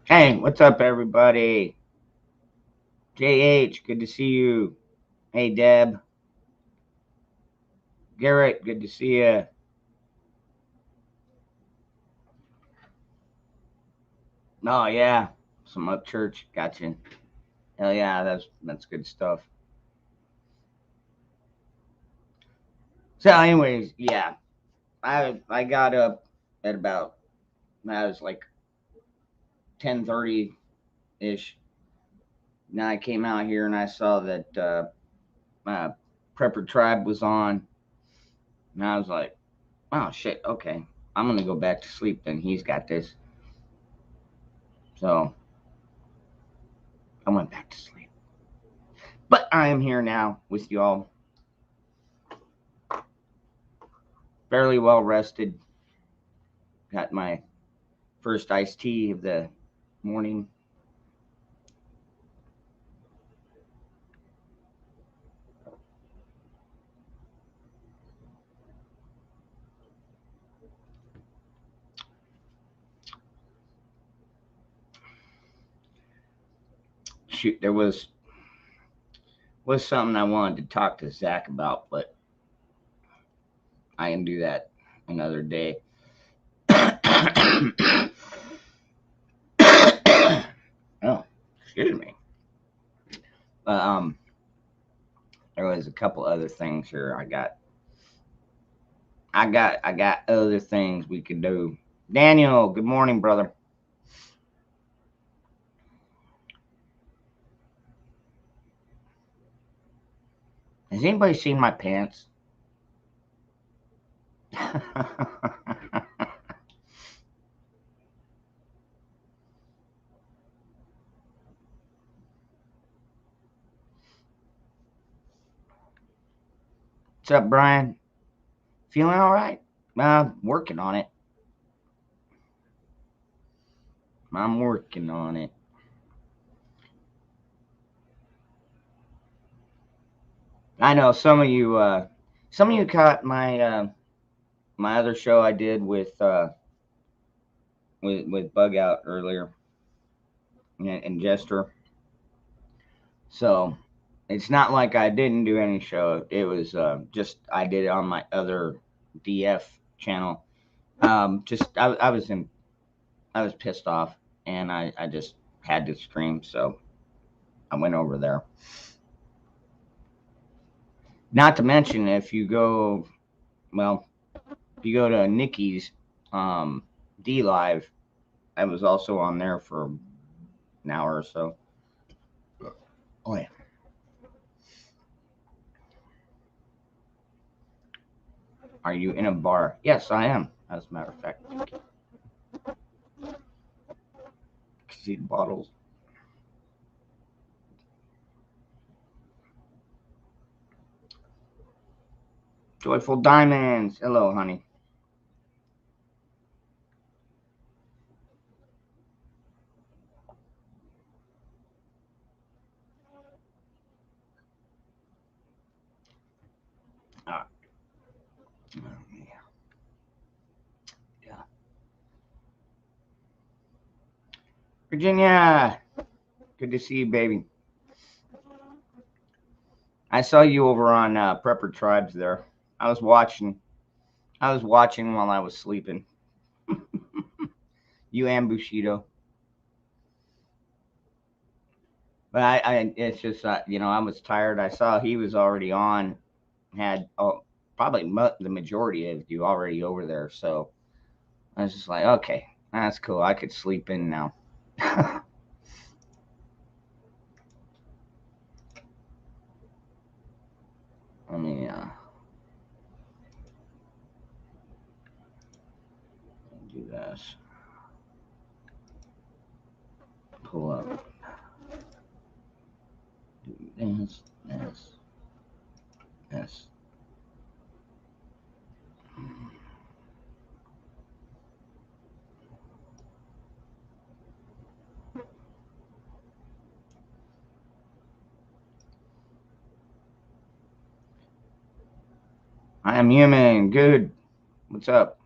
Hey, what's up, everybody? JH, good to see you. Hey, Deb. Garrett, good to see you. Oh, yeah. Some up church. Gotcha. Hell yeah, that's good stuff. So, anyways, yeah. I got up at about, I was like 10:30 ish. Now I came out here and I saw that Prepper Tribe was on. And I was like, oh, shit, okay. I'm going to go back to sleep then. He's got this. So I went back to sleep. But I am here now with y'all, fairly well rested. Got my first iced tea of the morning. Shoot, there was something I wanted to talk to Zach about, but I can do that another day. Oh, excuse me. But there was a couple other things here. I got other things we could do. Daniel, good morning, brother. Has anybody seen my pants? What's up, Brian? Feeling all right? Working on it. I'm working on it. I know some of you caught my other show I did with Bug Out earlier and Jester. So it's not like I didn't do any show. It was just I did it on my other DF channel. Just I was pissed off and I just had to stream, so I went over there. Not to mention if you go well, if you go to Nikki's D Live, I was also on there for an hour or so. Oh yeah. Are you in a bar? Yes, I am. As a matter of fact, see the bottles. Joyful Diamonds. Hello, honey. Uh, yeah. Yeah. Virginia, good to see you, baby. I saw you over on Prepper Tribes there. I was watching. I was watching while I was sleeping. You and Bushido. But it's just I was tired. I saw he was already on, had probably the majority of you already over there. So I was just like, okay, that's cool. I could sleep in now. Let me do this. Pull up. Do this. I am human. Good. What's up?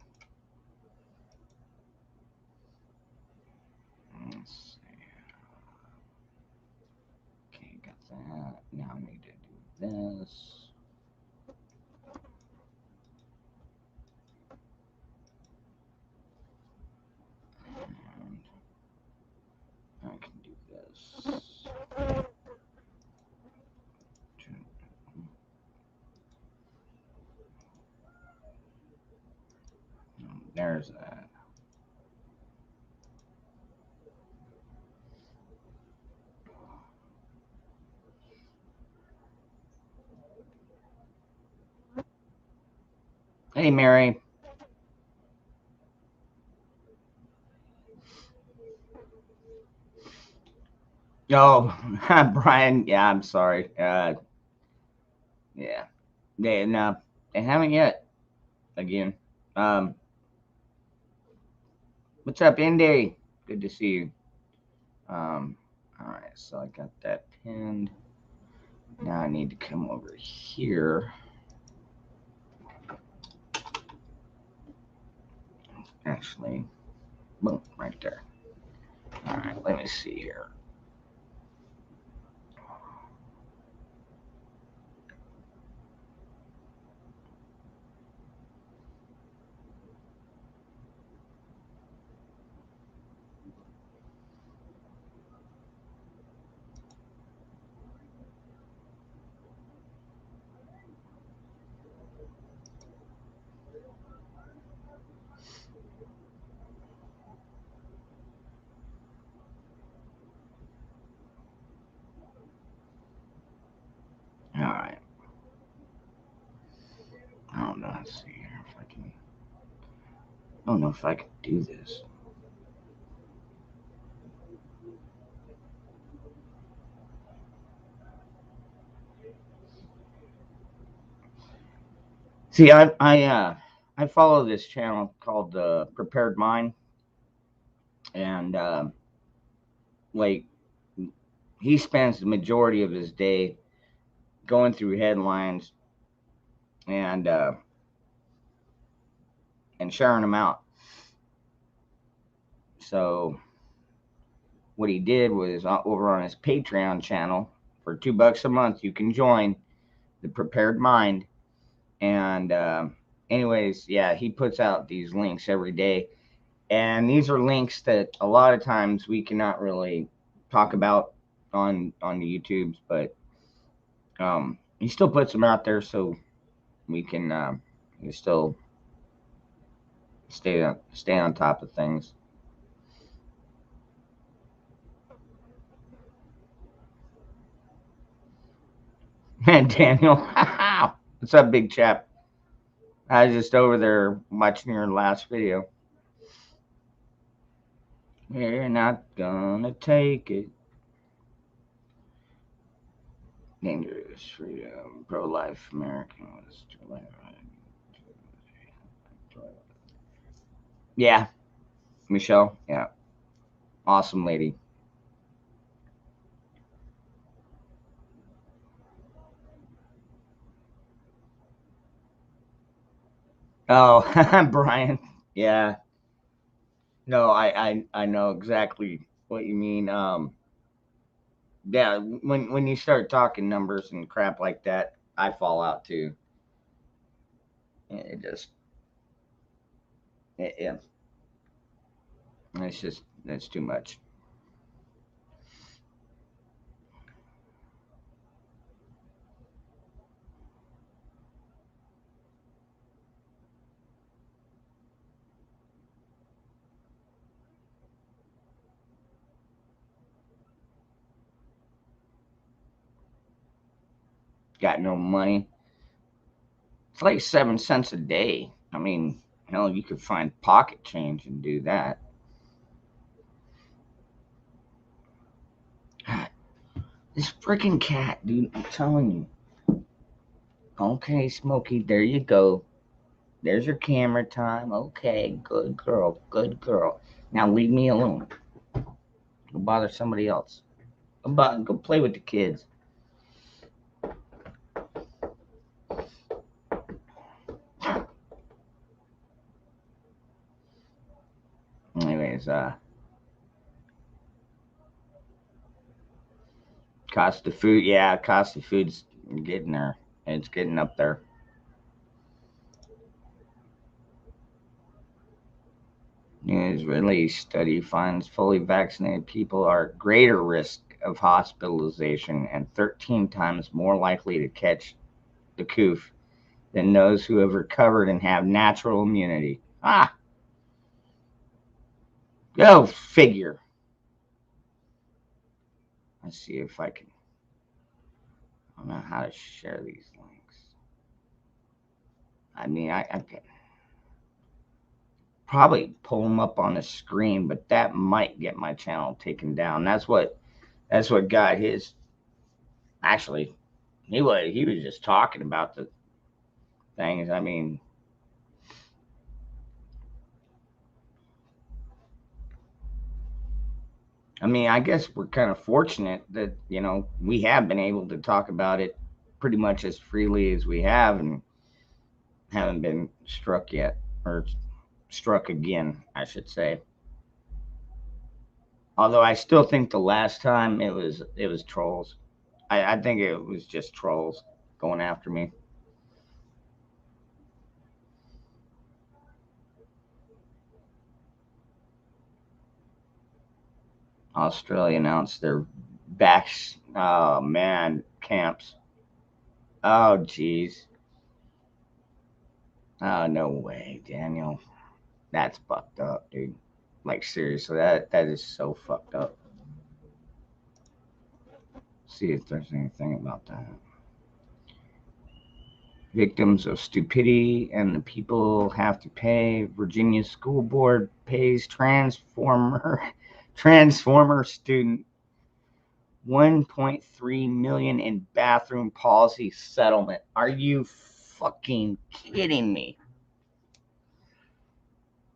Now I need to do this. And I can do this. There's that. Hey, Mary. Oh, Brian. Yeah, I'm sorry. Yeah. They haven't yet. Again. Um, what's up, Indy? Good to see you. All right. So I got that pinned. Now I need to come over here. Actually, boom, right there. All right. Let me see here. All right. I don't know. Let's see here if I can. I don't know if I can do this. See, I follow this channel called Prepared Mind, and like he spends the majority of his day going through headlines and uh, and sharing them out. So what he did was over on his Patreon channel for $2 a month, you can join the Prepared Mind. And anyways, yeah, he puts out these links every day, and these are links that a lot of times we cannot really talk about on the YouTubes, but he still puts them out there so we can still stay on top of things. And Daniel, what's up, big chap? I was just over there watching your last video. We're not gonna take it. Dangerous freedom, pro-life American was yeah, Michelle. Yeah, awesome lady. Oh, Brian. Yeah. No, I know exactly what you mean. Yeah, when you start talking numbers and crap like that, I fall out too. It just yeah, it's too much. Got no money. It's like 7 cents a day. I mean, hell, you could find pocket change and do that. God, this freaking cat, dude. I'm telling you. Okay, Smokey, there you go. There's your camera time. Okay, good girl. Good girl. Now leave me alone. Go bother somebody else. Go play with the kids. Anyways, Cost of food, yeah, cost of food's getting there. It's getting up there. New Israeli study finds fully vaccinated people are at greater risk of hospitalization and 13 times more likely to catch the coof than those who have recovered and have natural immunity. Ah, go figure. Let's see if I can. I don't know how to share these links. I mean, I can probably pull them up on the screen, but that might get my channel taken down. That's what got his. Actually, he was just talking about the things. I mean, I guess we're kind of fortunate that we have been able to talk about it pretty much as freely as we have, and haven't been struck yet, or struck again, I should say. Although I still think the last time it was trolls. I think it was just trolls going after me. Australia announced their back. Oh man, camps. Oh jeez. Oh no way, Daniel. That's fucked up, dude. Like seriously, that is so fucked up. See if there's anything about that. Victims of stupidity and the people have to pay. Virginia School Board pays transformer student 1.3 million in bathroom policy settlement. Are you fucking kidding me?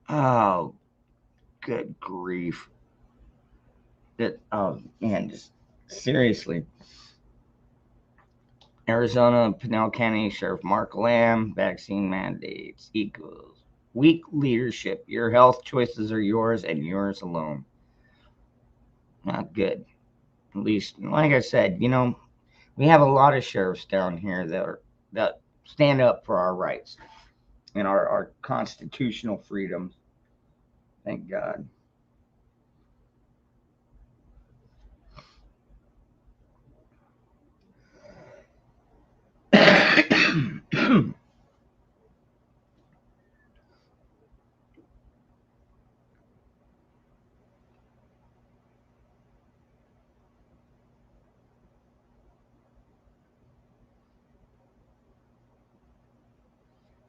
Oh, good grief. That oh man, just seriously. Arizona, Pinell County Sheriff Mark Lamb, vaccine mandates equals weak leadership. Your health choices are yours and yours alone. Not good. At least, like I said, we have a lot of sheriffs down here that stand up for our rights and our constitutional freedoms. Thank God.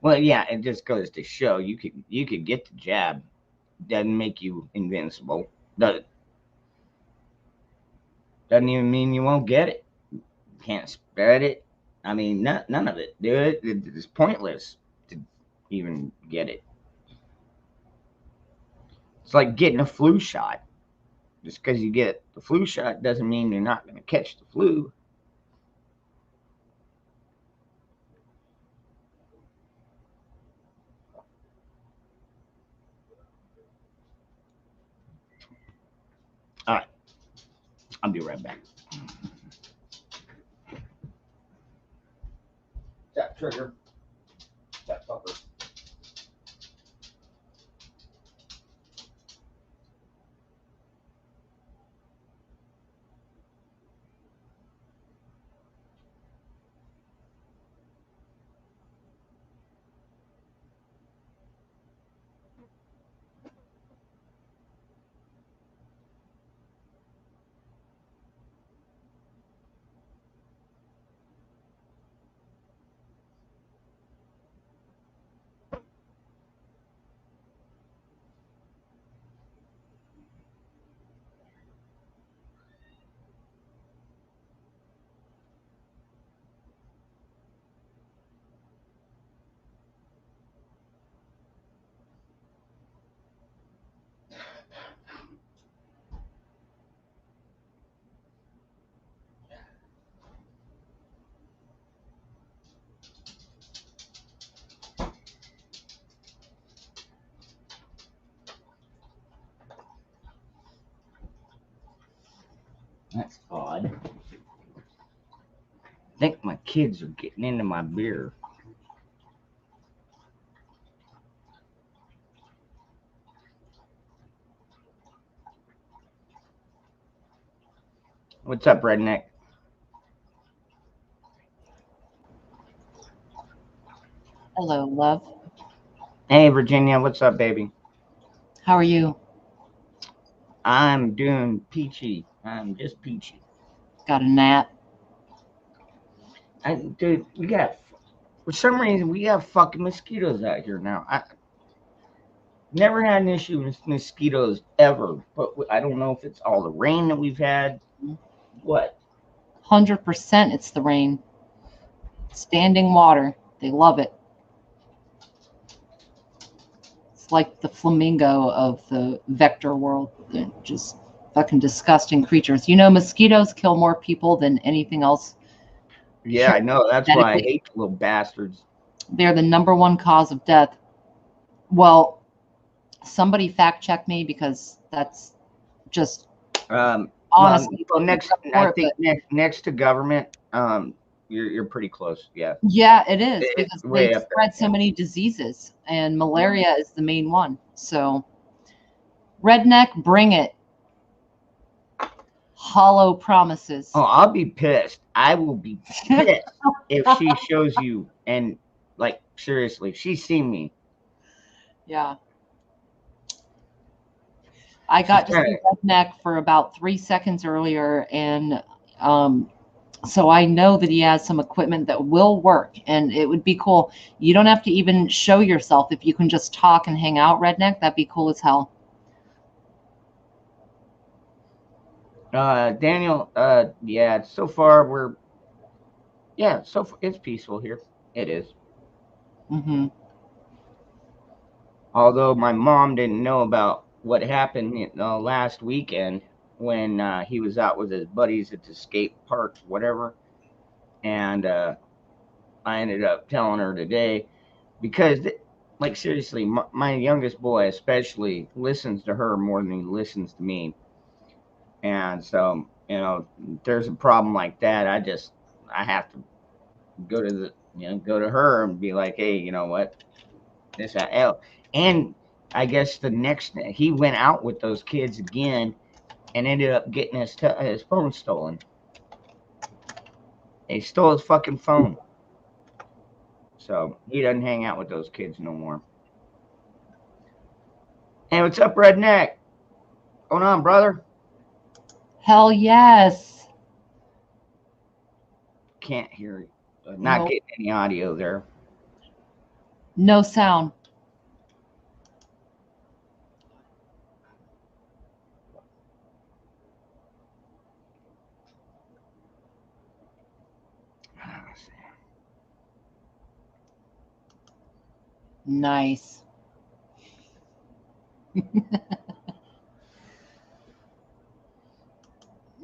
Well, yeah, it just goes to show you could get the jab. Doesn't make you invincible. Doesn't even mean you won't get it. Can't spread it. I mean, none of it, dude. It's pointless to even get it. It's like getting a flu shot. Just because you get the flu shot doesn't mean you're not going to catch the flu. All right, I'll be right back. That trigger. That fucker. That's odd. think my kids are getting into my beer. What's up, Redneck? Hello, love. Hey, Virginia. What's up, baby? How are you? I'm doing peachy. I'm just peachy. Got a nap? Dude, for some reason, we have fucking mosquitoes out here now. I never had an issue with mosquitoes ever, but I don't know if it's all the rain that we've had. What? 100% it's the rain. Standing water. They love it. It's like the flamingo of the vector world. They're just fucking disgusting creatures. You know, mosquitoes kill more people than anything else. Yeah, I know. That's why I Genetically, hate the little bastards. they're the number one cause of death. Well, somebody fact check me because that's just honestly Well, I for it, think but next to government, you're pretty close. Yeah, yeah, it is because they way up there. spread so many diseases, and malaria is the main one. So, redneck, bring it. Hollow promises. Oh, I'll be pissed. I will be pissed if she shows you and like seriously, she's seen me. Yeah. I She's got to kind see redneck for about 3 seconds earlier, and um, so I know that he has some equipment that will work, and it would be cool. You don't have to even show yourself if you can just talk and hang out, redneck. That'd be cool as hell. Daniel. Yeah. So far, so far, it's peaceful here. It is. Hmm. Although my mom didn't know about what happened last weekend when he was out with his buddies at the skate park, whatever, and I ended up telling her today because, like, seriously, my youngest boy especially listens to her more than he listens to me, and so there's a problem like that. I have to go to go to her and be like, hey, you know what, this L, and I guess the next he went out with those kids again and ended up getting his phone stolen. They stole his fucking phone, so he doesn't hang out with those kids no more. Hey, what's up, Redneck? Going on, brother? Hell yes. Can't hear you. Not No, getting any audio there. no sound. Nice.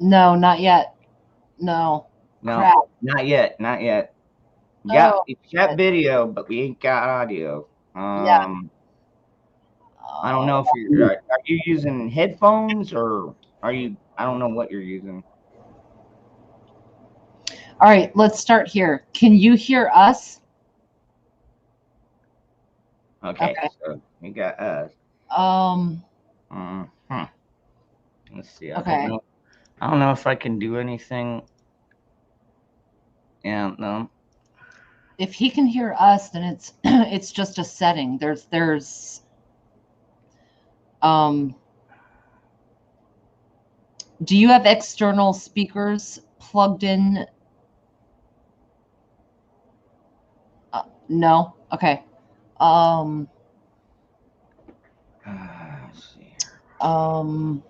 No, not yet. No. No, Crap. not yet. Not yet. Oh, We got shit. video, but we ain't got audio. Yeah. I don't know if are you using headphones or are you? I don't know what you're using. All right, let's start here. Can you hear us? Okay, Okay. so we got us. Um, Hmm. Let's see. I don't okay. know. I don't know if I can do anything. Yeah, no. If he can hear us, then it's it's just a setting. There's um do you have external speakers plugged in? No. Okay. Um Let's see. um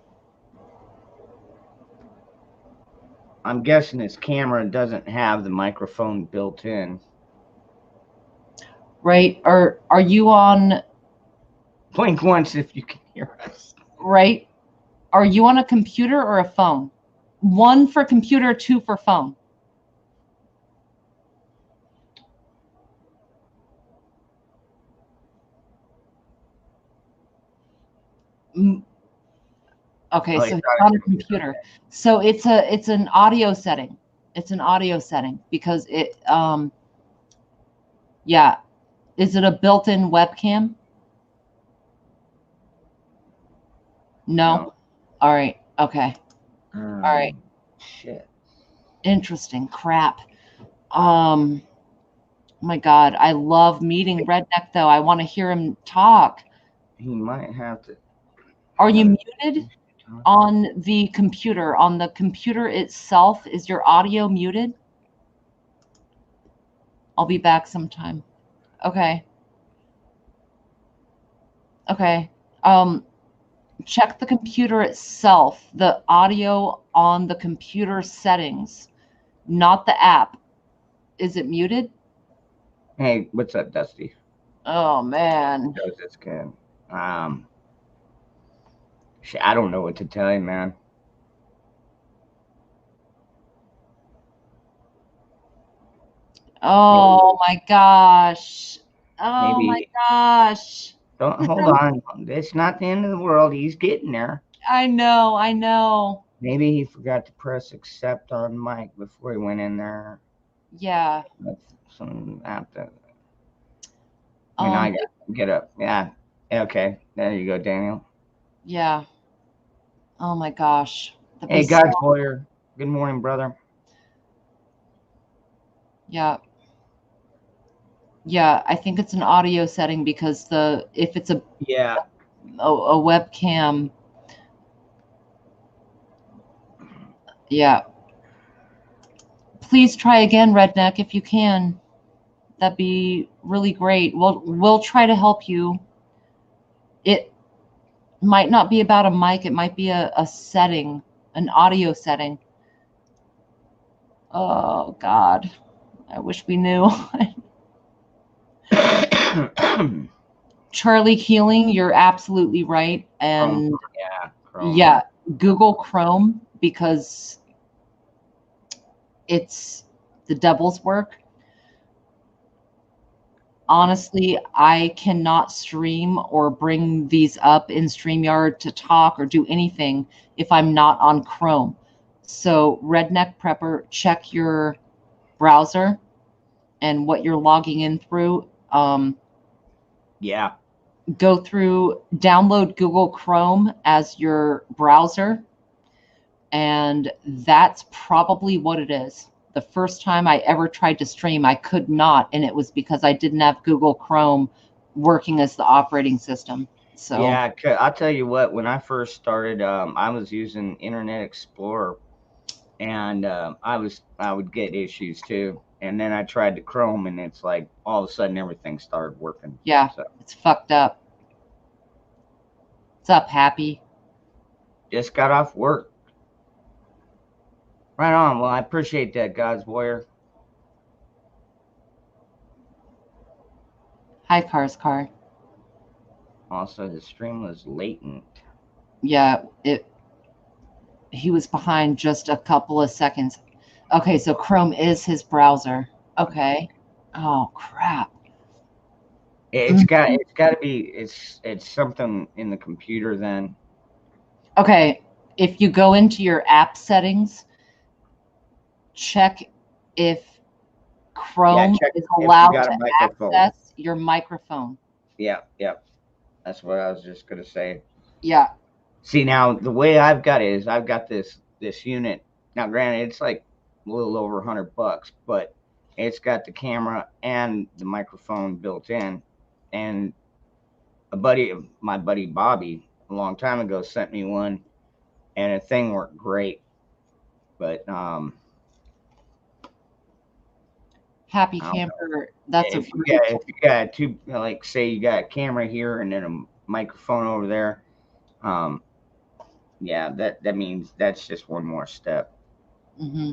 I'm guessing this camera doesn't have the microphone built in. right, are you on, Blink once if you can hear us. right? Are you on a computer or a phone? One for computer, two for phone. Mm, okay, Oh, so it's he's on on a a computer. computer. So it's an audio setting. It's an audio setting because it, yeah. Is it a built-in webcam? No? No. All right. Okay. All right. Shit. Interesting. Crap. Oh my God. I love meeting Redneck though. I want to hear him talk. He might have to. Are you muted on the computer? On the computer itself, is your audio muted? I'll be back sometime. Okay. Okay. Check the computer itself, the audio on the computer settings, not the app. Is it muted? Hey, what's up, Dusty? Oh man. How's this kid? Shit, I don't know what to tell you, man. Oh my gosh. Oh my Maybe gosh. don't hold on. It's not the end of the world. He's getting there. I know, I know. Maybe he forgot to press accept on mic before he went in there. Yeah. That's some app that. I mean, I got get up. Yeah. Okay. There you go, Daniel. Yeah. Oh my gosh. Hey, God's lawyer. Good morning, brother. Yeah. Yeah, I think it's an audio setting because if it's a webcam. Yeah. Please try again, Redneck, if you can. That'd be really great. We'll try to help you. It might not be about a mic. It might be a setting, an audio setting. Oh God, I wish we knew. Charlie Keeling, you're absolutely right. And Chrome. yeah, Google Chrome, because it's the devil's work. Honestly, I cannot stream or bring these up in StreamYard to talk or do anything if I'm not on Chrome. So Redneck Prepper, check your browser and what you're logging in through. Yeah. Go through, download Google Chrome as your browser, and that's probably what it is. The first time I ever tried to stream, I could not, and it was because I didn't have Google Chrome working as the operating system. So yeah, I'll tell you what. When I first started, I was using Internet Explorer, and I would get issues too. And then I tried the Chrome, and it's like all of a sudden everything started working. yeah, so it's fucked up. What's up, Happy? Just got off work. Right on. Well, I appreciate that, God's warrior. Hi, Car's car. Also, the stream was latent. Yeah, he was behind just a couple of seconds. Okay, so Chrome is his browser. Okay. Oh crap. It's got to be it's something in the computer then. Okay, if you go into your app settings, check if Chrome is allowed to access your microphone. Yeah. That's what I was just gonna say. Yeah. See, now the way I've got it is I've got this unit. Now, granted, it's like a little over $100, but it's got the camera and the microphone built in. And my buddy Bobby, a long time ago, sent me one, and the thing worked great. But Happy Camper, that's if you got two, like say you got a camera here and then a microphone over there, yeah, that means that's just one more step. Mm-hmm.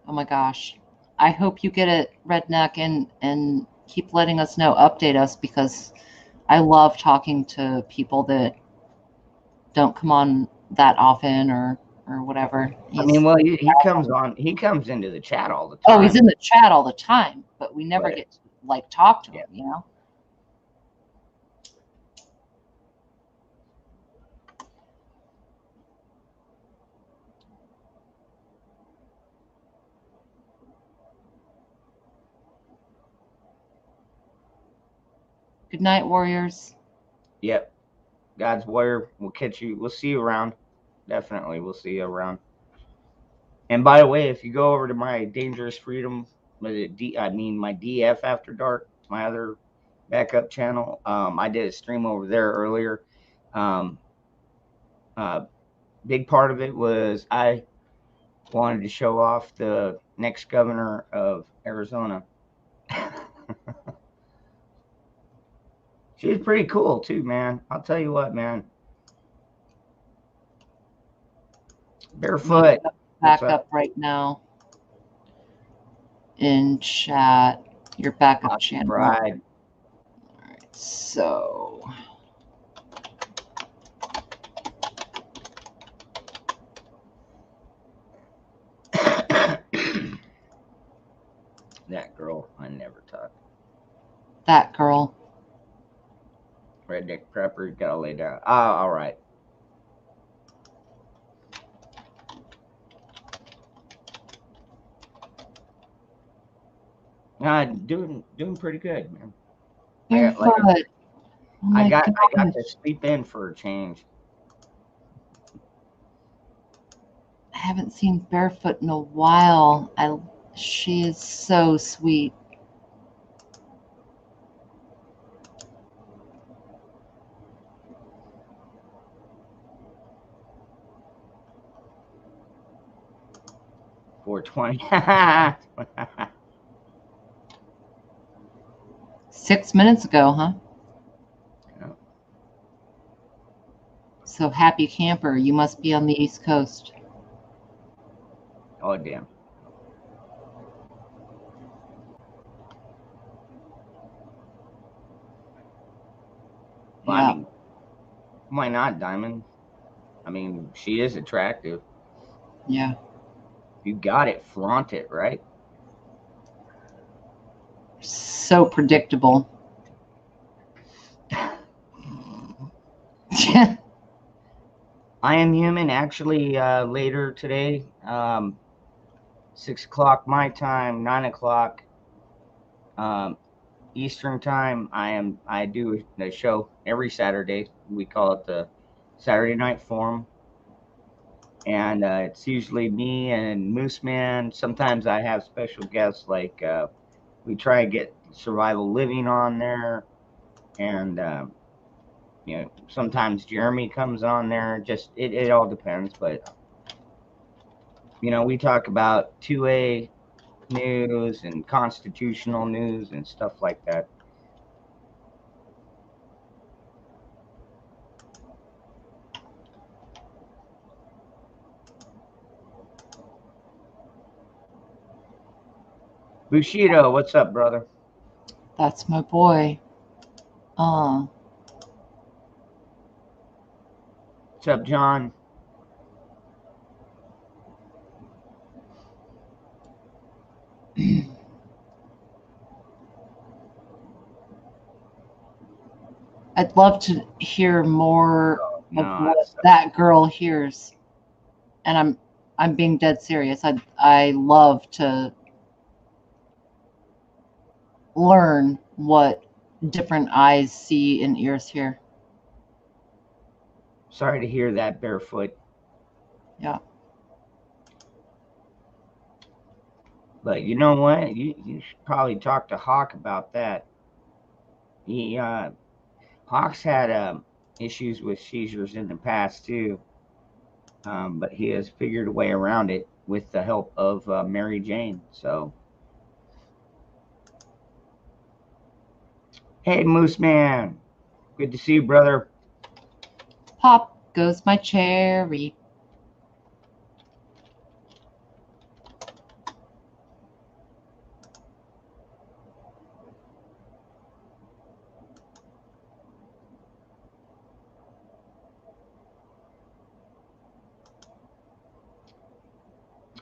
Oh my gosh. I hope you get it, Redneck, and keep letting us know, update us, because I love talking to people that don't come on that often or whatever. I mean, well, he comes into the chat all the time. Oh, he's in the chat all the time, but we never get to like talk to him, you know? Good night, warriors. Yep. God's warrior. We'll catch you. We'll see you around. Definitely. We'll see you around. And by the way, if you go over to my Dangerous Freedom, my DF After Dark, my other backup channel, I did a stream over there earlier. Big part of it was I wanted to show off the next governor of Arizona. She's pretty cool too, man. I'll tell you what, man. Barefoot. Back up right now in chat. Your backup channel. Bride. All right, so. That girl, I never talk. That girl. Redneck prepper, gotta lay down. Ah, all right. Doing pretty good, man. I got to sleep in for a change. I haven't seen Barefoot in a while. She is so sweet. $4.20. 6 minutes ago, huh? Yeah. So happy camper, you must be on the East Coast. Oh, damn. Well, Yeah. I mean, why not, Diamond? I mean, she is attractive. Yeah. You got it. Flaunt it, right? So predictable. I Am Human actually later today, 6 o'clock my time, 9 o'clock Eastern time. I do a show every Saturday. We call it the Saturday Night Forum, and it's usually me and Moose Man. Sometimes I have special guests, like we try to get Survival Living on there, and sometimes Jeremy comes on there. Just it all depends, but we talk about 2A news and constitutional news and stuff like that. Bushido, what's up, brother? That's my boy. What's up, John? I'd love to hear more of what that girl hears, and I'm being dead serious. I love to learn what different eyes see and ears hear. Sorry to hear that, Barefoot. Yeah. But you know what? You should probably talk to Hawk about that. Hawk's had issues with seizures in the past too, but he has figured a way around it with the help of Mary Jane. So, hey, Moose Man, good to see you, brother. Pop goes my cherry.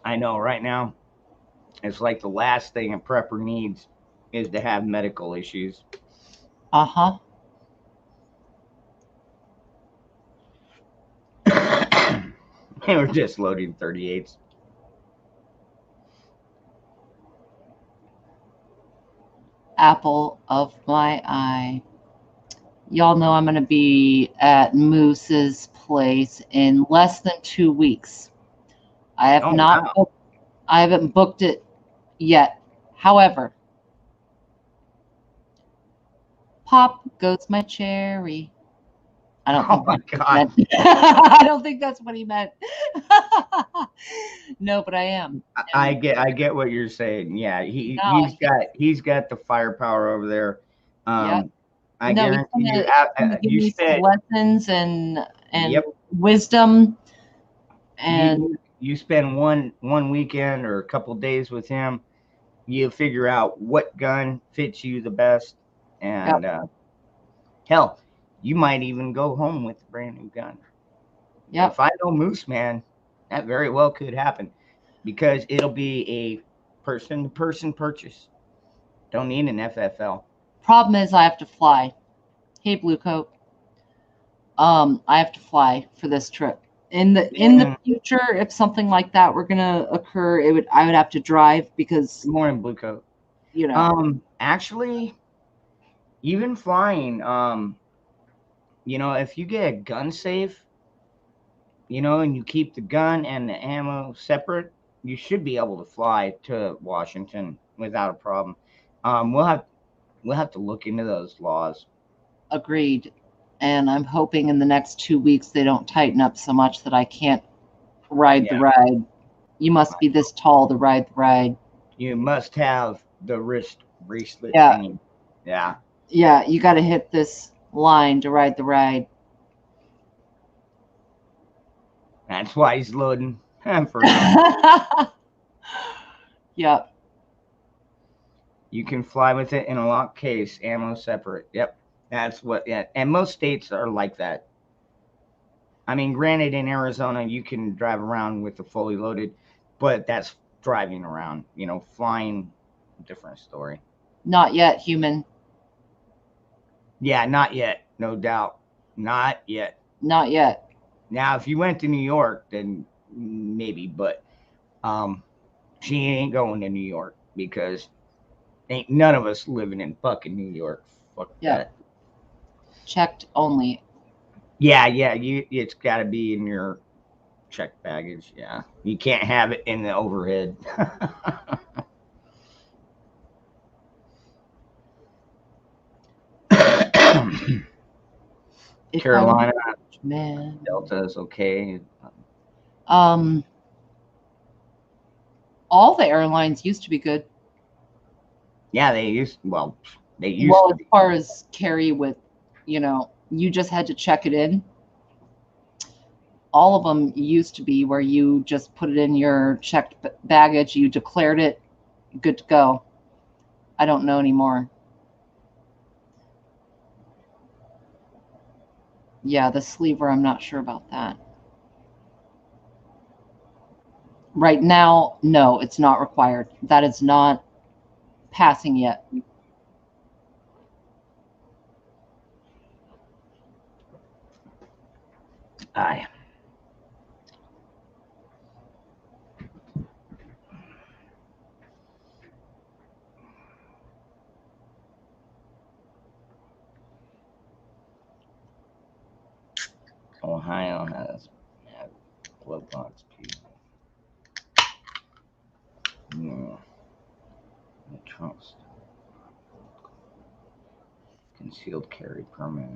I know right now it's like the last thing a prepper needs is to have medical issues. Uh-huh. They were just loading 38s. Apple of my eye. Y'all know I'm going to be at Moose's place in less than 2 weeks. I have Oh not, wow. I haven't booked it yet. However, pop goes my cherry. I don't Oh think my that's what he God. meant. I don't think that's what he meant. No, but I am. I And get what you're saying. Yeah, no, he's got the firepower over there. yep. Um, I No, he's guarantee you, gonna give you me some spent lessons and yep wisdom you and you spend one weekend or a couple days with him. You figure out what gun fits you the best, yep, and hell, you might even go home with a brand new gun. yep. If I know Moose, man, that very well could happen because it'll be a person to person purchase. Don't need an FFL. Problem is I have to fly. Hey, Blue Coat. I have to fly for this trip. In the Yeah, future, if something like that were gonna occur, I would have to drive because good morning, Blue Coat. you know. Actually, even flying, if you get a gun safe, and you keep the gun and the ammo separate, you should be able to fly to Washington without a problem. We'll have to look into those laws. Agreed. And I'm hoping in the next 2 weeks they don't tighten up so much that I can't ride the Yeah, ride. You must be this tall to ride the ride. you must have the wrist bracelet Yeah, thingy. Yeah, yeah, you got to hit this line to ride the ride. that's why he's loading for him. Yep. You can fly with it in a lock case, ammo separate. Yep, that's what. Yeah, and most states are like that. I mean, granted, in Arizona, you can drive around with the fully loaded, but that's driving around. Flying, different story. Not yet, human. Yeah, not yet, no doubt, not yet. Not yet. Now, if you went to New York, then maybe, but um, she ain't going to New York because ain't none of us living in fucking New York. Fuck Yep. that. Checked only. Yeah, yeah, it's got to be in your checked baggage. Yeah, you can't have it in the overhead. If I were Carolina a rich man. Delta is okay. Um, all the airlines used to be good. Yeah, they used Well, to as be. far as carry with, you just had to check it in. All of them used to be where you just put it in your checked baggage, you declared it, good to go. I don't know anymore. Yeah, the sleever, I'm not sure about that. Right now, no, it's not required. That is not passing yet. Aye. Ohio has glove box too. Yeah, the trust concealed carry permit.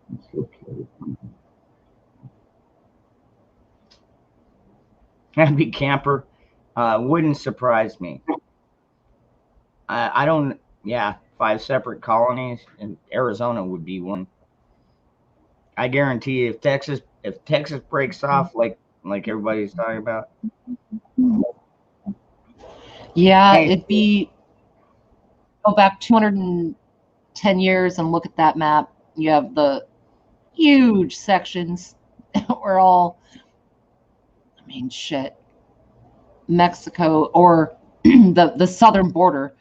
Concealed carry permit. Happy camper. Wouldn't surprise me. I don't. Yeah, 5 separate colonies, and Arizona would be one. I guarantee you, if Texas breaks off like everybody's talking about, Yeah, hey, it'd be go back 210 years and look at that map. You have the huge sections where all, I mean, shit, Mexico or the southern border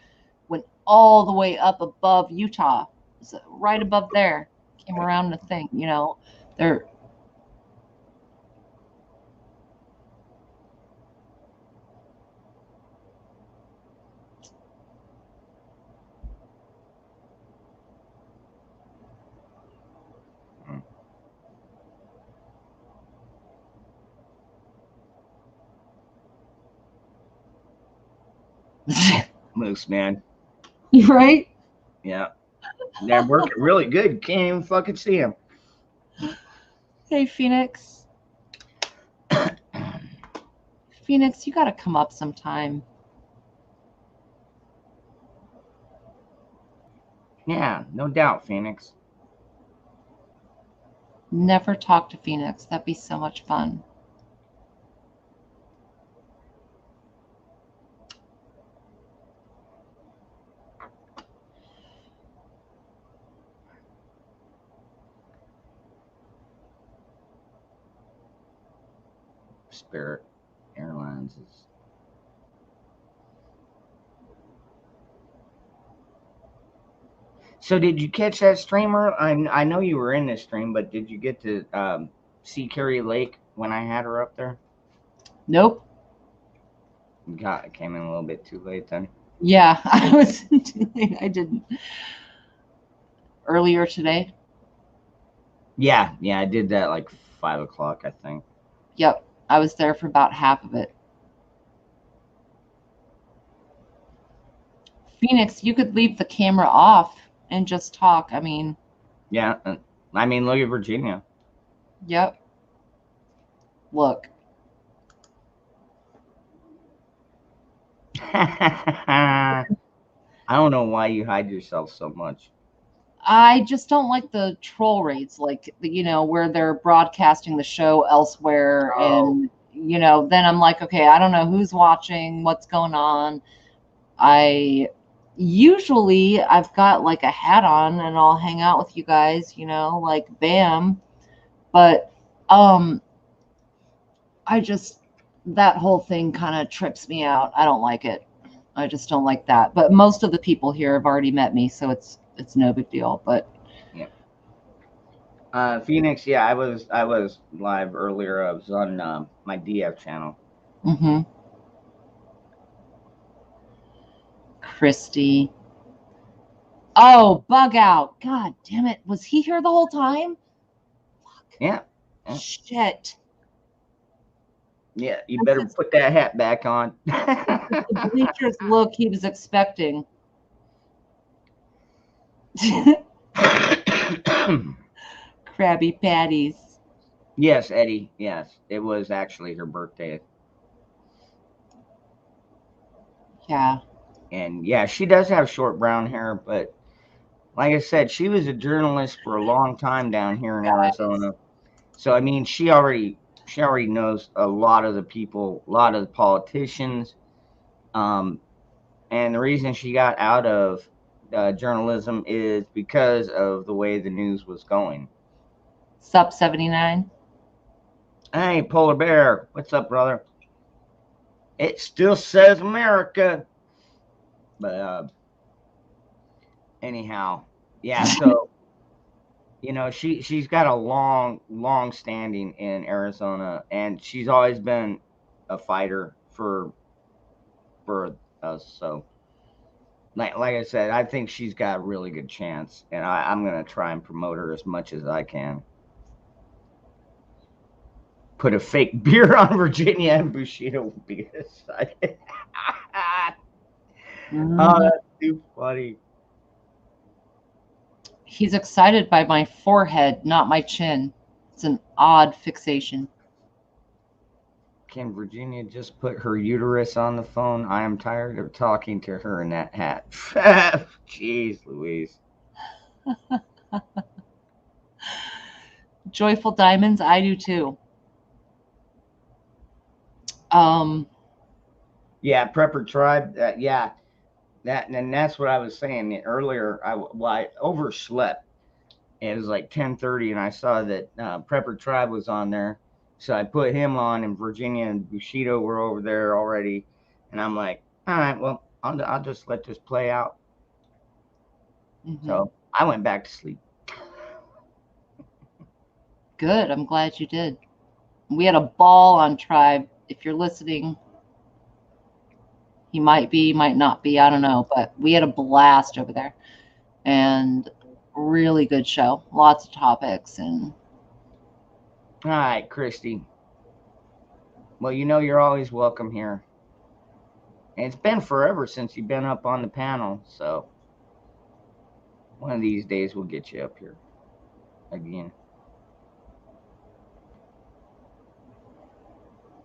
went all the way up above Utah. So right above there, came around the thing. They're Moose, man. Right? Yeah. They're working really good. Can't even fucking see them. Hey, Phoenix. Phoenix, you got to come up sometime. Yeah, no doubt, Phoenix. Never talk to Phoenix. That'd be so much fun. Spirit Airlines is. So did you catch that streamer? I know you were in this stream, but did you get to see Carrie Lake when I had her up there? Nope. God, it came in a little bit too late then. Yeah, I was too late. I didn't. Earlier today? Yeah, I did that like 5 o'clock, I think. Yep. I was there for about half of it. Phoenix, you could leave the camera off and just talk. I mean, Yeah, I mean, look at Virginia. yep. Look. I don't know why you hide yourself so much. I just don't like the troll raids, like, where they're broadcasting the show elsewhere. Oh. And, then I'm like, okay, I don't know who's watching, what's going on. I've got like a hat on and I'll hang out with you guys, like bam. But, that whole thing kind of trips me out. I don't like it. I just don't like that. But most of the people here have already met me, so it's no big deal. But Yeah. Phoenix, yeah, I was live earlier. I was on my DF channel. mm-hmm. Christy. Oh, bug out. God damn it. Was he here the whole time? Fuck. Yeah. Shit. Yeah, you better put that hat back on. The bleachers look he was expecting. Krabby Patties. Yes, Eddie. Yes, it was actually her birthday. Yeah. And yeah, she does have short brown hair, but like I said, she was a journalist for a long time down here in Arizona. So I mean, she already knows a lot of the people, a lot of the politicians. And the reason she got out of journalism is because of the way the news was going. Sup 79. Hey, Polar Bear, what's up, brother? It still says America, but anyhow, yeah. So she's got a long standing in Arizona, and she's always been a fighter for us. So, like I said, I think she's got a really good chance, and I'm gonna try and promote her as much as I can. Put a fake beer on Virginia, and Bushido will be excited. Oh, that's too funny. He's excited by my forehead, not my chin. It's an odd fixation. Can Virginia just put her uterus on the phone? I am tired of talking to her in that hat. Jeez Louise. Joyful Diamonds, I do too. Yeah, Prepper Tribe. Yeah, and that's what I was saying earlier. I overslept. It was like 10:30, and I saw that Prepper Tribe was on there, so I put him on, and Virginia and Bushido were over there already, and I'm like, all right, well, I'll just let this play out. Mm-hmm. So I went back to sleep. Good. I'm glad you did. We had a ball on Tribe. If you're listening, he might be, might not be. I don't know. But we had a blast over there. And really good show. Lots of topics. And all right, Christy. Well, you're always welcome here. And it's been forever since you've been up on the panel, so one of these days we'll get you up here again.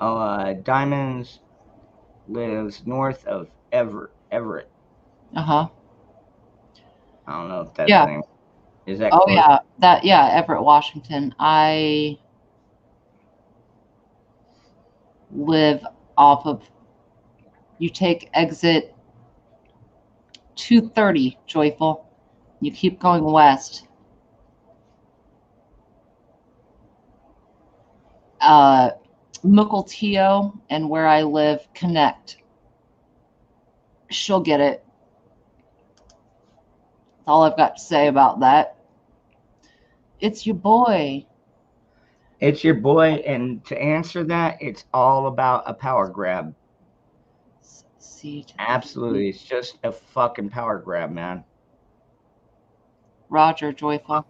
Oh, Diamonds lives north of Everett. Uh-huh. I don't know if that's Yeah. the name. Is that Oh close? yeah, Everett, Washington. I live off of, you take exit 230, Joyful. You keep going west. Mukilteo and where I live connect. She'll get it. That's all I've got to say about that. It's your boy. It's your boy, and to answer that, it's all about a power grab. See, Absolutely, it's just a fucking power grab, man. Roger, Joyful.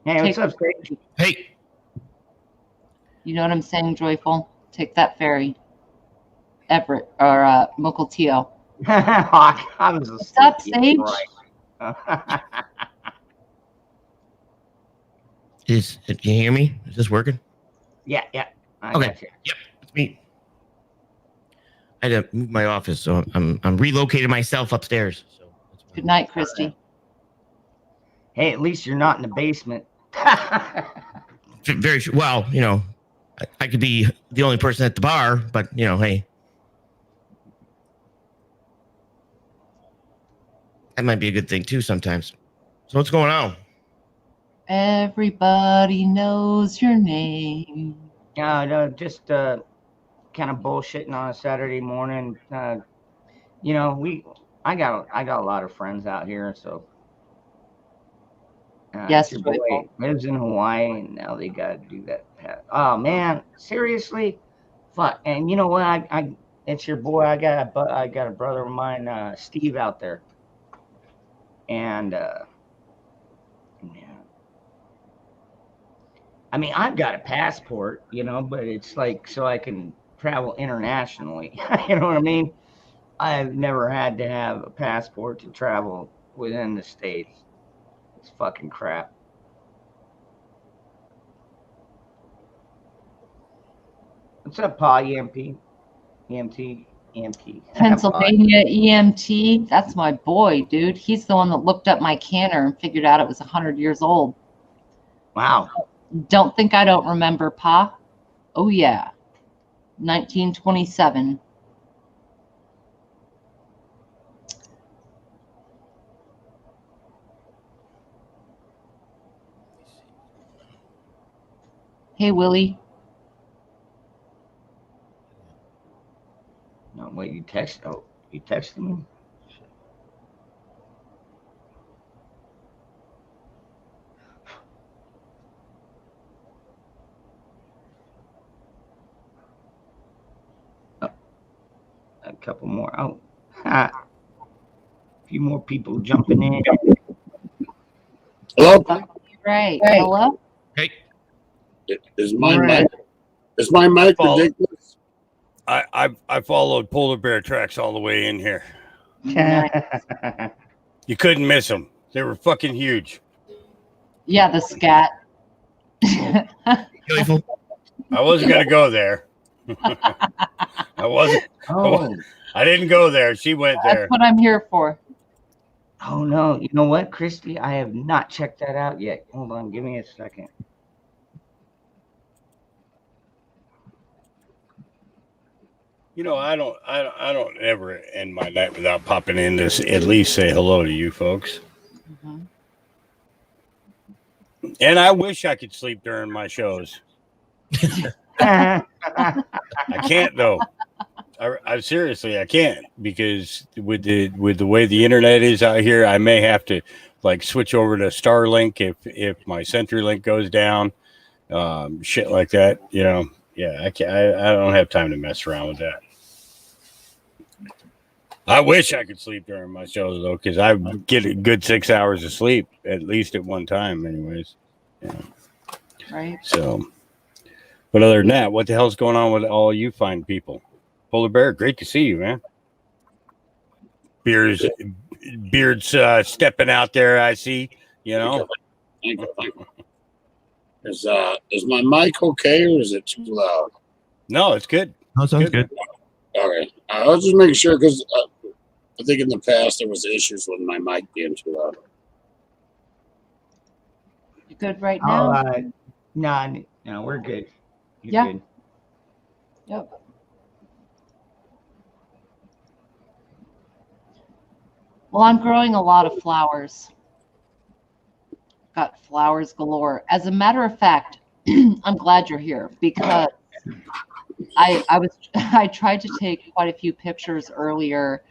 Hey, what's up, Sage? Hey. You know what I'm saying, Joyful? Take that ferry. Everett or Mukilteo. I was asleep. What's up, Sage? Right. Can you hear me? Is this working? Yeah. I Okay. got you. Yep, it's me. I had to move my office, so I'm relocating myself upstairs. So Good night, Christy. Hey, at least you're not in the basement. Very well, you know, I could be the only person at the bar, but you know, hey, that might be a good thing too sometimes. So what's going on? Everybody knows your name. No, just kind of bullshitting on a Saturday morning. You know, I got a lot of friends out here, so Yes, your boy Joyful. lives in Hawaii, and now they got to do that. Oh man, seriously, fuck. And you know what? I it's your boy. I got a brother of mine, Steve, out there, and yeah. I mean, I've got a passport, you know, but it's like so I can travel internationally. You know what I mean? I've never had to have a passport to travel within the states. It's fucking crap. What's up, Pa? EMT? Pennsylvania EMT. That's my boy, dude. He's the one that looked up my canner and figured out it was 100 years old. Wow. Don't think I don't remember, Pa. Oh, yeah. 1927. Hey, Willie. No, wait, you texted me? Oh, a couple more. Oh, a few more people jumping in. Hello? Right. Hello? Hey. Is my mic ridiculous? I followed polar bear tracks all the way in here. Nice. You couldn't miss them. They were fucking huge. Yeah, the scat. Joyful. I wasn't gonna go there. I wasn't. Oh. I didn't go there. She went there. That's what I'm here for. Oh no! You know what, Christy? I have not checked that out yet. Hold on, give me a second. You know, I don't ever end my night without popping in to at least say hello to you folks. Mm-hmm. And I wish I could sleep during my shows. I can't though. I seriously, I can't, because with the way the internet is out here, I may have to like switch over to Starlink if my CenturyLink goes down, shit like that. You know, yeah, I can't. I don't have time to mess around with that. I wish I could sleep during my shows though, because I get a good 6 hours of sleep at least at one time, anyways. Yeah. Right. So, but other than that, what the hell's going on with all you fine people? Polar Bear, great to see you, man. Beard's stepping out there. I see. You know. Thank you. Is my mic okay, or is it too loud? No, it's good. No, sounds good. Okay, I was just making sure because I think in the past there was issues with my mic being too loud. You good right All now? right. No, we're good. You're Yeah. good. Yep. Well, I'm growing a lot of flowers. Got flowers galore. As a matter of fact, I'm glad you're here because I tried to take quite a few pictures earlier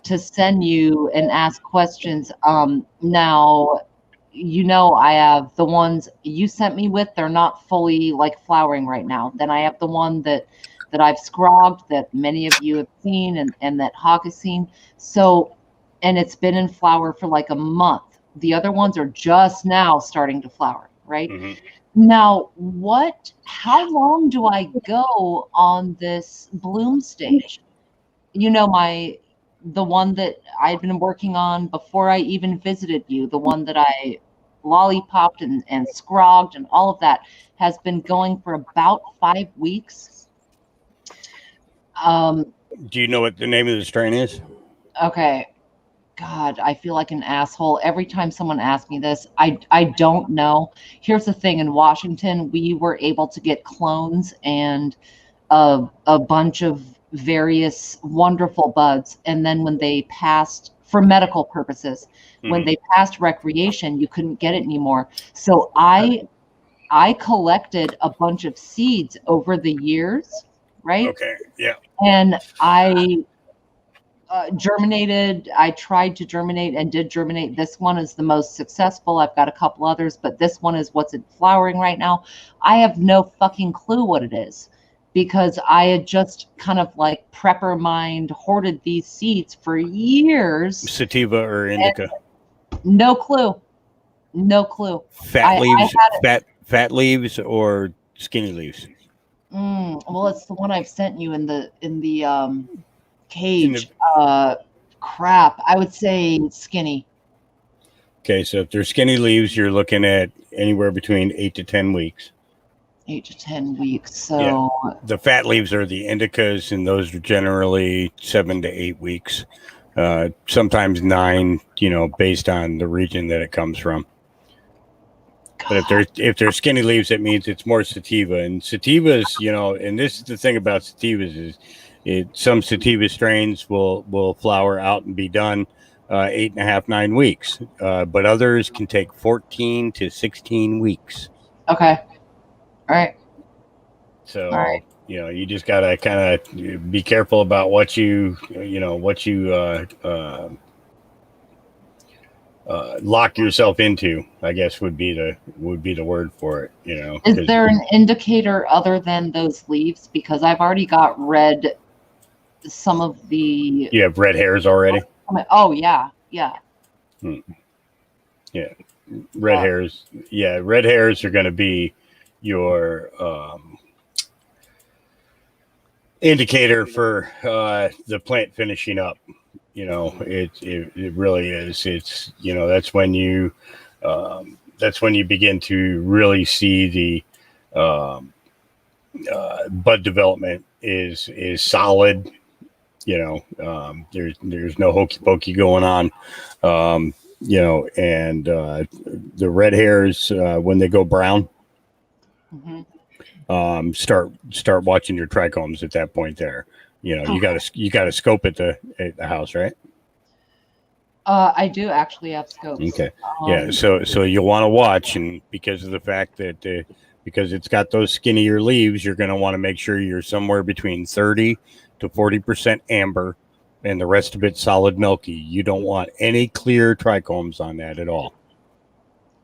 to send you and ask questions. Now, I have the ones you sent me with. They're not fully like flowering right now. Then I have the one that I've scrogged that many of you have seen and that Hawk has seen. So, and it's been in flower for like a month. The other ones are just now starting to flower, right? Mm-hmm. Now, how long do I go on this bloom stage? The one that I've been working on before I even visited you, the one that I lollipopped and scrogged and all of that has been going for about 5 weeks. Do you know what the name of the strain is? Okay. God, I feel like an asshole every time someone asks me this. I don't know. Here's the thing. In Washington, we were able to get clones and a bunch of various wonderful buds. And then when they passed for medical purposes, when they passed recreation, you couldn't get it anymore. So I collected a bunch of seeds over the years, right? Okay. Yeah. And I germinated. I tried to germinate and did germinate. This one is the most successful. I've got a couple others, but this one is what's flowering right now. I have no fucking clue what it is because I had just kind of like prepper mind hoarded these seeds for years. Sativa or indica? No clue. No clue. Fat leaves, fat leaves or skinny leaves? Well, it's the one I've sent you in the cage. Crap. I would say skinny. Okay, so if they're skinny leaves, you're looking at anywhere between 8 to 10 weeks. 8 to 10 weeks. So the fat leaves are the indicas, and those are generally 7 to 8 weeks. Sometimes 9, based on the region that it comes from. But if they're skinny leaves, it means it's more sativa. And sativas, and this is the thing about sativas is some sativa strains will flower out and be done 8.5, 9 weeks. But others can take 14 to 16 weeks. Okay. All right. So, all right. You just got to kind of be careful about what you lock yourself into, I guess would be the word for it. Is there an indicator other than those leaves? Because I've already got red. Some of the. You have red hairs already. Oh yeah. Yeah. Yeah, red hairs. Yeah, red hairs are going to be your indicator for the plant finishing up. It really is. It's that's when you begin to really see the bud development is solid. There's no hokey pokey going on. And the red hairs when they go brown. Mm-hmm. Start watching your trichomes at that point. There, you got to scope at the house, right? I do actually have scopes. Okay, yeah. So you'll want to watch, and because of the fact that because it's got those skinnier leaves, you're going to want to make sure you're somewhere between 30 to 40% amber, and the rest of it solid milky. You don't want any clear trichomes on that at all.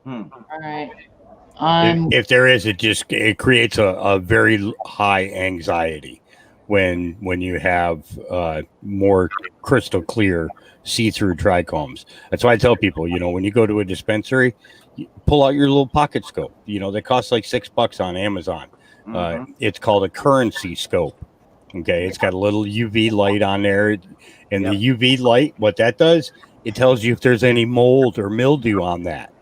All right. If there is, it creates a very high anxiety when you have more crystal clear see-through trichomes. That's why I tell people, when you go to a dispensary, you pull out your little pocket scope. They cost like $6 on Amazon. It's called a currency scope, Okay, it's got a little UV light on there, and Yep. the UV light, what that does, it tells you if there's any mold or mildew on that.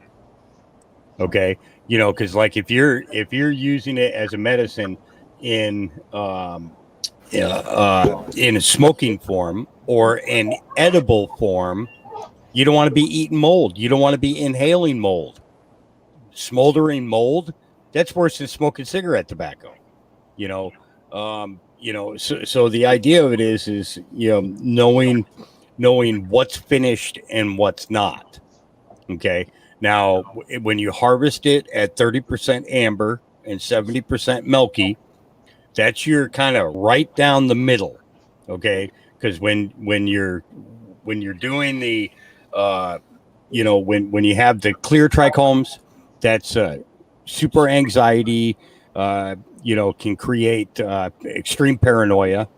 Okay, because like if you're using it as a medicine in in a smoking form or an edible form, you don't want to be eating mold. You don't want to be inhaling mold. Smoldering mold, that's worse than smoking cigarette tobacco. So the idea of it is knowing what's finished and what's not. Okay. Now, when you harvest it at 30% amber and 70% milky, that's your kind of right down the middle. Okay. Because when you're doing the when you have the clear trichomes, that's super anxiety, can create extreme paranoia,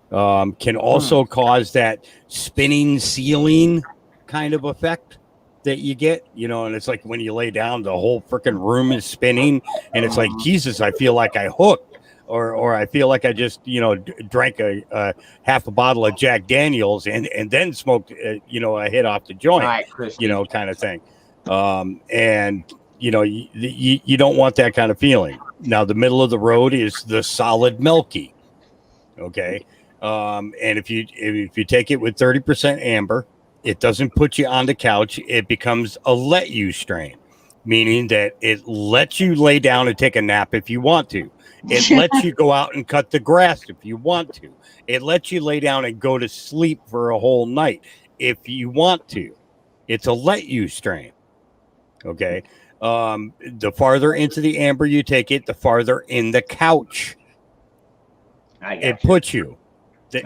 can also cause that spinning ceiling kind of effect that you get, and it's like when you lay down, the whole freaking room is spinning, and it's like, Jesus, I feel like I hooked, or I feel like I just, drank a half a bottle of Jack Daniels and then smoked, a hit off the joint, Right, Christy. kind of thing. And you don't want that kind of feeling. Now, the middle of the road is the solid milky. Okay. And if you take it with 30% amber, it doesn't put you on the couch. It becomes a let you strain, meaning that it lets you lay down and take a nap if you want to. It lets you go out and cut the grass if you want to. It lets you lay down and go to sleep for a whole night if you want to. It's a let you strain. Okay. The farther into the amber you take it, the farther in the couch it puts you.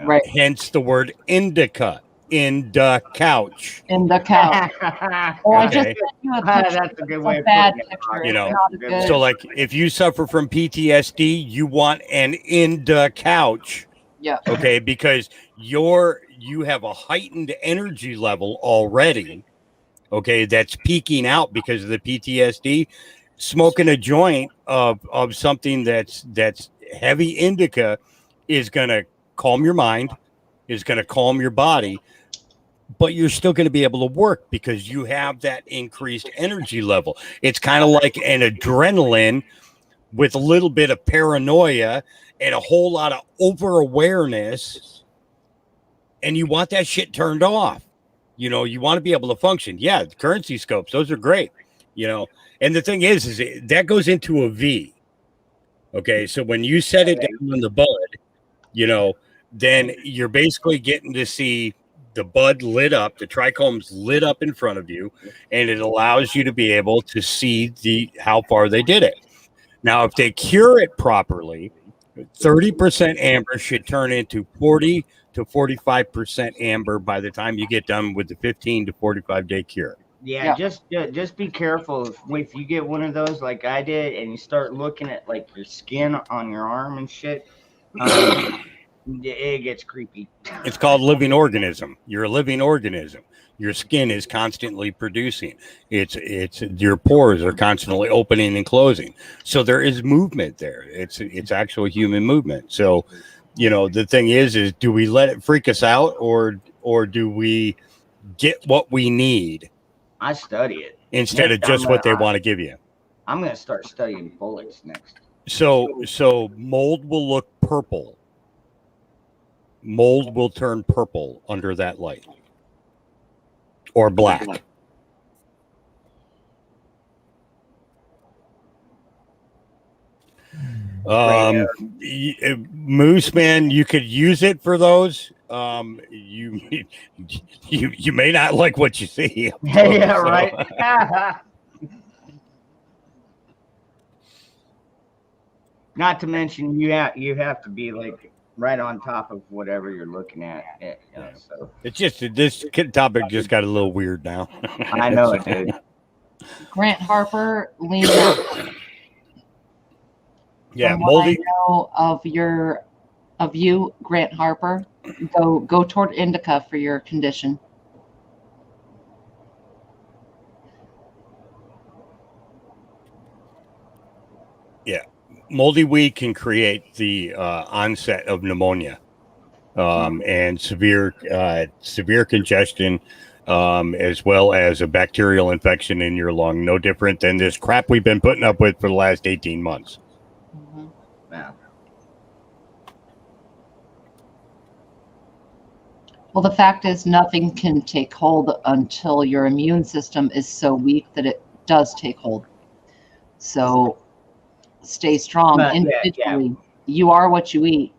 Right. Hence the word indica, in the couch. In the couch. Oh, I just Okay. sent you a picture. That's a good It's way a of bad putting it. picture. You know, It's not a good. So, like, if you suffer from PTSD, you want an in the couch. Yeah. Okay, because you have a heightened energy level already. Okay, that's peaking out because of the PTSD. Smoking a joint of something that's heavy indica is gonna calm your mind, is gonna calm your body, but you're still going to be able to work because you have that increased energy level. It's kind of like an adrenaline with a little bit of paranoia and a whole lot of over awareness. And you want that shit turned off. You want to be able to function. Yeah, the currency scopes, those are great. And the thing is that goes into a V. Okay, so when you set it down on the bud, then you're basically getting to see the bud lit up, the trichomes lit up in front of you, and it allows you to be able to see how far they did it. Now, if they cure it properly, 30% amber should turn into 40 to 45% amber by the time you get done with the 15 to 45 day cure. Yeah, just be careful if you get one of those like I did, and you start looking at like your skin on your arm and shit. It gets creepy. It's called living organism. You're a living organism. Your skin is constantly producing. It's your pores are constantly opening and closing. So there is movement there. It's actual human movement. So, the thing is do we let it freak us out or do we get what we need? I study it instead of just what they want to give you. I'm going to start studying bullets next. So mold will look purple. Mold will turn purple under that light or black. Moose man, you could use it for those. You may not like what you see. Yeah, right. Not to mention, you have to be like right on top of whatever you're looking at. So it's just this topic just got a little weird now. I know it did. Grant Harper, lean out. Yeah, From what I know of you, Grant Harper, go toward indica for your condition. Yeah, moldy weed can create the onset of pneumonia. and severe congestion, as well as a bacterial infection in your lung. No different than this crap we've been putting up with for the last 18 months. Mhm. Yeah. Well, the fact is, nothing can take hold until your immune system is so weak that it does take hold. So stay strong But, yeah, individually. You are what you eat.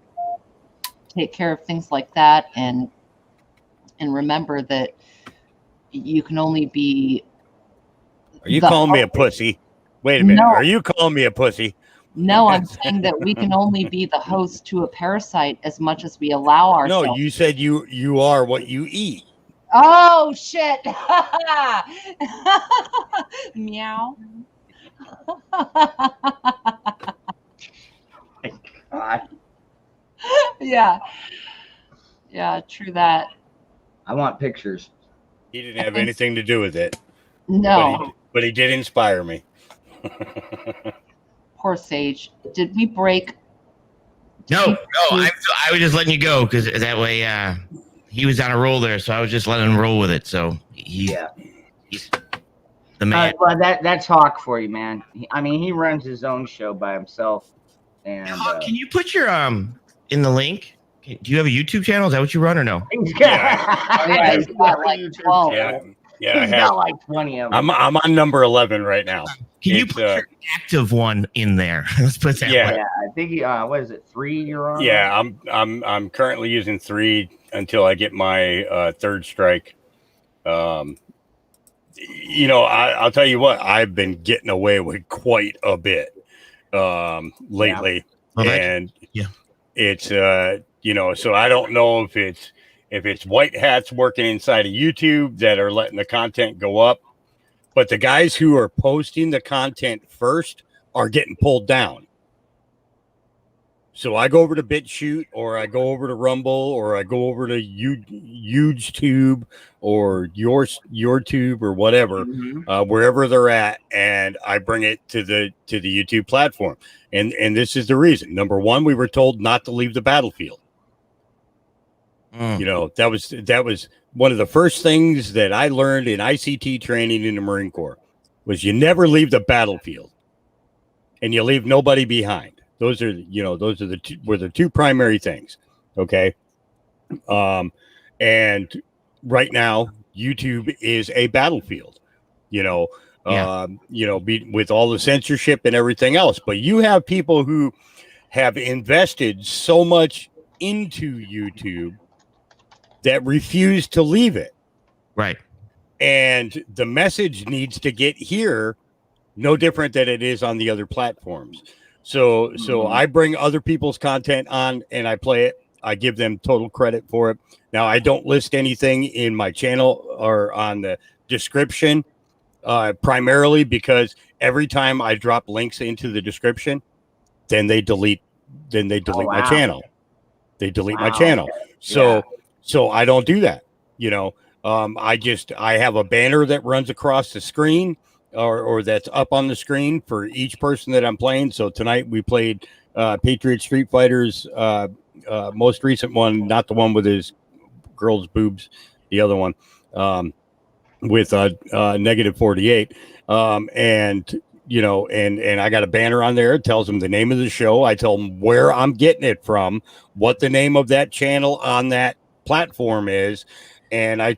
Take care of things like that, and remember that you can only be. Are you the calling me a host- pussy? Wait a minute. No. Are you calling me a pussy? No, I'm saying that we can only be the host to a parasite as much as we allow ourselves. No, you said you are what you eat. Oh shit! Meow. God. Yeah. Yeah, true that. I want pictures. He didn't have anything to do with it, No, but he did inspire me. poor Sage. Did we break? No, I was just letting you go because that way he was on a roll there, so I was just letting him roll with it. So he's the man. Well, that's Hawk for you, man. I mean, he runs his own show by himself. And Can you put your in the link? Do you have a YouTube channel? Is that what you run or no? Yeah, he's got like 12. Yeah, He's I have. got like 20 of them. I'm on number 11 right now. Can you It's, put your active one in there? Let's put that. Yeah. way. Yeah, I think what is it? 3 you're on? Yeah, I'm currently using 3 until I get my third strike. I'll tell you what, I've been getting away with quite a bit lately, Well, and yeah. it's so I don't know if it's white hats working inside of YouTube that are letting the content go up, but the guys who are posting the content first are getting pulled down. So I go over to BitChute, or I go over to Rumble, or I go over to YouTube or YouTube or whatever, wherever they're at, and I bring it to the YouTube platform. And this is the reason. Number one, we were told not to leave the battlefield. That was one of the first things that I learned in ICT training in the Marine Corps, was you never leave the battlefield, and you leave nobody behind. Those are the two primary things. Okay. And right now YouTube is a battlefield, with all the censorship and everything else. But you have people who have invested so much into YouTube that refuse to leave it. Right. And the message needs to get here, no different than it is on the other platforms. So I bring other people's content on and I play it. I give them total credit for it. Now, I don't list anything in my channel or on the description, primarily because every time I drop links into the description, then they delete my channel. They delete my channel. So I don't do that. I have a banner that runs across the screen, or that's up on the screen for each person that I'm playing. So tonight we played Patriot Street Fighters, most recent one, not the one with his girl's boobs, the other one, with negative 48. And I got a banner on there. It tells them the name of the show. I tell them where I'm getting it from, what the name of that channel on that platform is. And I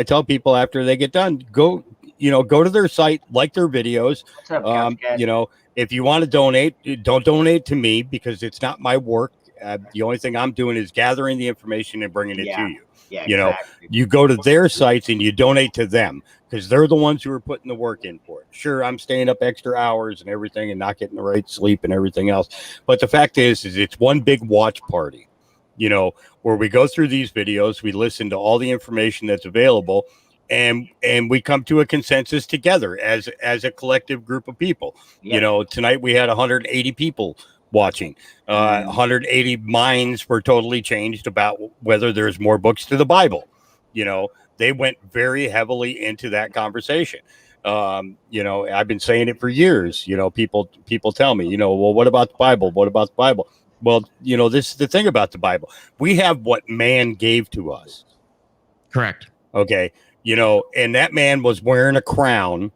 tell people after they get done, go to their site, like their videos. What's up, Copycat? If you want to donate, don't donate to me because it's not my work. The only thing I'm doing is gathering the information and bringing it to you. Yeah, exactly. You go to their sites and you donate to them because they're the ones who are putting the work in for it. Sure, I'm staying up extra hours and everything and not getting the right sleep and everything else. But the fact is it's one big watch party, where we go through these videos, we listen to all the information that's available, and we come to a consensus together as a collective group of people. Yeah. Tonight we had 180 people watching. 180 minds were totally changed about whether there's more books to the Bible. They went very heavily into that conversation. I've been saying it for years. People tell me, well, what about the Bible? What about the Bible? Well, this is the thing about the Bible. We have what man gave to us. Correct. Okay. And that man was wearing a crown,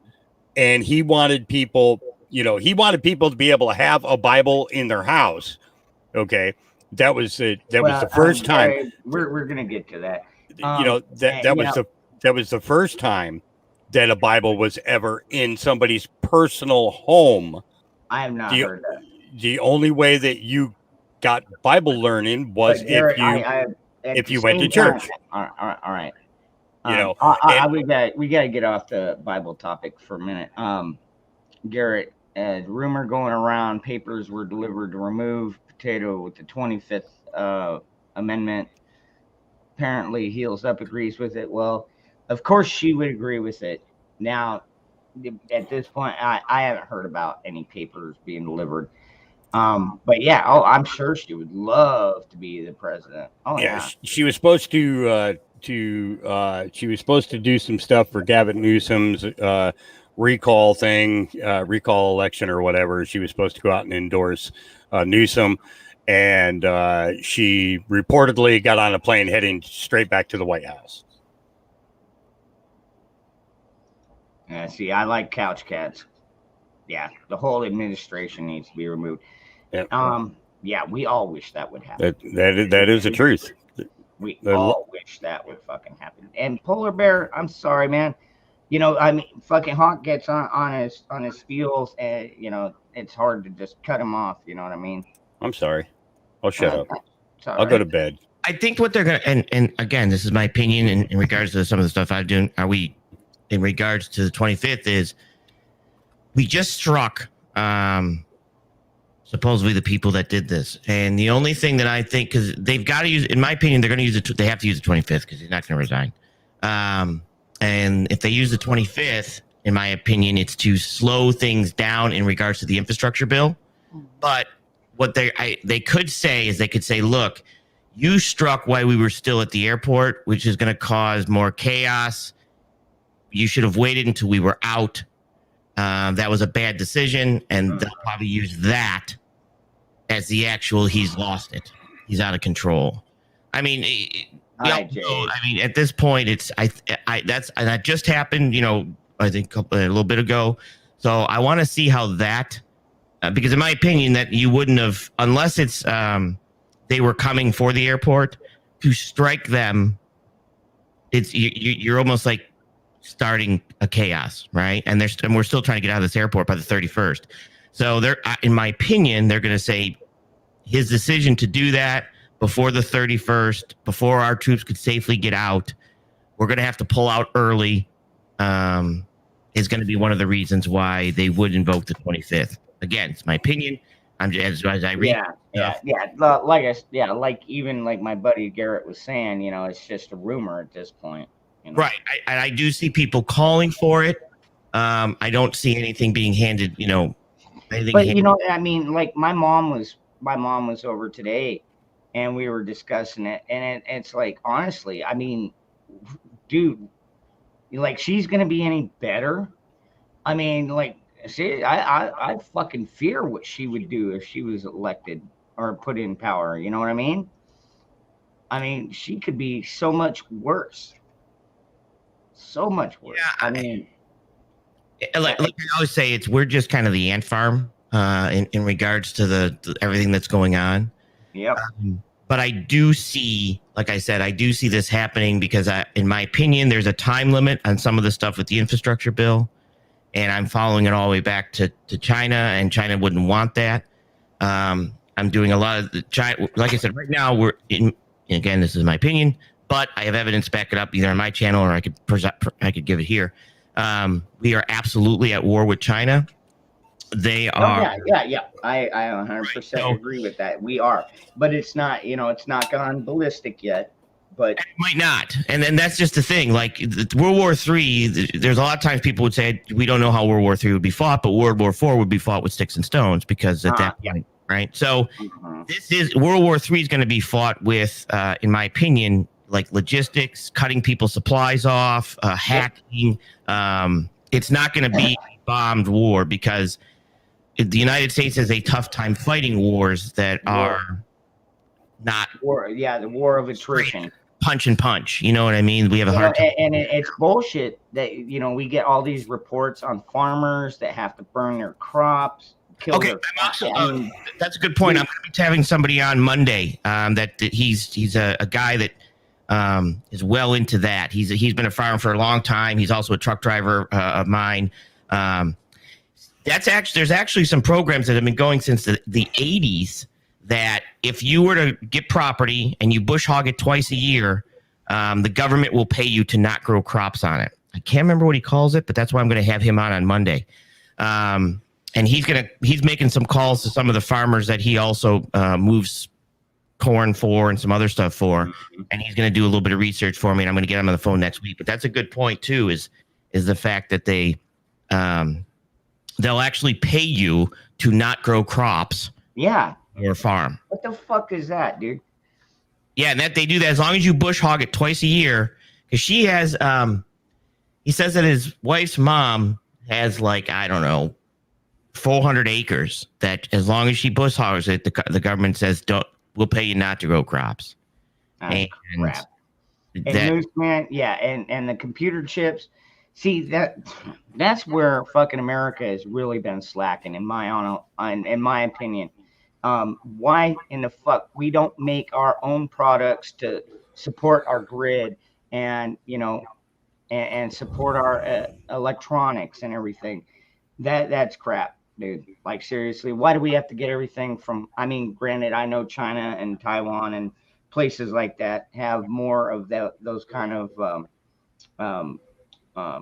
and he wanted people, to be able to have a Bible in their house. Okay. That was the first time. We're going to get to that. That was the first time that a Bible was ever in somebody's personal home. I have not heard that. The only way that you got Bible learning was if you went to church. All right. We got to get off the Bible topic for a minute. Garrett, rumor going around, papers were delivered to remove Potato with the 25th Amendment. Apparently, Heels Up agrees with it. Well, of course she would agree with it. Now, at this point, I haven't heard about any papers being delivered. But yeah, I'm sure she would love to be the president. Oh yeah. She was supposed to do some stuff for Gavin Newsom's recall election or whatever. She was supposed to go out and endorse Newsom, and she reportedly got on a plane heading straight back to the White House. Yeah, see, I like couch cats. Yeah, the whole administration needs to be removed. Yep. Yeah, we all wish that would happen. That is the truth. We all wish that would fucking happen. And Polar Bear, I'm sorry, man. Fucking Hawk gets on his spiels, and it's hard to just cut him off. You know what I mean? I'm sorry. I'll shut up. I'll go to bed. I think what they're gonna and again, this is my opinion in regards to some of the stuff I'm doing. In regards to the 25th, is we just struck supposedly the people that did this, and the only thing that I think, because they've got to use, in my opinion, they're going to use it. They have to use the 25th because he's not going to resign. And if they use the 25th, in my opinion, it's to slow things down in regards to the infrastructure bill. But what they could say is they could say, look, you struck while we were still at the airport, which is going to cause more chaos. You should have waited until we were out. That was a bad decision, and they'll probably use that as the actual he's lost it. He's out of control. I mean, at this point, it's that just happened. I think a little bit ago. So I want to see how that, because in my opinion, that you wouldn't have, unless it's they were coming for the airport, to strike them. It's you're almost like starting a chaos, right? And we're still trying to get out of this airport by the 31st. So they're, in my opinion, they're going to say his decision to do that before the 31st, before our troops could safely get out, we're going to have to pull out early, is going to be one of the reasons why they would invoke the 25th. Again, it's my opinion. I'm just, as I read. Like my buddy Garrett was saying, it's just a rumor at this point. Right. I do see people calling for it. I don't see anything being handed, Like my mom was over today, and we were discussing it, and it's like, honestly, I mean, dude, like, she's gonna be any better? I mean, like, see, I fucking fear what she would do if she was elected or put in power. You know what I mean? I mean, she could be so much worse. So much worse. Yeah, I mean, like I always say, we're just kind of the ant farm in regards to the everything that's going on. Yep. But I do see, like I said, I do see this happening because, in my opinion, there's a time limit on some of the stuff with the infrastructure bill, and I'm following it all the way back to China, and China wouldn't want that. I'm doing a lot of the China. Like I said, right now we're in. Again, this is my opinion. But I have evidence to back it up either on my channel or I could give it here. We are absolutely at war with China. They are. Yeah. I 100% agree with that. We are, but it's not. It's not gone ballistic yet. But it might not. And then that's just the thing. Like World War III, there's a lot of times people would say we don't know how World War III would be fought, but World War IV would be fought with sticks and stones because at that point, right? So this is World War III is going to be fought with, in my opinion, like logistics, cutting people's supplies off, hacking. It's not going to be a bombed war because the United States has a tough time fighting wars that are not War, yeah, the war of attrition. punch and punch. You know what I mean? We have a hard time. And it's bullshit that we get all these reports on farmers that have to burn their crops. Okay, that's a good point. I'm going to be having somebody on Monday. That he's a guy that is well into that. He's been a farmer for a long time. He's also a truck driver of mine. There's actually some programs that have been going since the 80s. That if you were to get property and you bush hog it twice a year, the government will pay you to not grow crops on it. I can't remember what he calls it, but that's why I'm going to have him on Monday. And he's making some calls to some of the farmers that he also moves corn for and some other stuff for. Mm-hmm. And he's going to do a little bit of research for me, and I'm going to get him on the phone next week. But that's a good point too, is the fact that they'll actually pay you to not grow crops. Yeah. Your farm. What the fuck is that, dude? Yeah, and that they do that as long as you bush hog it twice a year. Because she has, he says that his wife's mom has, like, I don't know, 400 acres. That as long as she bush hogs it, the government says we'll pay you not to grow crops. And crap. And Mooseman, yeah, and the computer chips. See, that's where fucking America has really been slacking, in my opinion. Why in the fuck we don't make our own products to support our grid and and support our electronics and everything? That's crap, dude. Like, seriously, why do we have to get everything from? I mean, granted, I know China and Taiwan and places like that have more of those kind of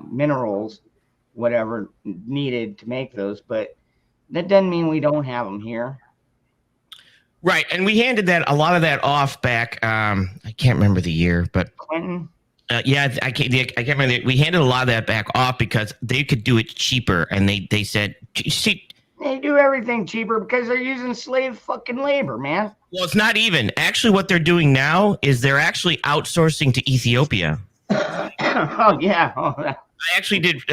minerals, whatever needed to make those, but that doesn't mean we don't have them here. Right, and we handed a lot of that off back. I can't remember the year, but Clinton. Yeah, I can't remember. We handed a lot of that back off because they could do it cheaper, and they said, "See, they do everything cheaper because they're using slave fucking labor, man." Well, it's not even. Actually, what they're doing now is they're actually outsourcing to Ethiopia. Oh yeah. I actually did.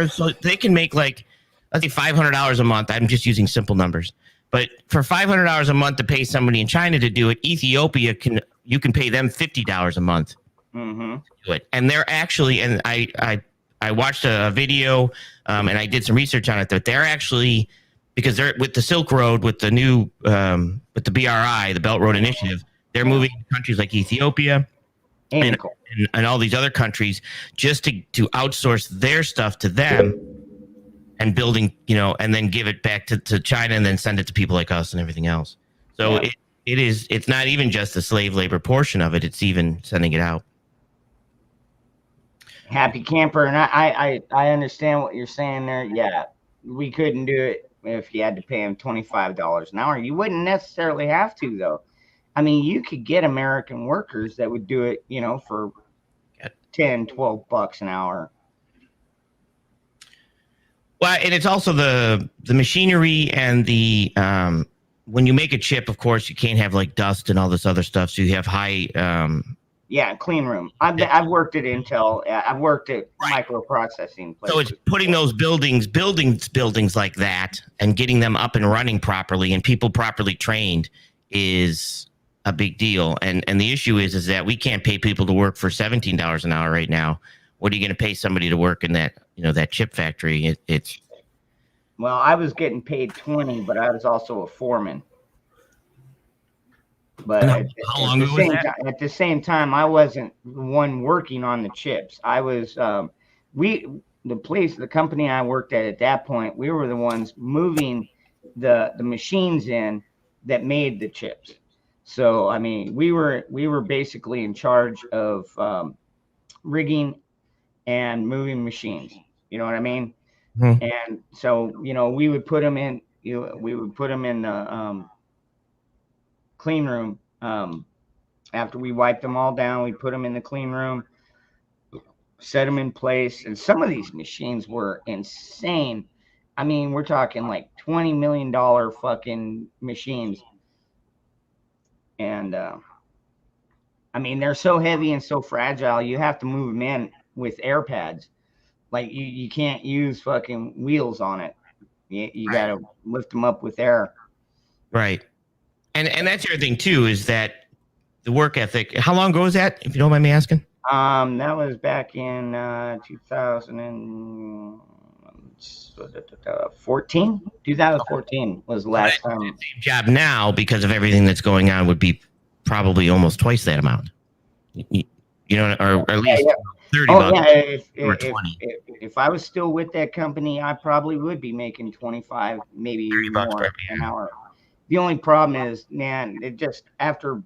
So they can make, like, let's say $500 a month. I'm just using simple numbers. But for $500 a month to pay somebody in China to do it, Ethiopia you can pay them $50 a month to do it. And they're actually, and I watched a video and I did some research on it, that they're actually, because they're with the Silk Road, with the new with the BRI, the Belt Road Initiative, they're moving to countries like Ethiopia and all these other countries just to outsource their stuff to them. And building, and then give it back to China and then send it to people like us and everything else. So yeah. It's not even just the slave labor portion of it. It's even sending it out. Happy camper. And I understand what you're saying there. Yeah, we couldn't do it if you had to pay them $25 an hour. You wouldn't necessarily have to, though. I mean, you could get American workers that would do it, for $10-12 an hour. Well, and it's also the machinery and the when you make a chip, of course, you can't have, like, dust and all this other stuff. So you have high. Clean room. I've worked at Intel. I've worked at microprocessing places. So it's putting those buildings like that and getting them up and running properly and people properly trained is a big deal. And the issue is that we can't pay people to work for $17 an hour right now. What are you going to pay somebody to work in that, that chip factory? Well, I was getting paid $20, but I was also a foreman. But at the same time, I wasn't the one working on the chips. I was, the company I worked at that point, we were the ones moving the machines in that made the chips. So, I mean, we were basically in charge of rigging and moving machines, you know what I mean? And so, we would put them in, the clean room. After we wiped them all down, we'd put them in the clean room, set them in place. And some of these machines were insane. I mean, we're talking like $20 million fucking machines. And, I mean, they're so heavy and so fragile, you have to move them in with air pads. Like, you can't use fucking wheels on it. You got to lift them up with air. Right. And that's your thing too, is that the work ethic. How long ago was that, if you don't mind me asking? That was back in 2014. 2014 was the last time. Same job now, because of everything that's going on, would be probably almost twice that amount. You know, or at least 30 bucks or 20. If I was still with that company, I probably would be making 25, maybe even more an hour. The only problem is, man, it just after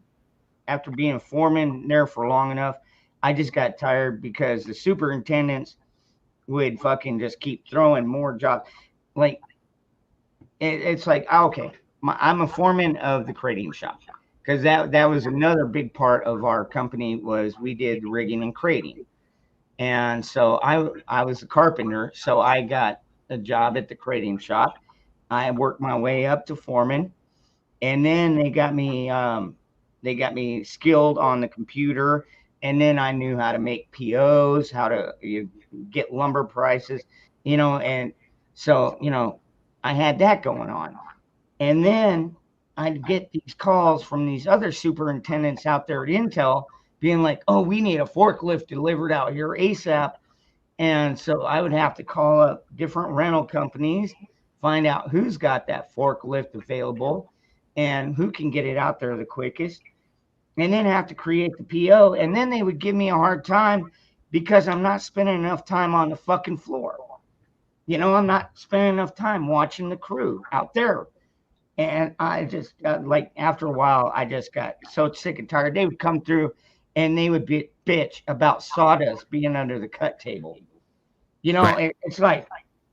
being a foreman there for long enough, I just got tired because the superintendents would fucking just keep throwing more jobs. Like it's like, okay, I'm a foreman of the crating shop, because that was another big part of our company, was we did rigging and crating. And so I was a carpenter, so I got a job at the crating shop. I worked my way up to foreman, and then they got me skilled on the computer, and then I knew how to make POs, how to get lumber prices, and so I had that going on. And then I'd get these calls from these other superintendents out there at Intel being like, oh, we need a forklift delivered out here ASAP. And so I would have to call up different rental companies, find out who's got that forklift available and who can get it out there the quickest, and then have to create the PO. And then they would give me a hard time because I'm not spending enough time on the fucking floor. I'm not spending enough time watching the crew out there. And I just, like, after a while, I just got so sick and tired. They would come through and they would bitch about sawdust being under the cut table. Right. It's like,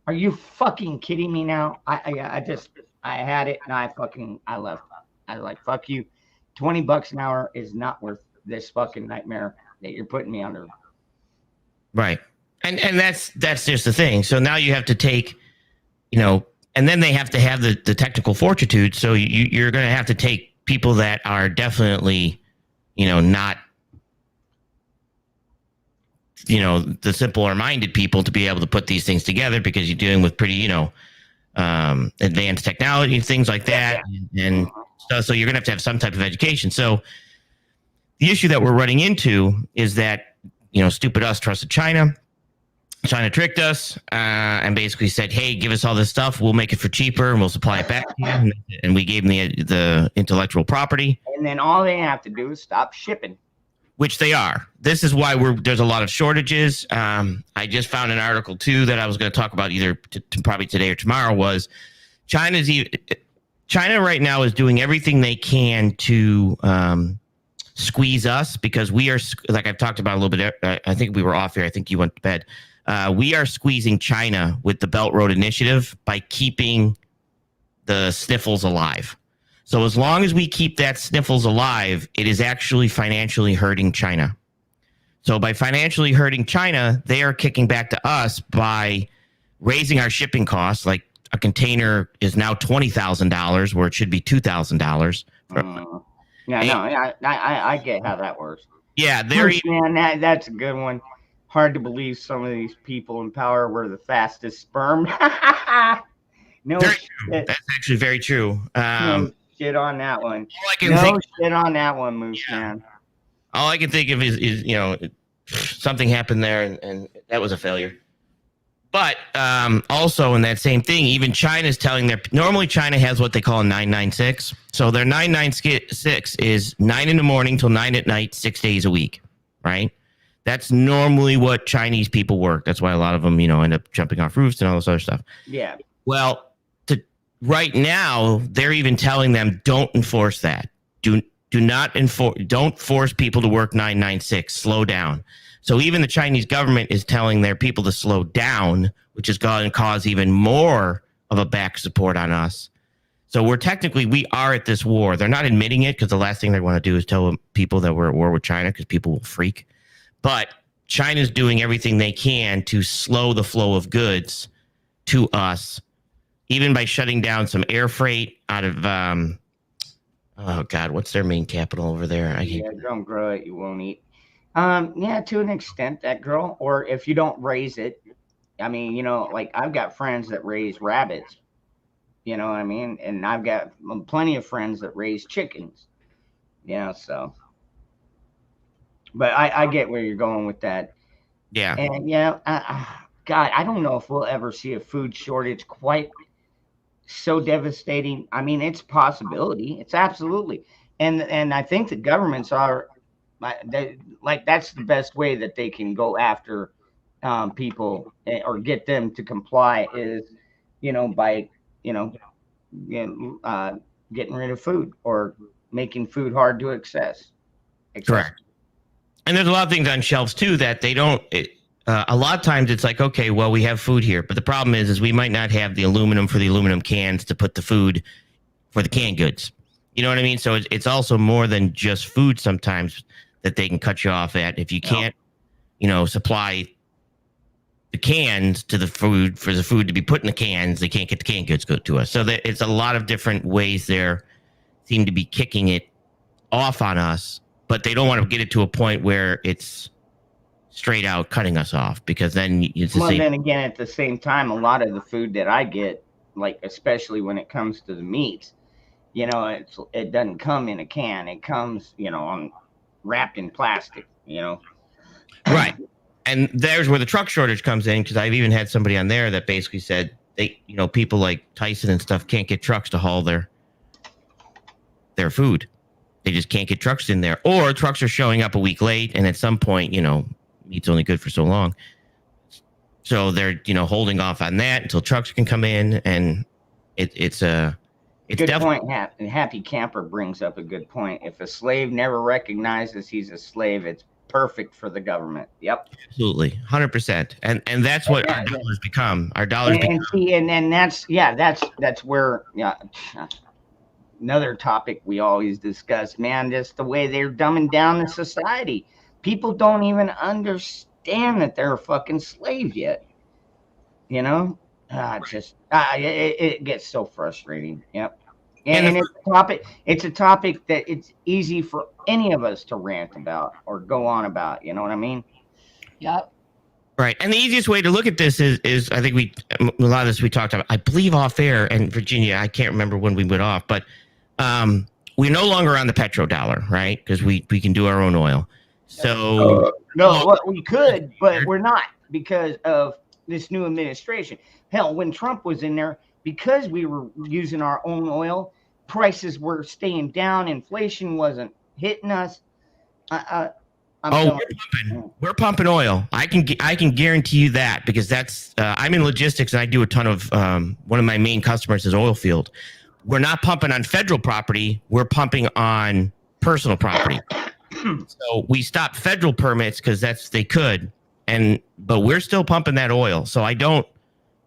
are you fucking kidding me now? I had it, and I left. I was like, fuck you. $20 an hour is not worth this fucking nightmare that you're putting me under. Right. And that's just the thing. So now you have to take, and then they have to have the technical fortitude. So you're going to have to take people that are definitely, not, the simpler minded people to be able to put these things together, because you're dealing with pretty, advanced technology and things like that. And so you're going to have some type of education. So the issue that we're running into is that, stupid us trusted China. China tricked us and basically said, hey, give us all this stuff. We'll make it for cheaper and we'll supply it back to you. And we gave them the intellectual property. And then all they have to do is stop shipping. Which they are. This is why there's a lot of shortages. I just found an article, too, that I was going to talk about either probably today or tomorrow, was China right now is doing everything they can to squeeze us, because we are, like I've talked about a little bit, I think we were off here. I think you went to bed. We are squeezing China with the Belt Road Initiative by keeping the sniffles alive. So as long as we keep that sniffles alive, it is actually financially hurting China. So by financially hurting China, they are kicking back to us by raising our shipping costs. Like a container is now $20,000 where it should be $2,000. I get how that works. Yeah, that's a good one. Hard to believe some of these people in power were the fastest sperm. No very shit. True. That's actually very true. No shit on that one. Shit on that one, Moose Man. All I can think of is something happened there, and that was a failure. But also in that same thing, even China's telling normally China has what they call a 996. So their 996 is 9 in the morning till 9 at night, 6 days a week, right? That's normally what Chinese people work. That's why a lot of them, end up jumping off roofs and all this other stuff. Yeah. Well, right now, they're even telling them, don't enforce that. Do not enforce. Don't force people to work 996. Slow down. So even the Chinese government is telling their people to slow down, which is going to cause even more of a back support on us. So we are at this war. They're not admitting it, because the last thing they want to do is tell people that we're at war with China, because people will freak. But China's doing everything they can to slow the flow of goods to us, even by shutting down some air freight out of, oh God, what's their main capital over there? Don't grow it, you won't eat. To an extent, that girl, or if you don't raise it, like I've got friends that raise rabbits, You know what I mean? And I've got plenty of friends that raise chickens. You know, so. But I get where you're going with that. Yeah. And yeah, God, I don't know if we'll ever see a food shortage quite so devastating. I mean, it's a possibility. It's absolutely. And I think the governments are that's the best way that they can go after people or get them to comply is, by getting rid of food or making food hard to access. Correct. And there's a lot of things on shelves too that they don't. A lot of times it's like, okay, well, we have food here, but the problem is we might not have the aluminum for the aluminum cans to put the food for the canned goods. You know what I mean? So it's also more than just food sometimes that they can cut you off at. If you can't, supply the cans to the food for the food to be put in the cans, they can't get the canned goods go to us. So it's a lot of different ways there seem to be kicking it off on us, but they don't want to get it to a point where it's straight out cutting us off, because then it's the same. Then again, at the same time, a lot of the food that I get, like especially when it comes to the meats, it doesn't come in a can. It comes, wrapped in plastic. Right. And there's where the truck shortage comes in, because I've even had somebody on there that basically said they, people like Tyson and stuff can't get trucks to haul their food. They just can't get trucks in there, or trucks are showing up a week late, and at some point, meat's only good for so long. So they're, holding off on that until trucks can come in, and it's good point. Happy Camper brings up a good point. If a slave never recognizes he's a slave, it's perfect for the government. Yep. Absolutely. 100%. And that's what our dollars become. Our dollars become. And that's where, another topic we always discuss, man, just the way they're dumbing down the society. People don't even understand that they're a fucking slave yet. It gets so frustrating. Yep. And it's a topic that it's easy for any of us to rant about or go on about. You know what I mean? Yep. Right. And the easiest way to look at this is I think a lot of this we talked about, I believe off air, and Virginia, I can't remember when we went off, but we're no longer on the petrodollar, right? Because we can do our own oil. So we could, but we're not, because of this new administration. Hell, when Trump was in there, because we were using our own oil, prices were staying down. Inflation wasn't hitting us. We're pumping oil. I can guarantee you that, because that's I'm in logistics and I do a ton of one of my main customers is oil field. We're not pumping on federal property. We're pumping on personal property. So we stopped federal permits because they could, but we're still pumping that oil. So I don't.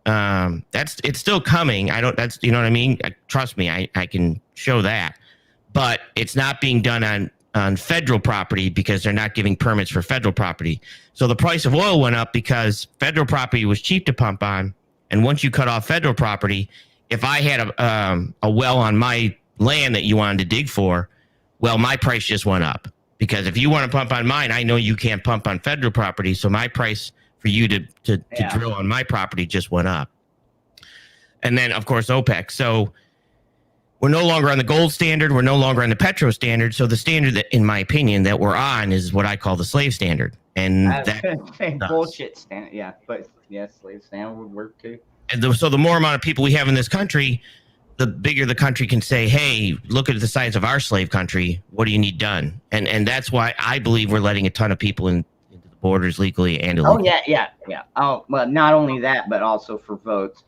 It's still coming. I don't. That's you know what I mean. Trust me, I can show that, but it's not being done on federal property because they're not giving permits for federal property. So the price of oil went up because federal property was cheap to pump on, and once you cut off federal property, if I had a well on my land that you wanted to dig for, well, my price just went up. Because if you want to pump on mine, I know you can't pump on federal property. So my price for you to drill on my property just went up. And then, of course, OPEC. So we're no longer on the gold standard. We're no longer on the petro standard. So the standard that, in my opinion, that we're on is what I call the slave standard. And that bullshit standard. Yeah, but slave standard would work too. And so the more amount of people we have in this country, the bigger the country can say, hey, look at the size of our slave country. What do you need done? And that's why I believe we're letting a ton of people into the borders legally and illegally. Oh, yeah. Oh, well, not only that, but also for votes.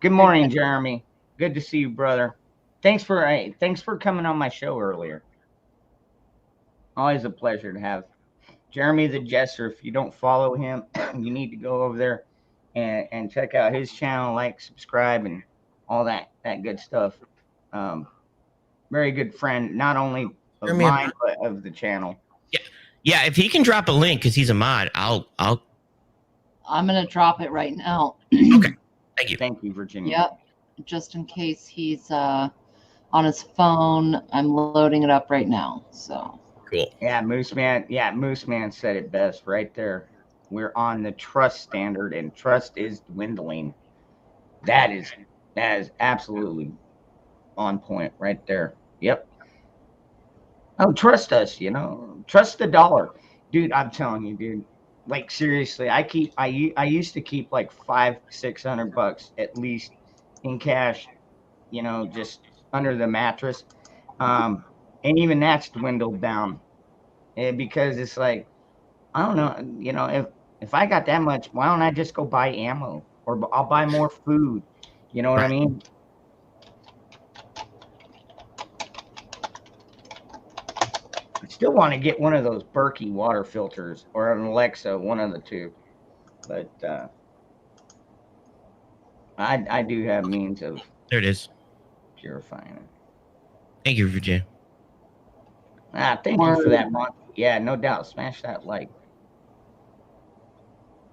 Good morning, Jeremy. Good to see you, brother. Thanks for coming on my show earlier. Always a pleasure to have Jeremy the Jester. If you don't follow him, you need to go over there and check out his channel, subscribe, and all that good stuff. Very good friend, not only of mine, but of the channel. Yeah. If he can drop a link, because he's a mod, I'm gonna drop it right now. Okay. Thank you, Virginia. Yep. Just in case he's on his phone, I'm loading it up right now. So cool. Yeah, Moose Man said it best right there. We're on the trust standard, and trust is dwindling. That is That is absolutely on point right there. Yep. Oh, trust us, trust the dollar, dude. I'm telling you, dude. Like seriously, I used to keep like 500-600 bucks at least in cash, just under the mattress. And even that's dwindled down, because it's like, I don't know, if I got that much, why don't I just go buy ammo, or I'll buy more food? You know what I Right. mean? I still want to get one of those Berkey water filters or an Alexa, one of the two. But I do have means of There it is. purifying it. Thank you, Virginia. Thank you for that, Monty. Yeah, no doubt. Smash that like.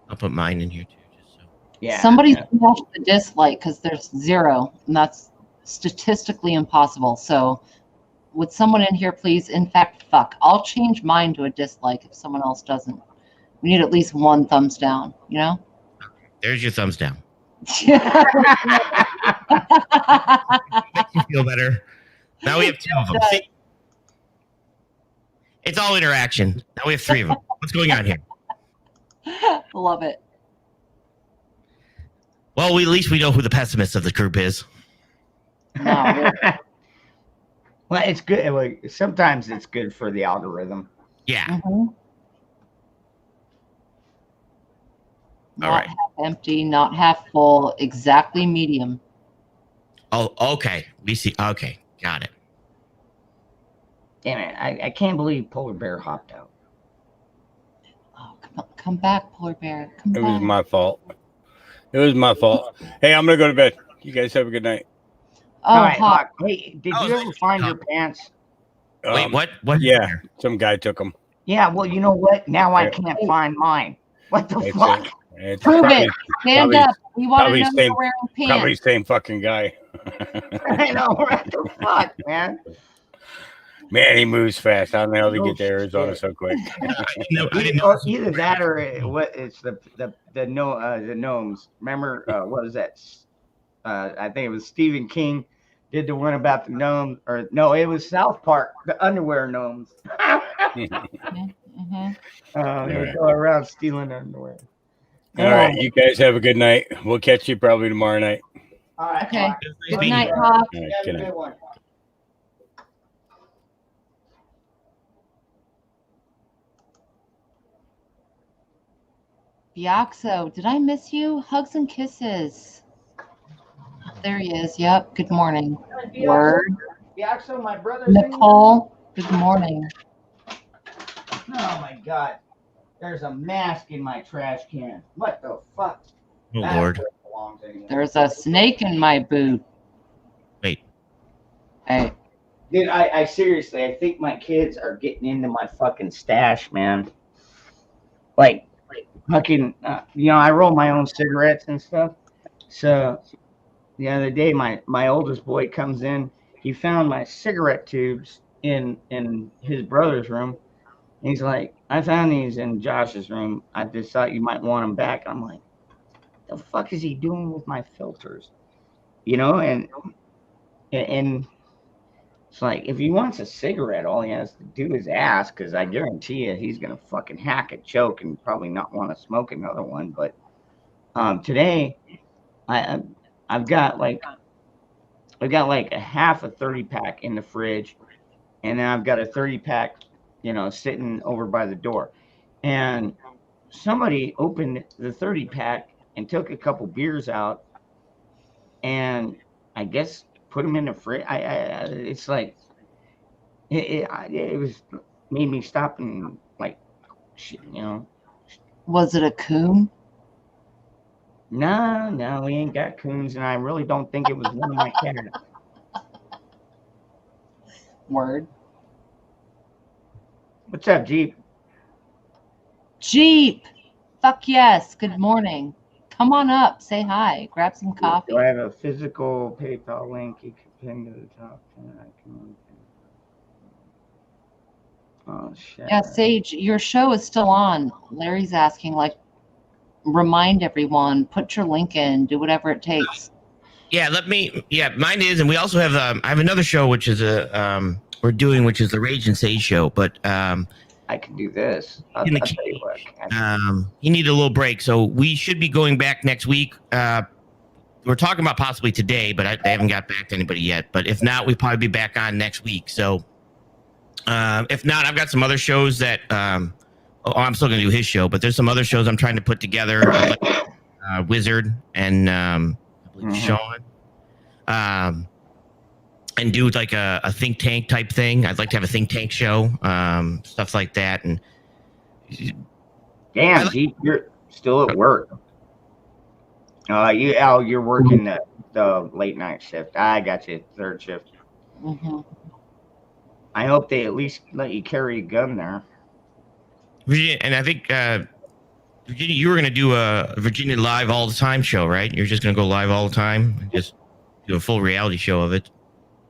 I'll put mine in here too, just so. Yeah. Somebody yeah. smash the dislike because there's 0, and that's statistically impossible. So, would someone in here please? In fact, fuck, I'll change mine to a dislike if someone else doesn't. We need at least 1 thumbs down. There's your thumbs down. Yeah. Makes you feel better. Now we have 2 of them. See? It's all interaction. Now we have 3 of them. What's going on here? Love it. Well, at least we know who the pessimist of the group is. No, Well, it's good. Like, sometimes it's good for the algorithm. Yeah. mhm. All Not right. half empty, not half full, exactly medium. Oh, okay. We see. Okay. Got it. Damn it! I can't believe Polar Bear hopped out. Oh, come back, polar bear. Come It was back. my fault. It was my fault. Hey, I'm gonna go to bed. You guys have a good night. Oh, All right, hot. Hawk, hey, did Oh, you ever find your pants? Wait, what? What? Yeah, some guy took them. Yeah. Well, you know what? Now I Yeah. can't find mine. What the It's, fuck? it's Prove probably, it. Stand probably- up. We want to probably know same- you're wearing Probably pants. same fucking guy. I know. What the fuck, man? Man, he moves fast. How the hell did he Oh, get to Arizona shit. so quick? No, I didn't know. Or either that, or what? It's the gnomes. Remember, what was that? I think it was Stephen King did the one about the gnomes, or no, it was South Park, the underwear gnomes. Mhm. They Alright. go around stealing underwear. All right, you guys have a good night. We'll catch you probably tomorrow night. All right. Okay. Good Good night, Hawk. Hawk. All right, Have good a night. good one. Biaxo, did I miss you? Hugs and kisses. There he is. Yep. Good morning. Word. Biaxo, my brother's in here. Nicole, good morning. Oh my god. There's a mask in my trash can. What the fuck? Oh That's Lord. where it belongs anymore. There's a snake in my boot. Wait. Hey, Dude, I seriously, I think my kids are getting into my fucking stash, man. Like, fucking, I roll my own cigarettes and stuff. So, the other day, my oldest boy comes in. He found my cigarette tubes in his brother's room. He's like, I found these in Josh's room. I just thought you might want them back. I'm like, the fuck is he doing with my filters? And it's like, if he wants a cigarette, all he has to do is ask, because I guarantee you he's going to fucking hack a choke and probably not want to smoke another one. But today, I've got like a half a 30-pack in the fridge, and then I've got a 30-pack, sitting over by the door. And somebody opened the 30-pack and took a couple beers out, and I guess put them in the fridge. It's like it was made me stop and like, shit, was it a coon? No, we ain't got coons, and I really don't think it was one of my cats. Word. What's up, Jeep? Jeep. Fuck yes. Good morning. Come on up. Say hi. Grab some coffee. Do I have a physical PayPal link you can pin to the top? Oh shit. Yeah, Sage, your show is still on. Larry's asking, remind everyone, put your link in, do whatever it takes. Yeah, mine is, and we also have. I have another show which is we're doing, which is the Rage and Sage show. But I can do this. I'll In the tell you what. he needed a little break, so we should be going back next week. We're talking about possibly today, but they haven't got back to anybody yet. But if not, we'll probably be back on next week. So if not, I've got some other shows that I'm still going to do his show, but there's some other shows I'm trying to put together. Wizard and I believe Sean, and do like a think tank type thing. I'd like to have a think tank show, stuff like that. And Damn, Jeep, you're still at work. You're working the late night shift. I got you, third shift. Mm-hmm. I hope they at least let you carry a gun there. Virginia, and I think Virginia, you were going to do a Virginia Live all the time show, right? You're just going to go live all the time and just do a full reality show of it.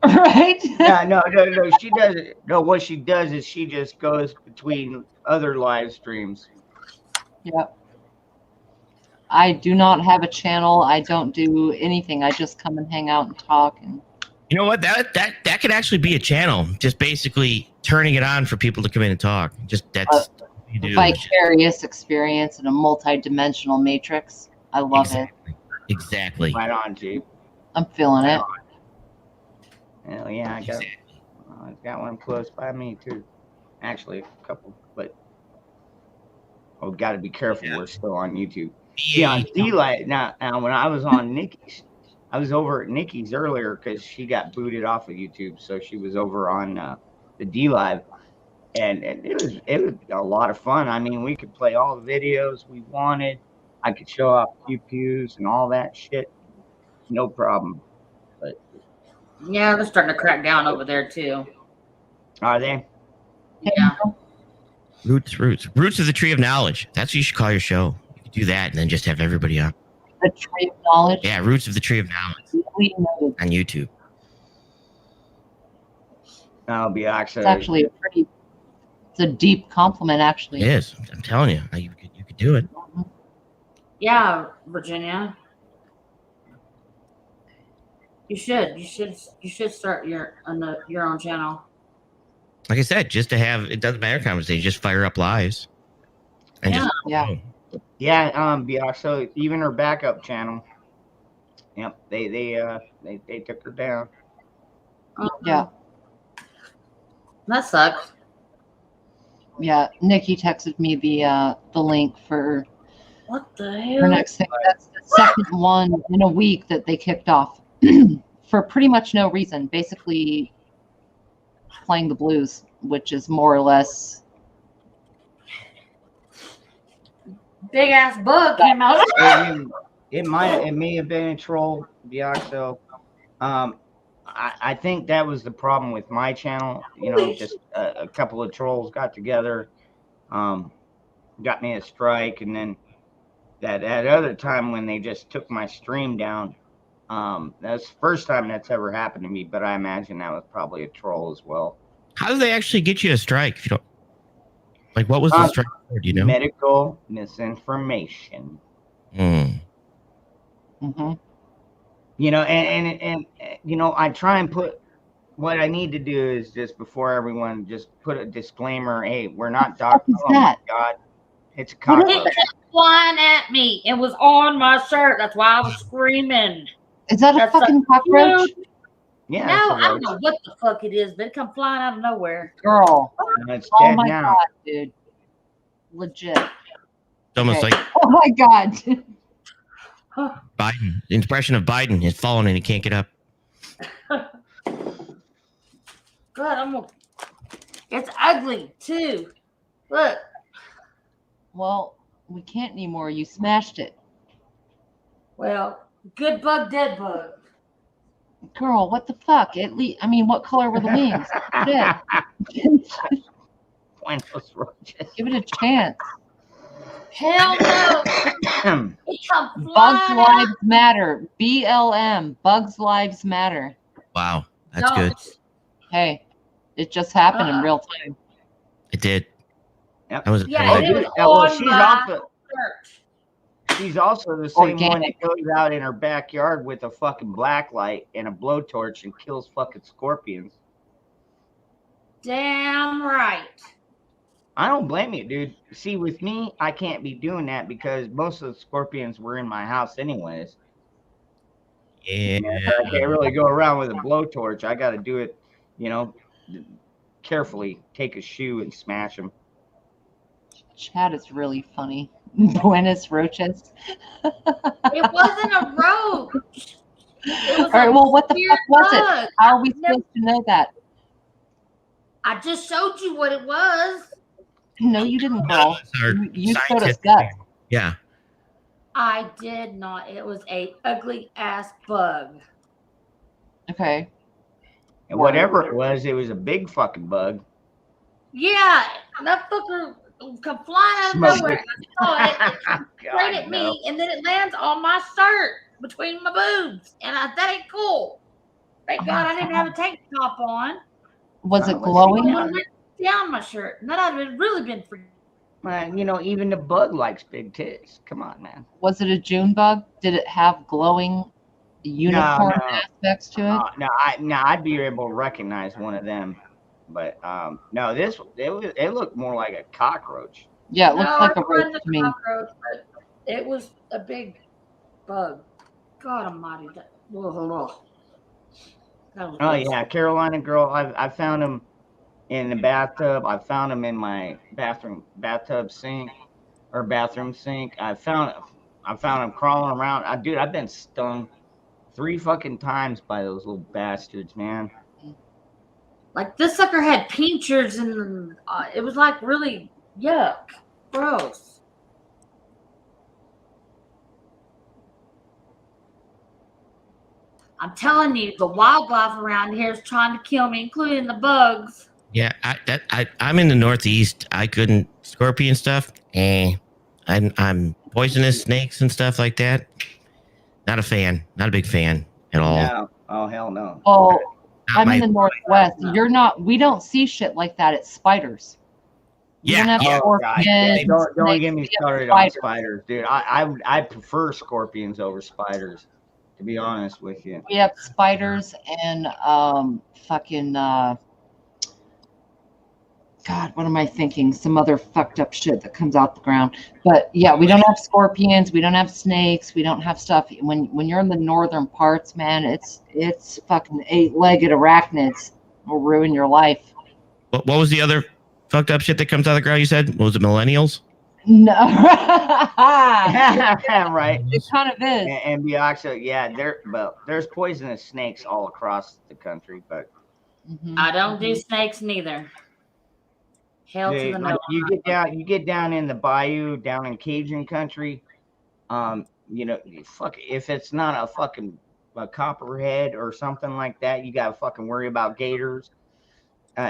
Right? No. She doesn't. No, what she does is she just goes between other live streams. Yep. I do not have a channel. I don't do anything. I just come and hang out and talk. And You know what? That could actually be a channel. Just basically turning it on for people to come in and talk. Just that's what you do. Vicarious experience in a multi-dimensional matrix. I love it. Exactly. Right on, Jeep. I'm feeling it. Hell yeah, I've got one close by me too. Actually, a couple, but got to be careful. We're still on YouTube. Yeah, on D-Light. Now, when I was on Nikki's, I was over at Nikki's earlier because she got booted off of YouTube, so she was over on the D-Live, and it was a lot of fun. I mean, we could play all the videos we wanted. I could show off pew-pews and all that shit, no problem. But Yeah, they're starting to crack down over there too. are they? Yeah. Roots of the Tree of Knowledge. That's what you should call your show. You could do that and then just have everybody on. The Tree of Knowledge. Yeah, Roots of the Tree of Knowledge on YouTube. That'll be actually. It's actually it's a deep compliment, actually. It is. I'm telling you, you could do it. Yeah, Virginia. You should start your own channel. Like I said, just to have it doesn't matter conversation, just fire up lives. And Yeah. just Yeah, so even her backup channel. Yep, they took her down. Yeah. That sucks. Yeah. Nikki texted me the link for What the her hell? next thing. That's the second one in a week that they kicked off for pretty much no reason. Basically playing the blues, which is more or less. Big ass bug came out. It may have been a troll, Bioxo. I think that was the problem with my channel. You know, just a couple of trolls got together, got me a strike, and then that other time when they just took my stream down. That's the first time that's ever happened to me, but I imagine that was probably a troll as well. how do they actually get you a strike? If you don't, like, what was the strike for? Do you know? Medical misinformation. Mm-hmm. You know, and you know, I try and put what I need to do is just before everyone just put a disclaimer. Hey, we're not doctors. What is that? Oh my God, it's a It cockroach. kept flying at me. It was on my shirt. That's why I was screaming. Is that a That's fucking cockroach? Yeah, No, it's a I don't roach. know what the fuck it is, but it come flying out of nowhere. Girl. It's Oh dead my now. God, dude. Legit. It's almost Okay. like Oh my God. Biden. The impression of Biden is falling and he can't get up. God, it's ugly too. Look. Well, we can't anymore. You smashed it. Well, good bug, dead bug. Girl, what the fuck? I mean, what color were the wings? Shit. Pointless roaches. Give it a chance. Hell no. It come Bugs flying out. Lives Matter. BLM. Bugs Lives Matter. Wow, that's No, good. it's- Hey, it just happened in real time. It did. Yep. That was Yeah, Oh, it dude, was well, on she's my off the. shirt. She's also the same one that Organic. goes out in her backyard with a fucking black light and a blowtorch and kills fucking scorpions. Damn right. I don't blame you, dude. See, with me, I can't be doing that because most of the scorpions were in my house anyways. Yeah. I can't really go around with a blowtorch. I got to do it, you know, carefully. Take a shoe and smash them. Chad is really funny. Buenos roaches. It wasn't a roach. It was All right, a well, what the weird fuck was it? bug. How are we supposed to know that? I just showed you what it was. No, you didn't, girl. Our You showed us scientific- guts. Yeah. I did not. It was a ugly ass bug. Okay. And whatever it was a big fucking bug. Yeah, that fucker come flying out of Smoke nowhere. I saw it. It God, straight at no. me, and then it lands on my shirt between my boobs, and that ain't cool. Thank God I didn't have a tank top on. Was it Let's see. It glowing? would have went down my shirt, and then I'd have really been free. Man, you know, even the bug likes big tits. Come on, man. Was it a June bug? Did it have glowing unicorn no. aspects to it? I'd be able to recognize one of them, but no, it looked more like a cockroach. Yeah, it looks No, like a it wasn't roach to me. cockroach, but it was a big bug. God Almighty! That was Oh yeah, Carolina girl. I found him in the bathtub. I found him in my bathtub sink or bathroom sink. I found him crawling around. Dude, I've been stung 3 fucking times by those little bastards, man. like this sucker had pinchers, and it was like really yuck, gross. I'm telling you, the wildlife around here is trying to kill me, including the bugs. Yeah, I'm in the Northeast. I couldn't scorpion stuff. I'm poisonous snakes and stuff like that. Not a fan. Not a big fan at all. No. Oh hell no. Well, Not I'm my- in the Northwest. No. We don't see shit like that. It's spiders. We Yeah, don't have yeah. Oh, God. scorpions, Don't snakes, get me we have started on spiders. spiders, dude. I prefer scorpions over spiders, to be honest with you. We have spiders and fucking God, what am I thinking? Some other fucked up shit that comes out the ground. But yeah, we don't have scorpions, we don't have snakes, we don't have stuff. When you're in the northern parts, man, it's fucking 8-legged arachnids will ruin your life. What was the other fucked up shit that comes out of the ground? You said, what was it, millennials? No. Right. It kind of is. And Bioxa, yeah, there's poisonous snakes all across the country, but Mhm. I don't do snakes neither. Hell to dude, the like, no. you get down in the bayou, down in Cajun country, you know, fuck, if it's not a copperhead or something like that, you gotta fucking worry about gators.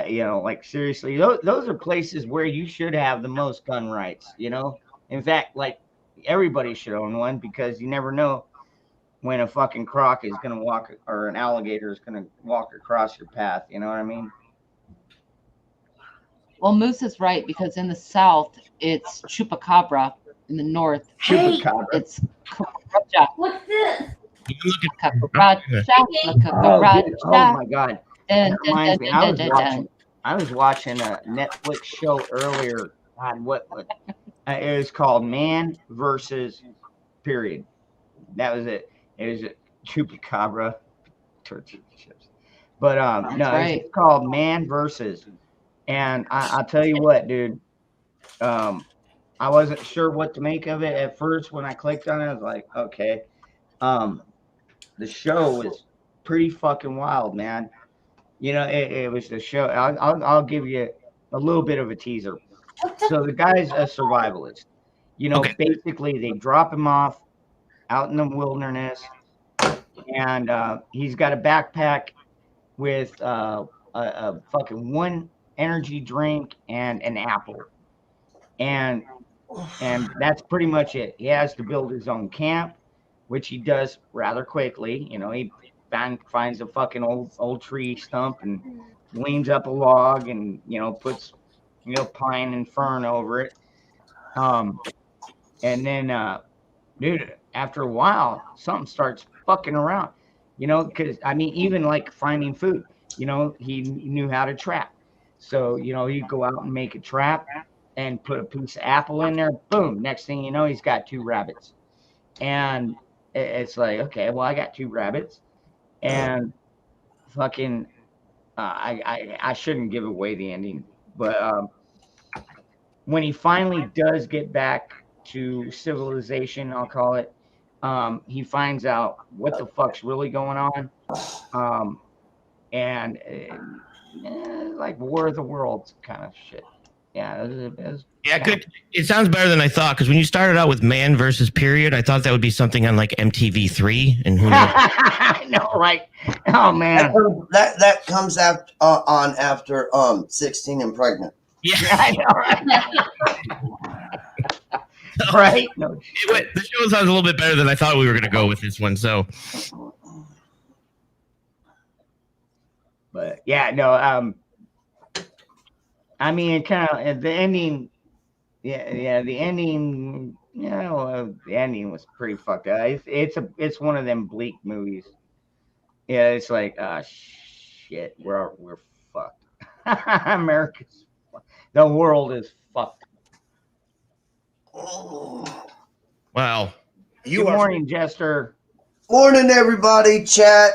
You know, like seriously, those are places where you should have the most gun rights, you know. In fact, like everybody should own one because you never know when a fucking croc is gonna walk or an alligator is gonna walk across your path. You know what I mean? Well, Moose is right because in the south it's chupacabra. In the north, Hey, Chupacabra. it's cucaracha. what's this? You can look at Cucaracha. Oh, dude, Cucaracha. oh my god. Dun, That dun, reminds dun, me, dun, dun, dun. I was watching a Netflix show earlier. God, what it was called Man versus Period. That was it. It was a chupacabra tortilla chips. But no, right. it's called Man versus. And I'll tell you what, dude. I wasn't sure what to make of it at first. When I clicked on it, I was like, okay. The show was pretty fucking wild, man. You know, it was the show. I'll give you a little bit of a teaser. So the guy's a survivalist. You know, Okay. basically they drop him off out in the wilderness, and he's got a backpack with a fucking 1 energy drink and an apple, and that's pretty much it. He has to build his own camp, which he does rather quickly. You know, he finds a fucking old tree stump and leans up a log and, you know, puts, you know, pine and fern over it. And then dude, after a while, something starts fucking around, because I mean, even like finding food, he knew how to trap. So, he'd go out and make a trap and put a piece of apple in there. Boom. Next thing you know, he's got 2 rabbits. And it's like, okay, well, I got 2 rabbits. And fucking, I shouldn't give away the ending, but when he finally does get back to civilization, I'll call it, he finds out what the fuck's really going on, and like War of the Worlds kind of shit. Yeah, Yeah, good. It sounds better than I thought, because when you started out with Man versus Period, I thought that would be something on like MTV3, and who knows? I know, right? Oh man, that comes out on after 16 and Pregnant. Yeah, I know, right? Right? No, the show sounds a little bit better than I thought we were going to go with this one. So, but yeah, no. I mean, kind of the ending. Yeah, the ending. The ending was pretty fucked up. It's one of them bleak movies. Yeah, it's like, shit, we're fucked. America's fucked. The world is fucked. wow. Good morning, Jester. Morning, everybody. Chat,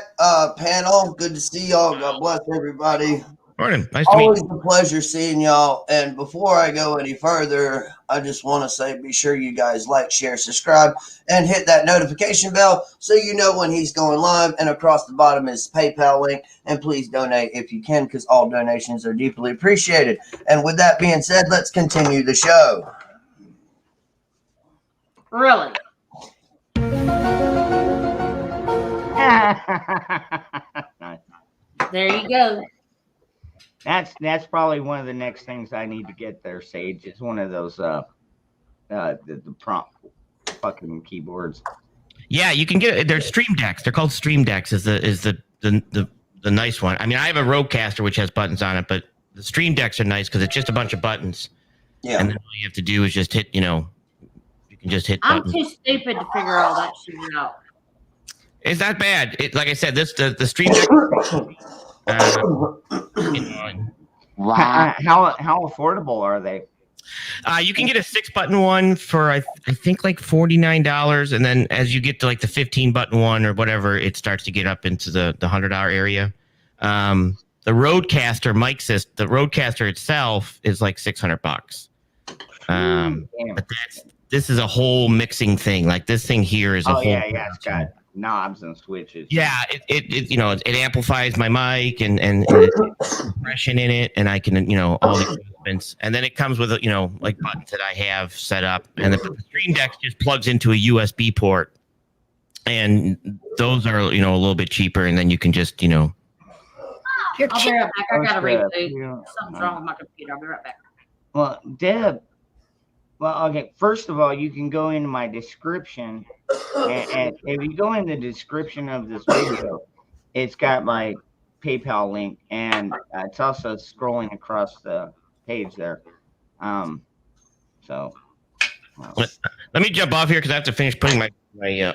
panel. Good to see y'all. God bless everybody. Morning. Nice to meet Always you. a pleasure seeing y'all. And before I go any further, I just want to say be sure you guys like, share, subscribe, and hit that notification bell so you know when he's going live. And across the bottom is PayPal link. And please donate if you can, because all donations are deeply appreciated. And with that being said, let's continue the show. Really? Nice. There you go. That's probably one of the next things I need to get there, Sage. Is one of those the prompt fucking keyboards. Yeah, you can get. They're Stream Decks. They're called Stream Decks. Is the nice one. I mean, I have a Rodecaster which has buttons on it, but the Stream Decks are nice because it's just a bunch of buttons. Yeah. And then all you have to do is just hit. You can just hit. I'm buttons. too stupid to figure all that shit out. It's not bad. Like I said, the Stream Deck. How affordable are they? You can get a 6-button one for I think like $49, and then as you get to like the 15-button one or whatever, it starts to get up into the $100 area. The Rodecaster mic system, the Rodecaster itself is like $600. But this is a whole mixing thing. Like this thing here is a whole. Yeah, it's got knobs and switches. Yeah, it amplifies my mic and it's compression in it, and I can all the movements, and then it comes with like buttons that I have set up, and the Stream Deck just plugs into a USB port, and those are a little bit cheaper, and then you can just I'll be right back. I gotta reboot. Something's wrong with my computer. I'll be right back. Well, Deb. Well, okay. First of all, you can go into my description, and if you go in the description of this video, it's got my PayPal link, and it's also scrolling across the page there. So, let me jump off here because I have to finish putting my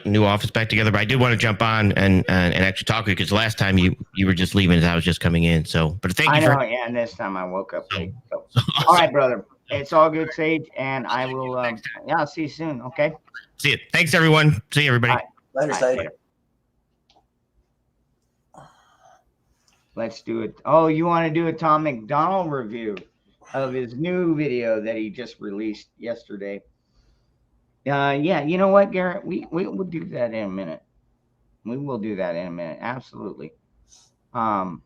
new office back together. But I did want to jump on and actually talk to you because last time you were just leaving as I was just coming in. So, but thank you. Yeah, and this time I woke up late. So. All right, brother. It's all good, Sage, and I will. I'll see you soon. Okay. See you. Thanks, everyone. See you, everybody. Later, Sage. Let's do it. Oh, you want to do a Tom McDonald review of his new video that he just released yesterday? Yeah. You know what, Garrett? We will do that in a minute. We will do that in a minute. Absolutely. I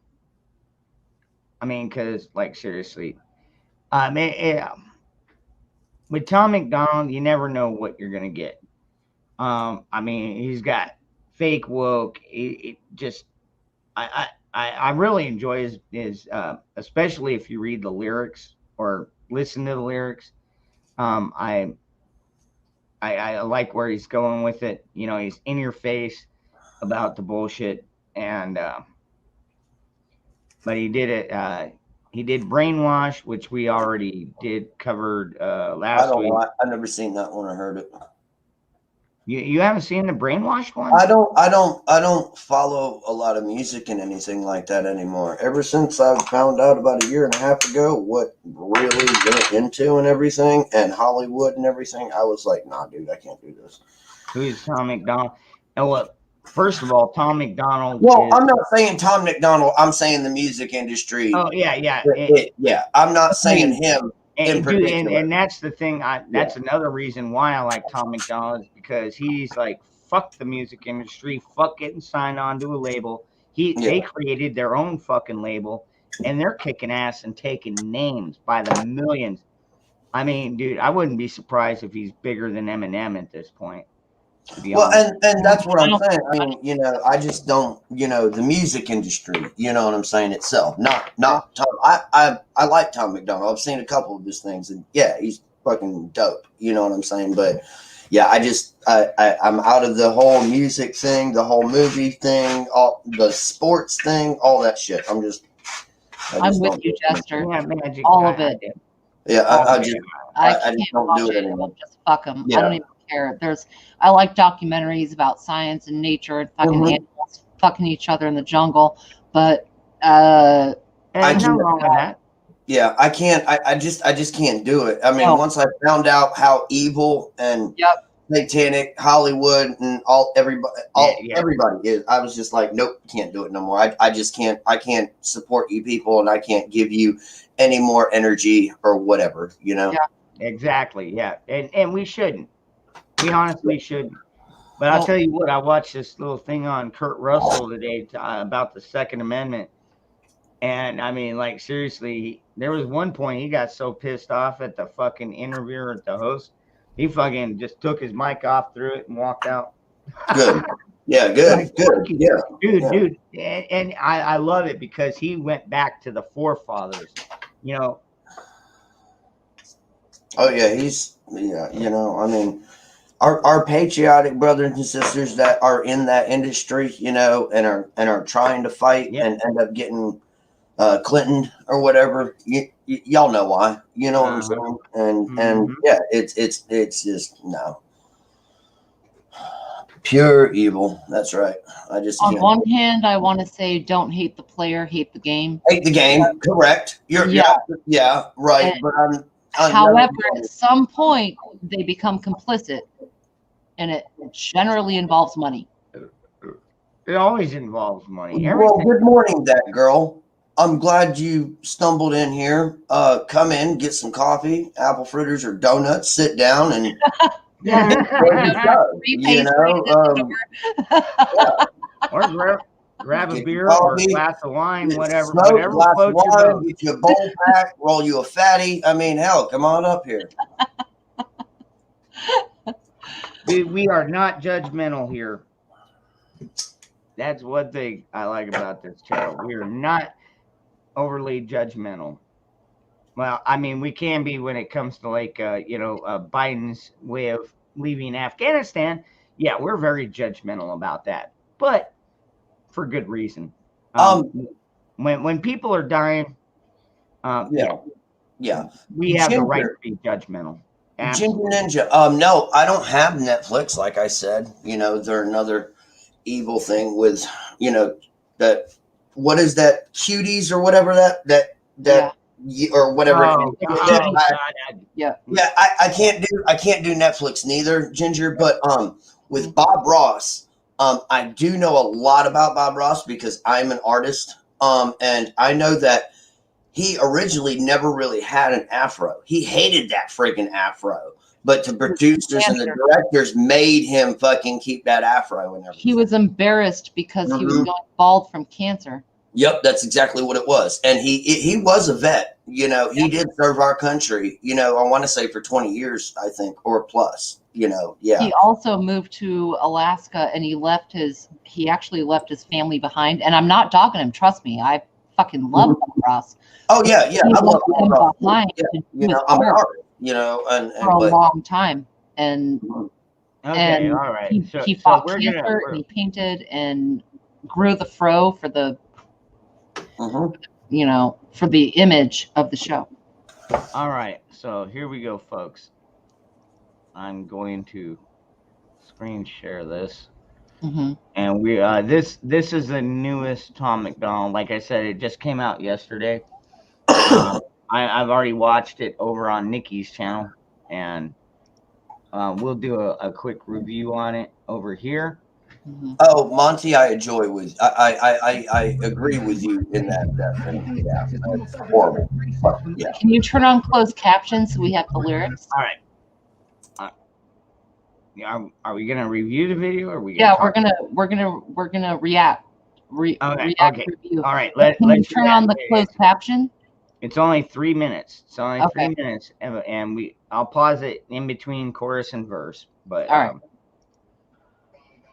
mean, because like seriously. With Tom McDonald, you never know what you're gonna get. I mean, he's got fake woke. I really enjoy his especially if you read the lyrics or listen to the lyrics. I like where he's going with it. He's in your face about the bullshit, and but he did it. He did Brainwash, which we already covered last week. I've never seen that one or heard it. You haven't seen the Brainwash one? I don't follow a lot of music and anything like that anymore. Ever since I found out about a year and a half ago what really went into and everything, and Hollywood and everything, I was like, nah, dude, I can't do this. Who's Tom McDonald? And well, first of all, Tom McDonald. Well, is, I'm not saying Tom McDonald. I'm saying the music industry. Oh yeah, yeah. Yeah, I'm not saying him in And, dude, particular. and that's the thing. That's another reason why I like Tom McDonald, is because he's like, fuck the music industry, fuck getting signed on to a label. They created their own fucking label, and they're kicking ass and taking names by the millions. I mean, dude, I wouldn't be surprised if he's bigger than Eminem at this point. To be Well, honest. and that's what I'm saying. I mean, you know, I just don't, you know, the music industry, you know what I'm saying, itself. Not Tom. I like Tom McDonald. I've seen a couple of his things, and yeah, he's fucking dope. You know what I'm saying? But yeah, I'm out of the whole music thing, the whole movie thing, all the sports thing, all that shit. I'm with you, Jester. Yeah, Magic, All of it. Yeah, I just can't don't watch do it it. anymore. I'll just fuck them. Yeah. I don't even care. I like documentaries about science and nature and fucking animals fucking each other in the jungle, but There's nothing wrong with that. Yeah, I can't. I just can't do it. I mean, once I found out how evil and satanic Hollywood and everybody is, I was just like, nope, can't do it no more. I just can't. I can't support you people, and I can't give you any more energy or whatever. You know. Yeah, exactly. Yeah, and we shouldn't. We honestly shouldn't. But I'll tell you what, I watched this little thing on Kurt Russell today about the Second Amendment. And I mean, like, seriously, there was one point he got so pissed off at the fucking interviewer, at the host, he fucking just took his mic off, threw it, and walked out. Good. Yeah, good. Like, Good. Yeah. Dude. And I love it because he went back to the forefathers, you know. Oh, yeah. You know, I mean, our patriotic brothers and sisters that are in that industry, you know, and are trying to fight and end up getting Clinton or whatever. Y'all know why. You know what I'm saying? And yeah, it's just no. Pure evil. That's right. I just on one hand, I want to say don't hate the player, hate the game. Hate the game. Correct. Yeah, right. But however, at some point they become complicit, and it generally involves money. It always involves money. Well, good morning, that girl. I'm glad you stumbled in here. Come in, get some coffee, apple fritters or donuts, sit down and you know, or grab a beer coffee, or a glass of wine, whatever. Smoke, glass of wine, get you a bowl pack, roll you a fatty. I mean, hell, come on up here. Dude, we are not judgmental here. That's one thing I like about this channel. We are not overly judgmental. Well, I mean, we can be when it comes to like, Biden's way of leaving Afghanistan. Yeah, we're very judgmental about that, but for good reason. When people are dying, we have the right to be judgmental. Ginger Ninja. No, I don't have Netflix. Like I said, you know, they're another evil thing with, you know, that. What is that? Cuties or whatever or whatever. I can't do Netflix neither, Ginger. But with Bob Ross, I do know a lot about Bob Ross because I'm an artist. And I know that he originally never really had an afro. He hated that freaking afro. But the producers and the directors made him fucking keep that afro and everything. He was embarrassed because he was going bald from cancer. Yep, that's exactly what it was. And he was a vet. You know, he did serve our country, you know, I want to say for 20 years, I think, or plus, you know, He also moved to Alaska and he actually left his family behind. And I'm not dogging him, trust me. I fucking love Bob Ross. Oh, yeah. I love Bob Ross. You know, I'm an artist, you know, and for a long time. And all right. He fought cancer and he painted and grew the fro for the you know, for the image of the show. All right, so here we go, folks. I'm going to screen share this. Mm-hmm. And we this is the newest Tom McDonald. Like I said, it just came out yesterday. I've already watched it over on Nikki's channel, and we'll do a quick review on it over here. Mm-hmm. Oh, Monty, I agree with you in that thing. Yeah, it's horrible. But, yeah. Can you turn on closed captions so we have the lyrics? All right. Are we gonna review the video, or we? Yeah, talk? we're gonna react. Okay. Review. All right. Can you turn on the closed caption? It's only 3 minutes. It's only Okay. 3 minutes, and I'll pause it in between chorus and verse. But All right.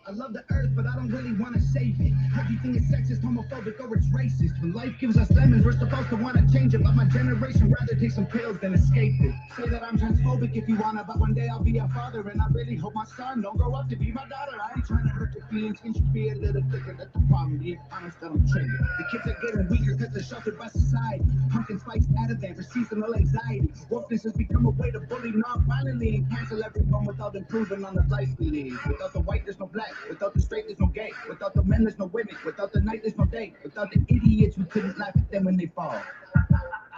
I love the earth, but I don't really want to save it. Everything is sexist, homophobic, or it's racist. When life gives us lemons, we're supposed to want to change it. But my generation rather take some pills than escape it. Say that I'm transphobic if you wanna, but one day I'll be a father, and I really hope my son don't grow up to be my daughter. I ain't trying to hurt your feelings, and should be a little thicker. That's the problem. Being honest, that I'm triggered. The kids are getting weaker because they're sheltered by society. Pumpkin spice Ativan for seasonal anxiety. Wokeness has become a way to bully non-violently and cancel everyone without improving on the life we live. Without the white, there's no black. Without the straight, there's no gay. Without the men, there's no women. Without the night, there's no day. Without the idiots, we couldn't laugh at them when they fall.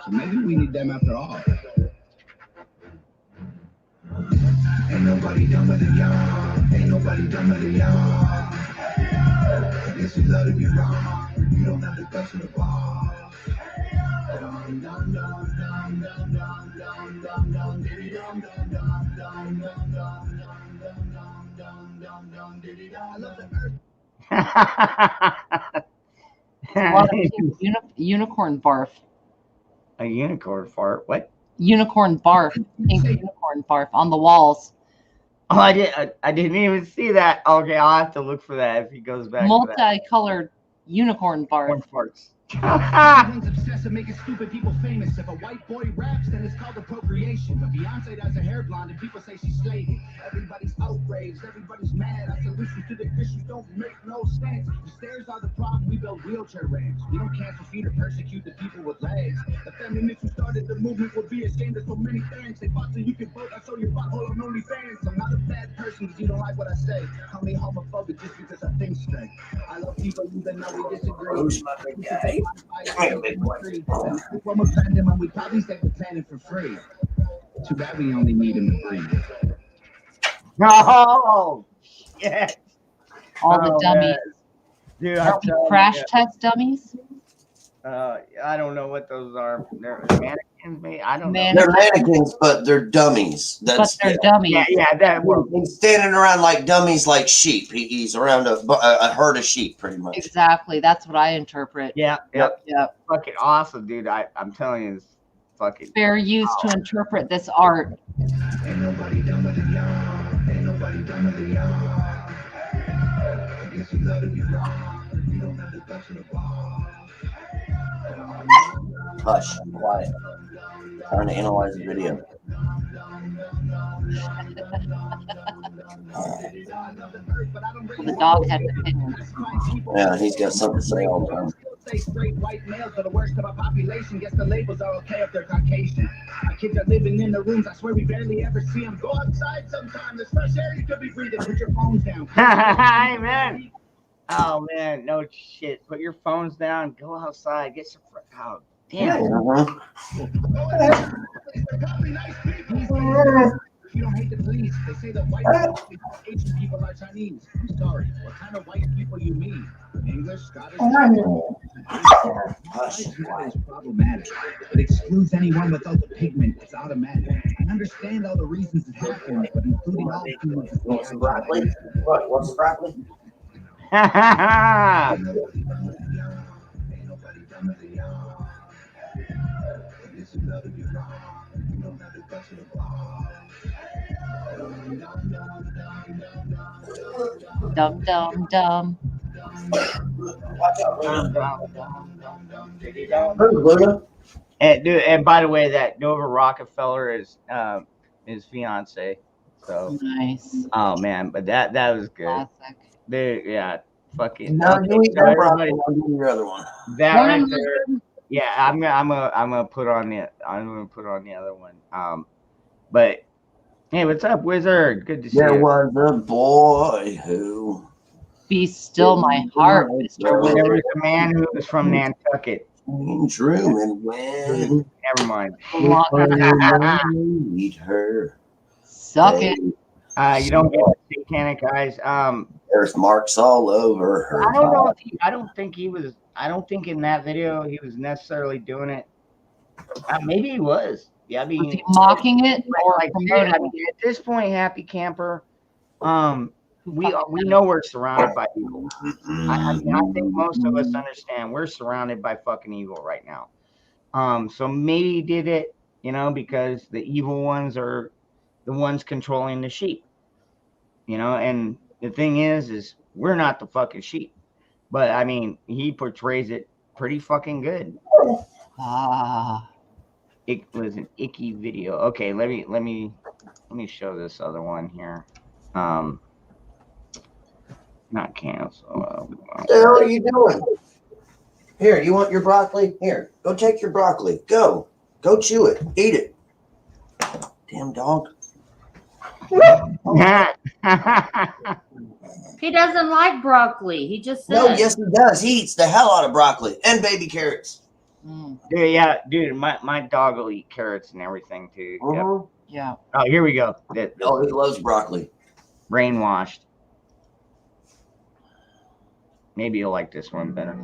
So maybe we need them after all. Ain't nobody dumber than y'all. Ain't nobody dumber than y'all. Guess you love to be wrong. You don't have the guts to the ball. Dum dum dum dum dum dum dum dum dum diddy dum dum dum dum dum dum dum dum dum diddy dum. I love the earth. A lot of unicorn barf. A unicorn fart. What? Unicorn barf. Pink unicorn barf on the walls. Oh, I didn't even see that. Okay, I'll have to look for that if he goes back. Multicolored unicorn barf. Farts. Everyone's obsessed with making stupid people famous. If a white boy raps, then it's called appropriation. But Beyonce does her hair blonde and people say she's slaving. Everybody's outraged, everybody's mad. Our solutions to the issues don't make no sense. The stairs are the problem, we build wheelchair ramps. We don't cancel feet or persecute the people with legs. The feminists who started the movement would be ashamed of so many things. They fought so you can vote, I show your butthole on OnlyFans. I'm not a bad person because you don't like what I say. Call me homophobic just because I think straight. I love people even though we disagree. Who's my big guy? Come here, big boy. When we're planning them, we probably say we're planning for free. Too bad we only need them to breathe. No. Yes. All the dummies. Dude, Are we crash test dummies? I don't know what those are. They're mannequins, maybe. I don't know. They're mannequins, but they're dummies. That's But they're dummies. Yeah, that well, he's standing around like dummies, like sheep. He's around a herd of sheep, pretty much. Exactly. That's what I interpret. yeah. Yep. Fucking awesome, dude. I'm telling you, it's fucking Fair use to interpret this art. Ain't nobody dumber than y'all. Ain't nobody dumber than y'all. I guess you love to be wrong. You don't have the guts to the ball. Hush, quiet. Trying to analyze the video. The dog had an opinion. Yeah, he's got something to say all the time. Say straight white males are the worst of our population. Guess the labels are okay if they're Caucasian. Our kids are living in the rooms. I swear we barely ever see them. Go outside sometime. There's fresh air you could be breathing. Put your phones down. Amen. Oh man, no shit. Put your phones down. Go outside. Get some. Oh damn. You don't hate the police. They say that white Asian people are Chinese. I'm sorry. What kind of white people you mean? English, Scottish? Hush. Is problematic. It excludes anyone without the pigment. It's automatic. I understand all the reasons it happens, but including all the humans. Want some broccoli? What? Want some broccoli? Dum dum dum. And by the way, that Nova Rockefeller is his fiance. So Nice. oh man, but that was good. Classic. Dude, yeah, fucking. No, Okay, you eat so that broccoli. everybody, I'll do your other one. that One right of there. them- Yeah, I'm gonna put on the other one. But Hey, what's up, Wizard? Good to see There you. was a boy who. Be still my heart, Mr. There Wizard. was a man who was from Nantucket. Drew and when Never mind. meet her. Suck it. You don't get the satanic eyes. There's marks all over her. I don't know. I don't think he was. I don't think in that video he was necessarily doing it. Maybe he was. Yeah, I mean, Was he mocking it or like, promoting I mean, at this point, Happy Camper, we know we're surrounded by evil. I mean, I think most of us understand we're surrounded by fucking evil right now. So maybe he did it, because the evil ones are the ones controlling the sheep. And the thing is we're not the fucking sheep. But I mean, he portrays it pretty fucking good. It was an icky video. Okay, let me show this other one here. Not cancel. What the hell are you doing? Here, you want your broccoli? Here, go take your broccoli. Go chew it. Eat it. Damn dog. He doesn't like broccoli. He just said. No, yes he does. He eats the hell out of broccoli and baby carrots. Yeah, dude, my dog will eat carrots and everything too. Yep. Yeah. Oh, here we go. Oh, he loves broccoli. Brainwashed. Maybe you'll like this one better.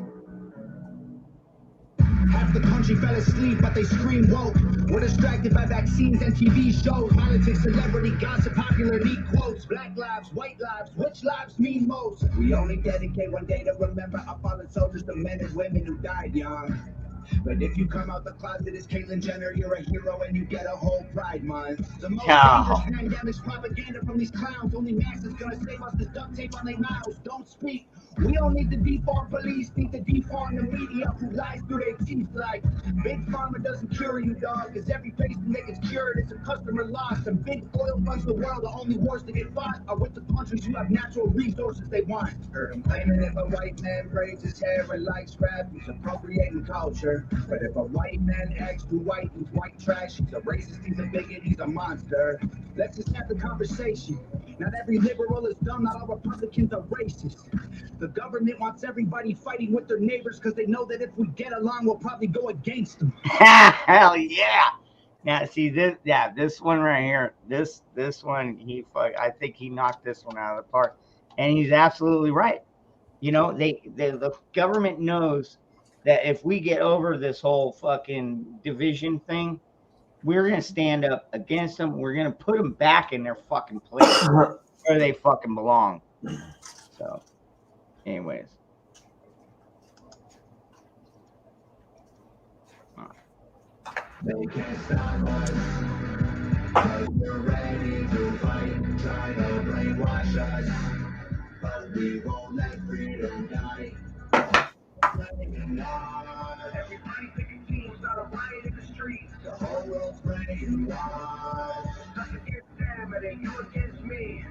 Half the country fell asleep, but they scream woke. We're distracted by vaccines and TV shows. Politics, celebrity, gossip, popular, neat quotes. Black lives, white lives, which lives mean most? We only dedicate one day to remember our fallen soldiers, the men and women who died young. But if you come out the closet as Caitlyn Jenner, you're a hero and you get a whole Pride Month. The most dangerous pandemic's propaganda from these clowns. Only mask is gonna save us. There's duct tape on their mouths. Don't speak. We don't need to defarm police, need to defarm the media who lies through their teeth like Big Pharma doesn't cure you, dog, cause every patient that gets cured is a customer loss. And big oil runs the world, the only wars that get fought are with the countries who have natural resources they want. Heard him claiming if a white man braids his hair and likes rap, he's appropriating culture. But if a white man acts too white, he's white trash, he's a racist, he's a bigot, he's a monster. Let's just have the conversation. Not every liberal is dumb, not all Republicans are racist. The government wants everybody fighting with their neighbors because they know that if we get along, we'll probably go against them. Hell yeah! Now see this one right here. This one I think he knocked this one out of the park, and he's absolutely right. The government knows that if we get over this whole fucking division thing, we're gonna stand up against them. We're gonna put them back in their fucking place where they fucking belong. So. Anyways. They can't stop us, 'cause we're ready to fight, try to brainwash us, but we won't let freedom die. Everybody picking teams, start a riot in the streets, the whole world's praying why. Us against them, and then you against me.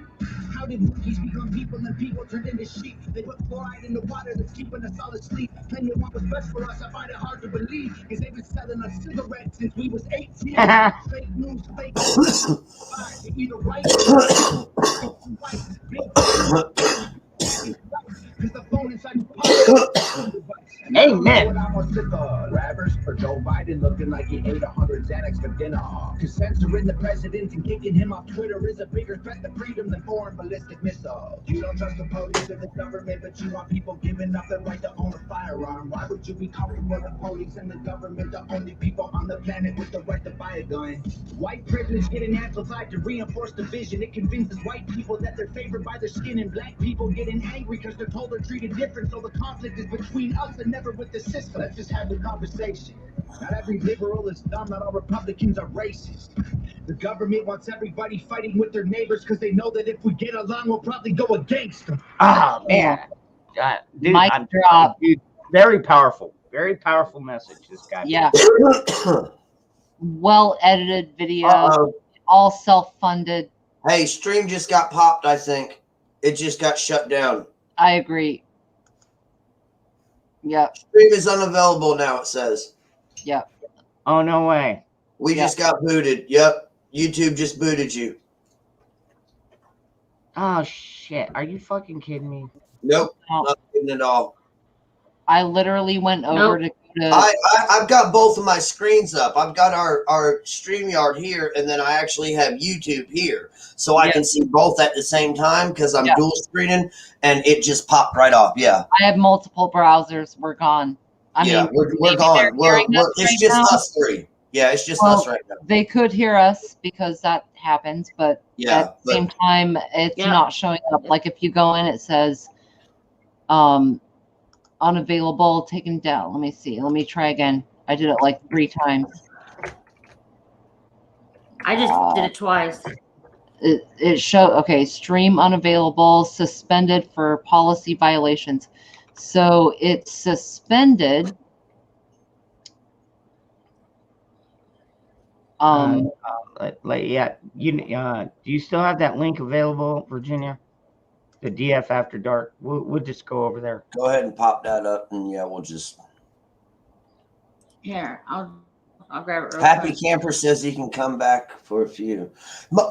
How did monkeys become people and people turned into sheep? They put fluoride in the water that's keeping us all asleep. Claim they want what's best for us, I find it hard to believe. Cause they've been selling us cigarettes since we was 18. Fake news, fake news. Either right or white. Cause the phone inside your pocket. Amen. Rappers for Joe Biden looking like he ate 100 Xanax for dinner. Cause censoring the president and kicking him off Twitter is a bigger threat to freedom than foreign ballistic missiles. You don't trust the police or the government, but you want people giving up their right to own a firearm. Why would you be comfortable with the police and the government, the only people on the planet with the right to buy a gun? White privilege getting amplified to reinforce division. It convinces white people that they're favored by their skin, and black people getting angry because they're told they're treated different. So the conflict is between us and never with the system. Let's just have the conversation. Not every liberal is dumb, not all Republicans are racist. The government wants everybody fighting with their neighbors because they know that if we get along, we'll probably go against them. Oh man, dude, Mic drop. Dude, very powerful message. This guy. Yeah. Well edited video, all self-funded. Hey, stream just got popped, I think. It just got shut down. I agree. Yep. Stream is unavailable now, it says. Yep. Oh, no way. We just got booted. Yep. YouTube just booted you. Oh shit! Are you fucking kidding me? Nope, No. not kidding at all. I literally went over to I've got both of my screens up. I've got our StreamYard here, and then I actually have YouTube here. So I Yeah. can see both at the same time because I'm Yeah. dual screening, and it just popped right off. Yeah. I have multiple browsers. We're gone. I Yeah, mean, we're maybe gone. they're hearing us It's right just now. us three. Yeah, it's just Well, us right now. They could hear us because that happens, but Yeah, at the same time, it's Yeah. not showing up. Like if you go in, it says unavailable, taken down. Let me see. Let me try again. I did it like 3 times. I just did it twice. It show okay, stream unavailable, suspended for policy violations. So it's suspended. Yeah, do you still have that link available, Virginia? The DF After Dark. We'll just go over there. Go ahead and pop that up, and yeah, we'll just. Here, I'll grab it real Happy quick. Camper says he can come back for a few.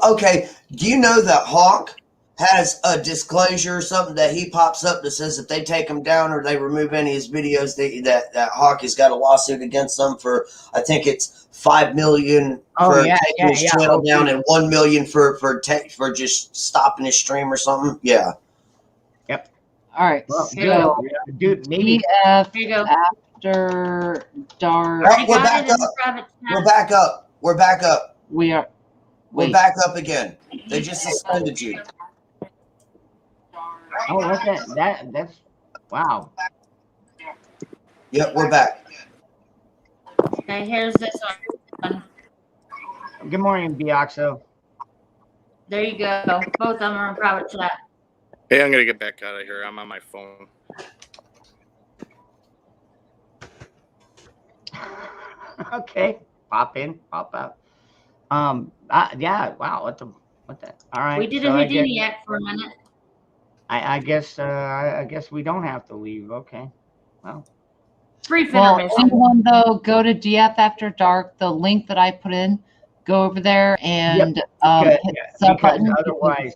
Okay, do you know that Hawk has a disclosure or something that he pops up that says if they take him down or they remove any of his videos, that Hawk has got a lawsuit against them for, I think it's $5 million for taking his channel down and $1 million for just stopping his stream or something. Yeah. Yep. All right. Well, So dude, maybe DF Here you go. After Dark. Oh, I we're got back it in the up. private We're chat. back up. We're back up. We are. We're Wait. back up again. They just suspended you. Oh, okay. That's wow. Yep, we're back. Okay, here's this one. Good morning, Bioxo. There you go. Both of them are in private chat. Hey, I'm gonna get back out of here. I'm on my phone. Okay, pop in, pop out. Yeah. Wow. What the? All right. We did so a I guess- Houdini act for a minute. I guess we don't have to leave. Okay. Well. Brief Well, intermission. anyone though, go to DF After Dark. The link that I put in, go over there and hit Because, the sub because button.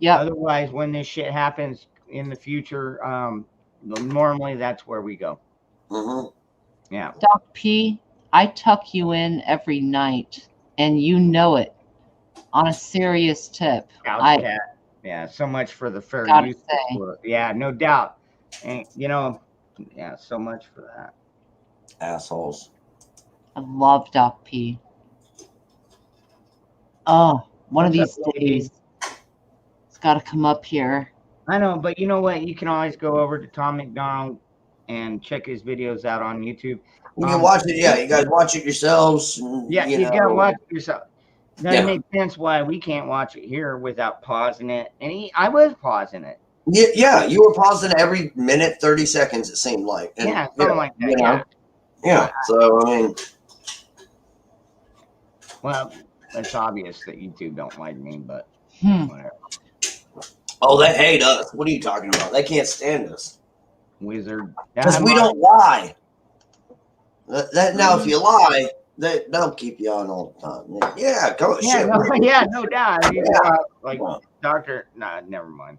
otherwise, when this shit happens in the future, normally that's where we go. Mm-hmm. Yeah. Doc P, I tuck you in every night, and you know it. On a serious tip, Couch cat. Yeah. So much for the fair Gotta use. say. Yeah. No doubt. And yeah. So much for that. Assholes. I love Doc P. Oh, one of What's these up, lady? days, it's got to come up here. I know, but you know what? You can always go over to Tom McDonald and check his videos out on YouTube. You can watch it. Yeah, you guys watch it yourselves. And, Yeah, you gotta watch it yourself. Doesn't Yeah. make sense why we can't watch it here without pausing it. And I was pausing it. Yeah, you were pausing every minute, 30 seconds, it seemed like. And, Yeah, something like that. you know, Yeah. yeah. So, I mean, Well, it's obvious that YouTube don't like me, but Hmm. whatever. oh, they hate us. What are you talking about? They can't stand us Wizard. because we don't lie. Now, if you lie, they'll keep you on all the time. Yeah, go Yeah, shit. no doubt. You Yeah. know, like Doctor. Nah, never mind.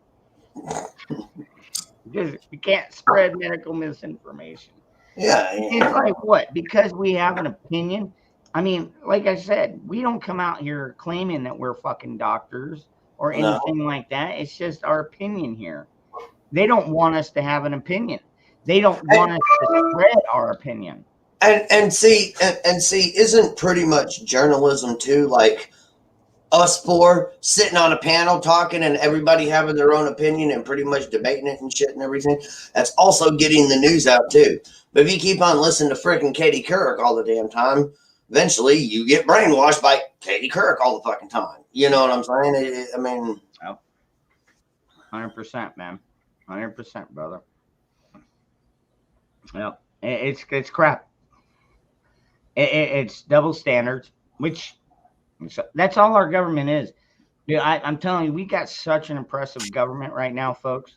Because you can't spread medical misinformation. Yeah, It's like what? Because we have an opinion. I mean, like I said, we don't come out here claiming that we're fucking doctors or No. anything like that. It's just our opinion here. They don't want us to have an opinion. They don't want us to spread our opinion. and see, isn't pretty much journalism too like us four sitting on a panel talking and everybody having their own opinion and pretty much debating it and shit and everything? That's also getting the news out too. But if you keep on listening to freaking Katie Couric all the damn time, eventually you get brainwashed by Katie Couric all the fucking time. You know what I'm saying? I mean, 100%, man. 100%, brother. Well, it's crap. It's double standards, which that's all our government is. Dude, I'm telling you, we got such an impressive government right now, folks.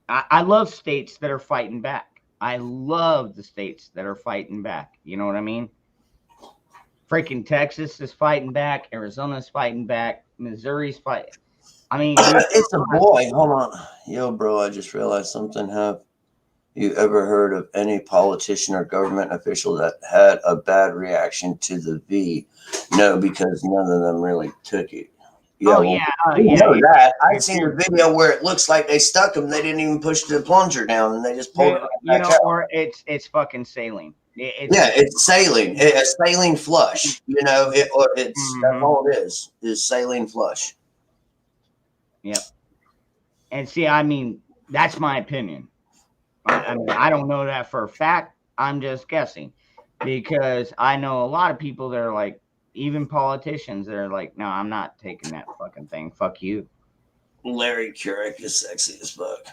I love states that are fighting back. I love the states that are fighting back. You know what I mean? Freaking Texas is fighting back. Arizona's fighting back. Missouri's fighting. I mean, It's a boy. Hold on. Yo, bro, I just realized something. Have you ever heard of any politician or government official that had a bad reaction to the V? No, because none of them really took it. oh well, yeah, we yeah. know that. I'd if seen a you're- video where it looks like they stuck him. They didn't even push the plunger down, and they just pulled it right you back know, out. or it's fucking saline. Yeah, it's saline. A saline flush. You know, it's that's Mhm. all it is saline flush. Yep. And see, I mean, that's my opinion. I mean, I don't know that for a fact. I'm just guessing because I know a lot of people that are like, even politicians that are like, no, I'm not taking that fucking thing. Fuck you. Larry Keurig is sexy as fuck.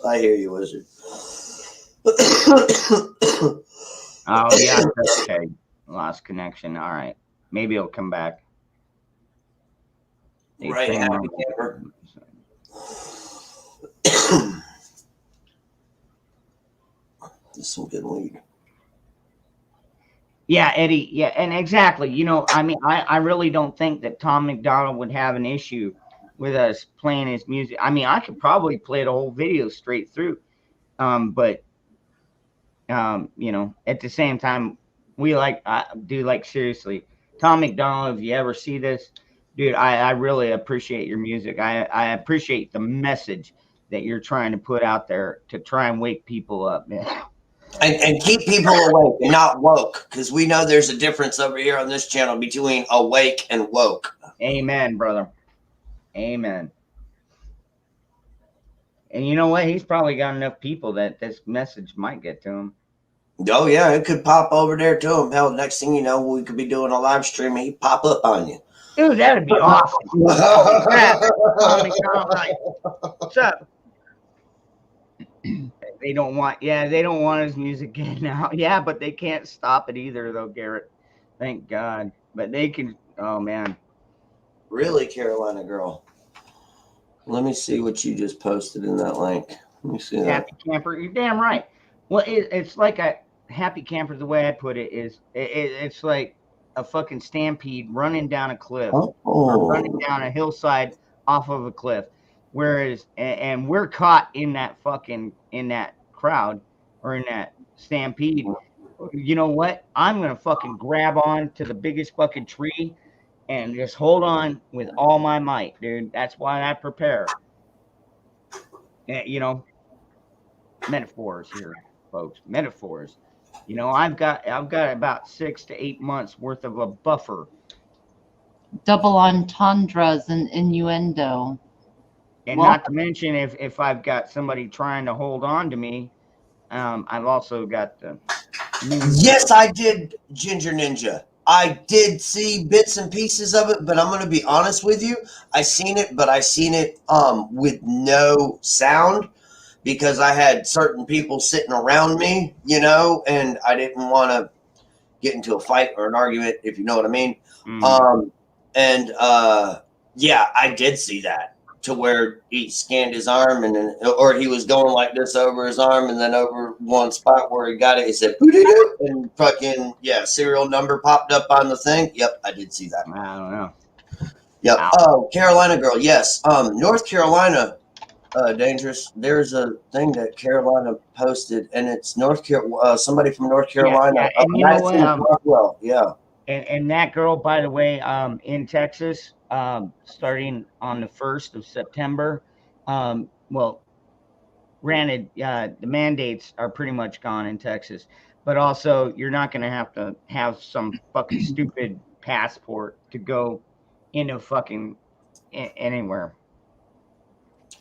I hear you, Wizard. Oh yeah, okay. Lost connection. All right, maybe it'll come back. Right, happy camper. This is some good weed. Yeah, Eddie. Yeah, and exactly. You know, I mean, I really don't think that Tom McDonald would have an issue with us playing his music. I mean, I could probably play the whole video straight through, but you know, at the same time, we seriously, Tom McDonald. If you ever see this, dude, I really appreciate your music. I appreciate the message that you're trying to put out there to try and wake people up, man. And keep people awake and not woke, because we know there's a difference over here on this channel between awake and woke. Amen, brother. Amen. And you know what? He's probably got enough people that this message might get to him. Oh yeah, it could pop over there to him. Hell, next thing you know, we could be doing a live stream and he'd pop up on you. Dude, that'd be awesome. Holy crap. What's up? They don't want his music getting out. Yeah, but they can't stop it either, though, Garrett. Thank God. But they can. Oh man. Really, Carolina girl. Let me see what you just posted in that link. Let me see that. Happy camper. You're damn right. Well, it's like a happy camper. The way I put it is, it's like a fucking stampede running down a cliff, or running down a hillside off of a cliff. Whereas, and we're caught in that crowd or in that stampede. You know what? I'm gonna fucking grab on to the biggest fucking tree and just hold on with all my might, dude. That's why I prepare. You know, metaphors here, folks. Metaphors. You know, I've got about 6 to 8 months worth of a buffer. Double entendres and innuendo. And not to mention, if I've got somebody trying to hold on to me, I've also got the. Yes, I did, Ginger Ninja. I did see bits and pieces of it, but I'm going to be honest with you. I seen it with no sound because I had certain people sitting around me, you know, and I didn't want to get into a fight or an argument, if you know what I mean. Mm-hmm. Yeah, I did see that. To where he scanned his arm or he was going like this over his arm and then over one spot where he got it, he said, and fucking, yeah, serial number popped up on the thing. Yep, I did see that. I don't know. Yep. Oh, Carolina girl. Yes. North Carolina, dangerous. There's a thing that Carolina posted and it's somebody from North Carolina. Yeah. And you know what? Yeah. And that girl, by the way, in Texas, starting on the 1st of September. Well, granted, the mandates are pretty much gone in Texas, but also you're not going to have some fucking stupid passport to go into fucking anywhere.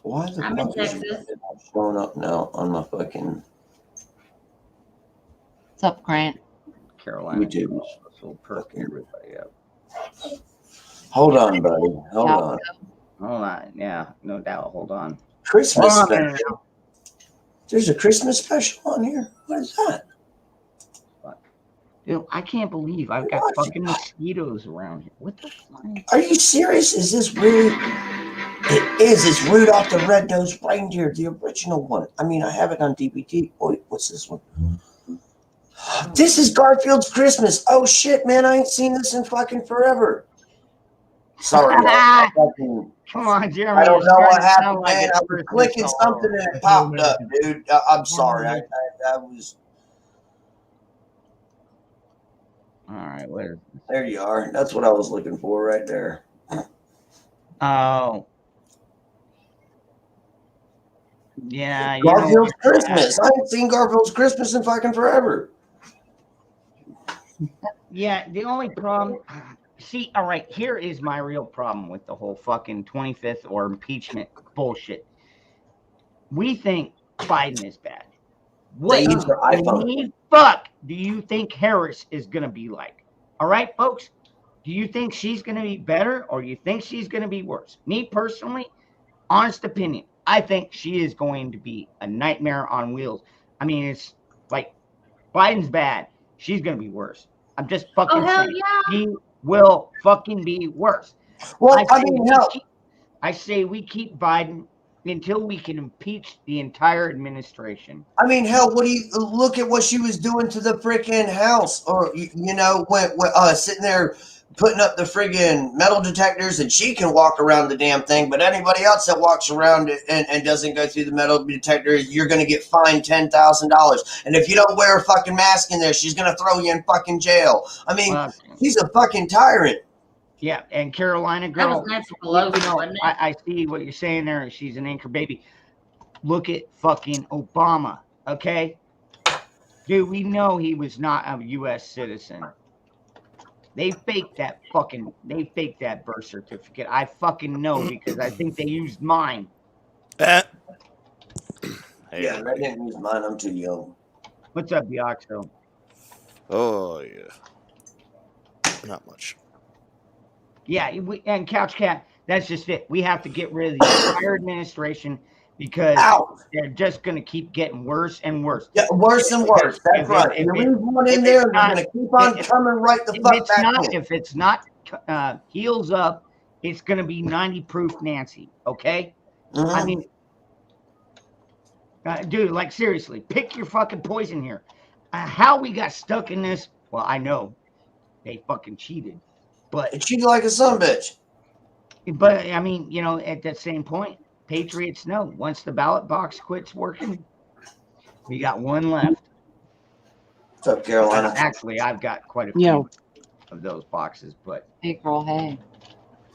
Why the I'm in fuck is Texas. it not showing up now on my fucking What's up, Grant? Carolina? YouTube? Will perk everybody up. Hold on, buddy. Hold on. Hold on. Yeah, no doubt. Hold on. Christmas Hold on. special. There's a Christmas special on here. What is that? Dude, I can't believe I've got fucking mosquitoes around here. What the fuck? Are you serious? Is this really? It is. It's Rudolph the Red-Nosed Reindeer, the original one. I mean, I have it on DVD. Wait, what's this one? This is Garfield's Christmas. Oh shit, man! I ain't seen this in fucking forever. Sorry, y'all. Come on, Jeremy. I don't you're know what starting to happened, sound like man. a I was person clicking that's something and it popped up, dude. I'm sorry. I was. All right, where? There you are. That's what I was looking for right there. Oh. Yeah, you Garfield's know, Christmas. I haven't seen Garfield's Christmas in fucking forever. Yeah, the only problem. See, all right, here is my real problem with the whole fucking 25th or impeachment bullshit. We think Biden is bad. What They use their iPhone. the fuck do you think Harris is going to be like? All right, folks, do you think she's going to be better or do you think she's going to be worse? Me personally, honest opinion, I think she is going to be a nightmare on wheels. I mean, it's like Biden's bad. She's going to be worse. I'm just fucking hell saying. yeah. She will fucking be worse. Well, I mean, hell, I say we keep Biden until we can impeach the entire administration. I mean, hell, what do you look at what she was doing to the freaking house, or you know, when sitting there putting up the friggin' metal detectors, and she can walk around the damn thing, but anybody else that walks around and doesn't go through the metal detector, you're gonna get fined $10,000. And if you don't wear a fucking mask in there, she's gonna throw you in fucking jail. I mean, she's a fucking tyrant. Yeah, and Carolina That girl, was Nancy Pelosi, you know, wasn't it? I see what you're saying there. She's an anchor baby. Look at fucking Obama, okay? Dude, we know he was not a U.S. citizen. They faked that birth certificate. I fucking know because I think they used mine. Yeah, they didn't use mine. I'm too young. What's up, Bioxo? Oh, yeah. Not much. Yeah, and Couch Cat, that's just it. We have to get rid of the entire administration because they're just going to keep getting worse and worse. Yeah, worse and worse. That's right. You leave one in there, and they're going to keep on coming right the fuck back in. If it's not heels up, it's going to be 90 proof Nancy, okay? Mm-hmm. I mean, dude, like seriously, pick your fucking poison here. How we got stuck in this, well, I know. They fucking cheated. But they cheated like a sumbitch. But I mean, you know, at that same point, Patriots know once the ballot box quits working, we got one left. What's up, Carolina? Actually, I've got quite a few of those boxes, but hey, girl, hey.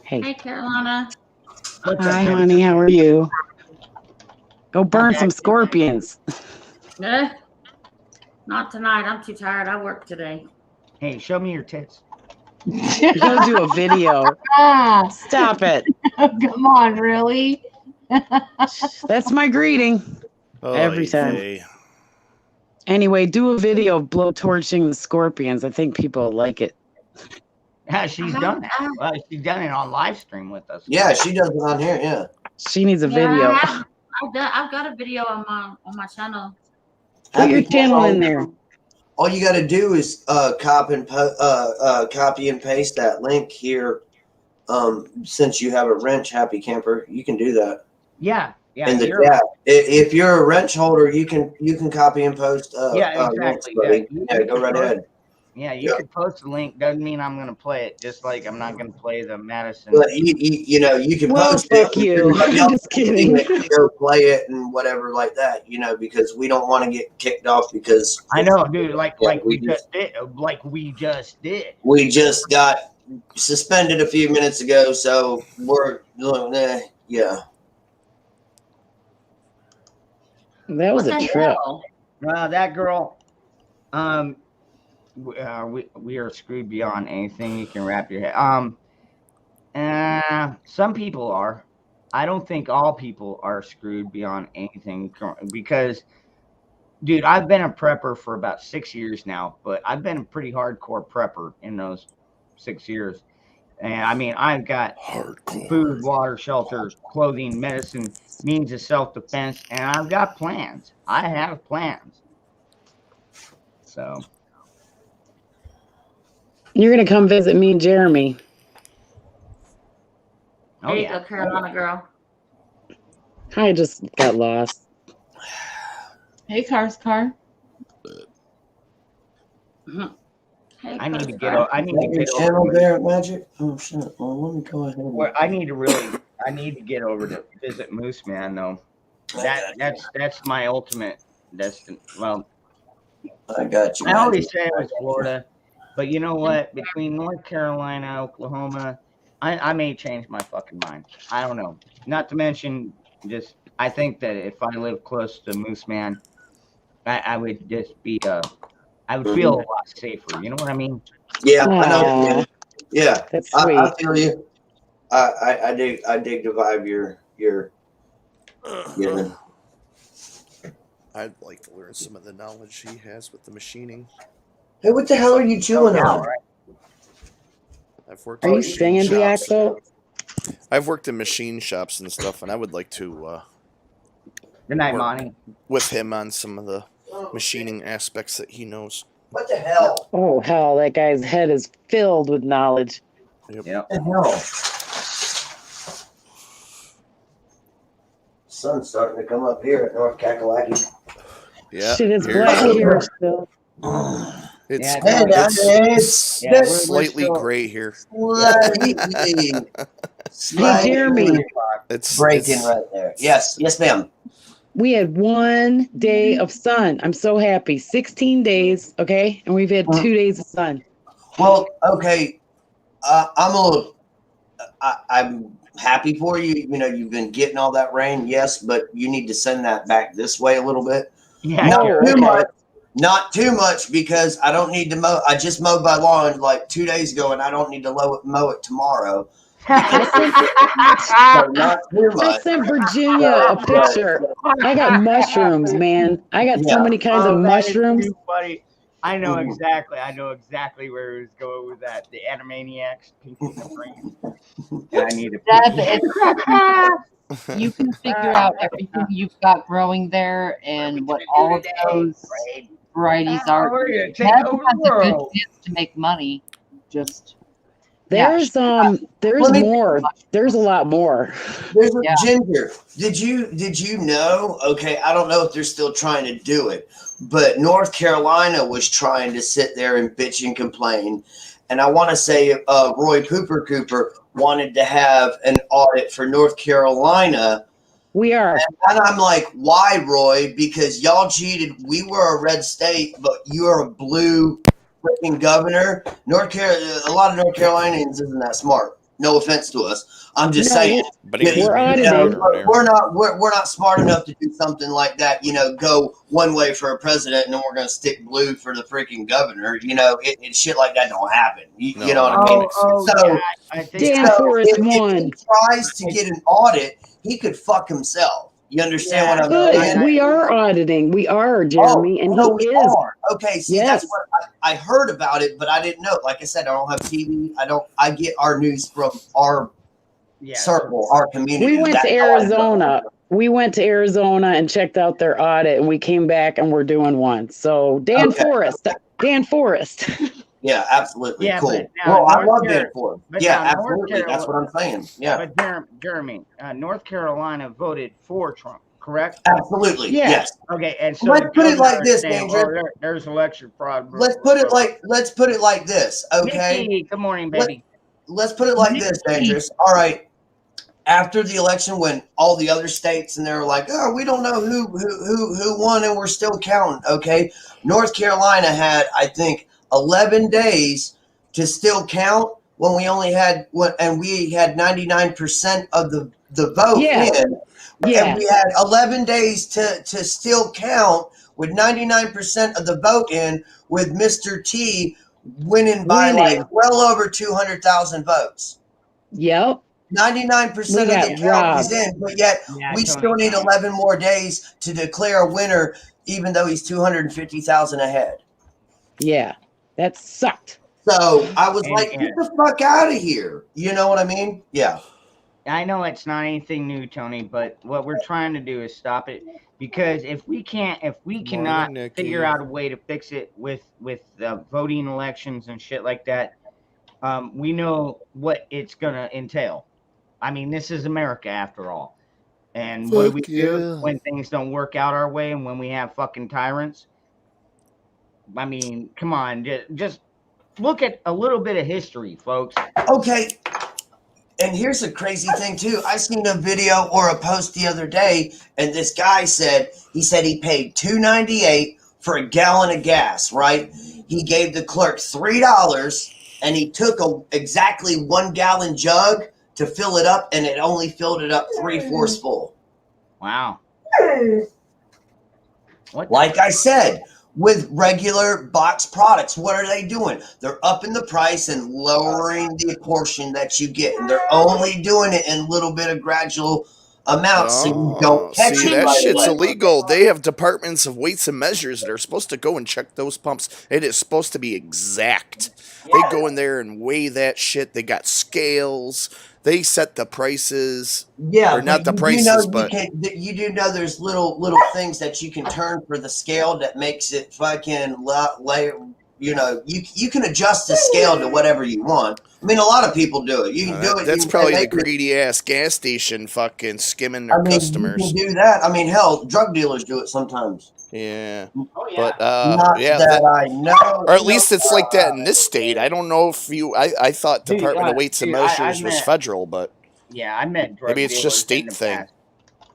Hey, Carolina. Hi, honey. How are you? Go burn some scorpions. Not tonight. I'm too tired. I work today. Hey, show me your tits. Go do a video. Stop it. Come on, really? That's my greeting. Every time. Anyway, do a video of blowtorching the scorpions. I think people like it. Yeah, she's done it. Well, she's done it on live stream with us. Yeah, she does it on here. Yeah. She needs a video. I've got a video on my channel. Put your channel in there. All you got to do is copy and paste that link here. Since you have a wrench, Happy Camper, you can do that. Yeah, yeah. In the chat, if you're a wrench holder, you can copy and post. Yeah, exactly. Yeah, go right ahead. Yeah, you could post a link. Doesn't mean I'm going to play it. Just like I'm not going to play the Madison. But you know, you can post fuck it. you. I'm just kidding. Go play it and whatever like that. You know, because we don't want to get kicked off because I know, dude. Like we just did. Like we just did. We just got suspended a few minutes ago, so we're yeah. That was a trip. That girl. We are screwed beyond anything you can wrap your head. Some people are. I don't think all people are screwed beyond anything because, dude, I've been a prepper for about 6 years now, but I've been a pretty hardcore prepper in those 6 years. And I mean, I've got food, water, shelter, clothing, medicine, means of self-defense, and I've got plans. I have plans. So. You're going to come visit me and Jeremy. There you go, Carolina girl. I just got lost. Hey, Car. I need to get. I need to Your get channel over. there, Magic. Oh shit. Well, let me go ahead. Where I need to really. I need to get over to visit Moose Man though. That's my ultimate destination. Well, I got you. I always Magic. say it was Florida, but you know what? Between North Carolina, Oklahoma, I may change my fucking mind. I don't know. Not to mention, just I think that if I live close to Moose Man, I would just be I would feel a lot safer. You know what I mean? Yeah, I know. Yeah, That's sweet. I feel you. I dig the vibe you're giving. I'd like to learn some of the knowledge he has with the machining. Hey, what the hell are you chewing on? I've worked Are in you machine singing, shops. Diaxo? I've worked in machine shops and stuff, and I would like to Good night, work Monty. with him on some of the machining aspects that he knows. What the hell? Oh, hell, that guy's head is filled with knowledge. Yep. What the hell? Sun's starting to come up here at North Kakalaki. Yeah. Shit, it's here- black here still. It's, Yeah, it's Yeah, we're slightly still- gray here. Slightly. Jeremy. It's Breaking it's- right there. Yes, ma'am. We had 1 day of sun. I'm so happy. 16 days, okay? And we've had 2 days of sun. Well, okay. I'm a little. I'm happy for you. You know, you've been getting all that rain, yes, but you need to send that back this way a little bit. Yeah. Not Oh, too okay. much. Not too much because I don't need to mow. I just mowed my lawn like 2 days ago, and I don't need to mow it tomorrow. So not too I much. sent Virginia a picture. I got mushrooms, man. I got so Yeah. many kinds of that is mushrooms. too funny. I know Mhm. exactly. I know exactly where it was going with that. The Animaniacs. Pink in the brain. And I need to. You can figure out everything you've got growing there and what all of those varieties are. We're gonna take That over has the a good world. chance to make money. Just There's Let me- more. There's a lot more. There's a Yeah. Ginger. Did you know? Okay, I don't know if they're still trying to do it, but North Carolina was trying to sit there and bitch and complain. And I want to say Roy Cooper wanted to have an audit for North Carolina. We are. And I'm like, why, Roy? Because y'all cheated. We were a red state, but you're a blue freaking governor. A lot of North Carolinians isn't that smart. No offense to us. I'm just No, saying. But he We're can- audited. We're not smart enough to do something like that. You know, go one way for a president, and then we're gonna stick blue for the freaking governor. You know, it shit like that don't happen. You know what I mean? So I think Dan so Forrest if won. he tries to get an audit, he could fuck himself. You understand what I'm Good. saying? We are auditing. We are, Jeremy, and no, he we is. are. Okay, see, Yes. that's what I heard about it, but I didn't know. Like I said, I don't have TV. I get our news from our circle, our community. We went That's to how I know. Arizona. We went to Arizona and checked out their audit, and we came back and we're doing one. So Dan Okay. Forrest. Yeah, absolutely. Yeah, cool. but now Well, I North love Carolina- Dan Ford. but Yeah, now North absolutely. That's what I'm saying. Yeah, But Jeremy, North Carolina voted for Trump, correct? absolutely. Yeah. Yes. Okay, and so Let's the put it like governor this, saying, Danger. "Oh, there's election fraud." Let's put it like this. Okay. Nikki, good morning, Let- baby. Let's put it like this, Dangerous. All right. After the election, when all the other states and they're like, "Oh, we don't know who won, and we're still counting." Okay, North Carolina had, I think, 11 days to still count when we only had and we had 99% of the vote Yeah. in. Yeah. And we had 11 days to still count with 99% of the vote in, with Mr. T winning by like well over 200,000 votes. Yep. 99% We of got the count is robbed. in, but yet Yeah, we Tony still need Khan. 11 more days to declare a winner, even though he's 250,000 ahead. Yeah. That sucked. So I was And- like, get the fuck out of here. You know what I mean? Yeah. I know it's not anything new, Tony, but what we're trying to do is stop it, because if we cannot Nikki. figure out a way to fix it with voting elections and shit like that, we know what it's gonna entail. I mean, this is America after all, and what do we Fuck do yeah. when things don't work out our way and when we have fucking tyrants? I mean, come on, just look at a little bit of history, folks. Okay. And here's a crazy thing too. I seen a video or a post the other day, and this guy said he paid $2.98 for a gallon of gas, right? He gave the clerk $3 and he took exactly 1 gallon jug to fill it up, and it only filled it up 3/4 full. Wow. Like I said, with regular box products, what are they doing? They're upping the price and lowering the portion that you get. And they're only doing it in a little bit of gradual amounts so you don't catch See, it that right shit's away. illegal. They have departments of weights and measures that are supposed to go and check those pumps. It is supposed to be exact. They go in there and weigh that shit. They got scales. They set the prices. Yeah, or not the but prices, but you do know there's little things that you can turn for the scale that makes it fucking layer. You know, you can adjust the scale to whatever you want. I mean, a lot of people do it. You can do it. that's probably the greedy ass gas station fucking skimming their customers. You can do that. I mean, hell, drug dealers do it sometimes. Yeah. Oh, yeah. But Not yeah, that I know. or at least it's like that in this state. I don't know if you. I thought Dude, Department of Weights and dude, I Measures was met- federal, but Yeah, I met drug maybe it's just dealers in state the thing. past.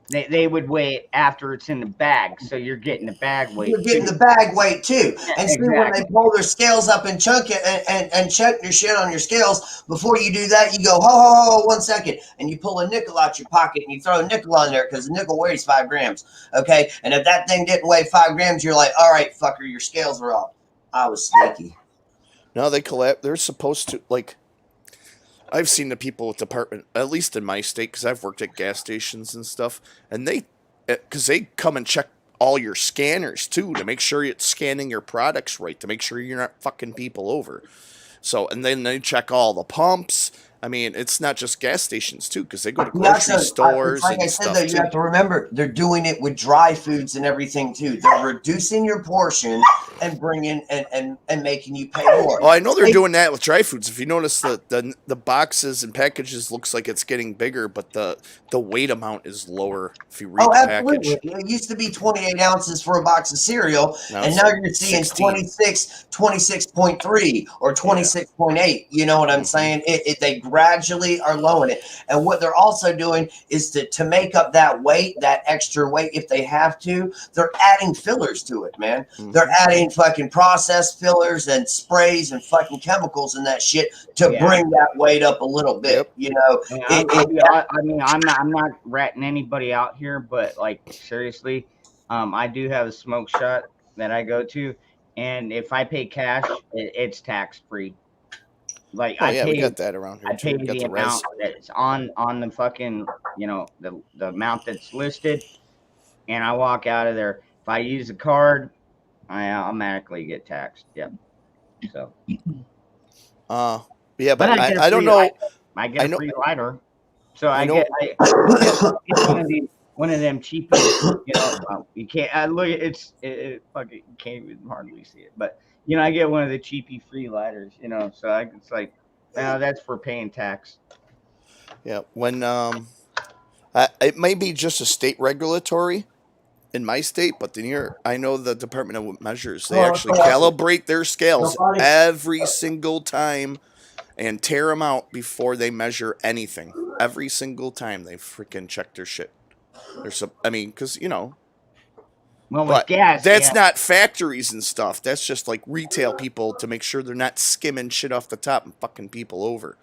They would weigh it after it's in the bag, so you're getting the bag weight. You're getting too. the bag weight too. Yeah, And see, when they exactly. pull their scales up and chunk it and check your shit on your scales, before you do that, you go, ho, 1 second. And you pull a nickel out your pocket and you throw a nickel on there because the nickel weighs 5 grams. Okay. And if that thing didn't weigh 5 grams, you're like, all right, fucker, your scales are off. I was sneaky. No, they collapse. They're supposed to, like, I've seen the people with department, at least in my state, because I've worked at gas stations and stuff, and because they come and check all your scanners too to make sure it's scanning your products right, to make sure you're not fucking people over. So, and then they check all the pumps. I mean, it's not just gas stations too, because they go to grocery stores like and I said, stuff though, you too. have to remember they're doing it with dry foods and everything too. They're reducing your portion and bringing and making you pay more. Oh, I know they're doing that with dry foods. If you notice, the boxes and packages looks like it's getting bigger, but the weight amount is lower if you read Oh, the absolutely. package. It used to be 28 ounces for a box of cereal, Now and it's now like you're seeing 16. 26.3 or 26.8. You know what I'm saying? They gradually are lowering it. And what they're also doing is to make up that weight, that extra weight, if they have to, they're adding fillers to it, man. They're adding fucking processed fillers and sprays and fucking chemicals and that shit to bring that weight up a little bit. You know, I mean, I'm not ratting anybody out here, but like seriously, I do have a smoke shop that I go to, and if I pay cash, it's tax free. Like Oh yeah, we got that around here I too. pay We got the the res. amount that's on the fucking, the amount that's listed, and I walk out of there. If I use a card, I automatically get taxed. Yep. So. Yeah, but get a I don't free know. lighter. I get a free lighter, so I get one of them cheapies. You can't. I look. It fucking you can't even hardly see it, but I get one of the cheapy free lighters. So it's like, that's for paying tax. Yeah, when it may be just a state regulatory in my state, but I know the Department of Measures, they actually calibrate their scales every single time and tear them out before they measure anything. Every single time they freaking check their shit. Because Well, with but gas, that's yeah. not factories and stuff. That's just like retail people to make sure they're not skimming shit off the top and fucking people over.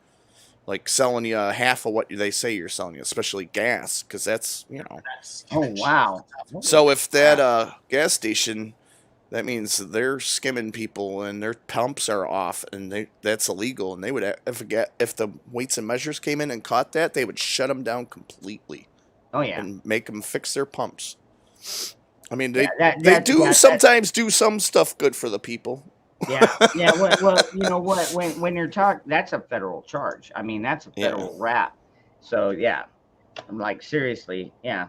Like selling you half of what they say you're selling you, especially gas, because that's, Oh wow. So if that gas station, that means they're skimming people and their pumps are off, and that's illegal. And they would, if the weights and measures came in and caught that, they would shut them down completely. Oh yeah. And make them fix their pumps. I mean, they sometimes do some stuff good for the people. Yeah. Well, you know what? When you're talking, that's a federal charge. I mean, that's a federal rap. So yeah, I'm like, seriously, yeah.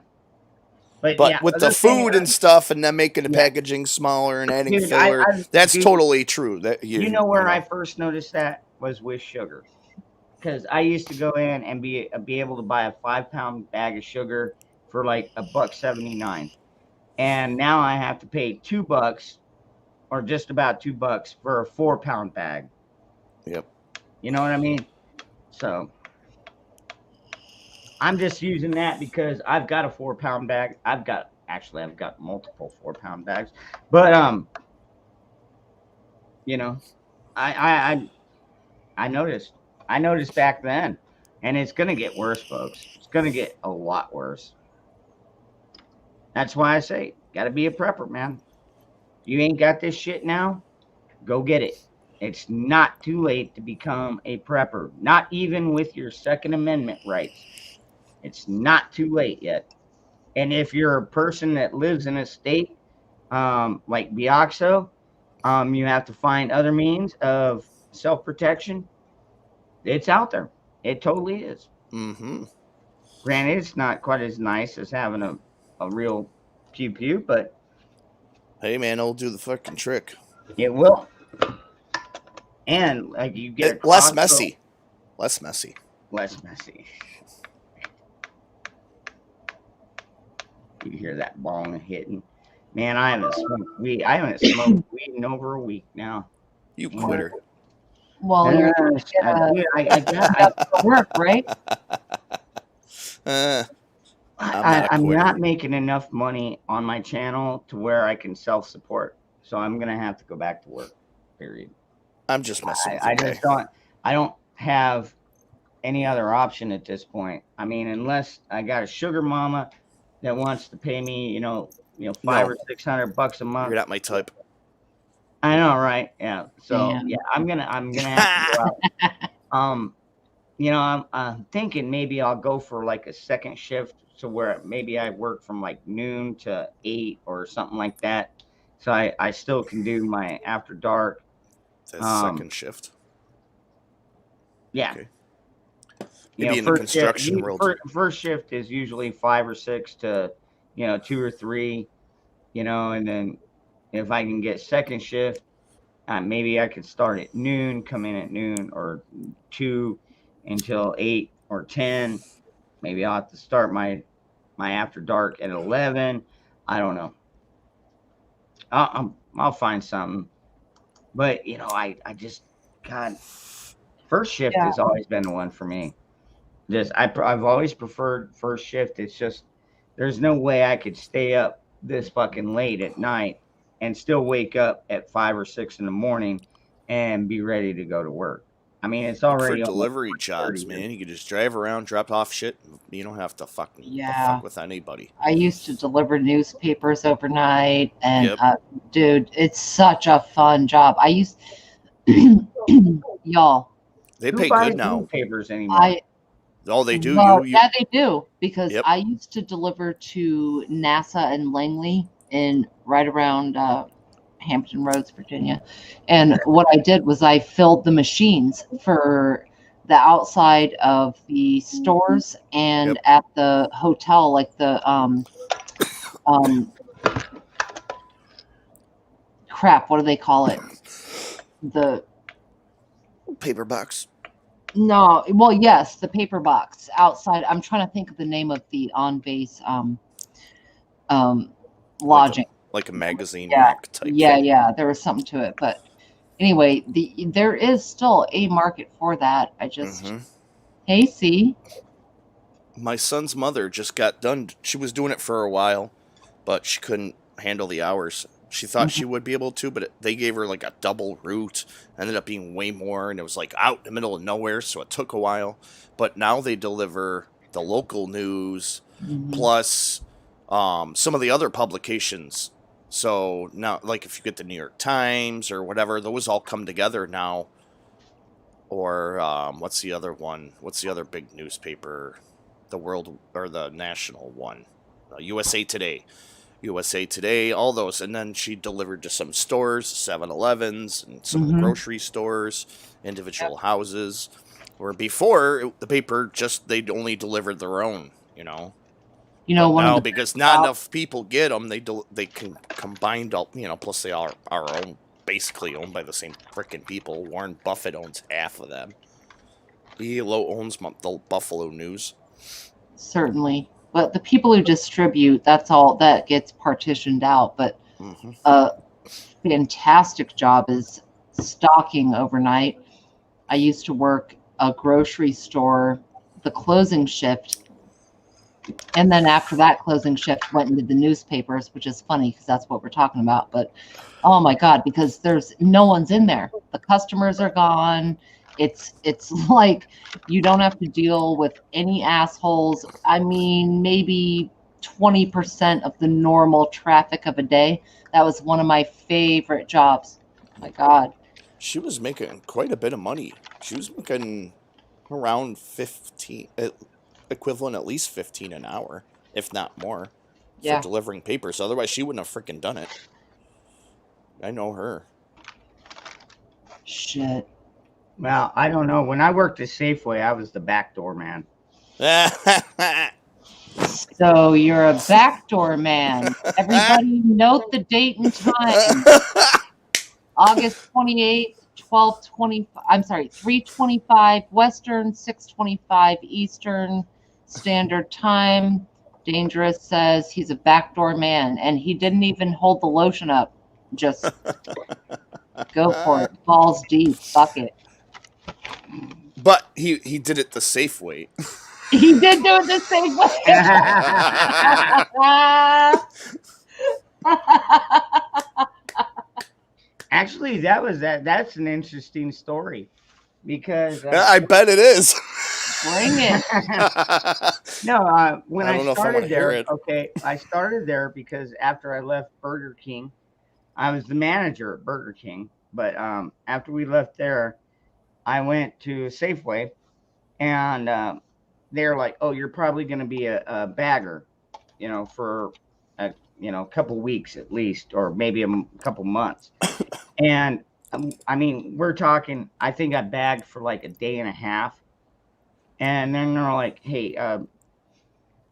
But yeah, with the food and stuff, and then making the packaging smaller and adding filler, that's totally true. That you know where I first noticed that was with sugar, because I used to go in and be able to buy a 5-pound bag of sugar for like $1.79, and now I have to pay $2 or just about $2 for a 4-pound bag. Yep. You know what I mean? So I'm just using that because I've got a 4-pound bag. I've got multiple 4-pound bags, but you know, I noticed back then, and it's gonna get worse, folks. It's gonna get a lot worse. That's why I say, gotta be a prepper, man. You ain't got this shit now, go get it. It's not too late to become a prepper, not even with your Second Amendment rights. It's not too late yet. And if you're a person that lives in a state like Bioxo, you have to find other means of self-protection. It's out there. It totally is. Mm-hmm. Granted, it's not quite as nice as having a real pew-pew, but hey, man, it'll do the fucking trick. It will. And like you get less messy. Less messy. Less messy. You hear that bong hitting. Man, I haven't smoked weed. I haven't smoked weed in over a week now. You quitter. Well, you're I got work, right? I'm not making enough money on my channel to where I can self-support. So I'm gonna have to go back to work. Period. I'm just messing with you. I don't have any other option at this point. I mean, unless I got a sugar mama that wants to pay me, you know, $500 or $600 a month. You're not my type. I know, right? Yeah. So yeah, I'm gonna have to go out. You know, I'm thinking maybe I'll go for like a second shift, so where maybe I work from like noon to 8 or something like that. So I still can do my after dark. That's second shift. Yeah. Okay. Maybe in the construction world. First shift is usually 5 or 6 to, 2 or 3, and then if I can get second shift, maybe I could start at noon, come in at noon or 2 until 8 or 10. Maybe I'll have to start my after dark at 11. I don't know. I'll find something. But, I just, God, first shift has always been the one for me. I've always preferred first shift. It's just, there's no way I could stay up this fucking late at night and still wake up at 5 or 6 in the morning and be ready to go to work. I mean, it's already for delivery jobs, man. You can just drive around, drop off shit. You don't have to fuck with anybody. I used to deliver newspapers overnight, and dude, it's such a fun job. I used y'all. They pay good now. Newspapers anymore. They do. Well, yeah, they do, because I used to deliver to NASA and Langley right around Hampton Roads, Virginia. And what I did was I filled the machines for the outside of the stores and at the hotel, like the crap, what do they call it? The paper box. No, well, yes, the paper box outside. I'm trying to think of the name of the on-base lodging. Like a magazine rack type thing. Yeah, there was something to it. But anyway, there is still a market for that. I just, hey, see? My son's mother just got done. She was doing it for a while, but she couldn't handle the hours. She thought she would be able to, but they gave her like a double route. Ended up being way more, and it was like out in the middle of nowhere, so it took a while. But now they deliver the local news plus some of the other publications. So now, like if you get the New York Times or whatever, those all come together now. Or what's the other one? What's the other big newspaper? The World or the National one? USA Today. USA Today, all those. And then she delivered to some stores, 7-Elevens, and some grocery stores, individual houses. Where before, the paper they'd only delivered their own, now, because not enough people get them, they can combine, plus they are basically owned by the same freaking people. Warren Buffett owns half of them. ELO owns the Buffalo News. Certainly. But the people who distribute, that's all that gets partitioned out. But a fantastic job is stocking overnight. I used to work a grocery store, the closing shift. And then after that closing shift, went into the newspapers, which is funny because that's what we're talking about. But oh my God, because there's no one's in there. The customers are gone. It's like you don't have to deal with any assholes. I mean, maybe 20% of the normal traffic of a day. That was one of my favorite jobs. My God. She was making quite a bit of money. She was making around 15, equivalent at least 15 an hour, if not more, Yeah. for delivering papers. Otherwise, she wouldn't have freaking done it. I know her. Shit. Well, I don't know. When I worked at Safeway, I was the backdoor man. So you're a backdoor man. Everybody note the date and time. August 28th, 12:20. I'm sorry, 3:25 Western, 6:25 Eastern Standard Time. Dangerous says he's a backdoor man, and he didn't even hold the lotion up. Just go for it. Balls deep. Fuck it. But he did it the safe way. He did do it the same way. Actually, that's an interesting story because I bet it is. Bring it. No, when I don't know if I wanna started hear there, it. okay, I started there because after I left Burger King, I was the manager at Burger King. But after we left there, I went to Safeway, and they're like, "Oh, you're probably going to be a bagger, for a couple weeks at least, or maybe a couple months." And I mean, we're talking. I think I bagged for like a day and a half, and then they're like, "Hey,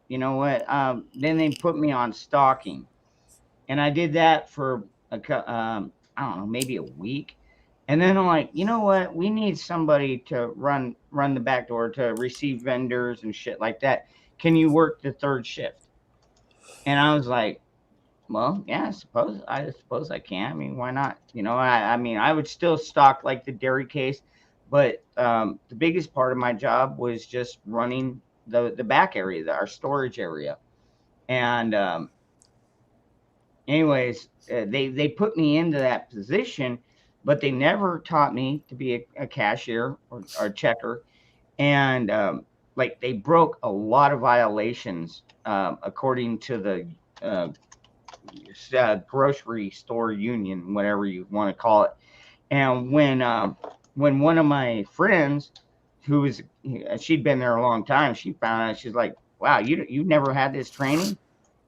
you know what?" Then they put me on stocking, and I did that for I don't know, maybe a week. And then I'm like, you know what? We need somebody to run the back door to receive vendors and shit like that. Can you work the third shift? And I was like, well, yeah, I suppose I can. I mean, why not? I mean, I would still stock like the dairy case, but the biggest part of my job was just running the back area, our storage area. And anyways, they put me into that position, but they never taught me to be a cashier or a checker. And like they broke a lot of violations according to the grocery store union, whatever you want to call it. And when one of my friends, she'd been there a long time, she found out, she's like, wow, you never had this training,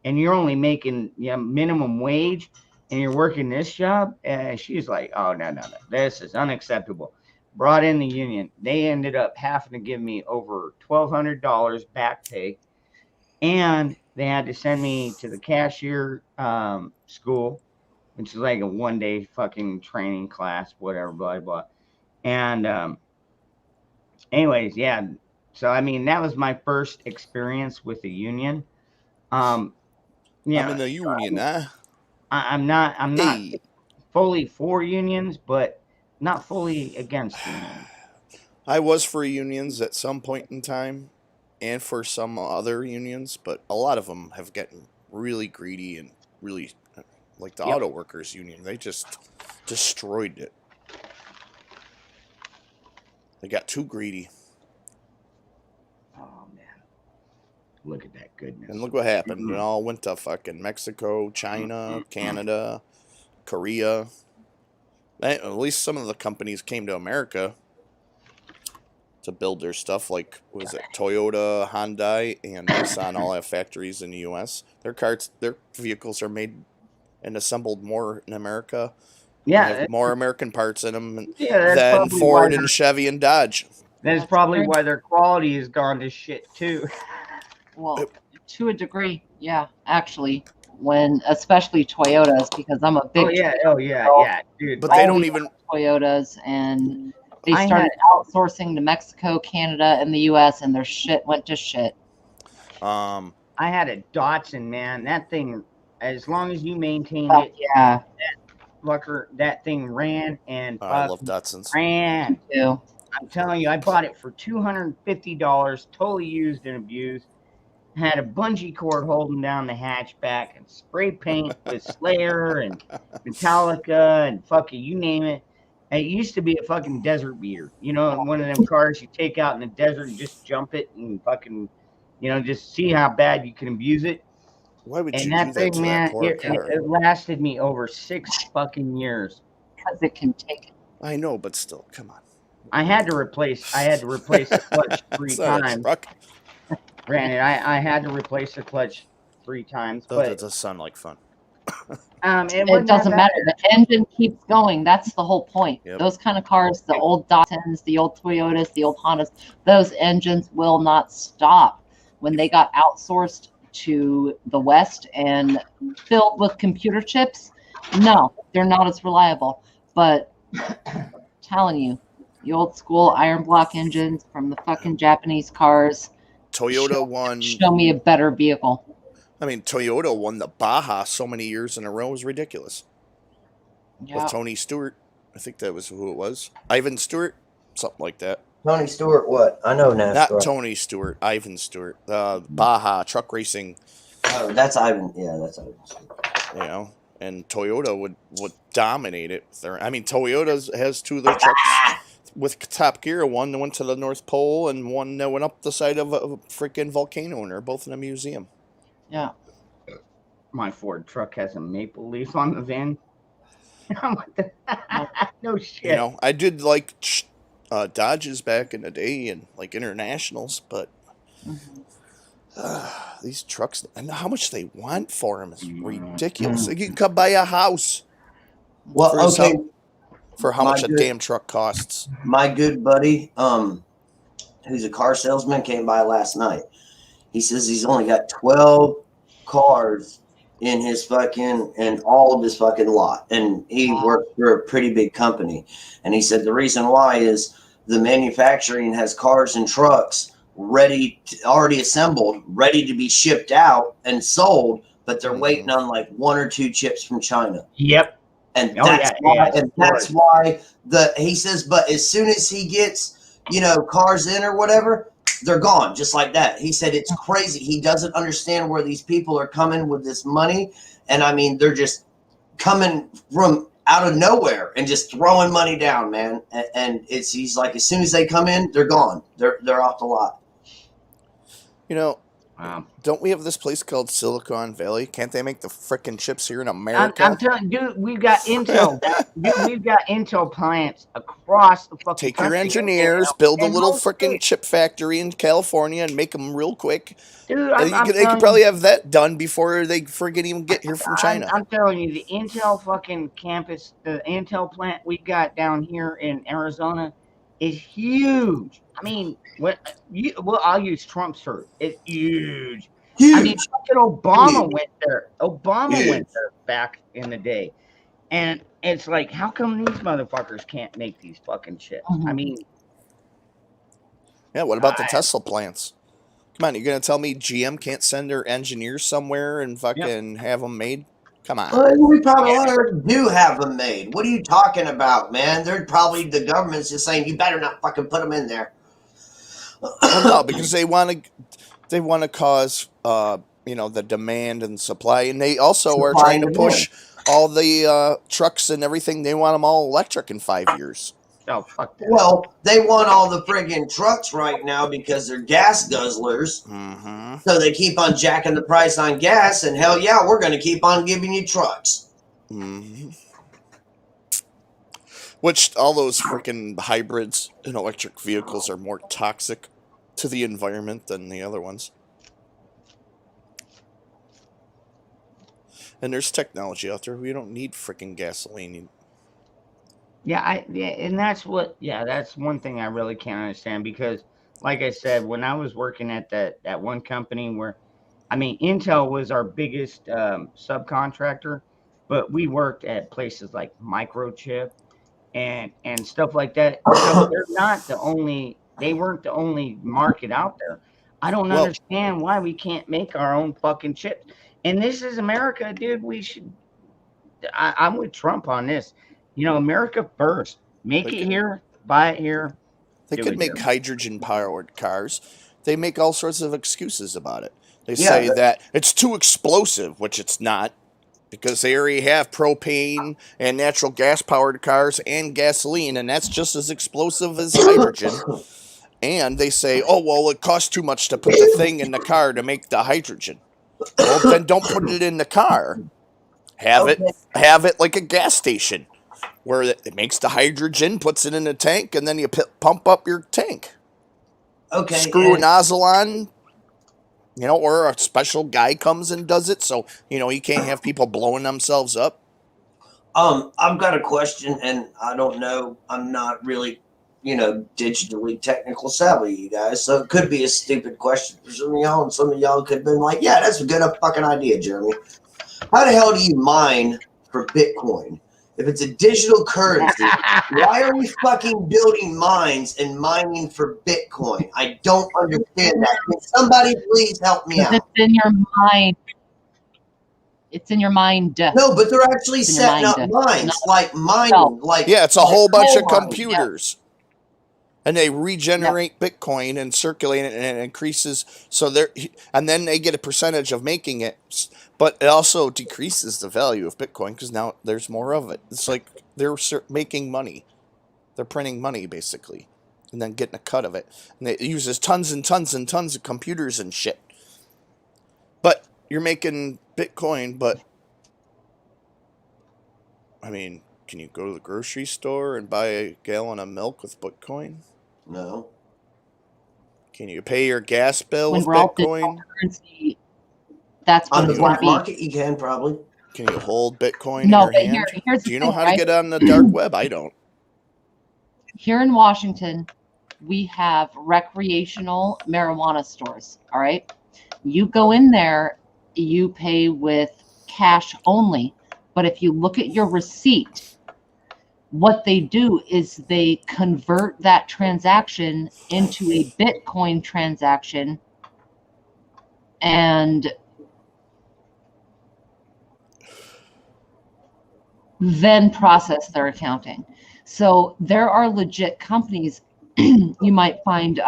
and you're only making minimum wage, and you're working this job. And she's like, oh, no, this is unacceptable. Brought in the union. They ended up having to give me over $1,200 back pay, and they had to send me to the cashier school, which is like a 1-day fucking training class, whatever, blah, blah. And anyways, yeah. So, I mean, that was my first experience with the union. I'm in the union, huh? I'm not fully for unions, but not fully against unions. I was for unions at some point in time, and for some other unions, but a lot of them have gotten really greedy and really, like the auto workers union, they just destroyed it. They got too greedy. Oh man, look at that goodness! And look what happened. It all went to fucking Mexico, China, Canada, Korea. At least some of the companies came to America to build their stuff, like, what was it, Toyota, Hyundai, and Nissan all have factories in the U.S. Their vehicles are made and assembled more in America. Yeah, have more American parts in them that's than Ford and Chevy and Dodge. That's probably why their quality has gone to shit too. Well, to a degree, yeah, actually, especially Toyotas, because I'm a big oh yeah, dude. But they don't even Toyotas, and they started outsourcing to Mexico, Canada, and the U.S., and their shit went to shit. I had a Datsun, man. That thing, as long as you maintained it, yeah, that thing ran and I love Datsuns. ran. Too. I'm telling you, I bought it for $250, totally used and abused. Had a bungee cord holding down the hatchback and spray paint with Slayer and Metallica and fucking you name it. And it used to be a fucking desert beater. You know, one of them cars you take out in the desert and just jump it and fucking, you know, just see how bad you can abuse it. Why would And you that do that thing, to man, that poor car? it lasted me over 6 fucking years. Because it can take it. I know, but still, come on. I had to replace the clutch 3 It's not a times. truck. Granted, I had to replace the clutch 3 times, That but does sound like fun. It doesn't matter. The engine keeps going. That's the whole point. Yep. Those kind of cars, the old Datsuns, the old Toyotas, the old Hondas, those engines will not stop. When they got outsourced to the West and filled with computer chips, no, they're not as reliable. But I'm telling you, the old school iron block engines from the fucking Japanese cars. Toyota won. Show me a better vehicle. I mean, Toyota won the Baja so many years in a row. It was ridiculous. Yeah. With Tony Stewart. I think that was who it was. Ivan Stewart? Something like that. Tony Stewart, what? I know NASCAR. Not Tony Stewart. Ivan Stewart. Baja truck racing. Oh, that's Ivan. Yeah, that's Ivan. You know, and Toyota would dominate it. I mean, Toyota has 2 of their trucks with Top Gear. One that went to the North Pole and one that went up the side of a freaking volcano, and they're both in a museum. Yeah. My Ford truck has a maple leaf on the VIN. No shit. You know, I did like Dodges back in the day and like internationals, but these trucks and how much they want for them is ridiculous. You can come buy a house. Well, okay. For how much a damn truck costs. My good buddy, who's a car salesman, came by last night. He says he's only got 12 cars in his fucking, and all of his fucking lot. And he works for a pretty big company. And he said the reason why is the manufacturing has cars and trucks already assembled, ready to be shipped out and sold, but they're waiting on like 1 or 2 chips from China. Yep. And that's why he says, but as soon as he gets, you know, cars in or whatever, they're gone just like that. He said it's crazy. He doesn't understand where these people are coming with this money. And I mean, they're just coming from out of nowhere and just throwing money down, man. And he's like, as soon as they come in, they're gone. They're off the lot. You know, don't we have this place called Silicon Valley? Can't they make the frickin' chips here in America? I'm telling you, dude, we've got Intel. We've got Intel plants across the fucking Take your country. engineers, build a little frickin' chip factory in California and make them real quick. Dude, they could probably have that done before they friggin' even get here from China. I'm telling you, the Intel fucking campus, the Intel plant we got down here in Arizona is huge. I mean, I'll use Trump's term. It's huge. I mean, fucking Obama went there. Obama went there back in the day. And it's like, how come these motherfuckers can't make these fucking shit? I mean, yeah, what about the Tesla plants? Come on, you're going to tell me GM can't send their engineers somewhere and fucking have them made? Come on. Well, we probably already do have them made. What are you talking about, man? They're probably, the government's just saying, you better not fucking put them in there. Well, no, because they want to cause, you know, the demand and supply. And they also are trying to push all the trucks and everything. They want them all electric in 5 years. Oh, fuck that. Well, they want all the friggin' trucks right now because they're gas guzzlers. Mm-hmm. So they keep on jacking the price on gas, and hell yeah, we're going to keep on giving you trucks. Mm-hmm. Which all those freaking hybrids and electric vehicles are more toxic to the environment than the other ones. And there's technology out there. We don't need freaking gasoline. And that's one thing I really can't understand, because like I said, when I was working at that one company where, I mean, Intel was our biggest subcontractor, but we worked at places like Microchip and stuff like that. So they weren't the only market out there. I don't understand why we can't make our own fucking chips. And this is America, dude. I'm with Trump on this. You know, America first. Make it here, buy it here, They Do could it, make Jim. hydrogen-powered cars. They make all sorts of excuses about it. They Yeah, say that it's too explosive, which it's not, because they already have propane and natural gas-powered cars and gasoline, and that's just as explosive as hydrogen. And they say, oh, well, it costs too much to put the thing in the car to make the hydrogen. Well, then don't put it in the car. Have it like a gas station, where it makes the hydrogen, puts it in a tank, and then you pump up your tank. Okay. Screw a nozzle on, or a special guy comes and does it, so you can't have people blowing themselves up. I've got a question, and I don't know. I'm not really, digitally technical savvy, you guys. So it could be a stupid question for some of y'all, and some of y'all could have been like, "Yeah, that's a good fucking idea, Jeremy." How the hell do you mine for Bitcoin? If it's a digital currency, why are we fucking building mines and mining for Bitcoin? I don't understand that. Can somebody please help me out? It's in your mind. It's in your mind. No, but they're actually setting up mines, like mining, like it's a like whole bunch of coal mining. computers, and they regenerate Bitcoin and circulate it, and it increases. So and then they get a percentage of making it, but it also decreases the value of Bitcoin because now there's more of it. It's like they're making money, they're printing money basically, and then getting a cut of it. And it uses tons and tons and tons of computers and shit. But you're making Bitcoin, but I mean, can you go to the grocery store and buy a gallon of milk with Bitcoin? No. Can you pay your gas bill When with we're all Bitcoin? currency, that's what On the it's going to black be. market, you can probably. Can you hold Bitcoin No, in but your hand? here's Do the you know thing, how to right? get on the dark web? I don't. Here in Washington, we have recreational marijuana stores. All right. You go in there, you pay with cash only. But if you look at your receipt, what they do is they convert that transaction into a Bitcoin transaction and then process their accounting. So there are legit companies you might find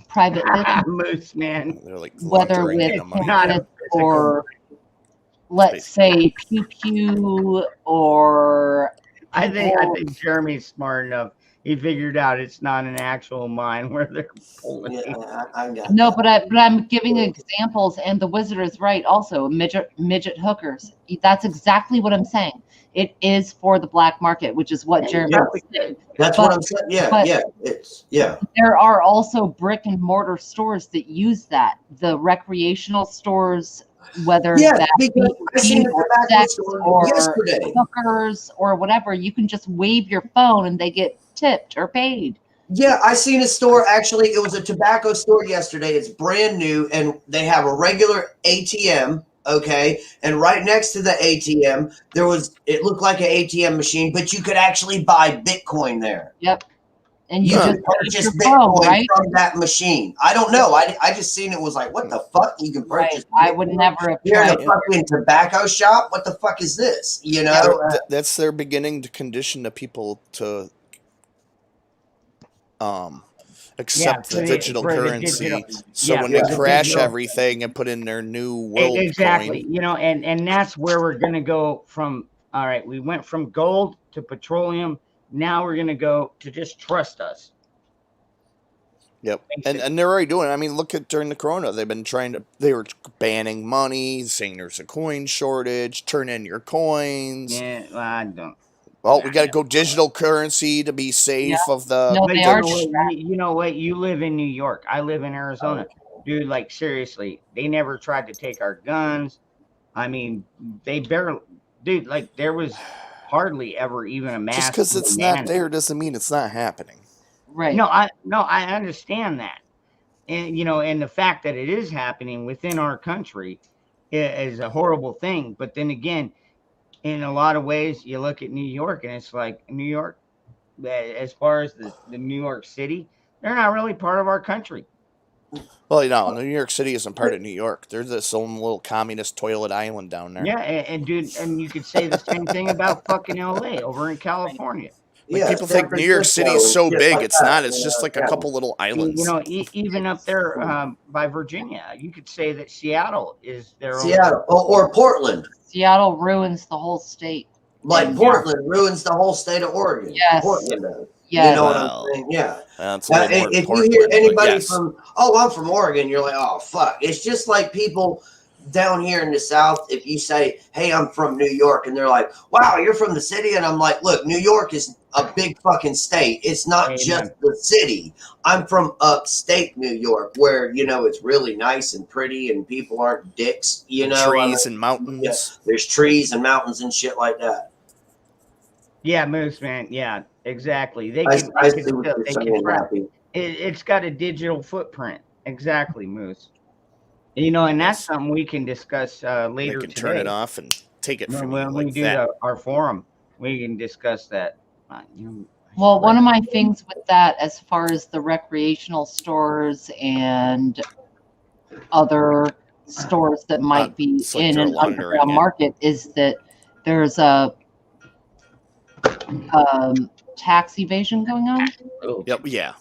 private business, Moose man. They're like whether laundering with the money. cannabis or let's say Pew Pew or I think Jeremy's smart enough. He figured out it's not an actual mine where they're pulling. Yeah, I got no, but I'm giving examples, and the wizard is right. Also, midget hookers. That's exactly what I'm saying. It is for the black market, which is what Jeremy said. That's what I'm saying. Yeah, yeah. There are also brick and mortar stores that use that. The recreational stores, whether that be I seen a or tobacco sex store or yesterday. hookers or whatever, you can just wave your phone and they get tipped or paid. Yeah, I seen a store, actually, it was a tobacco store yesterday. It's brand new, and they have a regular ATM, okay? And right next to the ATM, it looked like an ATM machine, but you could actually buy Bitcoin there. Yep. And You you could just purchase your phone, Bitcoin right? from that machine. I don't know. I just seen it, was like, what the fuck? You can purchase I would never have You're in tried a it. fucking tobacco shop? What the fuck is this? You know? Yeah, that's their beginning to condition the people to accept the digital currency. So when they crash everything and put in their new world exactly, coin, and that's where we're gonna go from. All right, we went from gold to petroleum. Now we're gonna go to just trust us. Yep, and they're already doing it. I mean, look at during the corona, they were banning money, saying there's a coin shortage. Turn in your coins. Yeah, well, I don't. Well, we got to go digital currency to be safe of the. No, they are. You know what? You live in New York. I live in Arizona. Dude, like seriously, they never tried to take our guns. I mean, they barely. Dude, like there was hardly ever even a mass. Just because it's not there doesn't mean it's not happening. Right. No, I understand that, and and the fact that it is happening within our country is a horrible thing. But then again, in a lot of ways, you look at New York, and it's like New York, as far as the New York City, they're not really part of our country. Well, New York City isn't part of New York. There's this own little communist toilet island down there. Yeah, and dude, and you could say the same thing about fucking LA over in California. Like Yeah, people San think New York City Francisco is so and shit big. like It's that, not. you It's know, just like a yeah. couple little islands. You know, even up there by Virginia, you could say that Seattle is their own. Seattle or Portland. Seattle ruins the whole state. Like And- Portland ruins the whole state of Oregon. Yes. Portland does. Yes. You know what Well, I'm saying? Yeah. That's a little more If you Portland, hear but anybody yes. from, oh, I'm from Oregon, you're like, oh, fuck. It's just like people down here in the South. If you say, hey, I'm from New York, and they're like, wow, you're from the city. And I'm like, look, New York is a big fucking state. It's not Amen. just the city. I'm from upstate New York, where, you know, it's really nice and pretty and people aren't dicks, you know. Trees and mountains. Yeah, there's trees and mountains and shit like that. Yeah, Moose man. Yeah, exactly. They I can, see they can, what they you're can saying, track. Happy. It's got a digital footprint. Exactly, Moose. You know, and that's something we can discuss They later can today. turn it off and take it from you When we like do that. our forum, we can discuss that. Well, one of my things with that, as far as the recreational stores and other stores that might be it's like in they're an laundering underground it. market, is that there's a tax evasion going on. Yep. Yeah.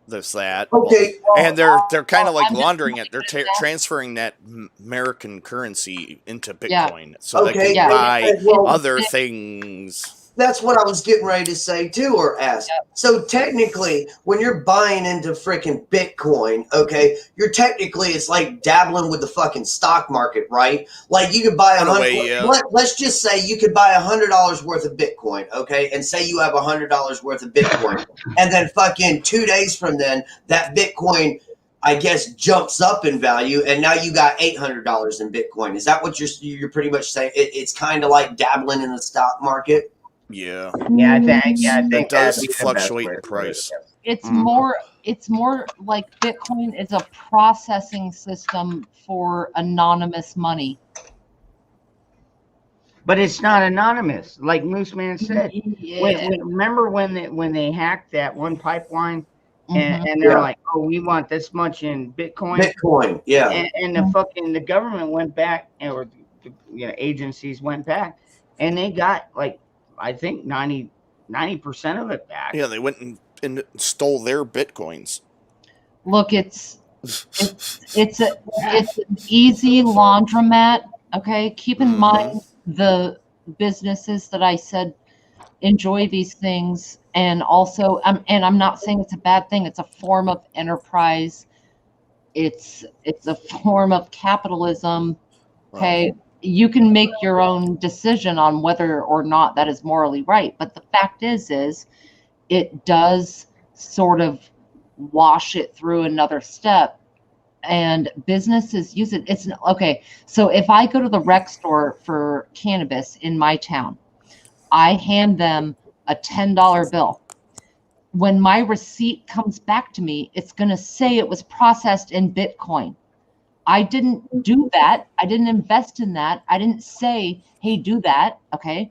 There's that. Okay. And they're kind of like I'm just laundering it. looking They're at that. transferring that American currency into Yeah. Bitcoin, so they Okay. can buy Well, other things. that's what I was getting ready to say too, or ask. So technically, when you're buying into freaking Bitcoin, okay, you're technically, it's like dabbling with the fucking stock market, right? Like you could buy In a way, yeah. let's just say you could buy $100 worth of Bitcoin, okay, and say you have $100 worth of Bitcoin, and then fucking 2 days from then, that Bitcoin, I guess, jumps up in value, and now you got $800 in Bitcoin. Is that what you're pretty much saying? It's kind of like dabbling in the stock market. Yeah. Yeah, I think It does that'd be the fluctuate best in way to put price. it. It's Mhm. it's more like Bitcoin is a processing system for anonymous money. But it's not anonymous, like Moose Man said. Yeah. Remember when they hacked that one pipeline, Mhm. and they're Yeah. like, "Oh, we want this much in Bitcoin." Bitcoin, yeah. And the government went back, or the agencies went back, and they got like, I think 90% of it back. Yeah, they went and stole their Bitcoins. Look, it's an easy laundromat. Okay, keep in mind the businesses that I said enjoy these things, and also, and I'm not saying it's a bad thing. It's a form of enterprise. It's a form of capitalism. Okay, you can make your own decision on whether or not that is morally right. But the fact is it does sort of wash it through another step, and businesses use it. It's okay. So if I go to the rec store for cannabis in my town, I hand them a $10 bill. When my receipt comes back to me, it's going to say it was processed in Bitcoin. I didn't do that. I didn't invest in that. I didn't say, hey, do that. Okay.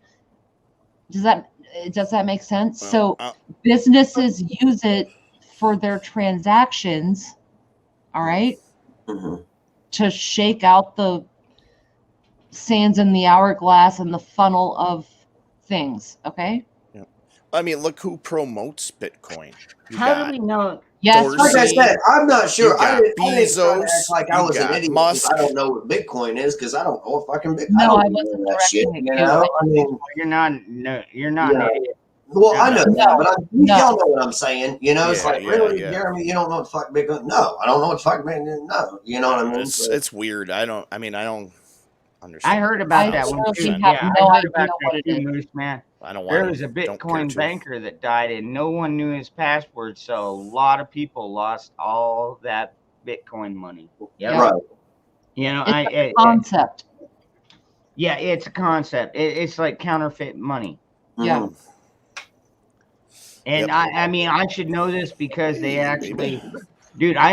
Does that make sense? So businesses use it for their transactions. All right. Mm-hmm. To shake out the sands in the hourglass and the funnel of things. Okay. Yeah. I mean, look who promotes Bitcoin. You How got do we know? Yes. Like I said, I'm not sure. You got I didn't try to Bezos, act like I you was an got idiot. Musk. I don't know what Bitcoin is because I don't know if I can. No, I don't wasn't know that shit. directing You it to know, you. I mean, You're not. No, you're not. Yeah. An idiot. well, I know that, but No. y'all know what I'm saying. You know, it's Yeah, like, yeah, really, yeah. Jeremy, you don't know what the fuck Bitcoin? No, I don't know what the fuck Bitcoin. No, you know what I mean? It's weird. I don't understand. I heard about I that one too. truly Yeah, have no I heard idea about what that it too, is. Moose Man. I don't There want was a don't care Bitcoin to. banker that died, and no one knew his password, so a lot of people lost all that Bitcoin money. Yep. Right. You know, It's a concept. yeah, it's a concept. It's like counterfeit money. Yeah. Mhm. And Yep. I mean, I should know this because they actually, dude, I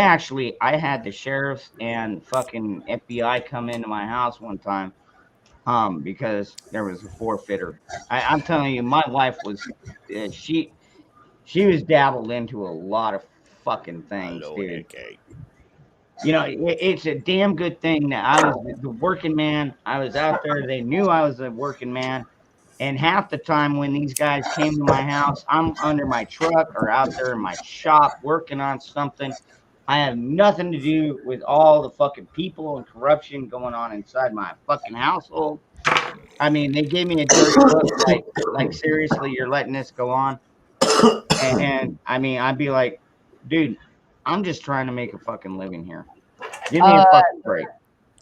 had the sheriffs and fucking FBI come into my house one time, because there was a forfeiter. I'm telling you, my wife was, she was dabbled into a lot of fucking things, Hello, dude. AK. You know, it's a damn good thing that I was the working man. I was out there. They knew I was a working man. And half the time when these guys came to my house, I'm under my truck or out there in my shop working on something. I have nothing to do with all the fucking people and corruption going on inside my fucking household. I mean, they gave me a dirty look, like seriously, you're letting this go on? And I mean, I'd be like, dude, I'm just trying to make a fucking living here. Give me a fucking break.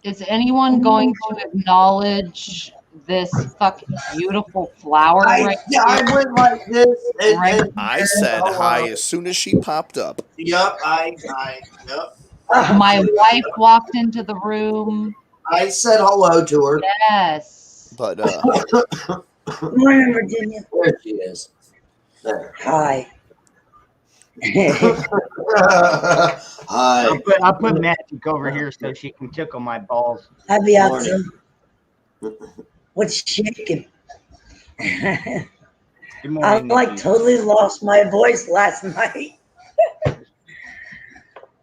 Is anyone going to acknowledge this fucking beautiful flower right here? I went like this. And I said hi as soon as she popped up. Yep. Yep. My wife walked into the room. I said hello to her. Yes. But Good morning, Virginia. There she is. There. Hi. Hi. I'll put Magic over here so she can tickle my balls. I'll be out soon. What's shaking? Good I morning, like Nikki. totally lost my voice last night.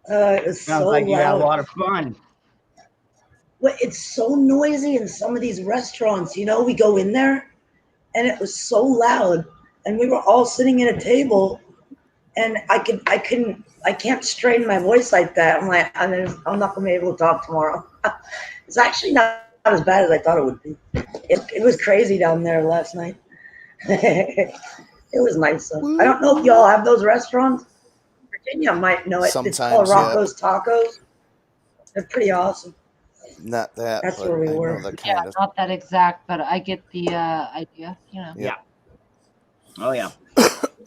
It was Sounds so like you had a loud. lot of fun. Well, it's so noisy in some of these restaurants. You know, we go in there, and it was so loud, and we were all sitting at a table, and I can't strain my voice like that. I'm like, I'm not gonna be able to talk tomorrow. It's actually not as bad as I thought it would be. It was crazy down there last night. It was nice though. I don't know if y'all have those restaurants. Virginia might know it. It's called Sometimes, yeah. Rocco's Tacos. They're pretty awesome. not that. That's but where we I know were. the Yeah, kind of. not that exact, but I get the idea, you know. Yeah. Oh yeah.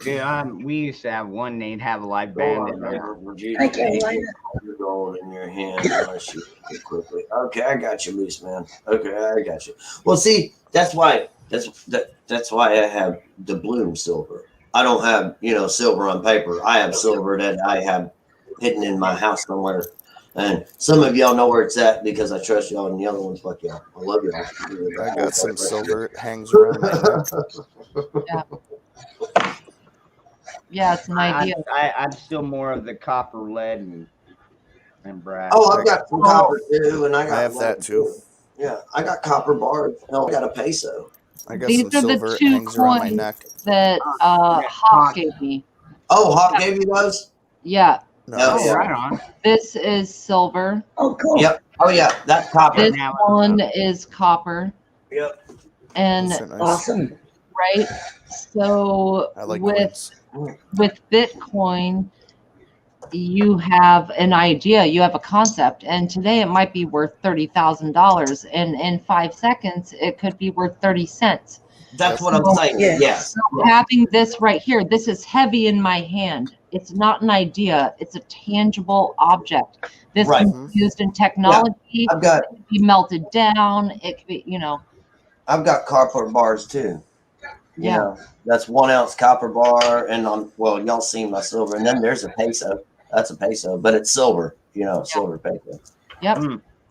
Dude, we used to have one. They'd have a live band in there. I can't like it. You're going in your hand unless you quickly. Okay, I got you, loose man. Okay, I got you. Well, see, that's why I have the Bloom silver. I don't have silver on paper. I have silver that I have hidden in my house somewhere. And some of y'all know where it's at because I trust y'all, and the other ones, fuck y'all. I love y'all. I got some silver. It hangs around my neck. Yeah. Yeah, it's an idea. I'm still more of the copper, lead, and brass. Oh, I've got some copper too, and I have that too. Yeah, I got copper bars. I got a peso. I got These some are the silver. It two hangs around my coins neck. that Hawk gave me. Oh, Hawk gave you those? Yeah. No, Oh, yeah. Right on. This is silver. Oh, cool. Yep. Oh, yeah, that's copper. This one is copper. Yep. And Those are nice. Awesome. right, so I like with coins. Bitcoin, you have an idea, you have a concept, and today it might be worth $30,000, and in 5 seconds it could be worth 30 cents. That's what I'm saying. Yeah. Yes. So having this right here, this is heavy in my hand. It's not an idea, it's a tangible object. This Right. can be used in technology. I've got It could be melted down. It could be, I've got copper bars too. You Yeah. know, that's 1 ounce copper bar, and y'all seen my silver, and then there's a peso. That's a peso, but it's silver. Silver peso. Yep.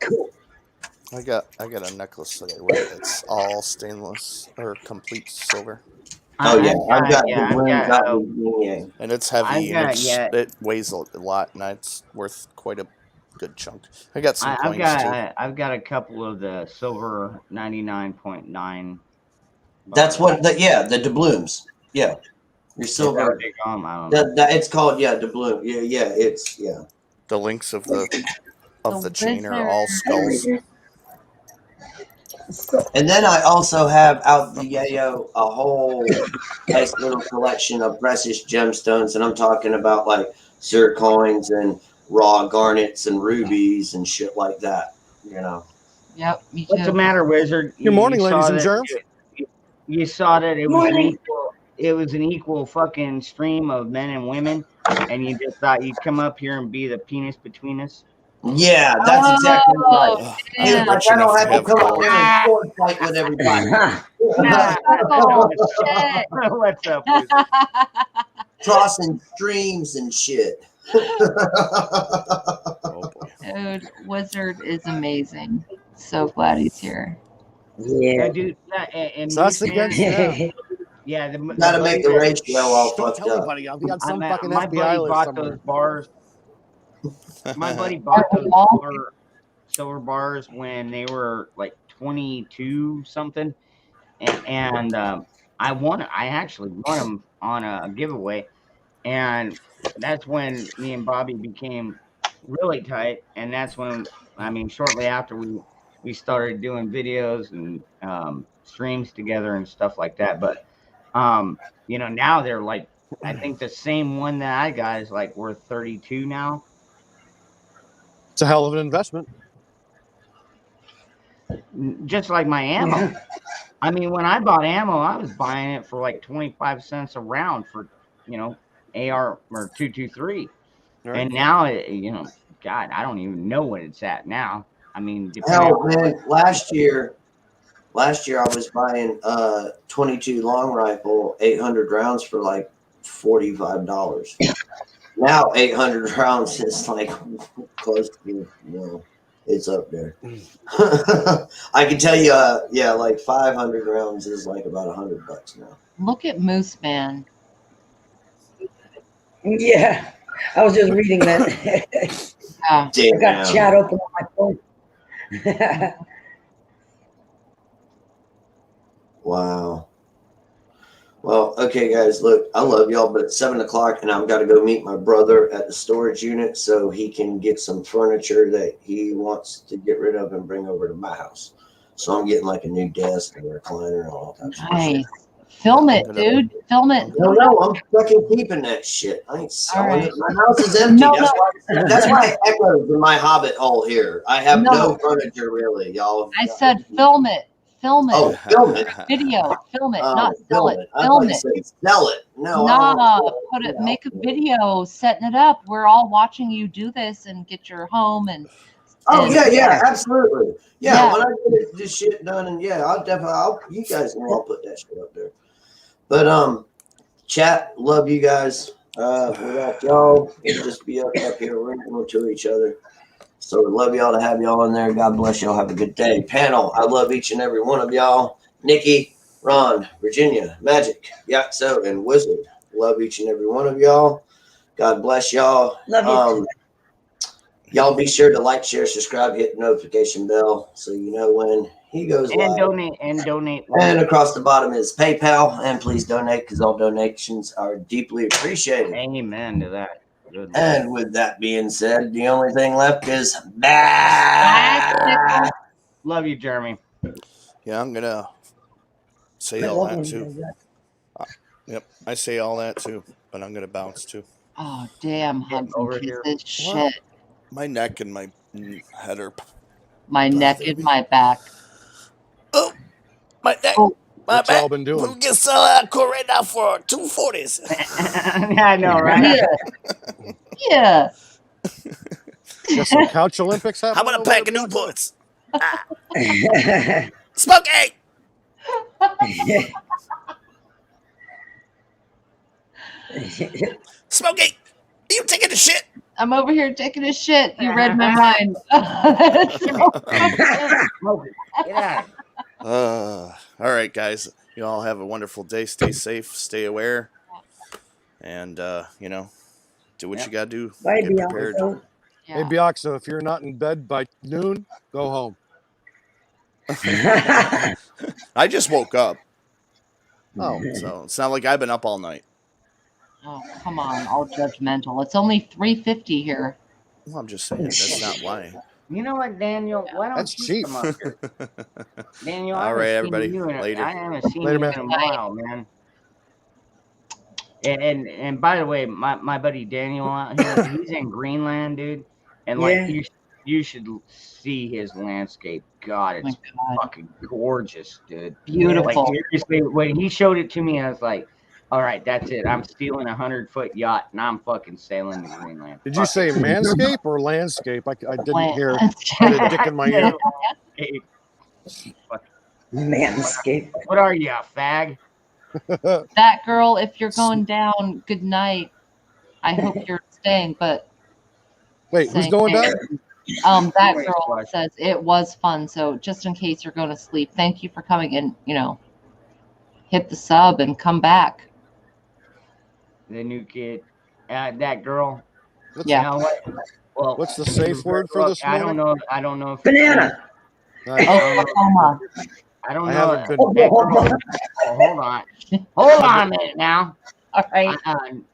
Cool. I got a necklace that I wear. It's all stainless or complete silver, Oh yeah, I've got yeah, the Bloom, I've got got, the yin-yang. and it's heavy. I've And got, yeah. it weighs a lot, and it's worth quite a good chunk. I got some I've coins too. I've got a couple of the silver 99.9. That's what the doubloons. Yeah, your silver. I don't know. It's called doubloon. Yeah, it's The links of the chain are wizard. all skulls. And then I also have out the yayo a whole nice little collection of precious gemstones, and I'm talking about like zircons and raw garnets and rubies and shit like that. Yep. Me What's the too. matter, Wizard? Good morning, ladies saw and that- germs. You saw that it was an Morning. equal. It was an equal fucking stream of men and women, and you just thought you'd come up here and be the penis between us. Yeah, that's exactly right. Oh, I'm yeah. Like, rich I don't enough have to to have come up gold. there and sword fight with everybody. Oh, shit. What's up, Wizard? Crossing streams and shit. Oh boy. Dude, Wizard is amazing. So glad he's here. Yeah. Yeah, dude. And So that's these against men- yeah, Gotta make the ratio all Don't fucked tell up. anybody. I'll be on some my fucking buddy FBI list bought somewhere. those bars. My buddy bought Are those we all- silver bars when they were like 22 something, and I actually won them on a giveaway, and that's when me and Bobby became really tight, and that's when shortly after we started doing videos and streams together and stuff like that. But now they're like, I think the same one that I got is like worth 32 now. It's a hell of an investment. Just like my ammo. I mean, when I bought ammo, I was buying it for like 25 cents a round for, AR or 223. Right. And now, God, I don't even know what it's at now. I mean, hell, man, last year I was buying 22 long rifle, 800 rounds for like $45. Now 800 rounds is like close to, it's up there. I can tell you, like 500 rounds is like about $100 now. Look at Moose Man. Yeah, I was just reading that. I got chat open on my phone. Wow. Well, okay, guys, look, I love y'all, but it's 7 o'clock and I've got to go meet my brother at the storage unit so he can get some furniture that he wants to get rid of and bring over to my house. So I'm getting like a new desk and a recliner and all that stuff. Nice. Film it, dude. Film it. No, I'm fucking keeping that shit. I ain't selling it. My house is empty. That's why it echoes in my hobbit hole here. I have no furniture really, y'all. I said film it. Film it. Oh, film it. Video. Film it, not sell it. Film it. Sell it. No. Make a video setting it up. We're all watching you do this and get your home and. Yeah, absolutely. Yeah, when I get this shit done, and you guys know I'll put that shit up there. But chat, love you guys. Without y'all, it'd just be up here ranting to each other. So we love y'all to have y'all in there. God bless y'all. Have a good day. Panel, I love each and every one of y'all. Nikki, Ron, Virginia, Magic, Yaxo, and Wizard. Love each and every one of y'all. God bless y'all. Love you. Y'all be sure to like, share, subscribe, hit the notification bell so you know when he goes live. Donate. And across the bottom is PayPal. And please donate because all donations are deeply appreciated. Amen to that. Good. And with that being said, the only thing left is bye. Love you, Jeremy. Yeah, I'm gonna say all that too. Yep, I say all that too, but I'm gonna bounce too. Oh damn! Hugs and kisses. Shit. What? My neck and my head are. My neck and my back. Oh, my neck. Oh. My What's back. all been doing? We can sell that core right now for $240s. I know, right? Yeah. Got some couch Olympics happening. How about a pack of Newports? Smokey! Smokey! Are you taking a shit? I'm over here taking a shit. You read my mind. All right, guys. You all have a wonderful day. Stay safe. Stay aware. And, do what you got to do. Bye, Get prepared. Hey, Bioxo, if you're not in bed by noon, go home. I just woke up. Oh. So it's not like I've been up all night. Oh, come on. All judgmental. It's only 3:50 here. Well, I'm just saying. That's not why. You know what, Daniel? Why don't That's you cheap. come up here? Daniel, All right, everybody. Later. I haven't seen Later, you in a while, man. And by the way, my buddy Daniel out here, he's in Greenland, dude. And like you should see his landscape. God, it's fucking gorgeous, dude. Beautiful. Like seriously, when he showed it to me, I was like, all right, that's it. I'm stealing 100-foot yacht and I'm fucking sailing to Greenland. Did you say manscape or landscape? I didn't hear. I had a dick in my ear. Manscape. What are you, a fag? That girl, if you're going down, good night. I hope you're staying, but wait, who's going down? That girl says it was fun. So just in case you're going to sleep, thank you for coming and hit the sub and come back. The new kid, that girl. Yeah. You know what? Well, what's the safe word for this? I don't know. I don't know if banana. Nice. Oklahoma. I don't I know. haven't been. That girl, hold on. Hold on a minute now. All right. I'm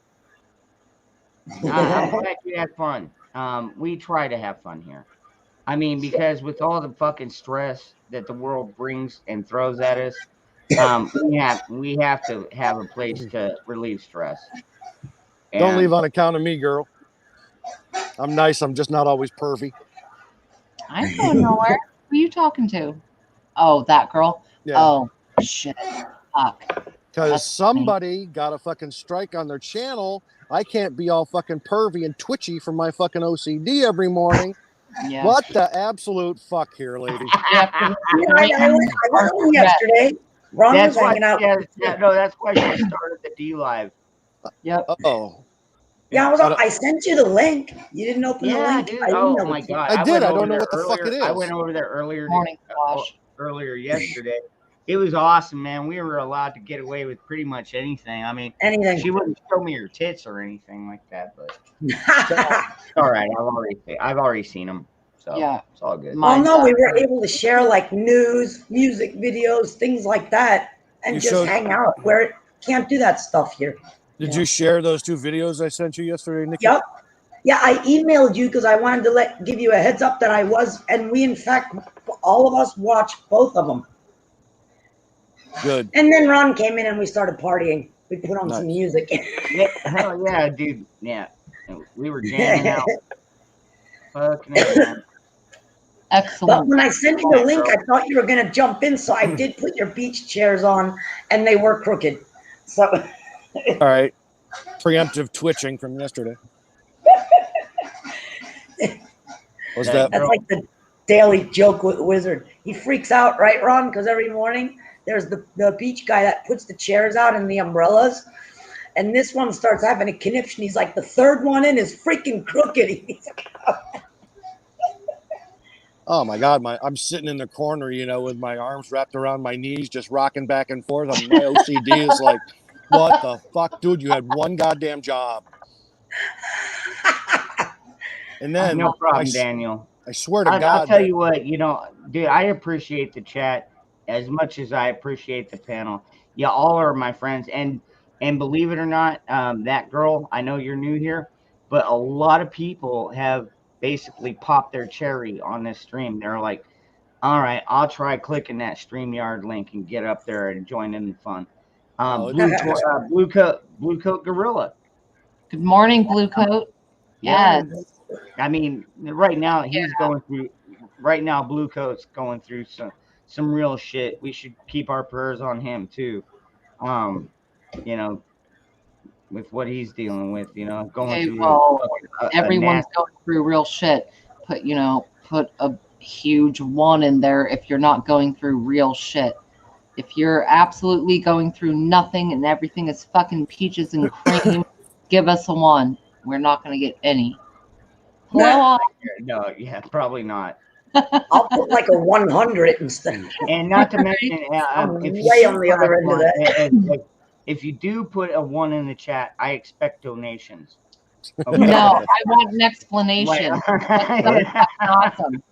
glad you had fun. We try to have fun here. I mean, because with all the fucking stress that the world brings and throws at us, we have to have a place to relieve stress. Don't And leave on account of me, girl. I'm nice. I'm just not always pervy. I'm going nowhere. Who are you talking to? Oh, that girl. Yeah. Oh, shit. Fuck. Because That's somebody got a fucking strike on their channel. I can't be all fucking pervy and twitchy from my fucking OCD every morning. Yeah. What the absolute fuck here, lady? I went home yesterday. Ron was hanging out. That's why she started the D Live. Yep. Oh. Yeah, I sent you the link. You didn't open the link. Dude. I Oh emailed my it to you. god. I did. I don't know there what the fuck it is. I went over there earlier. Morning, Josh. Earlier yesterday. It was awesome, man. We were allowed to get away with pretty much anything. I mean, anything. She wouldn't show me her tits or anything like that, but all right. I've already seen them, so Yeah. it's all good. Well, no, we were able to share like news, music videos, things like that, and You just showed- hang out. Where can't do that stuff here. Did you share those 2 videos I sent you yesterday, Nikki? Yep. Yeah, I emailed you because I wanted to give you a heads up that I was, and we in fact, all of us watched both of them. Good. And then Ron came in and we started partying. We put on some music. Yeah, hell yeah, dude. Yeah, we were jamming out. Fucking hell, man. Excellent. But when I sent you the link, I thought you were going to jump in, so I did put your beach chairs on, and they were crooked. So. All right. Preemptive twitching from yesterday. Was that? That's like the daily joke with Wizard. He freaks out, right, Ron? Because every morning there's the beach guy that puts the chairs out and the umbrellas. And this one starts having a conniption. He's like, the third one in is freaking crooked. He's like, Oh my God! I'm sitting in the corner, with my arms wrapped around my knees, just rocking back and forth. My OCD is like, what the fuck, dude? You had one goddamn job. And then No problem, Daniel. I swear to God. I'll tell you what, dude, I appreciate the chat as much as I appreciate the panel. Yeah, all are my friends, and believe it or not, that girl, I know you're new here, but a lot of people have basically popped their cherry on this stream. They're like, all right, I'll try clicking that StreamYard link and get up there and join in the fun. Blue Coat Gorilla. Good morning, Blue Coat. Yes. I mean, right now he's going through. Right now, Blue Coat's going through some real shit. We should keep our prayers on him too. With what he's dealing with, going through. Everyone's going through real shit. Put a huge 1 in there if you're not going through real shit. If you're absolutely going through nothing and everything is fucking peaches and cream, give us a 1. We're not going to get any. Hello? No, yeah, probably not. I'll put like a 100 instead. And not to mention, way on the other end of that. If you do put a 1 in the chat, I expect donations. Okay? No, I want an explanation. That's awesome.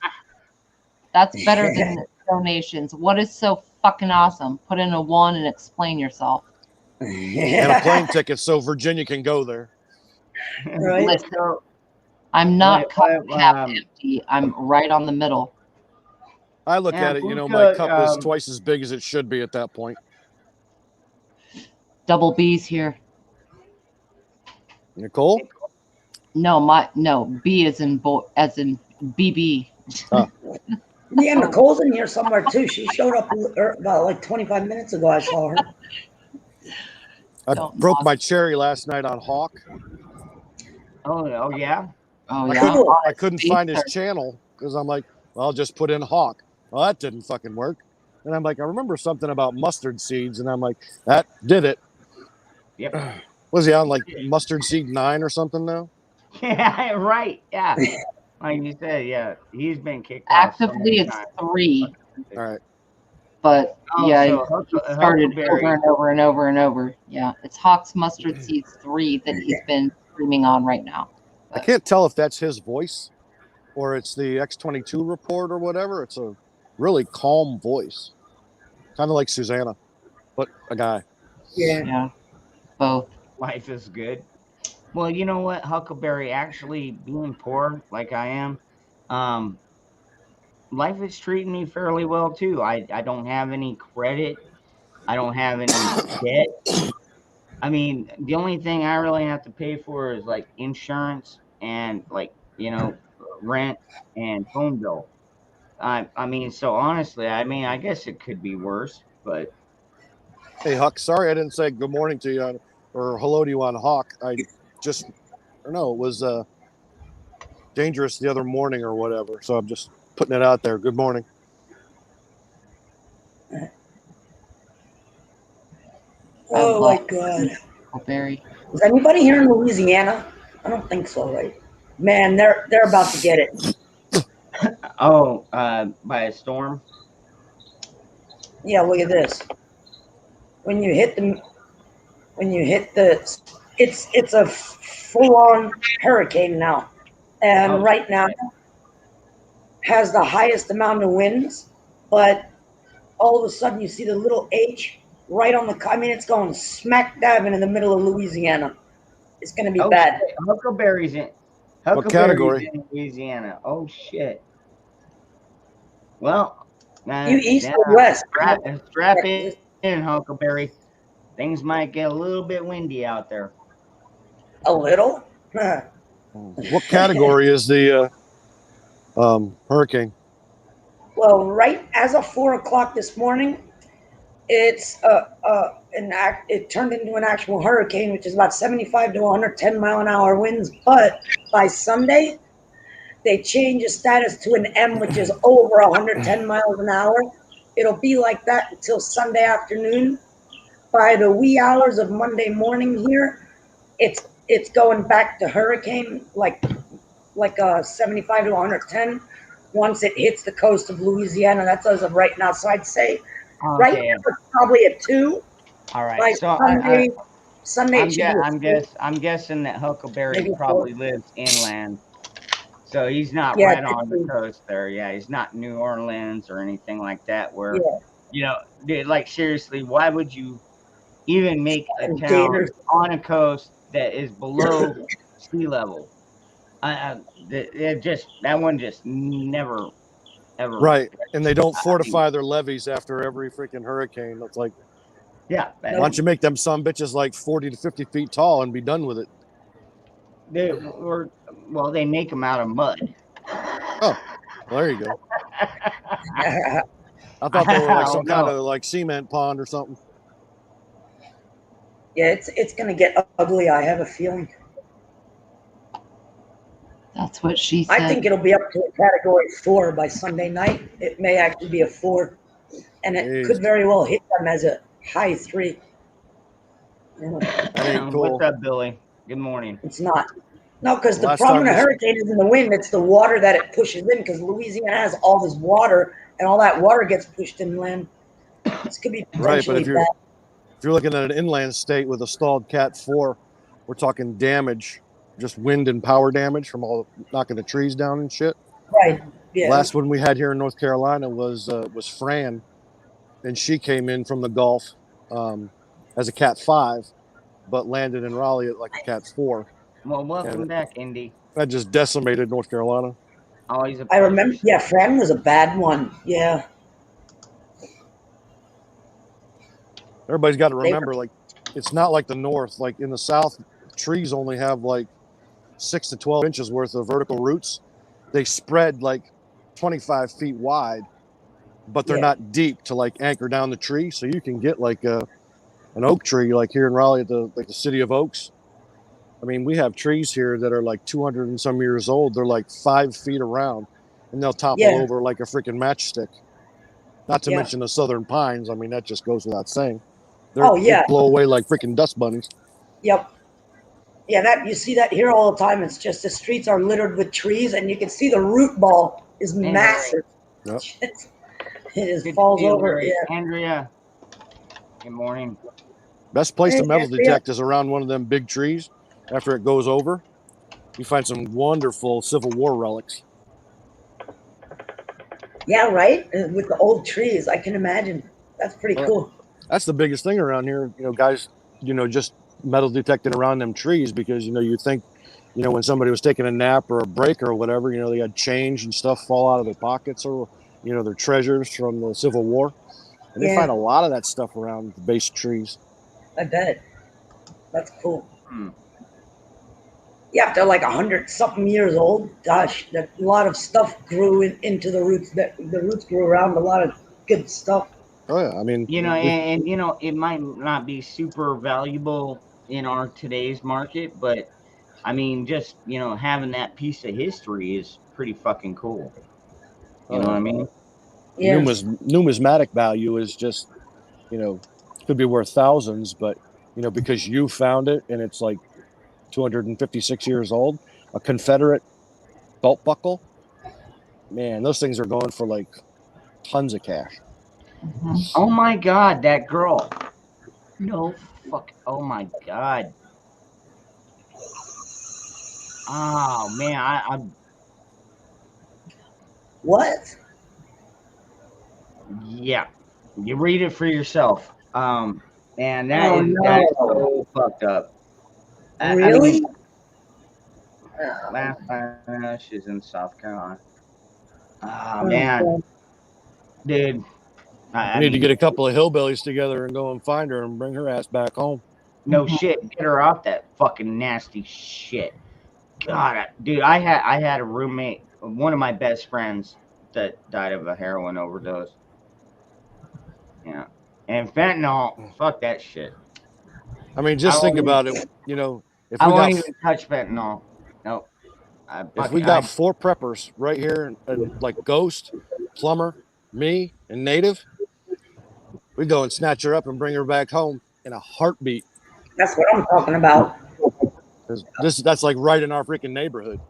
That's better than donations. What is so fucking awesome? Put in a 1 and explain yourself. And a plane ticket so Virginia can go there. Right. Listen, I'm not half empty. I'm right on the middle. I look at it, my cup is twice as big as it should be at that point. Double B's here. Nicole? No, B as in BB. Oh. Yeah, Nicole's in here somewhere too. She showed up about like 25 minutes ago. I saw her. I broke my cherry last night on Hawk. Oh yeah. Oh yeah. I couldn't find his channel because I'm like, well, I'll just put in Hawk. Well, that didn't fucking work. And I'm like, I remember something about mustard seeds, and I'm like, that did it. Yep. Was he on like mustard seed 9 or something now? Yeah, right. Yeah. Like you said, yeah, he's been kicked Actively, off. it's 3. All right. But yeah, so it started over and over and over and over. Yeah, it's Hawk's Mustard Seeds 3 that he's been streaming on right now. I can't tell if that's his voice or it's the X22 report or whatever. It's a really calm voice. Kind of like Susanna, but a guy. Yeah. Both. Life is good. Well, you know what, Huckleberry, actually being poor like I am, life is treating me fairly well too. I don't have any credit. I don't have any debt. I mean, the only thing I really have to pay for is like insurance and like, rent and phone bill. I mean, so honestly, I mean, I guess it could be worse, but Hey, Huck, sorry I didn't say good morning to you or hello to you on Hawk. I don't know, it was dangerous the other morning or whatever. So I'm just putting it out there. Good morning. Oh my God. Huckleberry. Is anybody here in Louisiana? I don't think so, right? Man, they're about to get it. oh, by a storm. Yeah, look at this. When you hit the, it's a full-on hurricane now, and right now has the highest amount of winds, but all of a sudden you see the little H right on the. I mean, it's going smack dab in the middle of Louisiana. It's going to be bad. Shit. Huckleberry's in. What category? In Louisiana. Oh shit. Well, You east or west? Strap in, Huckleberry. Things might get a little bit windy out there. A little? What category is the hurricane? Well, right as of 4 o'clock this morning, it's it turned into an actual hurricane, which is about 75 to 110 mile an hour winds. But by Sunday, they change the status to an M, which is over 110 miles an hour. It'll be like that until Sunday afternoon. By the wee hours of Monday morning here, it's going back to hurricane, like 75 to 110. Once it hits the coast of Louisiana, that's as of right now. So I'd say right now it's probably a 2. All right. By So Sunday, I'm guessing that Huckleberry Maybe probably 4. lives inland. So he's not Yeah, right on the coast there. Yeah, he's not New Orleans or anything like that where, dude, like seriously, why would you even make a town Gators. on a coast that is below sea level? That one just never, ever. Right. And they don't fortify their levees after every freaking hurricane. It's like, yeah. why don't you make them some bitches like 40 to 50 feet tall and be done with it? They make them out of mud. Oh, well, there you go. I thought they were like some kind of like cement pond or something. Yeah, it's going to get ugly. I have a feeling. That's what she said. I think it'll be up to a category 4 by Sunday night. It may actually be a 4, and it could very well hit them as a high 3. That ain't cool. What's up, Billy? Good morning. It's not. No, because the problem with a hurricane isn't the wind; it's the water that it pushes in. Because Louisiana has all this water, and all that water gets pushed inland. This could be Right, but potentially if you're looking at an inland state with a stalled Cat 4, we're talking damage, just wind and power damage from all knocking the trees down and shit. Right. Yeah. Last one we had here in North Carolina was Fran, and she came in from the Gulf as a Cat 5, but landed in Raleigh at like a Cat 4. Well, welcome back, Indy. That just decimated North Carolina. Always a I remember. Yeah, Fran was a bad one. Yeah. Everybody's got to remember, like, it's not like the North. Like in the South, trees only have like 6 to 12 inches worth of vertical roots. They spread like 25 feet wide, but they're not deep to like anchor down the tree. So you can get like an oak tree, like here in Raleigh, at the City of Oaks. I mean, we have trees here that are like 200 and some years old. They're like 5 feet around, and they'll topple over like a freaking matchstick. Not to mention the southern pines. I mean, that just goes without saying. They blow away like freaking dust bunnies. Yep. Yeah, that you see that here all the time. It's just the streets are littered with trees, and you can see the root ball is massive. Yep. It just falls over. Yeah. Andrea, good morning. Best place to metal detect is around one of them big trees. After it goes over, you find some wonderful Civil War relics. Yeah, right? With the old trees, I can imagine. That's pretty cool. That's the biggest thing around here, guys, just metal detecting around them trees, because, you think, when somebody was taking a nap or a break or whatever, they had change and stuff fall out of their pockets, or, their treasures from the Civil War. And they find a lot of that stuff around the base of trees. I bet. That's cool. Yeah, if they're like 100-something years old, gosh, a lot of stuff grew into the roots. The roots grew around a lot of good stuff. Oh yeah, I mean, and it might not be super valuable in our today's market, but I mean, just having that piece of history is pretty fucking cool. You know what I mean? Yeah. Numismatic value is just, could be worth thousands, but because you found it and it's like 256 years old, a Confederate belt buckle, man, those things are going for like tons of cash. Oh my God, that girl! No fuck! Oh my God! Oh man, I'm. What? Yeah, you read it for yourself. And that Oh, is no. that is so fucked up. Really? Last time she's in South Carolina. Oh Oh, man, God. dude. I need to get a couple of hillbillies together and go and find her and bring her ass back home. No shit, get her off that fucking nasty shit. God, dude, I had a roommate, one of my best friends, that died of a heroin overdose. Yeah, and fentanyl, fuck that shit. I mean, just think about it. If I we won't got even touch fentanyl. Nope. if we got 4 preppers right here, like Ghost, Plumber, me, and Native, we go and snatch her up and bring her back home in a heartbeat. That's what I'm talking about. That's like right in our freaking neighborhood.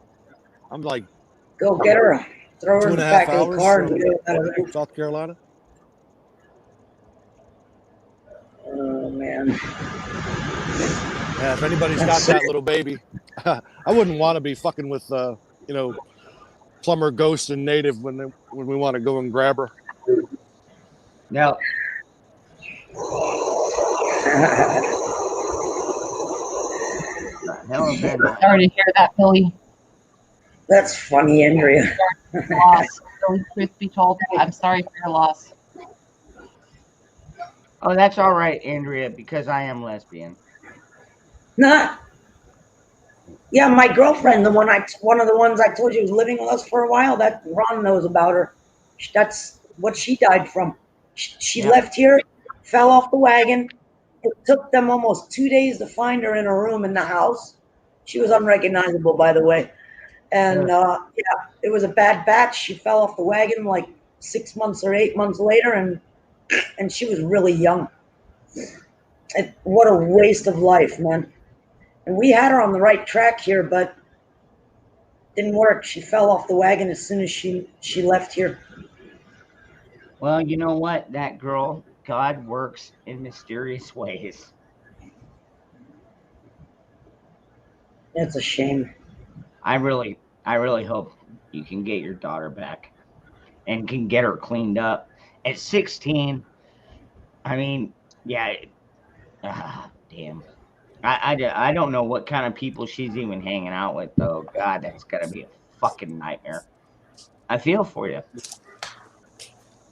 I'm like, Go get her, throw her in the back 2.5 of the hours car, and from get her out of there. South Carolina. Oh man. Yeah, if anybody's got that little baby, I wouldn't want to be fucking with Plumber, Ghost, and Native when we want to go and grab her. No. Sorry to hear that, Billy. That's funny, Andrea. Loss. Billy, truth be told, I'm sorry for your loss. Oh, that's all right, Andrea, because I am lesbian. Nah. Yeah, my girlfriend, one of the ones I told you was living with us for a while, that Ron knows about her. That's what she died from. She left here, fell off the wagon. It took them almost 2 days to find her in a room in the house. She was unrecognizable, by the way. And it was a bad batch. She fell off the wagon like 6 months or 8 months later, and she was really young. What a waste of life, man. And we had her on the right track here, but didn't work. She fell off the wagon as soon as she left here. Well, you know what? That girl, God works in mysterious ways. It's a shame. I really hope you can get your daughter back and can get her cleaned up. At 16, I mean, yeah, damn. I don't know what kind of people she's even hanging out with, though. God, that's gotta be a fucking nightmare. I feel for you.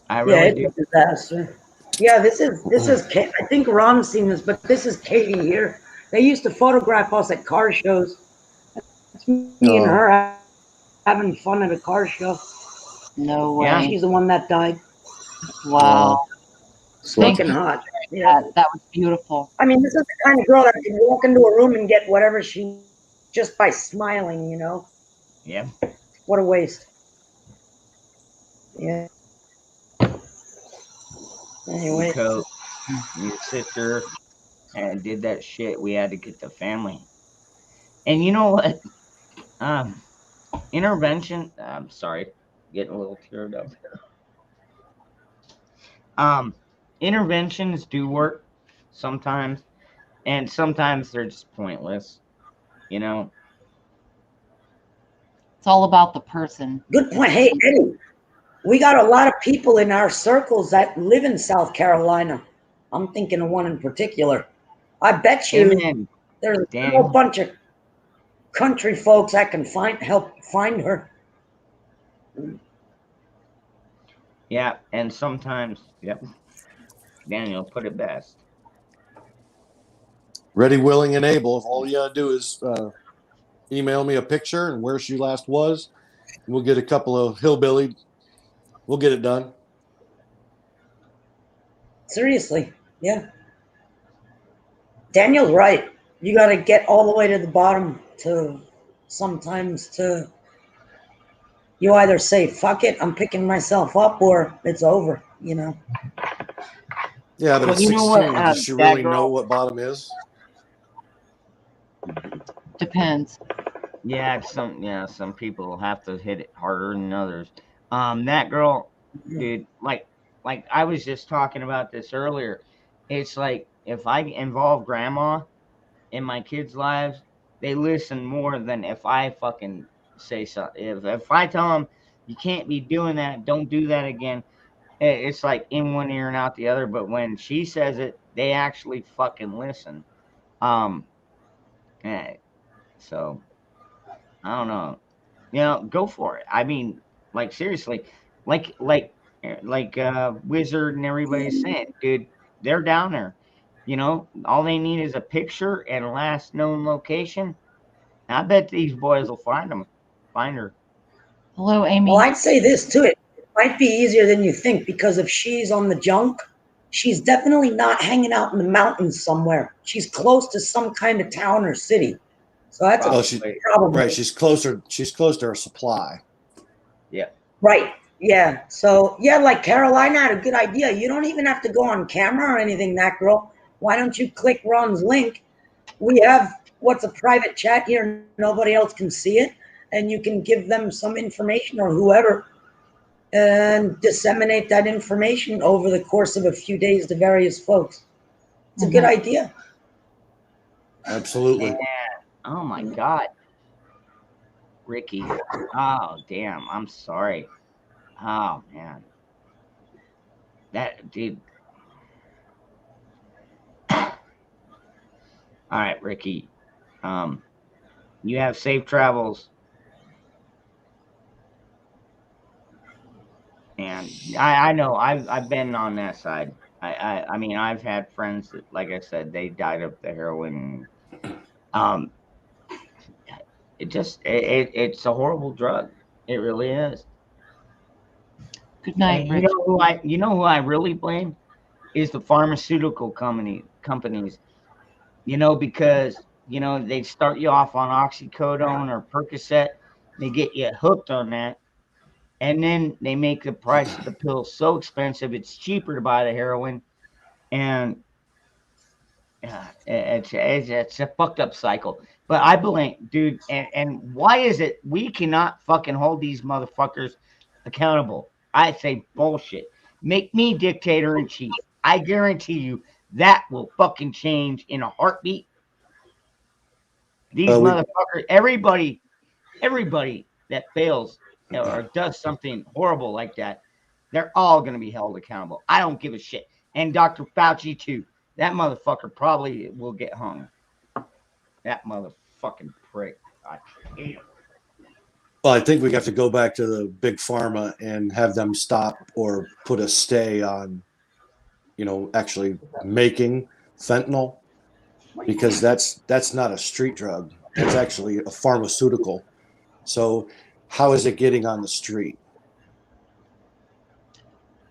I really do. It's a disaster. Yeah, this is I think Ron's seen this, but this is Katie here. They used to photograph us at car shows. It's me and her having fun at a car show. No way. Yeah. She's the one that died. Wow. Smoking hot. Yeah. That was beautiful. I mean, this is the kind of girl that can walk into a room and get whatever she just by smiling, Yeah. What a waste. Yeah. Anyway. Coat, your sister, and did that shit. We had to get the family. And you know what? Intervention. I'm sorry, getting a little teared up. Interventions do work sometimes, and sometimes they're just pointless. It's all about the person. Good point. Hey, Eddie. We got a lot of people in our circles that live in South Carolina. I'm thinking of one in particular. I bet you Amen. there's a Daniel. whole bunch of country folks that can help find her. Yeah, and sometimes, yep. Daniel put it best. Ready, willing, and able. All you gotta do is email me a picture and where she last was. We'll get a couple of hillbilly. We'll get it done. Seriously, yeah. Daniel's right. You got to get all the way to the bottom to sometimes to. You either say, fuck it, I'm picking myself up, or it's over, you know? Yeah, but Well, at you 16, know what, does she that really know girl- what bottom is? Depends. Yeah, some people have to hit it harder than others. That girl, dude, like I was just talking about this earlier. It's like if I involve grandma in my kids' lives, they listen more than if I fucking say something. If I tell them you can't be doing that, don't do that again. It's like in one ear and out the other. But when she says it, they actually fucking listen. So I don't know. Go for it. I mean, like seriously, like Wizard and everybody's saying, dude, they're down there. All they need is a picture and last known location. I bet these boys will find her. Hello, Amy. Well, I'd say this too. It might be easier than you think, because if she's on the junk, she's definitely not hanging out in the mountains somewhere. She's close to some kind of town or city. So that's a problem. Right. She's closer to her supply. Yeah. Right. Yeah. So yeah, like Carolina had a good idea. You don't even have to go on camera or anything, that girl. Why don't you click Ron's link? We have what's a private chat here. Nobody else can see it. And you can give them some information, or whoever, and disseminate that information over the course of a few days to various folks. It's a good idea. Absolutely. Yeah. Oh my God. Ricky. Oh, damn. I'm sorry. Oh, man. That dude. All right, Ricky. You have safe travels. And I know I've been on that side. I mean, I've had friends that, like I said, they died of the heroin. It's a horrible drug. It really is. Good night, And Rich. you know who I really blame is the pharmaceutical companies. Because they start you off on oxycodone or Percocet, they get you hooked on that, and then they make the price of the pill so expensive it's cheaper to buy the heroin, and it's a fucked up cycle. But I blame, dude, and why is it we cannot fucking hold these motherfuckers accountable? I say bullshit. Make me dictator in chief. I guarantee you that will fucking change in a heartbeat. These motherfuckers, everybody that fails or does something horrible like that, they're all going to be held accountable. I don't give a shit. And Dr. Fauci too. That motherfucker probably will get hung. That motherfucking prick. I hate him. Well, I think we have to go back to the big pharma and have them stop or put a stay on, actually making fentanyl, because that's not a street drug. It's actually a pharmaceutical. So how is it getting on the street?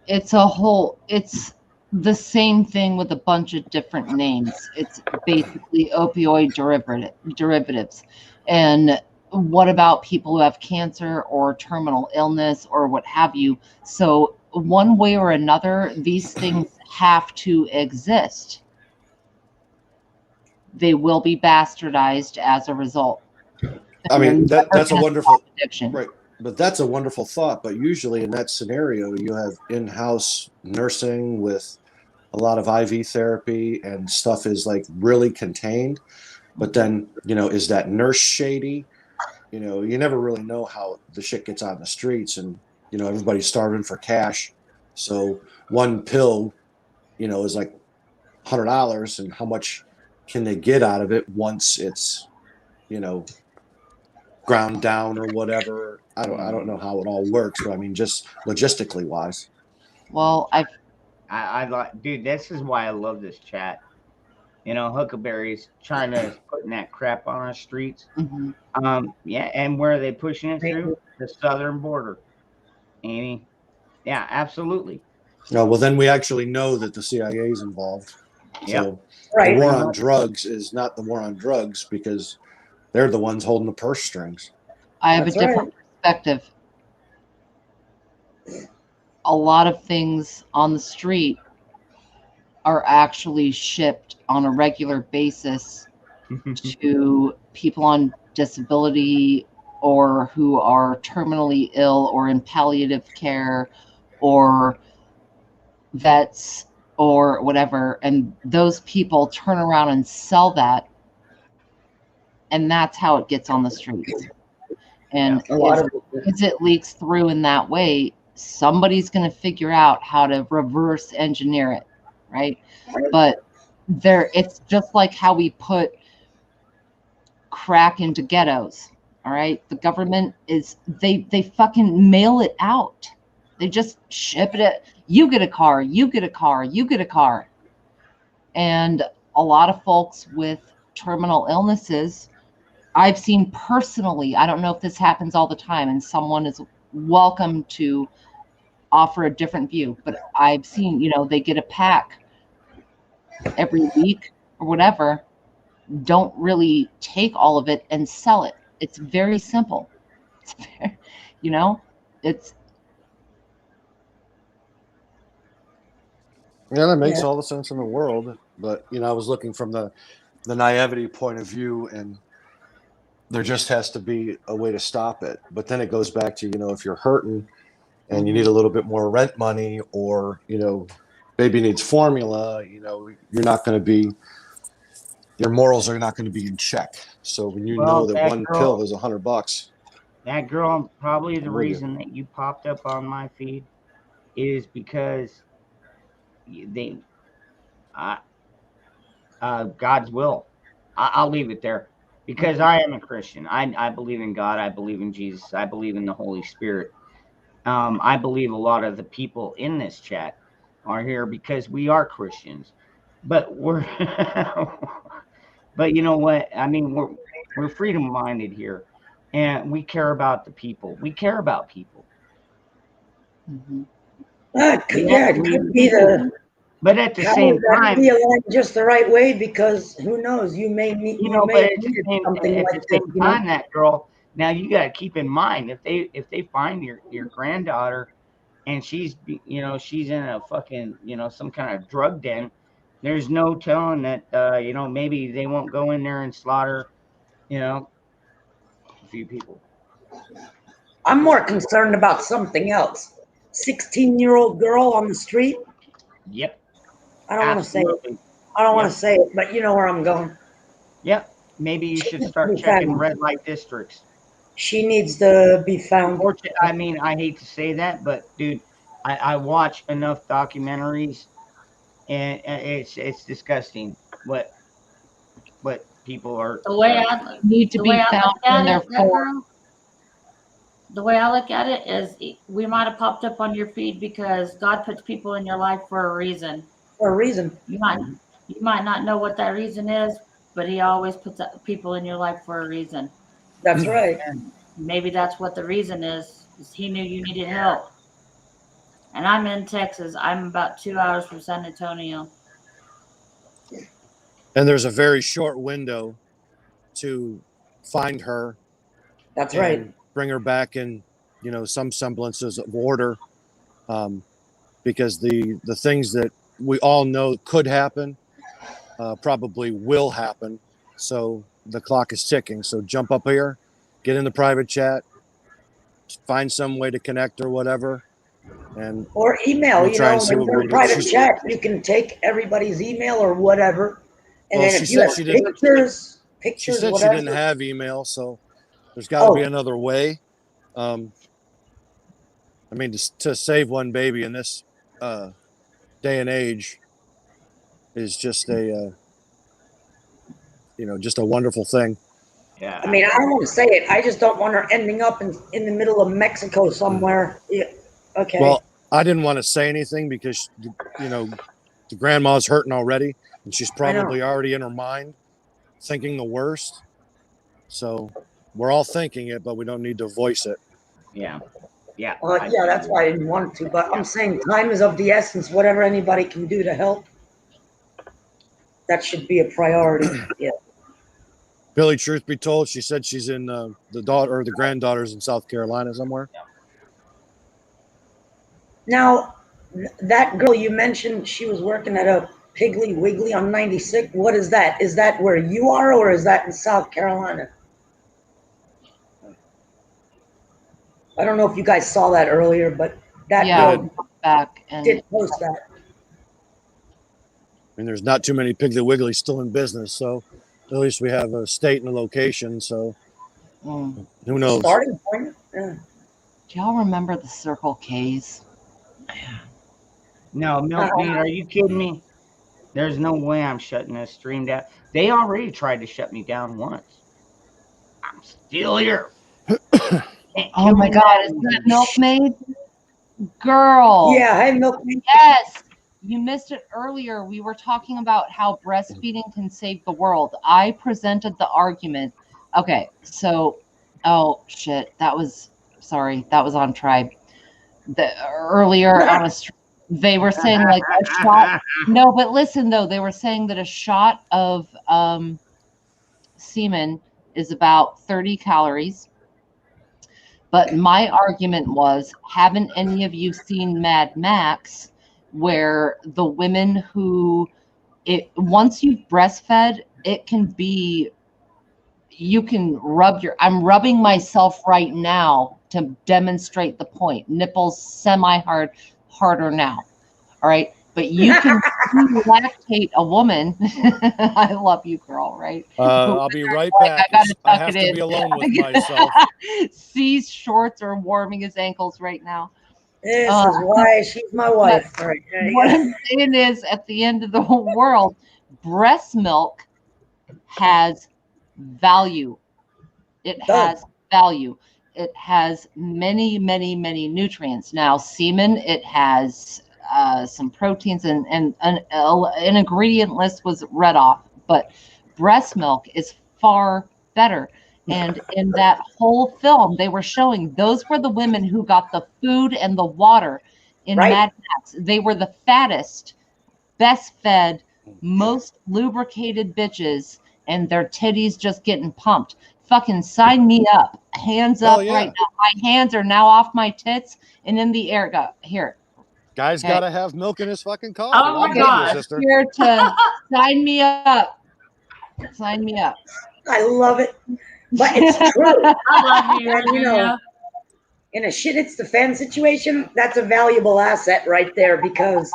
It's the same thing with a bunch of different names. It's basically opioid derivatives. And what about people who have cancer or terminal illness or what have you? So one way or another, these things have to exist. They will be bastardized as a result. I mean, that's a wonderful addiction. Right. But that's a wonderful thought. But usually in that scenario, you have in-house nursing with a lot of IV therapy, and stuff is like really contained. But then, is that nurse shady? You never really know how the shit gets on the streets. And You know, everybody's starving for cash. So one pill, you know, is like $100, and how much can they get out of it once it's, you know, ground down or whatever? I don't know how it all works, but I mean, just logistically wise. Well, I like, dude, this is why I love this chat. You know, Huckleberry's trying to putting that crap on our streets. Yeah, and where are they pushing it through? The southern border. Amy. Yeah, absolutely. No, well, then we actually know that the CIA is involved. Yeah. So Right. the war on drugs is not the war on drugs because they're the ones holding the purse strings. I have a different perspective. A lot of things on the street are actually shipped on a regular basis to people on disability or who are terminally ill or in palliative care or vets or whatever. And those people turn around and sell that. And that's how it gets on the streets. And as it leaks through in that way, somebody's going to figure out how to reverse engineer it, right? But it's just like how we put crack into ghettos, all right? The government they fucking mail it out. They just ship it. You get a car, you get a car, you get a car. And a lot of folks with terminal illnesses, I've seen personally, I don't know if this happens all the time, and someone is welcome to offer a different view, but I've seen, you know, they get a pack every week or whatever, don't really take all of it and sell it. It's very simple. It's very, you know, it's. Yeah, that makes all the sense in the world. But, you know, I was looking from the naivety point of view, and there just has to be a way to stop it. But then it goes back to, you know, if you're hurting and you need a little bit more rent money, or, you know, baby needs formula, you know, you're not going to be, your morals are not going to be in check. So when you know that one pill is $100. That girl, probably the I'm with you. reason that you popped up on my feed is because God's will. I'll leave it there, because I am a Christian. I believe in God. I believe in Jesus. I believe in the Holy Spirit. I believe a lot of the people in this chat are here because we are Christians, but but you know what? I mean, we're freedom-minded here, and we care about the people. We care about people. It could be the. But at the same time, be aligned just the right way, because who knows? You may need. You know, but at the same time, that girl. Now you got to keep in mind, if they find your granddaughter, and she's, you know, she's in a fucking, you know, some kind of drug den, there's no telling that you know, maybe they won't go in there and slaughter, you know, a few people. I'm more concerned about something else. 16-year-old girl on the street. Yep. I don't want to say it. I don't want to say it, but you know where I'm going. Yep. Maybe you should start checking red light districts. She needs to be found. I mean, I hate to say that, but dude, I watch enough documentaries, and it's disgusting what people are. The way I need to be found in their form. The way I look at it is, we might have popped up on your feed because God puts people in your life for a reason. For a reason. You might not know what that reason is, but He always puts people in your life for a reason. That's right. And maybe that's what the reason is He knew you needed help. And I'm in Texas. I'm about 2 hours from San Antonio. And there's a very short window to find her. That's right. Bring her back in, you know, some semblances of order, because the things that we all know could happen probably will happen. So the clock is ticking. So jump up here, get in the private chat, find some way to connect or whatever, and or email. We'll you try know, and see when what you're we in do. private chat, you can take everybody's email or whatever, and Well, then she if you have said she didn't- pictures, she said whatever. she didn't have email, so there's got to be another way. I mean, to save one baby in this day and age is just a just a wonderful thing. Yeah. I mean, I don't want to say it. I just don't want her ending up in the middle of Mexico somewhere. Yeah. Okay. Well, I didn't want to say anything because, the grandma's hurting already, and she's probably already in her mind thinking the worst. So we're all thinking it, but we don't need to voice it. Yeah. Yeah. Well, yeah, that's why I didn't want to. But I'm saying time is of the essence. Whatever anybody can do to help, that should be a priority. Yeah. Billy, truth be told, she said she's in the granddaughter's in South Carolina somewhere. Now, that girl you mentioned, she was working at a Piggly Wiggly on 96. What is that? Is that where you are, or is that in South Carolina? I don't know if you guys saw that earlier, but that girl back and did post that. I mean, there's not too many Piggly Wigglies still in business, so at least we have a state and a location. So who knows? Starting point. Yeah. Do y'all remember the Circle K's? No, Milkmaid, are you kidding me? There's no way I'm shutting this stream down. They already tried to shut me down once. I'm still here. Oh my God, is that Milkmaid? Girl. Yeah, hey, Milkmaid. Yes. You missed it earlier. We were talking about how breastfeeding can save the world. I presented the argument. Okay, so, oh shit, that was on Tribe. Earlier on a stream, they were saying like a shot. No, but listen though, they were saying that a shot of semen is about 30 calories. But my argument was, haven't any of you seen Mad Max, where the women who, once you've breastfed, it can be, you can I'm rubbing myself right now to demonstrate the point. Nipples harder now. All right. But you can lactate a woman. I love you, girl, right? I'll be right back. I have to be alone with myself. C's shorts are warming his ankles right now. This is why she's my wife. Right. What I'm saying is, at the end of the whole world, breast milk has value. It has value. It has many, many, many nutrients. Now, semen, it has some proteins, and an ingredient list was read off, but breast milk is far better. And in that whole film, they were showing those were the women who got the food and the water in Mad Max. They were the fattest, best fed, most lubricated bitches, and their titties just getting pumped. Fucking sign me up. Hands up right now. My hands are now off my tits and in the air. Go here. Guy's got to have milk in his fucking coffee. Oh my God. Here to sign me up. Sign me up. I love it. But it's true. I love you, And, you know, in a shit hits the fan situation, that's a valuable asset right there, because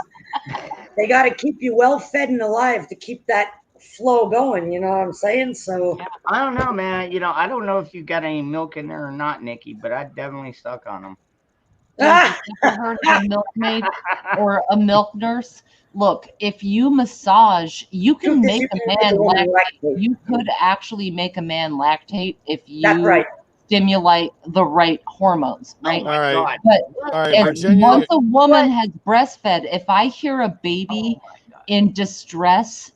they got to keep you well fed and alive to keep that flow going. You know what I'm saying? So I don't know, man. You know, I don't know if you got any milk in there or not, Nikki, but I definitely suck on them. Have you ever heard of a milkmaid or a milk nurse? Look, if you massage, you can make a man lactate. You could actually make a man lactate if you stimulate the right hormones, right? All right. But once a woman has breastfed, if I hear a baby in distress,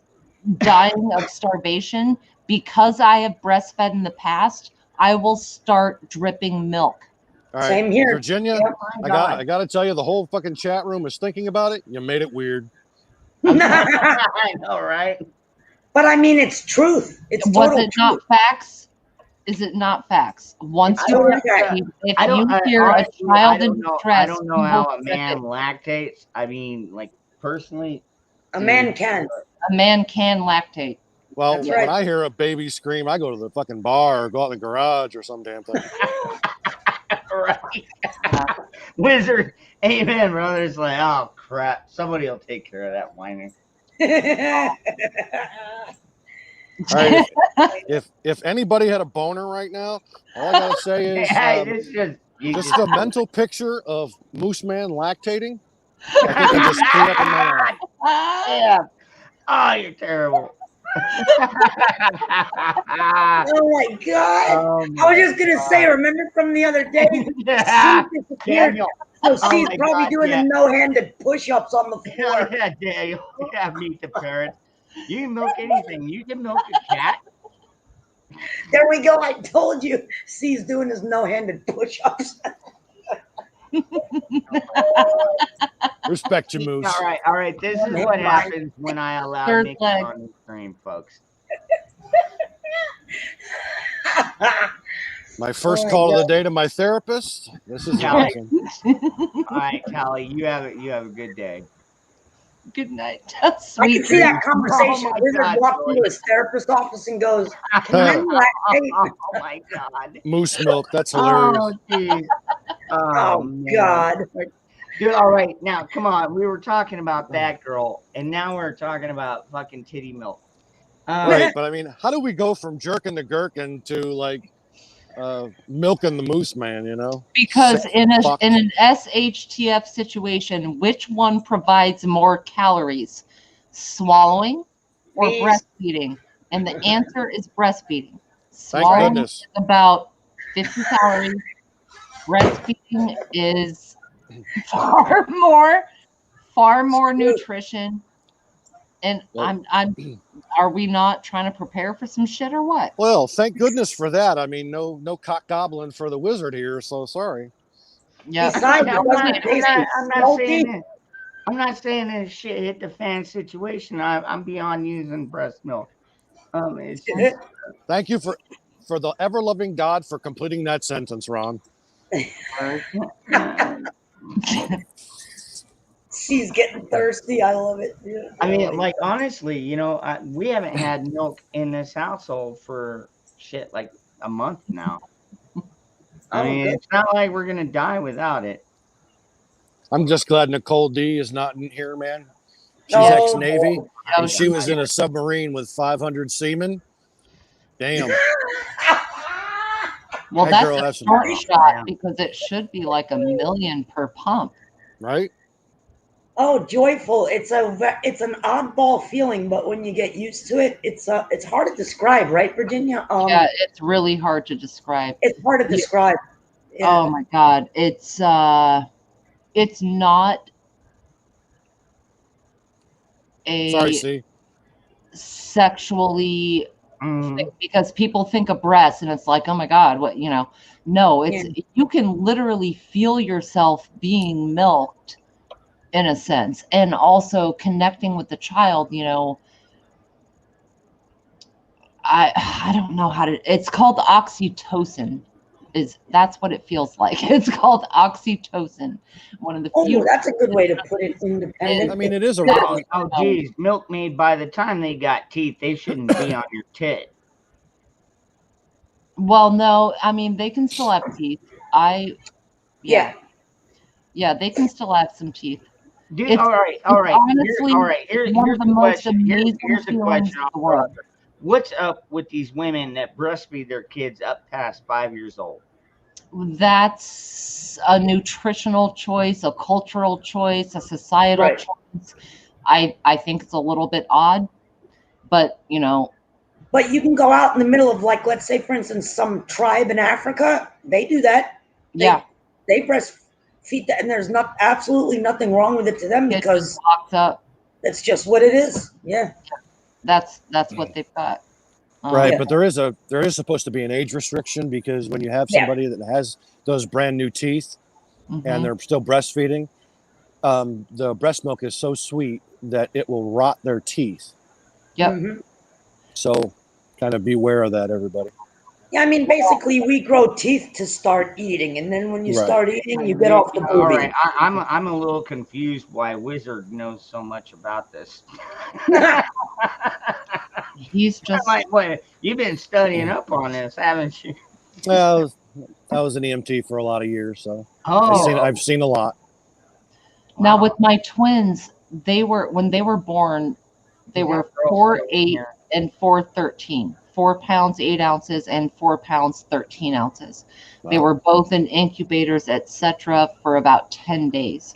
dying of starvation, because I have breastfed in the past, I will start dripping milk. All right. Same here. Virginia, I got to tell you, the whole fucking chat room is thinking about it. You made it weird. I know, right? But I mean, it's truth. It's total truth. Not facts? Is it not facts? Once you hear a child in distress, I don't know how a man lactates. I mean, like, personally, a man can. A man can lactate. Well, when I hear a baby scream, I go to the fucking bar or go out in the garage or some damn thing. Right. Wizard, amen, brother. It's like, oh crap, somebody will take care of that whining. All right. If anybody had a boner right now, all I gotta say is Just a mental picture of Moose Man lactating. I think I just threw up in my mouth. Yeah. Oh, you're terrible. Oh my God. I was just gonna say, remember from the other day, Steve disappeared. Daniel. So Oh Steve's my probably God, doing yeah. the no-handed push-ups on the floor. Yeah, Daniel. Yeah, meet the parents. You can milk anything. You can milk a cat. There we go. I told you. Steve's doing his no-handed push-ups. Respect your Moose. All right. This is what happens when I allow Third Nick leg. on the stream, folks. My first call of the day to my therapist. This is Callie. awesome. All right, Callie, you have a good day. Good night. I Sweet can see that dreams. conversation. Oh my Wizard God, walked Joey. into his therapist's office and goes, "Can men lactate?" Oh my God. Moose milk. That's hilarious. Oh, geez. Oh man. God. Dude, all right, now come on. We were talking about that girl, and now we're talking about fucking titty milk. Right, but I mean, how do we go from jerking the gherkin to like milking the Moose Man? You know, Because Sick in fuck. an SHTF situation, which one provides more calories, swallowing or Me. breastfeeding? And the answer is breastfeeding. Thank Swallowing goodness. is about 50 calories. Breastfeeding is far more nutrition. And Well- are we not trying to prepare for some shit or what? Well, thank goodness for that. I mean, no cock gobbling for the wizard here. So sorry. Yeah. Besides, it I'm doesn't not taste saying salty. it. I'm not saying this shit hit the fan situation. I'm beyond using breast milk. It's just, Thank you for the ever loving God for completing that sentence, Ron. She's getting thirsty. I love it. Yeah. I mean, like honestly, we haven't had milk in this household for shit like a month now. I mean, good. it's not like we're gonna die without it. I'm just glad Nicole D is not in here, man. She's No. ex-Navy, Oh, and she was in a submarine with 500 seamen. Damn. Well, That that's girl a has some short power. shot because it should be like $1 million per pump. Right? Oh, joyful! It's an oddball feeling, but when you get used to it, it's hard to describe, right, Virginia? Yeah, it's really hard to describe. It's hard to describe. Yeah. Oh my God. It's not a Sorry, C. sexually because people think of breasts and it's like, oh my God, what, no, it's, you can literally feel yourself being milked in a sense, and also connecting with the child, I don't know how to, it's called oxytocin. That's what it feels like. It's called oxytocin. One of the few. Oh, that's a good way to put it. Independent. I mean, it is a Oh, geez, milkmaid. By the time they got teeth, they shouldn't be on your tit. Well, no, I mean they can still have teeth. Yeah, they can still have some teeth. Dude, It's- all right. honestly Here's one of the the most question. amazing Here's the feelings question. in the world. What's up with these women that breastfeed their kids up past 5 years old? That's a nutritional choice, a cultural choice, a societal Right. choice. I think it's a little bit odd, but But you can go out in the middle of, like, let's say, for instance, some tribe in Africa. They do that. They breastfeed that, and there's absolutely nothing wrong with it to them it because just locks up. that's just what it is. Yeah. That's what they've got. Right, Yeah. but there is supposed to be an age restriction because when you have Yeah. somebody that has those brand new teeth Mhm. and they're still breastfeeding, the breast milk is so sweet that it will rot their teeth. Yep. Mhm. So, kind of beware of that, everybody. Yeah, I mean, basically, we grow teeth to start eating, and then when you Right. start eating, you get off the All booby. right, I'm a little confused why Wizard knows so much about this. He's just like, wait, you've been studying up on this, haven't you? Well, I was an EMT for a lot of years, so Oh, I've seen a lot. now with my twins, when they were born, they were 4'8" and 4'13". 4 pounds 8 ounces and 4 pounds 13 ounces. They Wow. were both in incubators, etc., for about 10 days.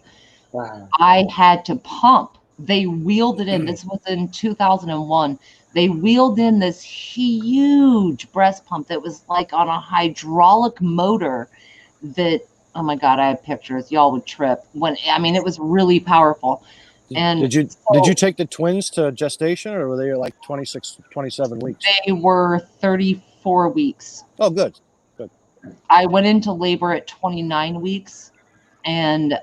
Wow. I had to pump. They wheeled it in. This was in 2001. They wheeled in this huge breast pump that was like on a hydraulic motor that, oh my God, I have pictures. Y'all would trip. It was really powerful. And Did you take the twins to gestation, or were they like 26, 27 weeks? They were 34 weeks. Oh, good. I went into labor at 29 weeks, and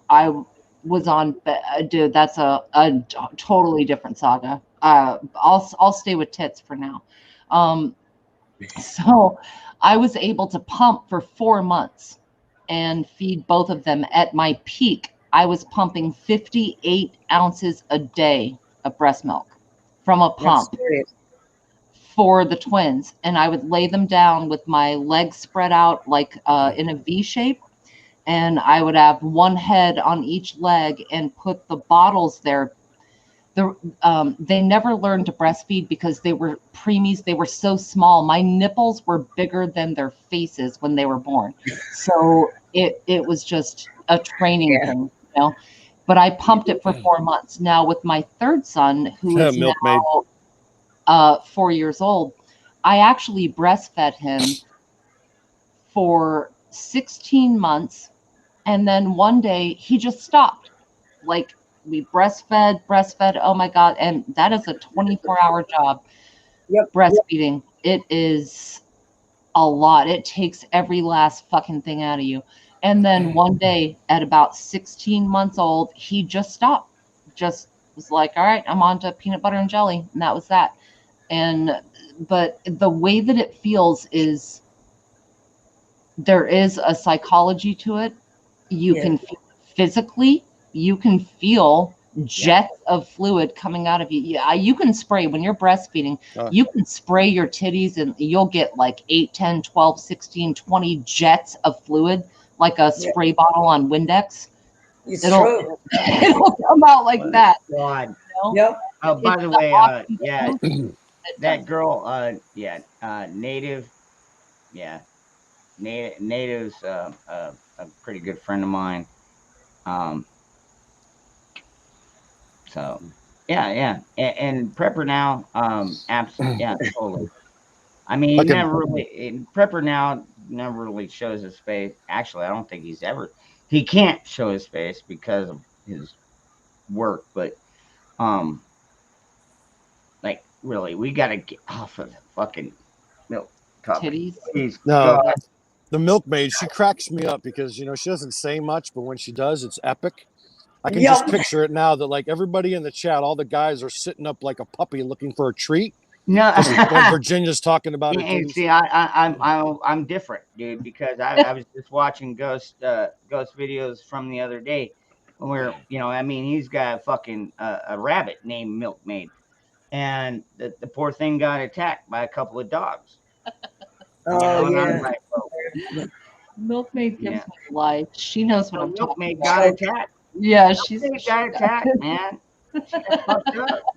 I was on. Dude, that's a totally different saga. I'll stay with tits for now. So I was able to pump for 4 months and feed both of them. At my peak, I was pumping 58 ounces a day of breast milk from a pump for the twins. And I would lay them down with my legs spread out like in a V shape. And I would have one head on each leg and put the bottles there. They never learned to breastfeed because they were preemies. They were so small. My nipples were bigger than their faces when they were born. So it was just a training thing, you know. But I pumped it for 4 months. Now with my third son, who is now 4 years old, I actually breastfed him for 16 months. And then one day he just stopped. Like, we breastfed. Oh my God. And that is a 24-hour job. Breastfeeding. It is a lot. It takes every last fucking thing out of you. And then one day at about 16 months old, he just stopped. Just was like, all right, I'm on to peanut butter and jelly. And that was that. But the way that it feels is there is a psychology to it. You can feel physically, you can feel jets of fluid coming out of you. Yeah, you can spray when you're breastfeeding. You can spray your titties and you'll get like 8, 10, 12, 16, 20 jets of fluid, like a spray bottle on Windex. It'll come out like that. God. You know? Oh, by It's the way, oxygen that girl, Native, Native's a pretty good friend of mine. So and Prepper now, absolutely, totally. I mean, Prepper now never really shows his face. Actually, I don't think he can't show his face because of his work, but like, really, we got to get off of the fucking milk cup. Titties. No, the milkmaid, she cracks me up because, she doesn't say much, but when she does, it's epic. I can just picture it now that, like, everybody in the chat, all the guys are sitting up like a puppy looking for a treat. No, when Virginia's talking about it. And see, I'm different, dude, because I was just watching Ghost videos from the other day, where he's got a fucking a rabbit named Milkmaid, and the poor thing got attacked by a couple of dogs. I'm like, Milkmaid gives me life. She knows what I'm talking about. Got attacked. Yeah, Milkmaid got attacked, man. She got fucked up.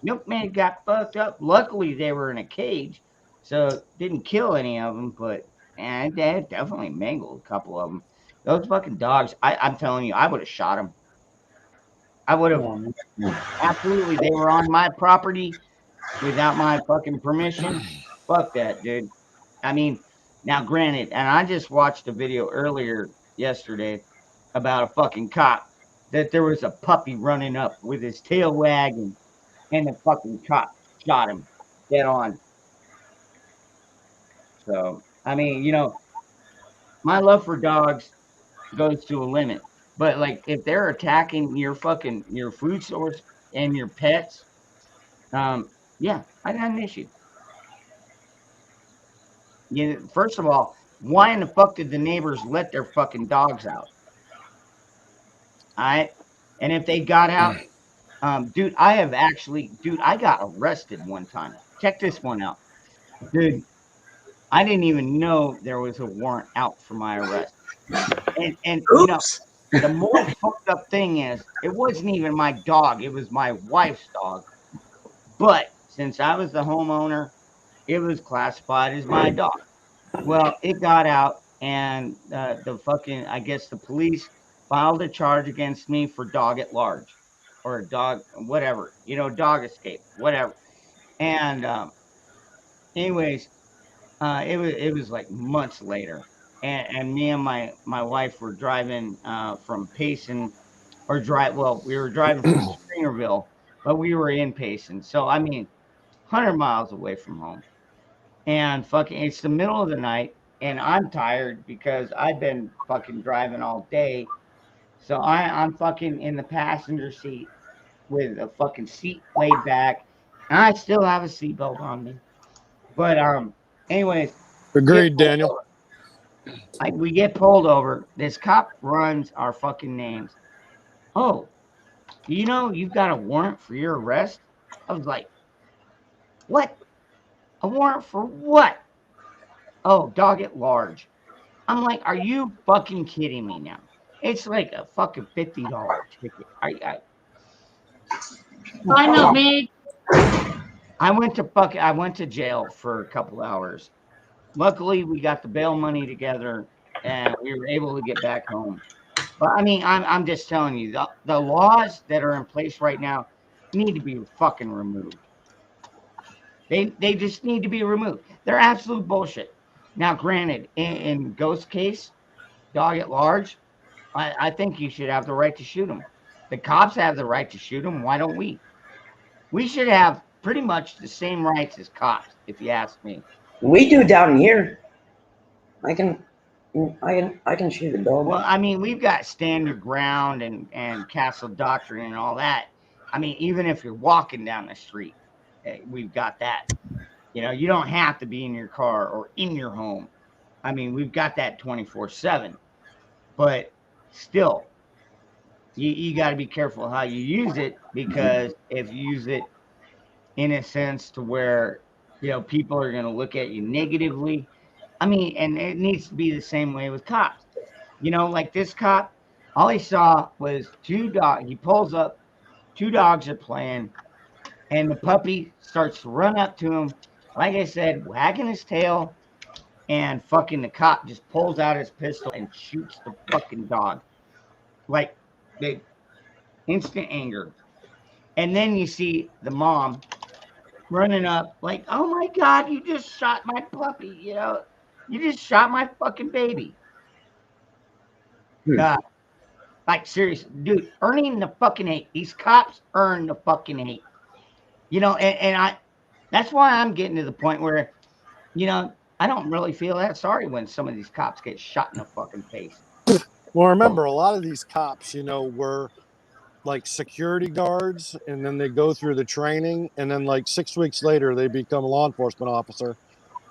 Milkmaid got fucked up. Luckily, they were in a cage, so didn't kill any of them. But they definitely mangled a couple of them. Those fucking dogs. I'm telling you, I would have shot them. I would have. Absolutely, they were on my property without my fucking permission. Fuck that, dude. I mean, now granted, and I just watched a video earlier yesterday about a fucking cop that there was a puppy running up with his tail wagging, and the fucking cop shot him dead on. So, I mean, my love for dogs goes to a limit. But, like, if they're attacking your food source and your pets, I got an issue. First of all, why in the fuck did the neighbors let their fucking dogs out? All right? And if they got out, dude, I got arrested one time. Check this one out. Dude, I didn't even know there was a warrant out for my arrest. And the more fucked up thing is, it wasn't even my dog. It was my wife's dog. But since I was the homeowner, it was classified as my dog. Well, it got out, and the fucking, I guess the police filed a charge against me for dog at large, or dog, whatever, dog escape, whatever. And anyways, it was like months later, and me and my wife were driving from Payson, we were driving from Springerville, but we were in Payson, so I mean, 100 miles away from home, and fucking, it's the middle of the night, and I'm tired because I've been fucking driving all day, so I'm fucking in the passenger seat with a fucking seat laid back, and I still have a seatbelt on me, but anyways. Agreed, Daniel. We get pulled over. This cop runs our fucking names. Oh, you've got a warrant for your arrest? I was like, what? A warrant for what? Oh, dog at large. I'm like, are you fucking kidding me now? It's like a fucking $50 ticket. I know me. I went to jail for a couple hours. Luckily, we got the bail money together, and we were able to get back home. But I mean, I'm just telling you, the laws that are in place right now need to be fucking removed. They just need to be removed. They're absolute bullshit. Now, granted, in Ghost case, dog at large, I think you should have the right to shoot him. The cops have the right to shoot him. Why don't we? We should have pretty much the same rights as cops, if you ask me. We do down here. I can shoot a dog. Well, I mean, we've got stand your ground and castle doctrine and all that. I mean, even if you're walking down the street, we've got that. You don't have to be in your car or in your home. I mean, we've got that 24/7. But still, you got to be careful how you use it, because if you use it in a sense to where people are going to look at you negatively. I mean, and it needs to be the same way with cops. Like this cop, all he saw was two dogs. He pulls up, two dogs are playing, and the puppy starts to run up to him, like I said, wagging his tail, and fucking the cop just pulls out his pistol and shoots the fucking dog. Like, the instant anger. And then you see the mom running up like, oh my God, you just shot my puppy, you just shot my fucking baby. Like, seriously, dude, earning the fucking hate. These cops earn the fucking hate. And that's why I'm getting to the point where, I don't really feel that sorry when some of these cops get shot in the fucking face. Well, remember, a lot of these cops, were like security guards, and then they go through the training, and then like 6 weeks later they become a law enforcement officer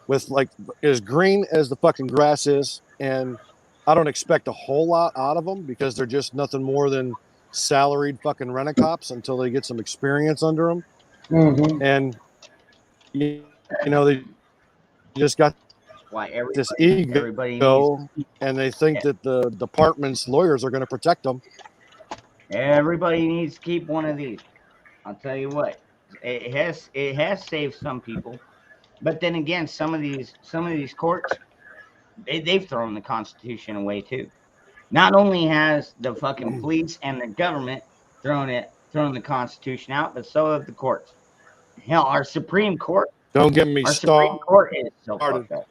with like as green as the fucking grass is, and I don't expect a whole lot out of them because they're just nothing more than salaried fucking rent-a-cops until they get some experience under them. Mm-hmm. And they just got this ego, and they think that the department's lawyers are going to protect them. Everybody needs to keep one of these. I'll tell you what, it has saved some people, but then again, some of these courts, they've thrown the Constitution away too. Not only has the fucking police and the government thrown the Constitution out, but so have the courts. Hell, our Supreme Court. Don't get me started. Our Supreme Court is so fucked up.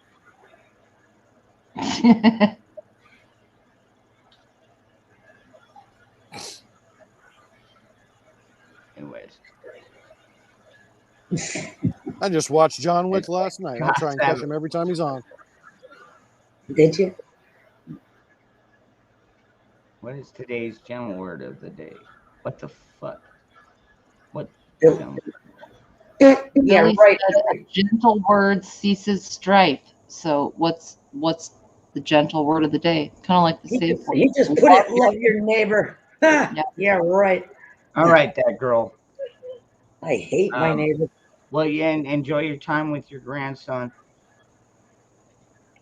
Anyways, I just watched John Wick last night. I try and catch him every time he's on. Did you? What is today's gentle word of the day? What the fuck? What? Yeah, Billy right. said, a gentle word ceases strife. So what's the gentle word of the day? Kind of like the safe word. You just put it, love your neighbor. Yeah, right. All right, that girl. I hate my neighbor. Well, yeah, and enjoy your time with your grandson.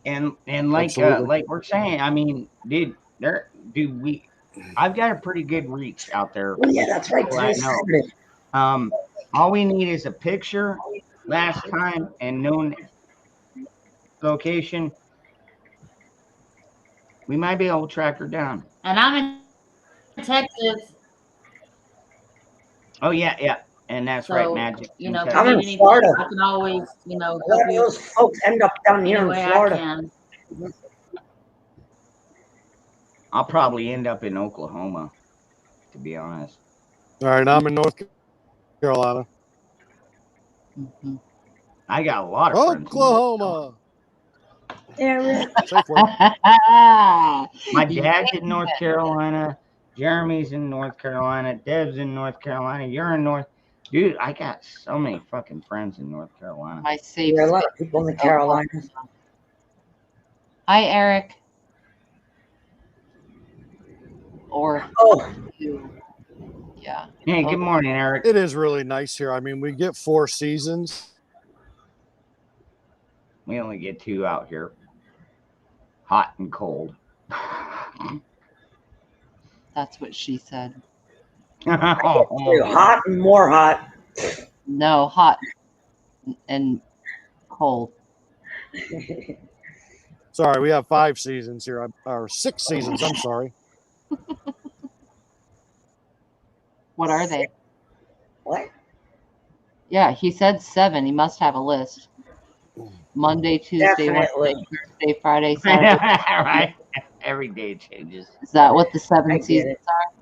And like we're saying, I mean, dude, I've got a pretty good reach out there. Oh, yeah, that's right. I know. All we need is a picture last time and known location. We might be able to track her down. And I'm in Texas. Oh yeah. And that's right, So, Magic. you know, Texas. I'm in anything, Florida. I can always, you know, A lot help of you those folks end up down here any in way I Florida. can. I'll probably end up in Oklahoma, to be honest. All right, I'm in North Carolina. Mhm. I got a lot of friends. Oklahoma. Yeah, Safe word. My dad's in North Carolina. Jeremy's in North Carolina. Deb's in North Carolina. You're in North. Dude, I got so many fucking friends in North Carolina. My safe there are a lot of space people in the is Carolinas. Hi, Eric. Or Oh, you. Yeah. Hey, good morning, Eric. It is really nice here. I mean, we get 4 seasons. We only get 2 out here. Hot and cold. That's what she said. hot and more hot. No, hot and cold. Sorry, we have 5 seasons here, or 6 seasons. I'm sorry. What are they? What? Yeah, he said 7. He must have a list. Monday, Tuesday, Definitely. Wednesday, Thursday, Friday, Saturday. Right. Every day it changes. Is that what the 7 I get seasons it. are?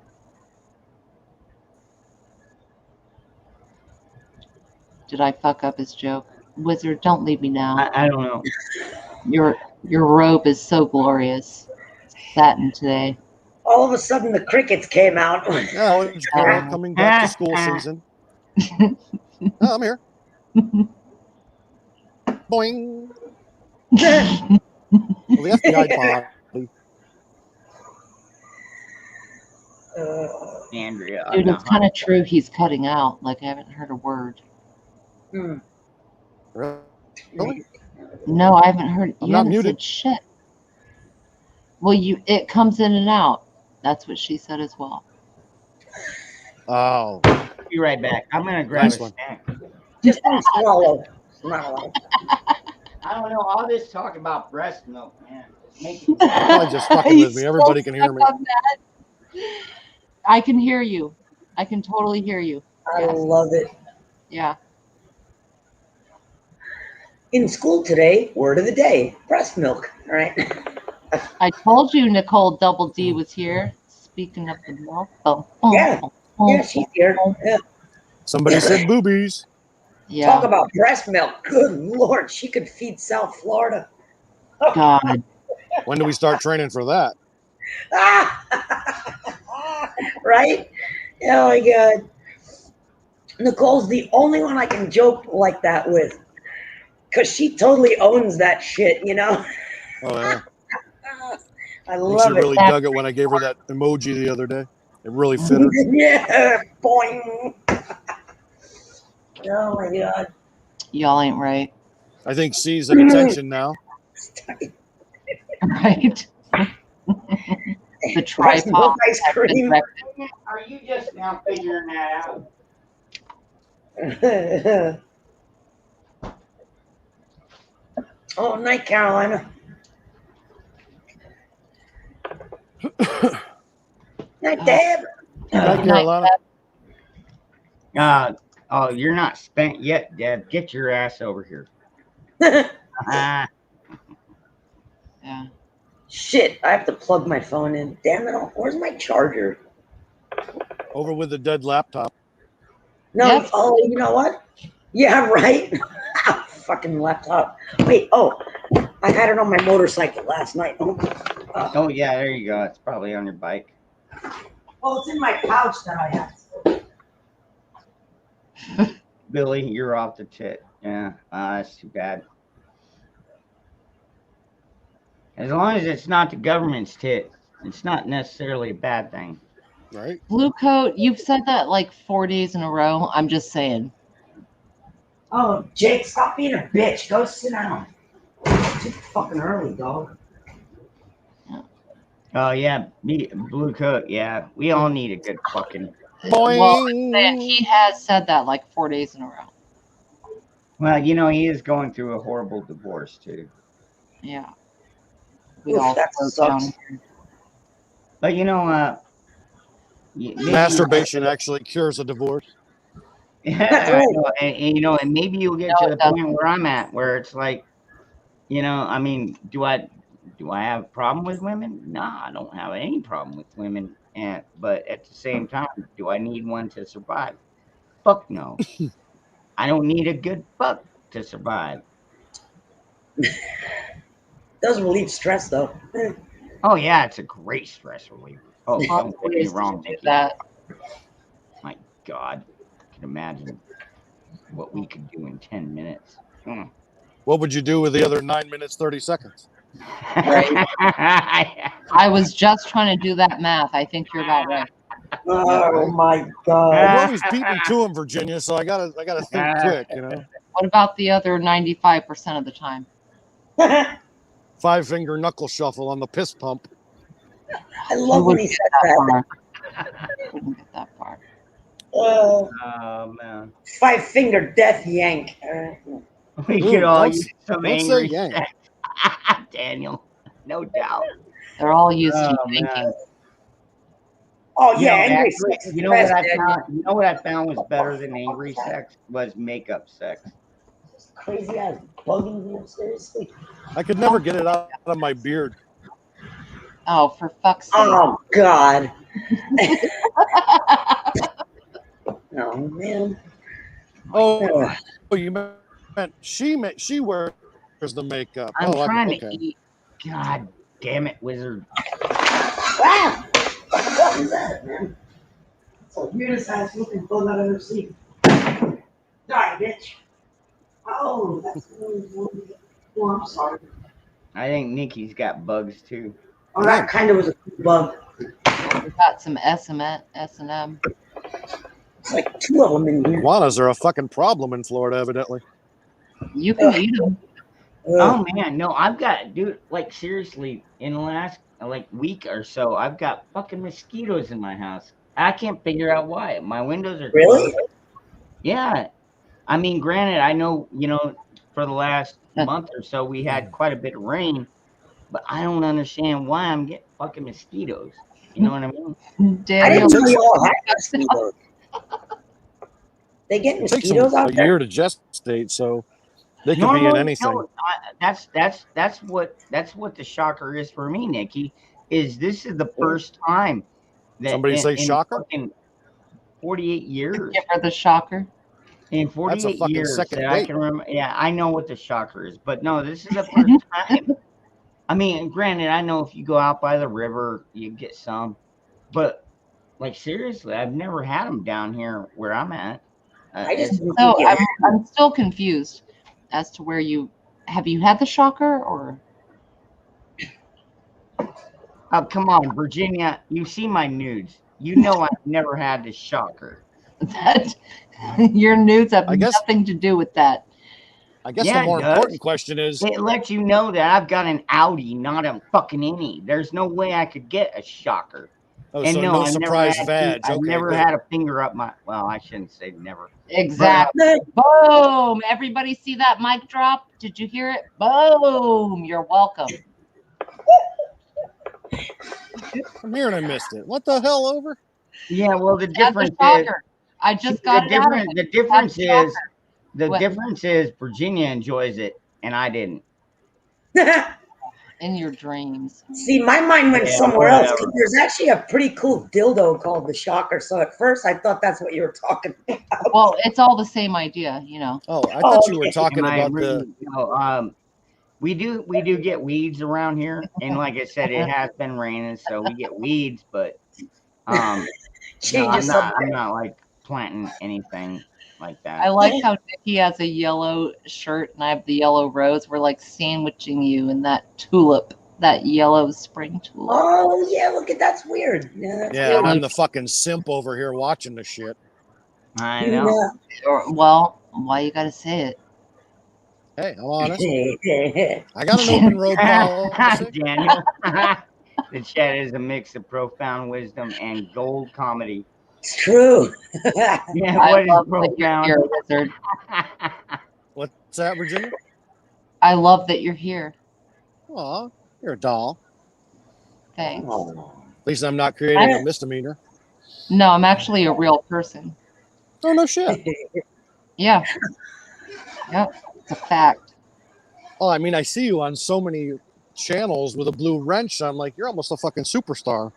Did I fuck up his joke? Wizard, don't leave me now. I don't know. Your robe is so glorious. Satin today. All of a sudden, the crickets came out. Yeah, it's coming back to school season. Oh, I'm here. Boing. Well, the FBI body. Andrea. Dude, it's kind of true. He's cutting out. Like, I haven't heard a word. Really? No, I haven't heard. I'm You not haven't muted. said shit. Well, it comes in and out. That's what she said as well. Oh. Be right back. I'm gonna grab Nice a one. snack. Just don't swallow. Swallow. I don't know. All this talk about breast milk, man. It's making Probably just fucking with me. Everybody can hear me. I can hear you. I can totally hear you. I Yes. love it. Yeah. In school today, word of the day, breast milk. All right. I told you Nicole Double D was here. Speaking of the milk. Yeah. Yeah, she's here. Yeah. Somebody said boobies. Yeah. Talk about breast milk. Good Lord, she could feed South Florida. God. When do we start training for that? Right? Oh my God. Nicole's the only one I can joke like that with. Because she totally owns that shit, you know? Oh, yeah. I I think love she it. really dug it when I gave her that emoji the other day. It really fit her. Yeah, boing. Oh my God. Y'all ain't right. I think C's at attention now. Right? The Breast milk tripod. ice cream. Are you just now figuring that out? Oh, night, Carolina. Night, Deb. Night, Carolina. Oh, you're not spent yet, Deb. Get your ass over here. Yeah. Shit, I have to plug my phone in. Damn it. Where's my charger? Over with the dead laptop. No, Yep. oh, you know what? Yeah, right. Fucking laptop. Wait, I had it on my motorcycle last night. Oh yeah, there you go. It's probably on your bike. Oh, it's in my pouch that I have. Billy, you're off the tit. Yeah, that's too bad. As long as it's not the government's tit, it's not necessarily a bad thing. Right? Blue coat, you've said that like 4 days in a row. I'm just saying. Oh, Jake, stop being a bitch. Go sit down. It's too fucking early, dog. Oh yeah, blue coat. Yeah, we all need a good fucking. Well, he has said that like 4 days in a row. Well, you know, he is going through a horrible divorce too. Yeah. We Oof, all that slow down sucks. here. But you know, Masturbation actually cures a divorce. Yeah, I know, and, you know, and maybe you'll get to the point where I'm at, where it's like, you know, I mean, do I have a problem with women? Nah, I don't have any problem with women, but at the same time, do I need one to survive? Fuck no. I don't need a good fuck to survive. Does relieve stress though. Oh yeah, it's a great stress reliever. Oh, don't get me Ways to wrong, do Nikki. that. My God, I can imagine what we could do in 10 minutes. Mm. What would you do with the other 9 minutes 30 seconds? I was just trying to do that math. I think you're about right. Oh my You're God. always beating me to him, Virginia. So I gotta think quick. You know. What about the other 95% of the time? 5-finger knuckle shuffle on the piss pump. I love when he said that. Wouldn't get that far. Oh man. 5-finger death yank. We Ooh, could all don't- use some don't say angry yank. sex. Daniel, no doubt. They're all used to Oh, man. thinking. Oh You yeah, know, angry actually, sex is you the know what best. I Daniel. found? You know what I found was better than angry sex was makeup sex. Crazy ass bugging you, seriously. I could never get it out of my beard. Oh, for fuck's sake. Oh God. Oh man. Oh, you meant she wears the makeup. I'm Oh, trying okay. to eat. God damn it, wizard. Ah! What is that, man? It's the weirdest ass looking bug I've ever seen. Die, bitch. Oh, that's oh, I'm sorry. I think Nikki's got bugs too. Oh, that kind of was a cool bug. We got some S&M. It's like 2 of them in here. Iguanas are a fucking problem in Florida, evidently. You can eat them. Oh man, no, I've got, dude, like seriously, in the last like week or so, I've got fucking mosquitoes in my house. I can't figure out why. My windows are Really? closed. Yeah. I mean, granted, I know, you know, for the last month or so we had quite a bit of rain, but I don't understand why I'm getting fucking mosquitoes. You know what I mean? I Daniel, didn't know you all had mosquitoes. They get It takes mosquitoes them out a there? year to gestate, so they could be in Normally, anything. no, that's what the shocker is for me, Nikki. Is this is the first time that Somebody say shocker? fucking 48 years. give her the shocker. In That's a 48 fucking years second that I date. can remember. Yeah, I know what the shocker is, but no, this is the first time. I mean, granted, I know if you go out by the river, you get some, but like seriously, I've never had them down here where I'm at. I just didn't So think you had I'm still confused as to where you had the shocker or Oh, come on, Virginia. You see my nudes. You know I've never had the shocker. that your nudes have I guess- nothing to do with that. I guess Yeah, the more it does. important question is, It lets you know that I've got an Audi, not a fucking innie. There's no way I could get a shocker. oh, And so no, no I've surprise never vag. I've Okay, never good. had a finger up my. Well, I shouldn't say never. Exactly. Boom. Everybody see that mic drop? Did you hear it? Boom. You're welcome. I'm here and I missed it. What the hell, over? Yeah, well, the That's difference the is shocker. I just got it out of it. the difference That's is the What? difference is Virginia enjoys it and I didn't. In your dreams. See, my mind went Yeah, somewhere else. 'Cause whatever. there's actually a pretty cool dildo called the Shocker. So at first I thought that's what you were talking about. Well, it's all the same idea, you know. Oh, I thought you were okay. talking Am I about really- no, we do get weeds around here, and like I said, it has been raining, so we get weeds. But no, Change I'm the not subject. like planting anything like that. I like how Nikki has a yellow shirt and I have the yellow rose. We're like sandwiching you in that tulip, that yellow spring tulip. Oh yeah, look at that's weird. Yeah, that's Yeah, weird. and I'm the fucking simp over here watching the shit. I You know. know. Or, well, why you gotta say it? Hey, I'm honest. I got an open road policy. Daniel. The chat is a mix of profound wisdom and gold comedy. It's true. Yeah, I what is love broke that you're down? here, Wizard. What's that, Virginia? I love that you're here. Aw, you're a doll. Thanks. At least I'm not creating a misdemeanor. No, I'm actually a real person. Oh, no shit. Yeah. Yep. It's a fact. Oh, I mean, I see you on so many channels with a blue wrench. I'm like, you're almost a fucking superstar.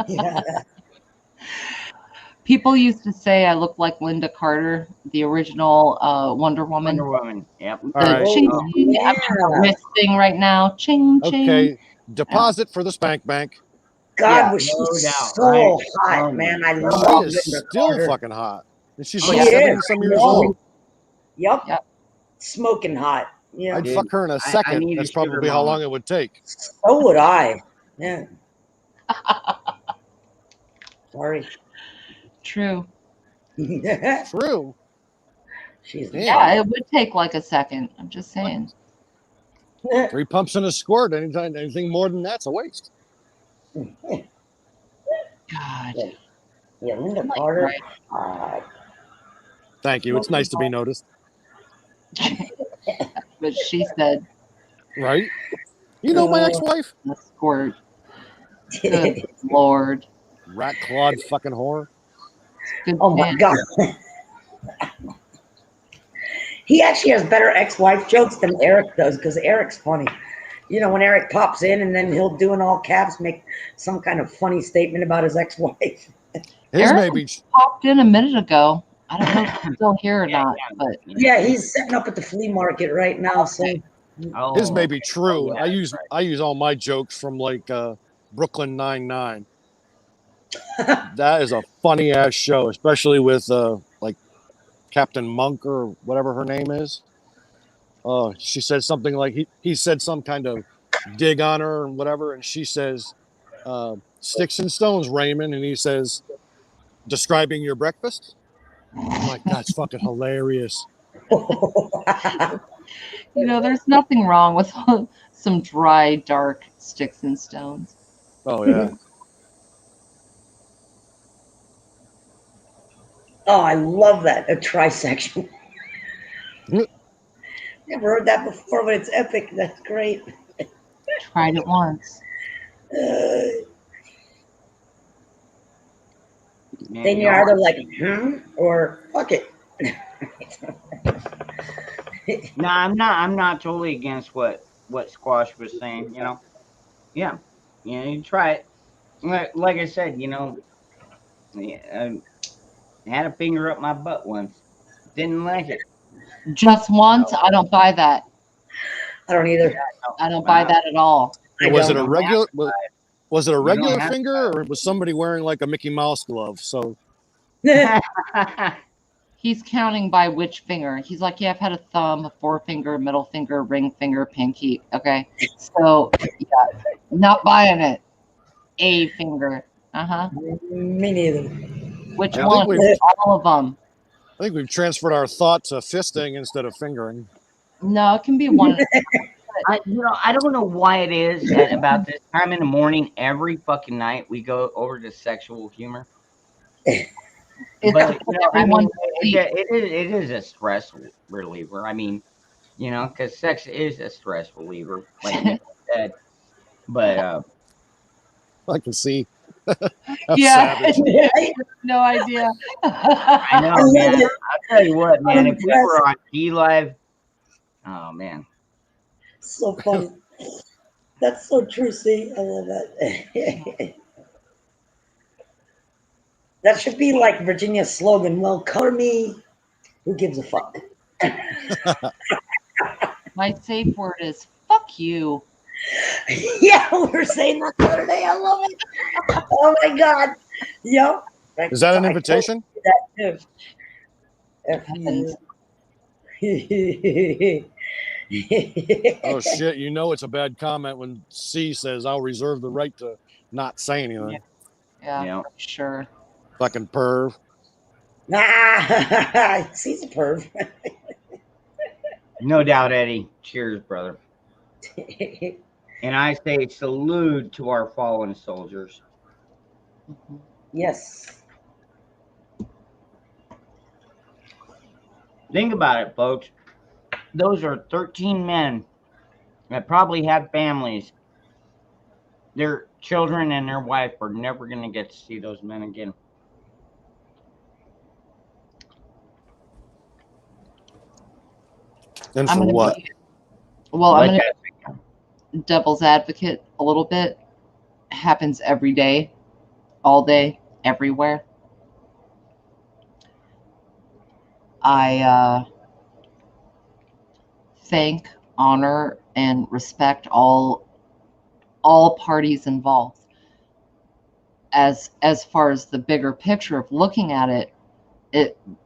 Yeah. People used to say I look like Linda Carter, the original Wonder Woman. Wonder Woman. Yep. The All right. ching, Oh, ching. I'm doing a wrist thing right now. Ching, ching. Okay, deposit for the spank bank. God, Yeah, was she no doubt, so right. hot, Oh, man. I my love She Linda is still Carter. fucking hot. And she's She like is. 70 some years No. old. Yep. Yep. Smoking hot. Yeah. I'd Dude, fuck her in a I second. need a That's sugar probably how mama. long it would take. So would I. Yeah. Sorry. True. True. She's Damn. Yeah, it would take like a second. I'm just saying. 3 pumps in a squirt. Anything more than that's a waste. God. Yeah, Linda Like, Carter. right. Thank you. It's nice to be noticed. But she said, Right? You know my ex-wife? "The squirt." Good Lord. Rat clawed fucking whore. Good Oh my man. God. He actually has better ex-wife jokes than Eric does, because Eric's funny. You know, when Eric pops in and then he'll do in all caps, make some kind of funny statement about his ex-wife. His Eric maybe. popped in a minute ago. I don't know if he's still here or not, but Yeah, he's setting up at the flea market right now. So Oh, His may be true. yeah, I use all my jokes from like Brooklyn Nine-Nine. That is a funny ass show, especially with like Captain Monk or whatever her name is. She said something like he said some kind of dig on her and whatever, and she says, "Sticks and stones, Raymond," and he says, "Describing your breakfast." I'm like, that's fucking hilarious. you know, there's nothing wrong with some dry, dark sticks and stones. Oh yeah. oh, I love that. A trisection. Never heard that before, but it's epic. That's great. Tried it once. Man, Then you're either like, or fuck it. No, I'm not totally against what Squash was saying. You know, yeah, you try it. Like I said, you know, I had a finger up my butt once. Didn't like it. Just once? I don't buy that. I don't either. I don't buy that at all. Was it a regular? Was it a don't regular have to finger, or was somebody wearing like a Mickey Mouse glove? So He's counting by which finger. He's like, yeah, I've had a thumb, a forefinger, middle finger, ring finger, pinky. Okay. So, yeah, not buying it. A finger. Uh-huh. Me neither. Which I one? think All of them. I think we've transferred our thought to fisting instead of fingering. No, it can be one. I don't know why it is that about this time in the morning every fucking night we go over to sexual humor. It's But you know, I mean, everyone's sleep. it is a stress reliever. I mean, you know, because sex is a stress reliever, like you said. But I can see. Yeah. Right? No idea. I know, man. I'll tell you what, man. If we were on G Live, oh man. So funny. That's so true. See, I love that. That should be like Virginia's slogan. Well, color me. Who gives a fuck? My safe word is fuck you. Yeah, we were saying that the other day. I love it. Oh my God. Yep. Is that an invitation? That too. Oh shit! You know it's a bad comment when C says, "I'll reserve the right to not say anything." Yeah, sure. Fucking perv. Ah, C's a perv. No doubt, Eddie. Cheers, brother. And I say salute to our fallen soldiers. Yes. Think about it, folks. Those are 13 men that probably had families. Their children and their wife are never going to get to see those men again. And I'm for gonna what? be, well, Like I'm that. gonna devil's advocate a little bit. Happens every day, all day, everywhere. I thank, honor, and respect all parties involved. As far as the bigger picture of looking at it,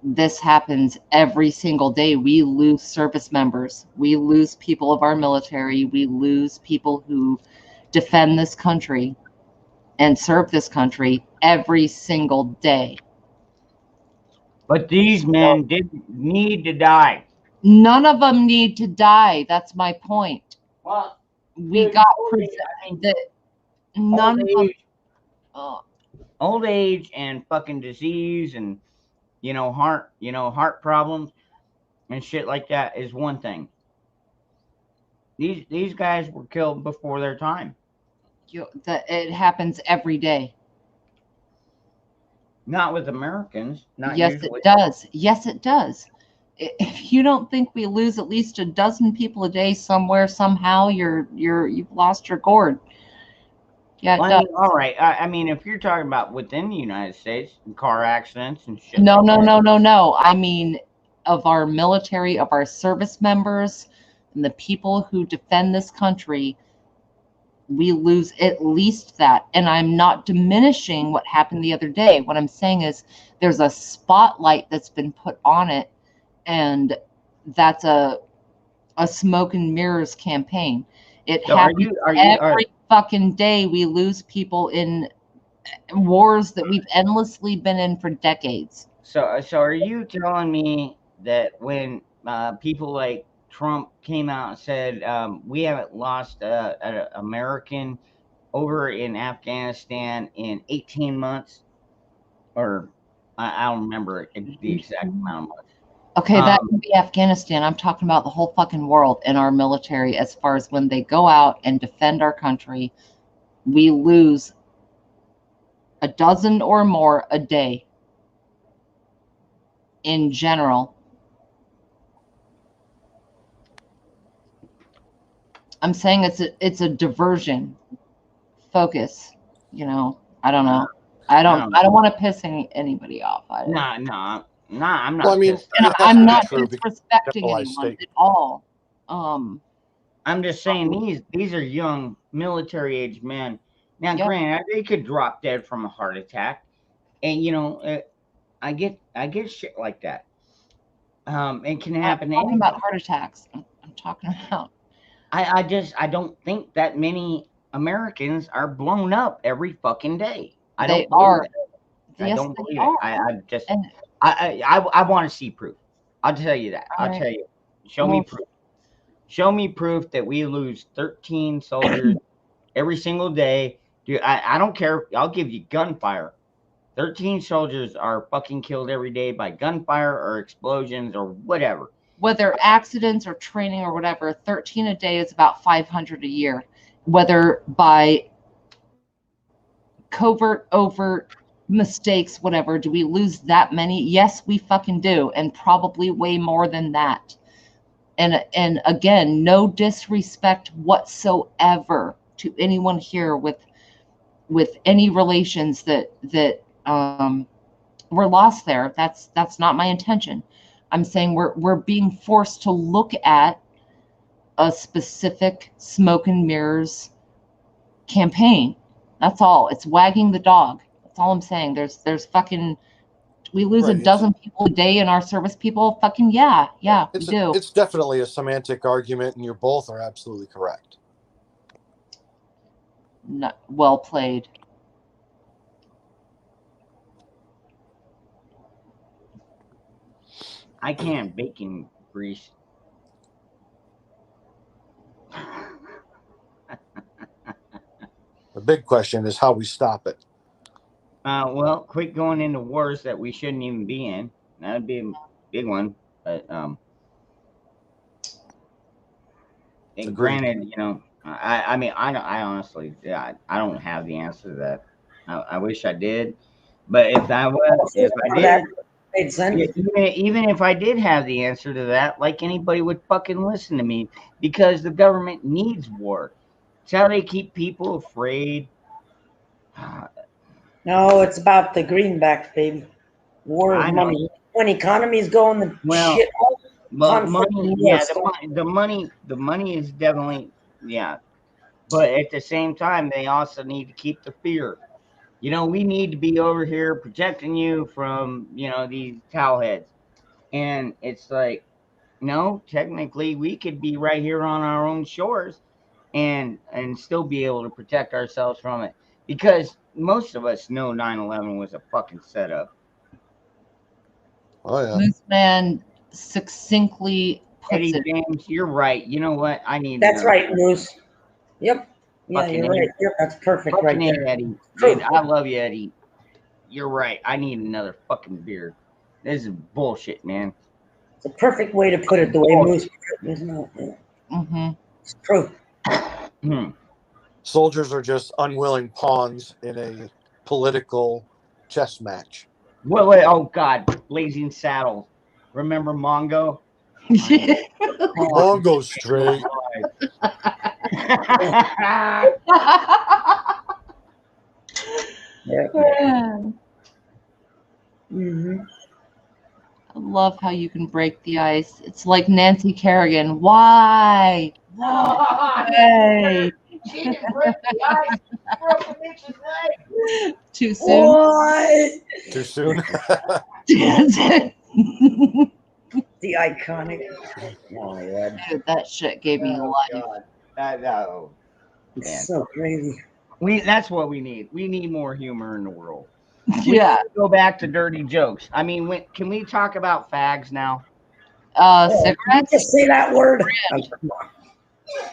this happens every single day. We lose service members. We lose people of our military. We lose people who defend this country and serve this country every single day. But these men didn't need to die. None of them need to die. That's my point. Well, We dude, got old age, I mean, that none of them. Old age and fucking disease and heart problems and shit like that is one thing. These guys were killed before their time. It happens every day. Not with Americans. Not Yes, usually. it does. Yes, it does. If you don't think we lose at least a dozen people a day somewhere, somehow, you've lost your gourd. Yeah, it Well, I does. mean, all right. I mean, if you're talking about within the United States, car accidents and shit. No, like no, that. no, no, no. I mean, of our military, of our service members, and the people who defend this country, we lose at least that. And I'm not diminishing what happened the other day. What I'm saying is there's a spotlight that's been put on it, and that's a smoke and mirrors campaign. It So happens every fucking day. We lose people in wars that we've endlessly been in for decades. So are you telling me that when people like Trump came out and said we haven't lost an American over in Afghanistan in 18 months, or I don't remember the exact amount of months. Okay, that can be Afghanistan. I'm talking about the whole fucking world and our military. As far as when they go out and defend our country, we lose a dozen or more a day in general. I'm saying it's a diversion focus. I don't know. I don't want to piss anybody off. No, I'm not. Well, I mean, pissed. And it has I'm to be not true because disrespecting generalized anyone statement. at all. I'm just saying these are young military age men. Now, Yep. granted, they could drop dead from a heart attack, and I get shit like that. It can happen. I'm talking about heart attacks. I'm talking about. I don't think that many Americans are blown up every fucking day. I They don't believe are. it. I Yes, don't they believe are. it. I just And I want to see proof. I'll tell you that. All I'll right. tell you. Show me proof. Show me proof that we lose 13 soldiers every single day. Dude, I don't care. I'll give you gunfire. 13 soldiers are fucking killed every day by gunfire or explosions or whatever. whether accidents or training or whatever, 13 a day is about 500 a year. Whether by covert, overt mistakes, whatever, do we lose that many? Yes, we fucking do, and probably way more than that. And again, no disrespect whatsoever to anyone here with any relations that were lost there. That's not my intention. I'm saying we're being forced to look at a specific smoke and mirrors campaign. That's all. It's wagging the dog. That's all I'm saying. There's fucking, we lose Right, a dozen people a day in our service people. Fucking yeah, we do. It's definitely a semantic argument, and you both are absolutely correct. Not, well played. I can't bake in grease. The big question is how we stop it. Well, quit going into wars that we shouldn't even be in. That'd be a big one. But and granted, you know, I mean, I honestly, yeah, I don't have the answer to that. I wish I did, but if I did, even if I did have the answer to that, like anybody would fucking listen to me, because the government needs war. It's how they keep people afraid. No, it's about the greenbacks, baby. War is money. When economy's going the shit. Well, money, yeah, the money is definitely, yeah. But at the same time, they also need to keep the fear. You know, we need to be over here protecting you from, you know, these towelheads. And it's like, no, technically we could be right here on our own shores and still be able to protect ourselves from it. Because most of us know 9/11 was a fucking setup. Oh yeah. Moose Man succinctly puts Eddie it. James, you're right. You know what? I need. That's right, Moose. Yep. Yeah, Fucking you're right. Eddie. Yep, that's perfect Fucking right there. Eddie. Dude, I love you, Eddie. You're right. I need another fucking beer. This is bullshit, man. It's a perfect way to put it the way Moose put it, isn't it? Yeah. Mm-hmm. It's true. Soldiers are just unwilling pawns in a political chess match. Wait, oh God, Blazing Saddles. Remember Mongo? Mongo straight. Mm-hmm. I love how you can break the ice. It's like Nancy Kerrigan. Why? Why? She didn't break the ice. Broke the bitch's leg. Too soon. What? Too soon. The iconic. Oh my God. Dude, that shit gave me life. Oh, It's man. so crazy. That's what we need. We need more humor in the world. Yeah. Go back to dirty jokes. I mean, can we talk about fags now? Cigarettes? Just say that word.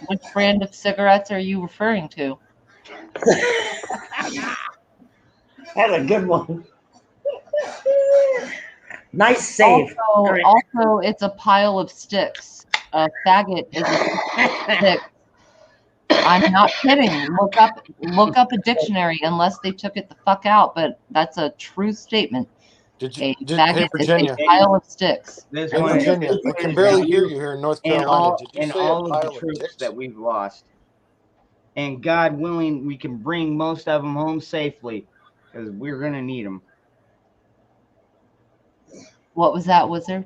Which brand of cigarettes are you referring to? That's a good one. Nice save. Also, it's a pile of sticks. A faggot is a stick. I'm not kidding. Look up a dictionary, unless they took it the fuck out. But that's a true statement. Hey, faggot Virginia. is a pile of sticks. Hey, Virginia, I can barely hear you here in North Carolina. Did you and say all a of pile the of troops dicks? that we've lost, and God willing, we can bring most of them home safely, because we're gonna need them. What was that, Wizard?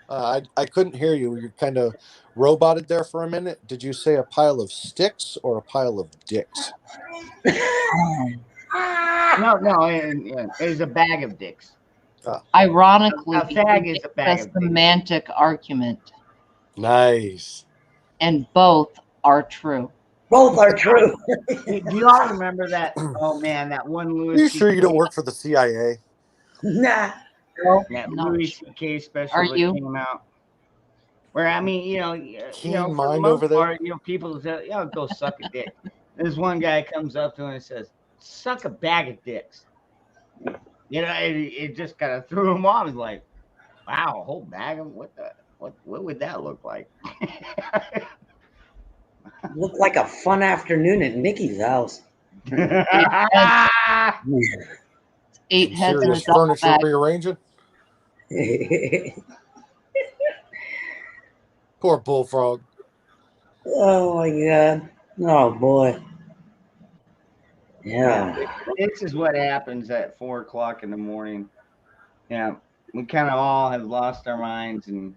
I couldn't hear you. You kind of roboted there for a minute. Did you say a pile of sticks or a pile of dicks? No, it's a bag of dicks. Ironically, A fag is a bag a of semantic argument, Nice. and both are true. Both are true. Do you all remember that? Oh man, that one Louis. You sure you don't work for the CIA? Nah. That Louis C.K. special Are that you? came out. Where I mean, Keen for the mind most over there. part, people say, go suck a dick. This one guy comes up to him and says, "Suck a bag of dicks." It just kind of threw him off. He's like, "Wow, a whole bag of what would that look like?" Looked like a fun afternoon at Nikki's house. 8 heads in a Serious duffel furniture bag. rearranging. Poor bullfrog. Oh my God. Oh boy. Yeah. This is what happens at 4 o'clock in the morning. Yeah, we kind of all have lost our minds, and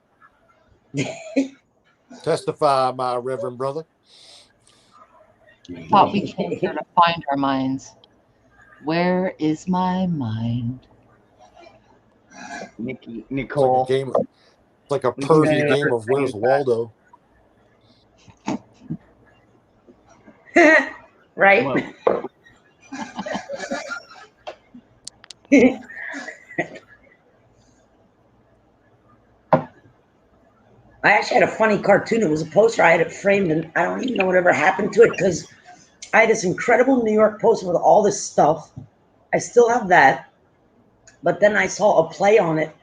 Testify, my reverend brother. Thought we came here to find our minds. Where is my mind? Nicole. It's like a pervy game of Where's Waldo. Right? I actually had a funny cartoon. It was a poster. I had it framed, and I don't even know whatever happened to it, because I had this incredible New York poster with all this stuff. I still have that. But then I saw a play on it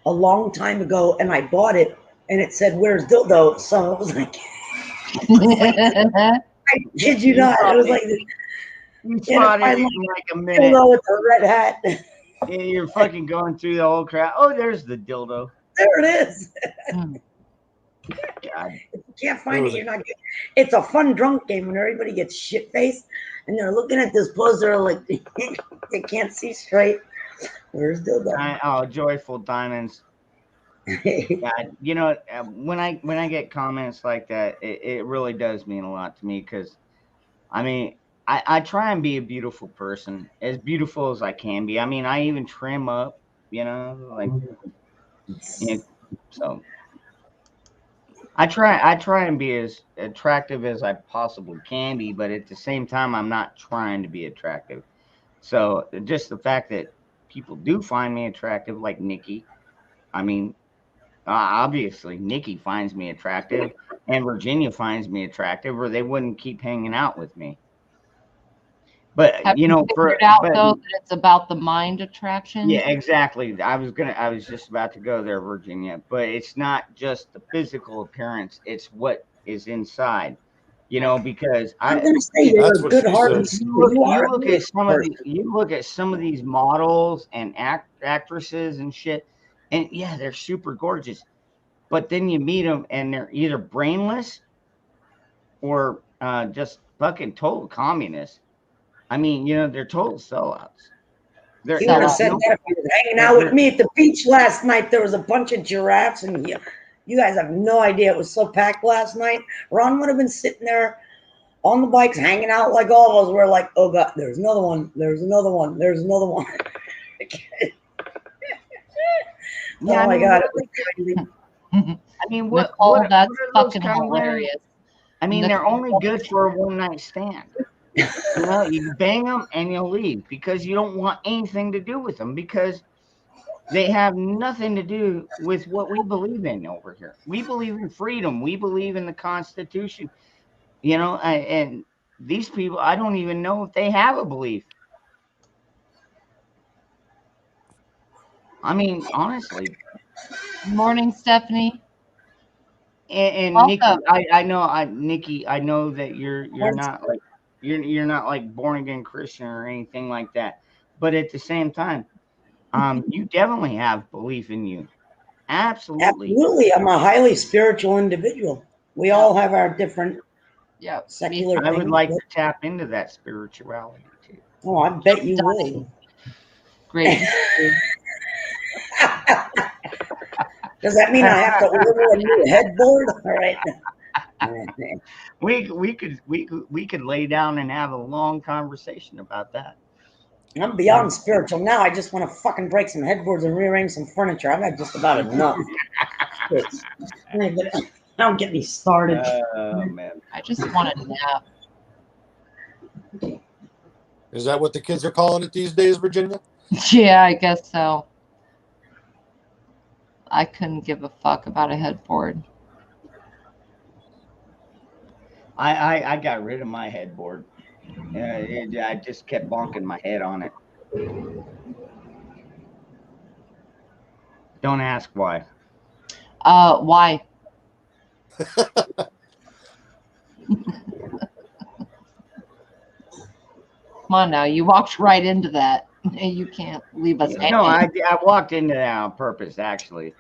a long time ago, and I bought it, and it said, "Where's dildo?" So it was like, I kid you not. It was like, you spotted it in like a minute. Dildo with a red hat. And you're fucking going through the whole crowd. Oh, there's the dildo. There it is. God. If you can't find it, you're not getting. It's a fun drunk game when everybody gets shit faced and they're looking at this poster like they can't see straight. Where's dildo? Oh, Joyful Diamonds. God, you know, when I get comments like that, it really does mean a lot to me, because I mean, I try and be a beautiful person, as beautiful as I can be. I mean, I even trim up, you know, like, so I try and be as attractive as I possibly can be, but at the same time, I'm not trying to be attractive. So just the fact that people do find me attractive, like Nikki, I mean, obviously Nikki finds me attractive and Virginia finds me attractive, or they wouldn't keep hanging out with me. But Have you know, figured out though that it's about the mind attraction? yeah, exactly. I was just about to go there, Virginia. But it's not just the physical appearance; it's what is inside. You know, because I'm gonna say you're a good heart. You look at some of these models and actresses and shit, and yeah, they're super gorgeous. But then you meet them, and they're either brainless or just fucking total communists. I mean, you know, they're total sellouts. He would have said that if he was hanging out with me at the beach last night. There was a bunch of giraffes, and you guys have no idea. It was so packed last night. Ron would have been sitting there on the bikes, hanging out like all of us. We're like, oh God, there's another one. There's another one. There's another one. Yeah, oh my God. It was crazy. I mean, what that's what fucking hilarious. I mean, they're only good for a one-night stand. You know, you bang them and you'll leave, because you don't want anything to do with them, because they have nothing to do with what we believe in over here. We believe in freedom. We believe in the Constitution. You know, and these people, I don't even know if they have a belief. I mean, honestly. Morning, Stephanie. And Nikki, I know, Nikki, I know that you're not like you're not like born again Christian or anything like that, but at the same time, you definitely have belief in you. Absolutely, I'm a highly spiritual individual. We all have our different secular. I would like to tap into that spirituality too. Oh, I bet you would. Great. Does that mean I have to order a new headboard? All right. We could lay down and have a long conversation about that. I'm beyond spiritual now. I just want to fucking break some headboards and rearrange some furniture. I've had just about enough. Don't get me started. Oh man, I just want a nap. Is that what the kids are calling it these days, Virginia? Yeah, I guess so. I couldn't give a fuck about a headboard. I got rid of my headboard. I just kept bonking my head on it. Don't ask why. Why? Come on now, you walked right into that. You can't leave us hanging. No, I walked into that on purpose, actually.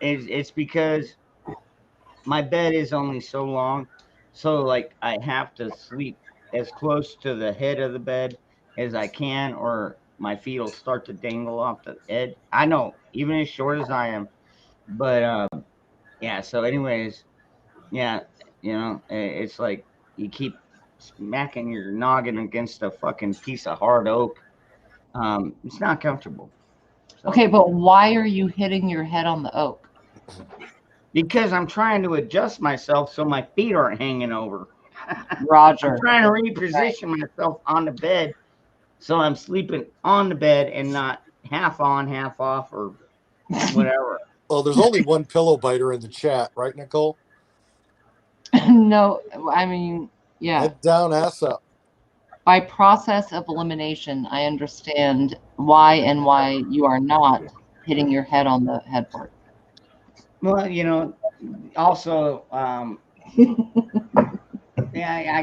It's because my bed is only so long, so like I have to sleep as close to the head of the bed as I can, or my feet will start to dangle off the edge. I know, even as short as I am, but yeah. So, anyways, yeah, you know, it's like you keep smacking your noggin against a fucking piece of hard oak. It's not comfortable. So. Okay, but why are you hitting your head on the oak? Because I'm trying to adjust myself so my feet aren't hanging over. Roger. I'm trying to reposition myself on the bed so I'm sleeping on the bed and not half on, half off, or whatever. Well, there's only one pillow biter in the chat, right, Nicole? No, I mean, yeah. Head down, ass up. By process of elimination, I understand why you are not hitting your head on the headboard. Well, also, yeah,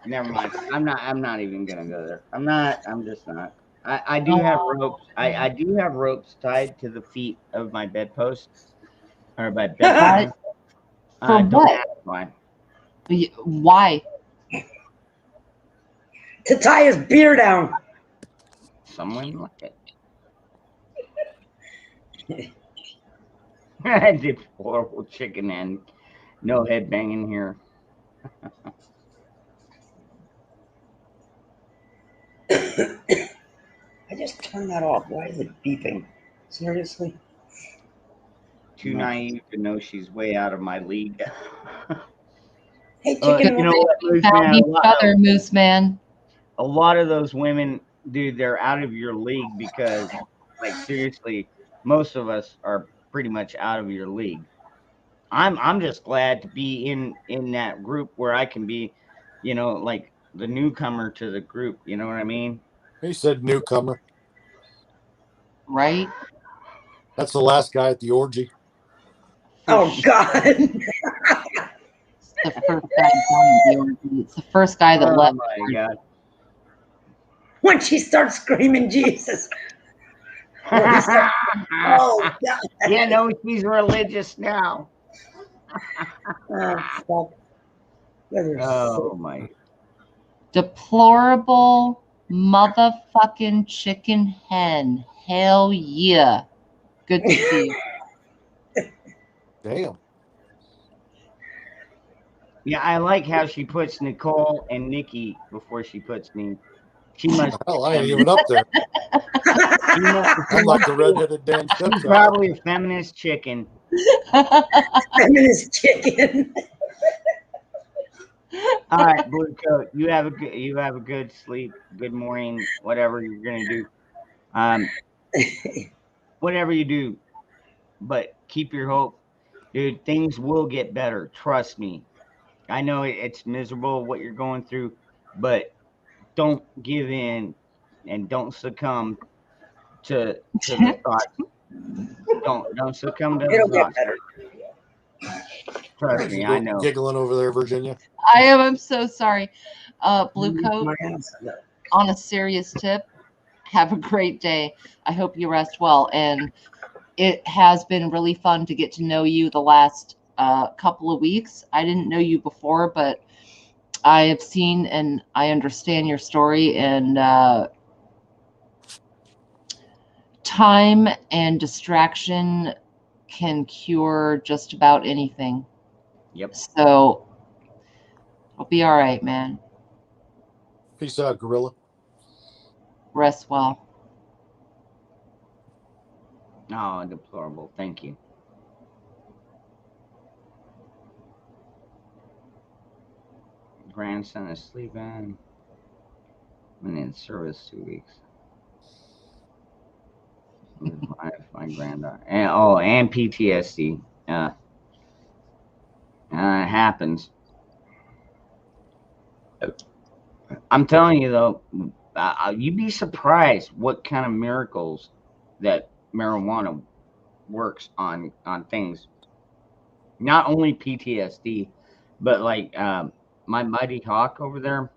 never mind. I'm not even gonna go there. I'm just not. I do have ropes. I do have ropes tied to the feet of my bedpost or my bed. For what? Why? Why? To tie his beer down. Someone like it. I did horrible chicken and no head banging here. I just turned that off. Why is it beeping? Seriously? Too naive to know she's way out of my league. Hey, chicken. Moose man. A lot of those women, dude, they're out of your league because, like, seriously, most of us are pretty much out of your league. I'm just glad to be in that group where I can be, like the newcomer to the group. You know what I mean? He said newcomer. Right. That's the last guy at the orgy. Oh God. The first guy it's the first guy that left. Oh my God. When she starts screaming Jesus. Oh God. Yeah, no, she's religious now. Oh my. Deplorable motherfucking chicken hen. Hell yeah. Good to see you. Damn. Yeah, I like how she puts Nicole and Nikki before she puts me. She must. Hell, I ain't even up there. I'm like the redheaded damn She's stepchild. probably a feminist chicken. Feminist chicken. All right, Blue Coat. You have a good sleep, good morning, whatever you're gonna do. Whatever you do, but keep your hope, dude. Things will get better. Trust me. I know it's miserable what you're going through, but don't give in and don't succumb to the thoughts. Don't succumb to It'll the get thoughts. better. Trust me, I know. Giggling over there, Virginia. I'm so sorry. Blue Coat, on a serious tip, have a great day. I hope you rest well. And it has been really fun to get to know you the last couple of weeks. I didn't know you before, but I have seen and I understand your story, and time and distraction can cure just about anything. Yep. So I'll be all right, man. Peace out, gorilla. Rest well. Oh, deplorable. Thank you. Grandson is sleeping. Been in service 2 weeks. My granddaughter. And PTSD. It happens. I'm telling you though, you'd be surprised what kind of miracles that marijuana works on things. Not only PTSD, but like my Mighty Hawk over there.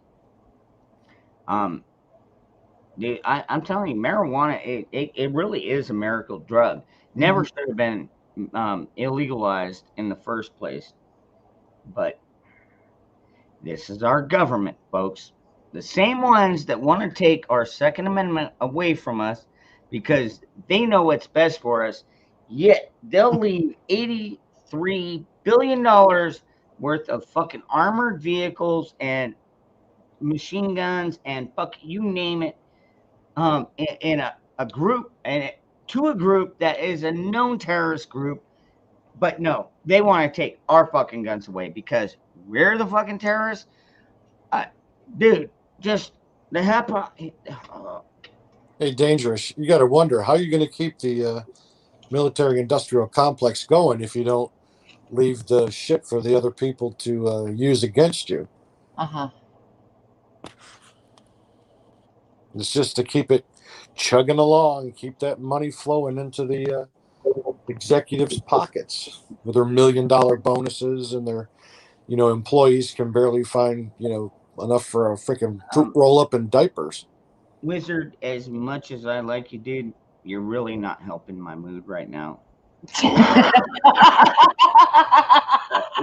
Dude, I'm telling you, marijuana it really is a miracle drug. Never should have been illegalized in the first place. But this is our government, folks. The same ones that want to take our Second Amendment away from us because they know what's best for us, yet they'll leave $83 billion worth of fucking armored vehicles and machine guns and fuck you name it in a group and to a group that is a known terrorist group. But no, they want to take our fucking guns away because we're the fucking terrorists. Dude, just the Hey, Dangerous. You got to wonder how you're going to keep the military-industrial complex going if you don't leave the shit for the other people to use against you. Uh-huh. It's just to keep it chugging along, keep that money flowing into the executives' pockets with their $1 million bonuses, and their, employees can barely find, enough for a freaking fruit roll up and diapers. Wizard, as much as I like you, dude, you're really not helping my mood right now.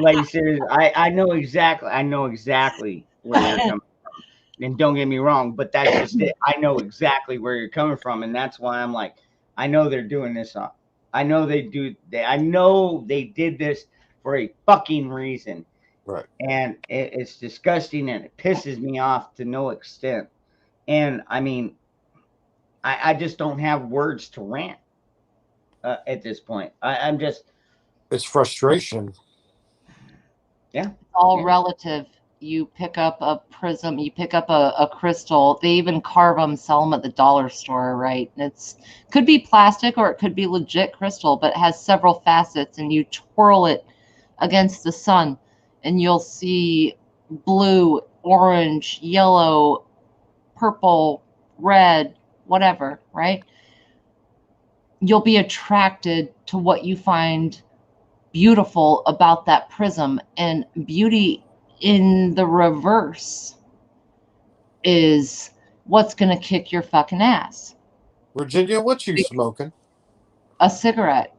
Like, seriously, I know exactly where you're coming from. And don't get me wrong, but that's just it. I know exactly where you're coming from, and that's why I'm like, I know they're doing this. I know they did this for a fucking reason. Right. And it's disgusting, and it pisses me off to no extent. And I mean, I just don't have words to rant at this point. I'm just. It's frustration. Yeah. It's all relative. You pick up a prism, you pick up a crystal. They even carve them, sell them at the dollar store, right? And could be plastic or it could be legit crystal, but it has several facets, and you twirl it against the sun and you'll see blue, orange, yellow, purple, red, whatever, right? You'll be attracted to what you find beautiful about that prism, and beauty in the reverse is what's going to kick your fucking ass. Virginia, what you smoking? A cigarette.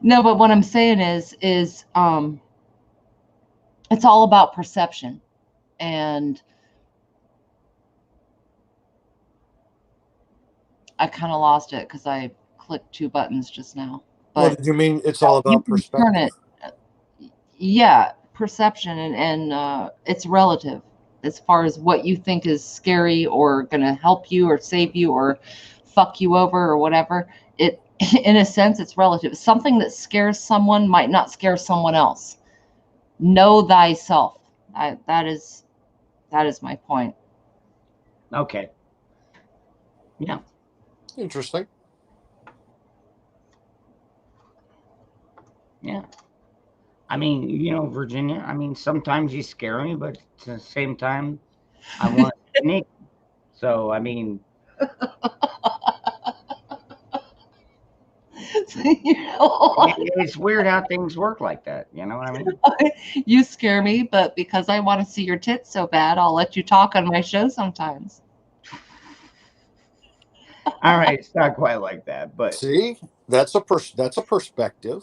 No, but what I'm saying is it's all about perception. And I kind of lost it because I clicked 2 buttons just now. But what did you mean? It's all about perspective. Yeah, perception, and it's relative as far as what you think is scary or going to help you or save you or fuck you over or whatever. It, in a sense, it's relative. Something that scares someone might not scare someone else. Know thyself. That is my point. Okay. Yeah. Interesting. Yeah. I mean, Virginia, sometimes you scare me, but at the same time, I want to sneak. So, I mean. It's weird how things work like that. You know what I mean? You scare me, but because I want to see your tits so bad, I'll let you talk on my show sometimes. All right, it's not quite like that, but see, that's a perspective,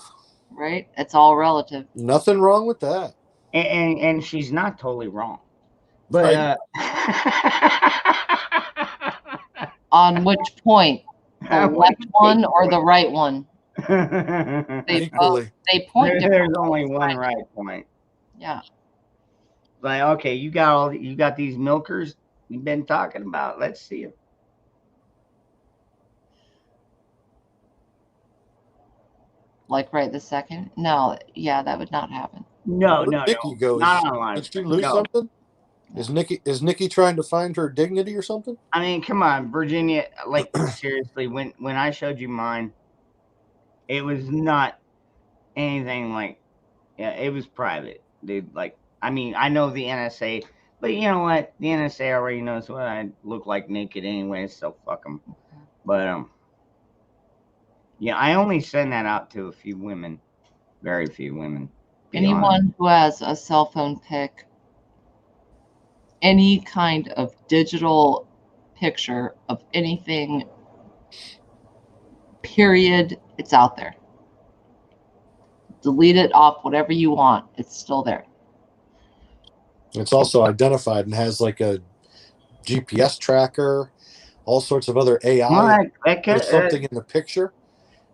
right? It's all relative. Nothing wrong with that, and she's not totally wrong, but on which point, the left one or the right one? They point. There's only one right point. Yeah. Like, okay, you got these milkers you've been talking about. Let's see them. Like right this second? No, yeah, that would not happen. No. Nikki goes, not online. Did she lose something? Is Nikki trying to find her dignity or something? I mean, come on, Virginia. Like, seriously, when I showed you mine, it was not anything like, yeah, it was private, dude. Like, I mean, I know the NSA, but you know what? The NSA already knows what I look like naked anyway, so fuck them. But yeah, I only send that out to a few women, very few women. Anyone who has a cell phone pic, any kind of digital picture of anything, period, it's out there. Delete it off, whatever you want. It's still there. It's also identified and has like a GPS tracker, all sorts of other AI. Well, There's something in the picture.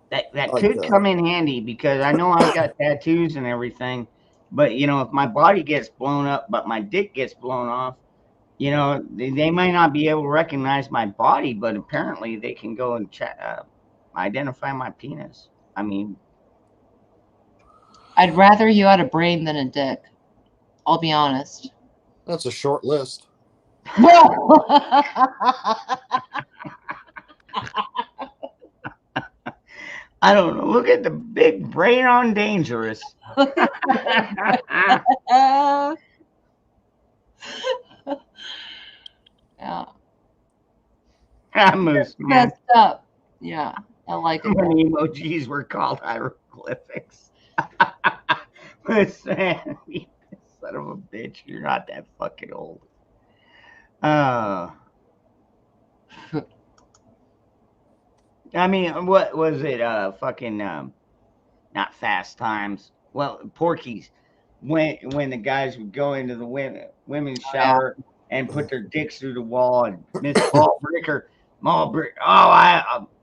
That could come in handy, because I know I've got tattoos and everything, but if my body gets blown up, but my dick gets blown off, they might not be able to recognize my body, but apparently they can go and identify my penis. I mean, I'd rather you had a brain than a dick. I'll be honest. That's a short list. I don't know. Look at the big brain on Dangerous. Yeah. Moose man. Messed up. Yeah, I like it. When emojis were called hieroglyphics. Moose man, you son of a bitch, you're not that fucking old. I mean, what was it? Fucking not Fast Times. Well, Porky's. When the guys would go into the women's shower and put their dicks through the wall, and Miss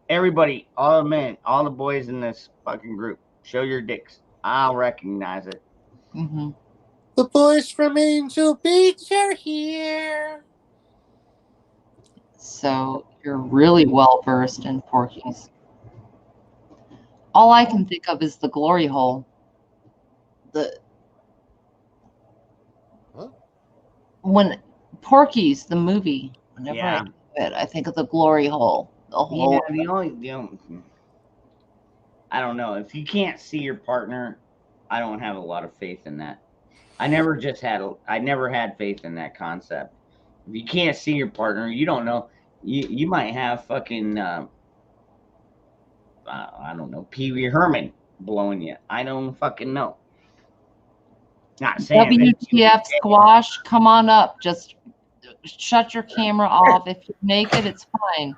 everybody, all the men, all the boys in this fucking group, show your dicks. I'll recognize it. Mm-hmm. The boys from Angel Beach are here. So you're really well versed in Porky's. All I can think of is the glory hole. When Porky's the movie, whenever I do it, I think of the glory hole. The whole. Yeah, the only I don't know. If you can't see your partner, I don't have a lot of faith in that. I never had faith in that concept. If you can't see your partner, you don't know. You might have fucking I don't know, Pee Wee Herman blowing you. I don't fucking know. Not saying WTF Squash, come on up. Just shut your camera off. If you make it, it's fine.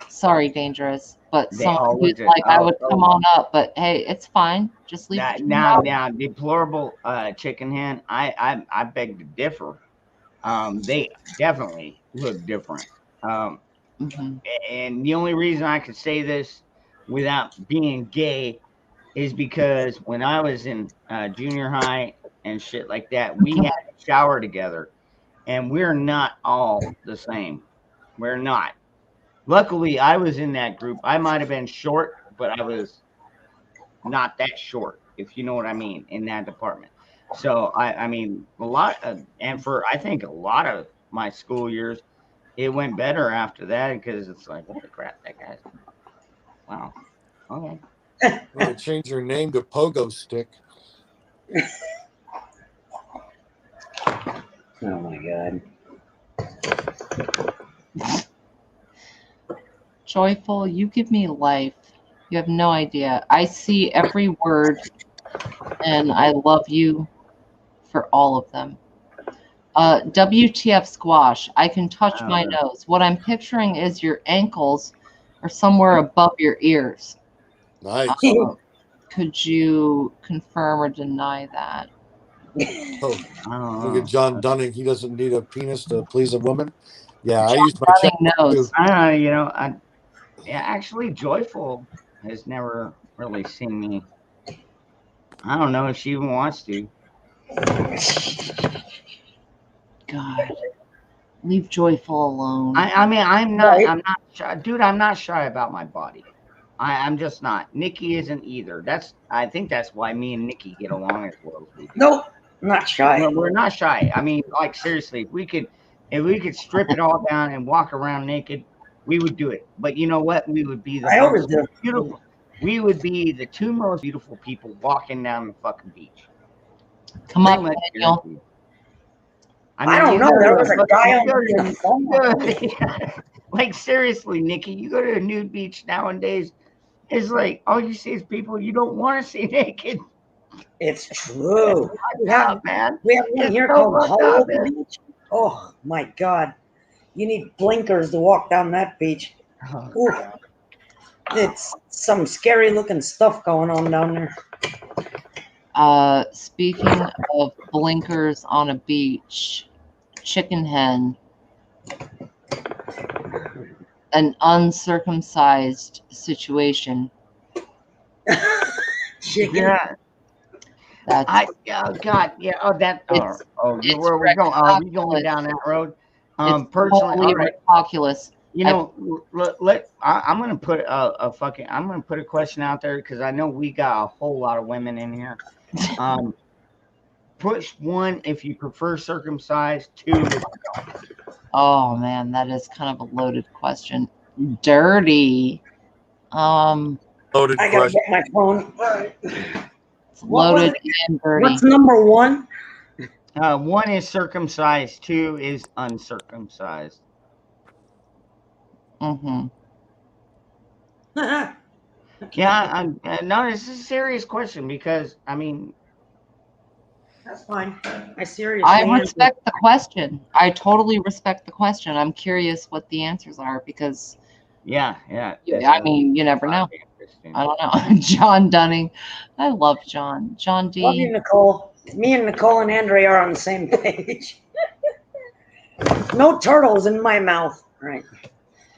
Sorry, Dangerous, but someone who's like, I would come on up, but hey, it's fine. Just leave. Now, deplorable chicken hen. I beg to differ. They definitely look different. And the only reason I could say this without being gay is because when I was in junior high and shit like that, we had to shower together, and we're not all the same. We're not. Luckily, I was in that group. I might have been short, but I was not that short, if you know what I mean, in that department. So, I mean, I think a lot of my school years, it went better after that because it's like, holy crap, that guy's, wow, okay. Well, change your name to Pogo Stick. Oh my God. Joyful, you give me life. You have no idea. I see every word, and I love you for all of them. WTF Squash, I can touch my nose. What I'm picturing is your ankles are somewhere above your ears. Nice. Could you confirm or deny that? Oh, look at John Dunning. He doesn't need a penis to please a woman. Yeah, I use my nose. Actually, Joyful has never really seen me. I don't know if she even wants to. God, leave Joyful alone. I mean, I'm not shy. Dude, I'm not shy about my body. I'm just not. Nikki isn't either. I think that's why me and Nikki get along as well as we do. Nope, not shy. We're not shy. I mean, like seriously, if we could strip it all down and walk around naked, we would do it. But you know what? We would be the most beautiful. We would be the two most beautiful people walking down the fucking beach. Come on, Daniel. I don't know. There was a guy on the like seriously, Nikki, you go to a nude beach nowadays, it's like all you see is people you don't want to see naked. It's true. Yeah, man. We have one here called Hollow Beach. Oh my God. You need blinkers to walk down that beach. Ooh. It's some scary looking stuff going on down there. Speaking of blinkers on a beach, chicken hen, an uncircumcised situation. Chicken. Yeah. That's God, yeah. Oh, that. Are we going down that road? Personally, totally ridiculous. You know, I'm gonna put I'm gonna put a question out there because I know we got a whole lot of women in here. Push 1 if you prefer circumcised. 2. Oh man, that is kind of a loaded question. Dirty. Loaded I gotta get my phone. It's loaded and dirty. What's number 1? One is circumcised, two is uncircumcised. Mm-hmm. Yeah, no, this is a serious question because I mean, That's fine. I seriously. I respect the question. I totally respect the question. I'm curious what the answers are because, yeah. I mean, you never know. I don't know. John Dunning. I love John. John D. Love you, Nicole. Me and Nicole and Andre are on the same page. No turtles in my mouth. Right.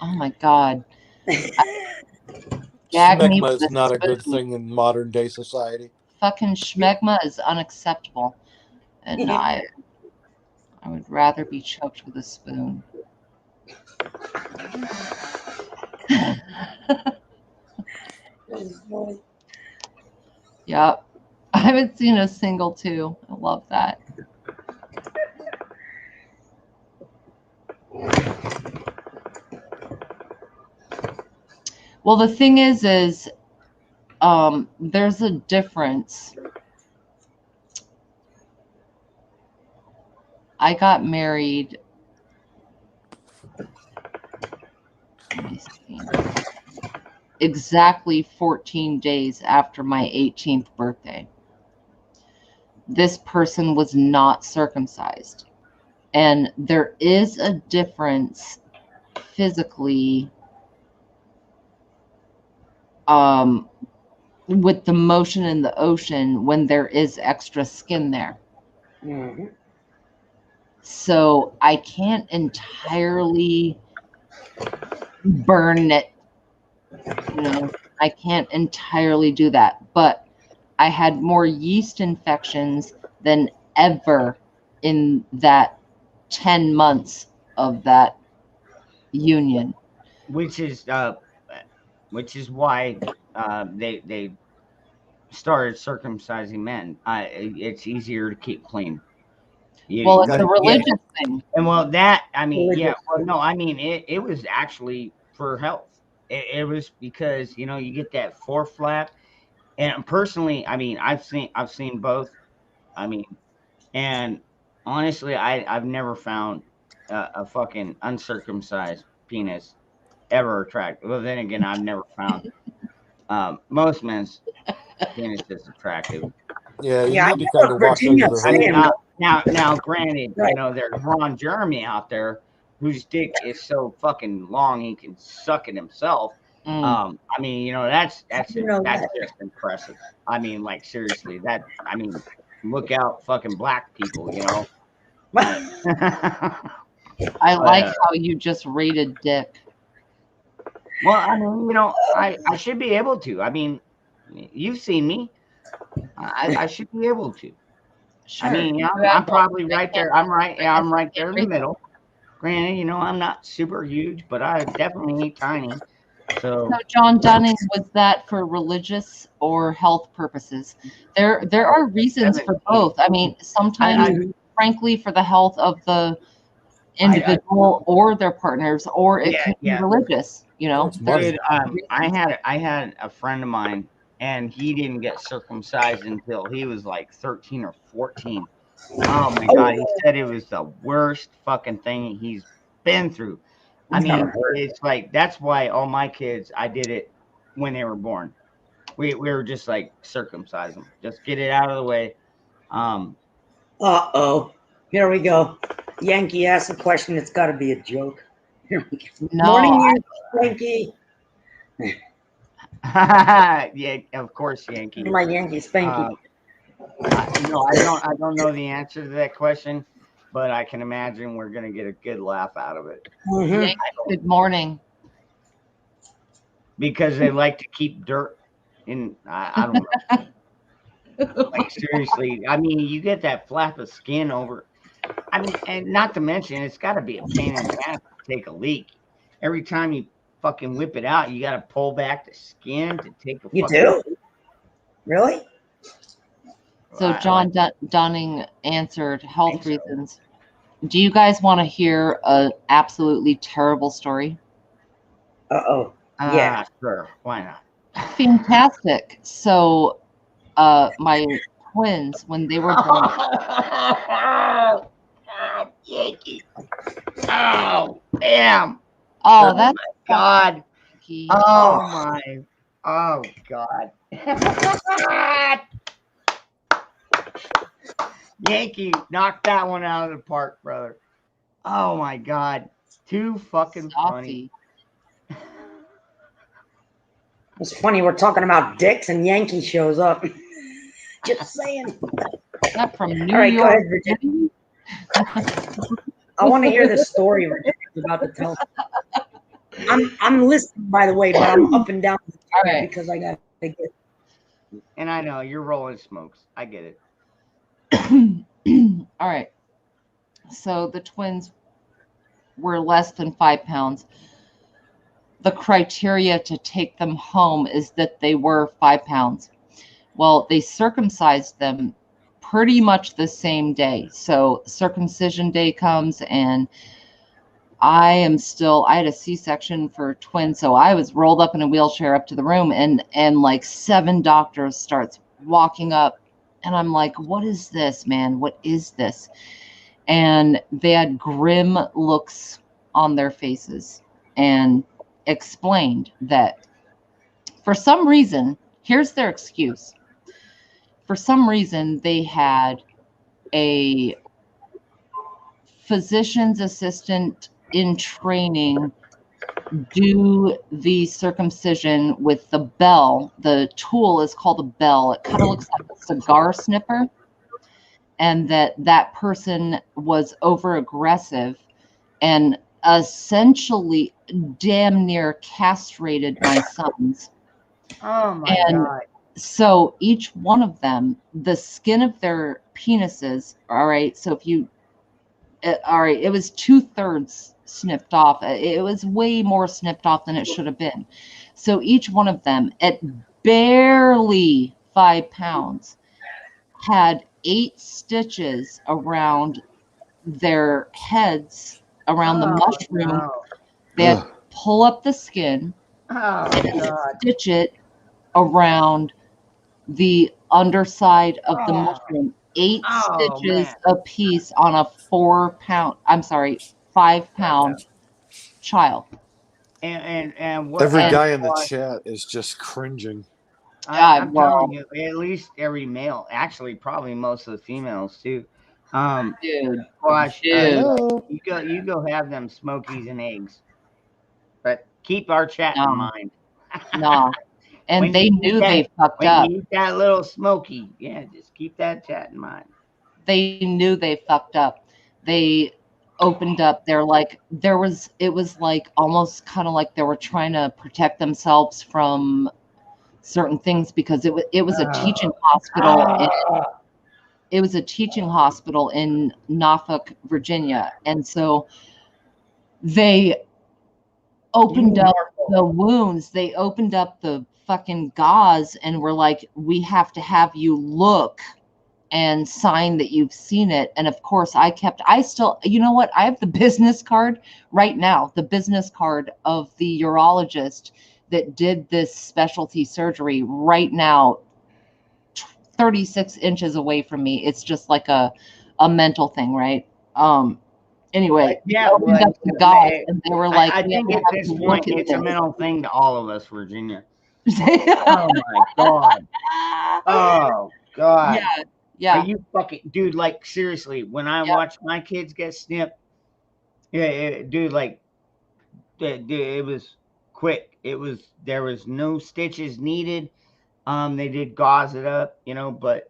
Oh my God. Gag me Smegma with is a not a good spoon. thing in modern day society. Fucking schmegma is unacceptable. And I would rather be choked with a spoon. Yep. I haven't seen a single two. I love that. Well, the thing is there's a difference. I got married. Let me see. Exactly 14 days after my 18th birthday. This person was not circumcised. And there is a difference physically with the motion in the ocean when there is extra skin there. Mm-hmm. So I can't entirely burn it. You know, I can't entirely do that. But I had more yeast infections than ever in that 10 months of that union. Which is why they started circumcising men. It's easier to keep clean. Well, it's a religious thing. And well, that I mean, yeah. Well, no, I mean it was actually for health. It was because you get that foreflap, and personally, I mean, I've seen both. I mean, and honestly, I've never found a fucking uncircumcised penis ever attractive. Well, then again, I've never found most men's penises attractive. Yeah, you Yeah, need to kind of watch under the I mean, hood. now, granted, there's Ron Jeremy out there whose dick is so fucking long he can suck it himself. I mean, that's just impressive. I mean, like seriously, look out, fucking black people, I like how you just rated dick. Well, I mean, I should be able to. I mean, you've seen me. I should be able to. Sure. I mean, I'm probably right there. I'm right there in the middle. Granted, I'm not super huge, but I definitely ain't tiny. So John Dunning, was that for religious or health purposes? There are reasons for both. I mean, sometimes, frankly, for the health of the individual or their partners, or it could be religious. Dude, I had a friend of mine, and he didn't get circumcised until he was like 13 or 14. Oh my God, he said it was the worst fucking thing he's been through. I mean, it's like that's why all my kids, I did it when they were born. We were just like circumcise them, just get it out of the way. Here we go. Yankee asked a question. It's got to be a joke. Here we go. No, Morning, Yankee. Yeah, of course, Yankee. My Yankee Spanky. I don't know the answer to that question, but I can imagine we're gonna get a good laugh out of it. Yankee, good morning. Because they like to keep dirt in. I don't know. Like seriously, I mean, you get that flap of skin over. I mean, and not to mention, it's got to be a pain in the ass to take a leak. Every time you fucking whip it out, you got to pull back the skin to take a. You do? Really? So John Dunning answered health reasons. Do you guys want to hear a absolutely terrible story? Yeah. Sure. Why not? Fantastic. So my twins when they were born. Yankee. Oh, damn. Oh, that's my God. Yankee. Oh my. Oh God. Yankee knocked that one out of the park, brother. Oh my God. Too fucking funny. It's funny we're talking about dicks and Yankee shows up. Just saying. Not from New All right, York. go ahead, Virginia. I want to hear the story Virginia's about to tell. I'm listening, by the way, but I'm up and down because I got to get. And I know you're rolling smokes. I get it. All right. So the twins were less than 5 pounds. The criteria to take them home is that they were 5 pounds. Well, they circumcised them pretty much the same day. So circumcision day comes and I had a C-section for twins. So I was rolled up in a wheelchair up to the room and like 7 doctors starts walking up and I'm like, what is this, man? What is this? And they had grim looks on their faces and explained that for some reason, here's their excuse. For some reason, they had a physician's assistant in training do the circumcision with the bell. The tool is called a bell. It kind of looks like a cigar snipper. And that person was over aggressive and essentially damn near castrated my sons. Oh my God. So each one of them, the skin of their penises, all right, so if you, all right, it was 2/3 snipped off. It was way more snipped off than it should have been. So each one of them, at barely 5 pounds, had 8 stitches around their heads, around the mushroom. No. They had to pull up the skin and stitch it around the underside of the mushroom. 8 stitches a piece on a 5-pound child. And what Every guy in the chat is just cringing. I'm telling you, at least every male, actually probably most of the females too. Dude, gosh, dude. you go have them smokies and eggs, but keep our chat in mind. No, and they knew they fucked up. When you eat that little smoky, yeah, just keep that chat in mind. They knew they fucked up. They opened up. It was like almost kind of like they were trying to protect themselves from certain things because it was a teaching hospital. It was a teaching hospital in Norfolk, Virginia, and so they opened up the wounds. They opened up the fucking gauze and were like, "We have to have you look and sign that you've seen it." And of course, I still, you know what? I have the business card right now. The business card of the urologist that did this specialty surgery right now, 36 inches away from me. It's just like a mental thing, right? Anyway, yeah, the guys, and they were like, I think at this point it's a mental thing to all of us, Virginia. Oh my God. Oh God. Yeah. Are you fucking dude? Like seriously, when I watch my kids get snipped, dude, like, dude, it was quick. There was no stitches needed. They did gauze it up, but.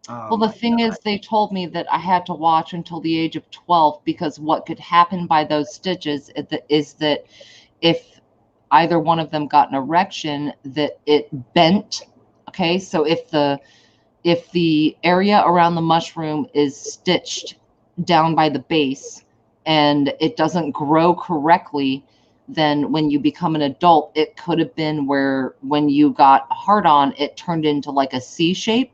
Well, the thing is, they told me that I had to watch until the age of 12 because what could happen by those stitches is that if either one of them got an erection, that it bent. Okay, so if the area around the mushroom is stitched down by the base and it doesn't grow correctly, then when you become an adult, it could have been where when you got hard on, it turned into like a C shape.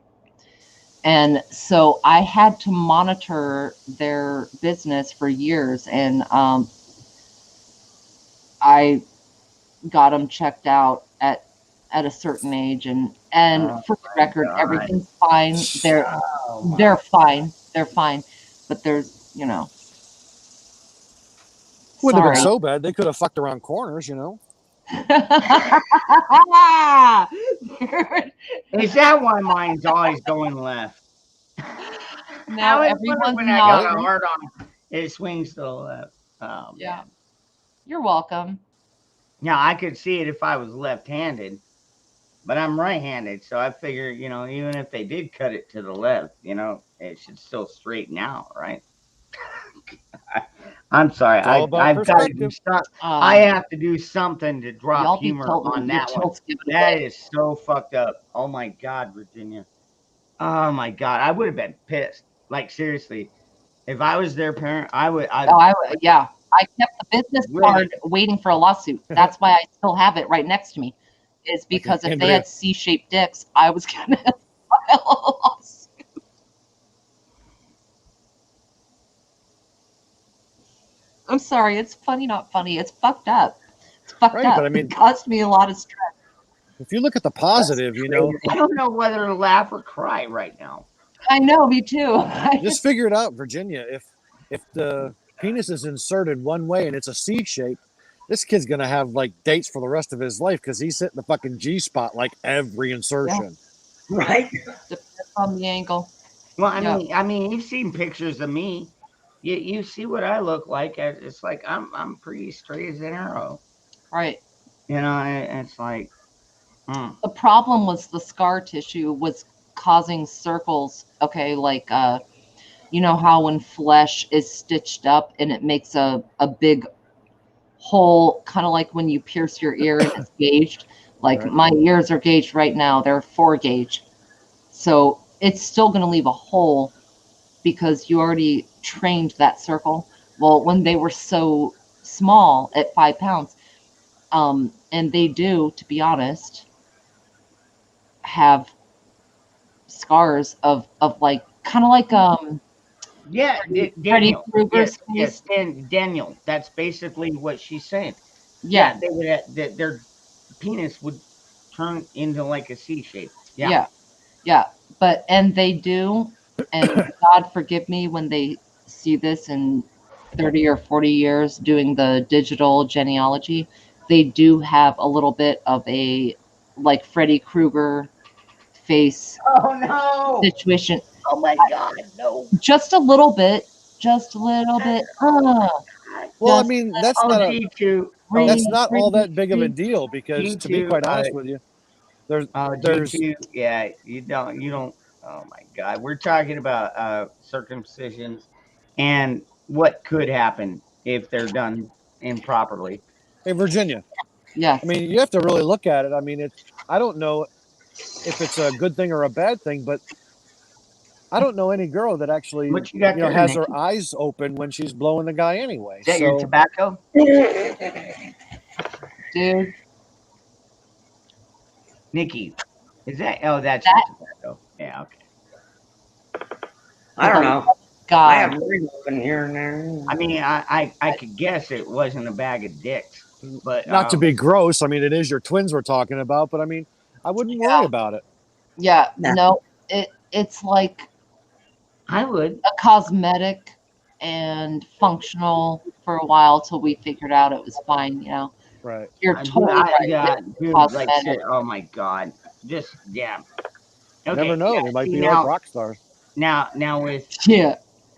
And so I had to monitor their business for years, and I got them checked out at at a certain age, and Oh for the my record, God. everything's fine. Oh my They're fine. They're fine. But there's, you know, Wouldn't have been sorry. so bad. They could have fucked around corners, you know. Is that why mine's always going left? Now I always wonder everyone's when I got a nodding. hard on, it swings to the left. Oh, Yeah. man. You're welcome. Yeah, I could see it if I was left-handed, but I'm right-handed, so I figure, you know, even if they did cut it to the left, you know, it should still straighten out, right? I'm sorry. It's all about I've got to do perspective. something. I have to do something to drop Y'all be humor tilting on your that one. tilts giving That away. is so fucked up. Oh my God, Virginia. Oh my God, I would have been pissed. Like seriously, if I was their parent, I would. Yeah. I kept the business card waiting for a lawsuit. That's why I still have it right next to me. Is because if they Andrea. had C-shaped dicks, I was gonna file a lawsuit. I'm sorry, it's funny, not funny. It's fucked up. It's fucked Right, up. but I mean- it caused me a lot of stress. If you look at the positive, you know, I don't know whether to laugh or cry right now. I know, me too. just figure it out, Virginia. If the penis is inserted one way and it's a C shape, this kid's gonna have like dates for the rest of his life because he's hitting the fucking G spot like every insertion. Right. Depends on the angle. Well, Yeah. I mean, you've seen pictures of me. You see what I look like. It's like I'm pretty straight as an arrow. Right. You know, it's like. The problem was the scar tissue was causing circles. Okay, like you know how when flesh is stitched up and it makes a big hole, kind of like when you pierce your ear and it's gauged. Like Right. my ears are gauged right now; they're 4 gauge, so it's still going to leave a hole because you already trained that circle. Well, when they were so small at 5 pounds, and they do, to be honest, have scars of like kind of like Yeah, Freddy Daniel. Krueger's Yes, and Daniel. That's basically what she's saying. Yeah. They would that their penis would turn into like a C shape. Yeah. But and they do, and God forgive me when they see this in 30 or 40 years doing the digital genealogy, they do have a little bit of a like Freddy Krueger face Oh no! situation. Oh my God, no! Just a little bit. Just a little bit. Well, I mean, that's not G2. all that big of a deal because, to be quite honest with you, there's G2. Yeah, you don't. Oh my God, we're talking about circumcisions and what could happen if they're done improperly. Hey, Virginia. Yeah. I mean, you have to really look at it. I mean, I don't know if it's a good thing or a bad thing, but I don't know any girl that actually What you got there, has her Nikki? eyes open when she's blowing the guy anyway. Is that your So- tobacco? Dude. Nikki, is that? Oh, that's your tobacco. Yeah, okay. I don't know. God. I have three open here and there. I mean, I could guess it wasn't a bag of dicks, but Not to be gross. I mean, it is your twins we're talking about, but I mean, I wouldn't worry about it. Yeah. No, it's like I would a cosmetic and functional for a while till we figured out it was fine, you know. Right. You're totally right. Yeah, It's dude, like cosmetic. shit. Oh my God, just yeah. You never know. yeah, They might see, be now, like rock stars. Now with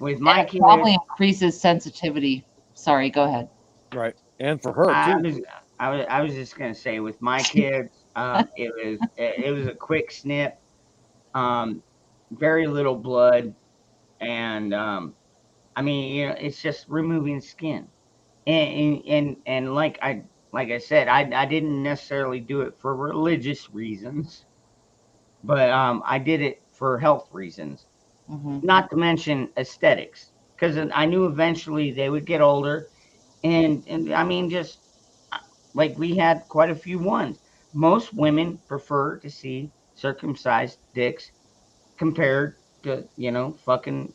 with And my it kid, probably increases sensitivity. Sorry, go ahead. Right. And for her too. I was just gonna say with my kids, it was a quick snip, very little blood, and I mean, you know, it's just removing skin, and like I said, I didn't necessarily do it for religious reasons, but I did it for health reasons, not to mention aesthetics, because I knew eventually they would get older, and I mean just like we had quite a few ones. Most women prefer to see circumcised dicks compared to fucking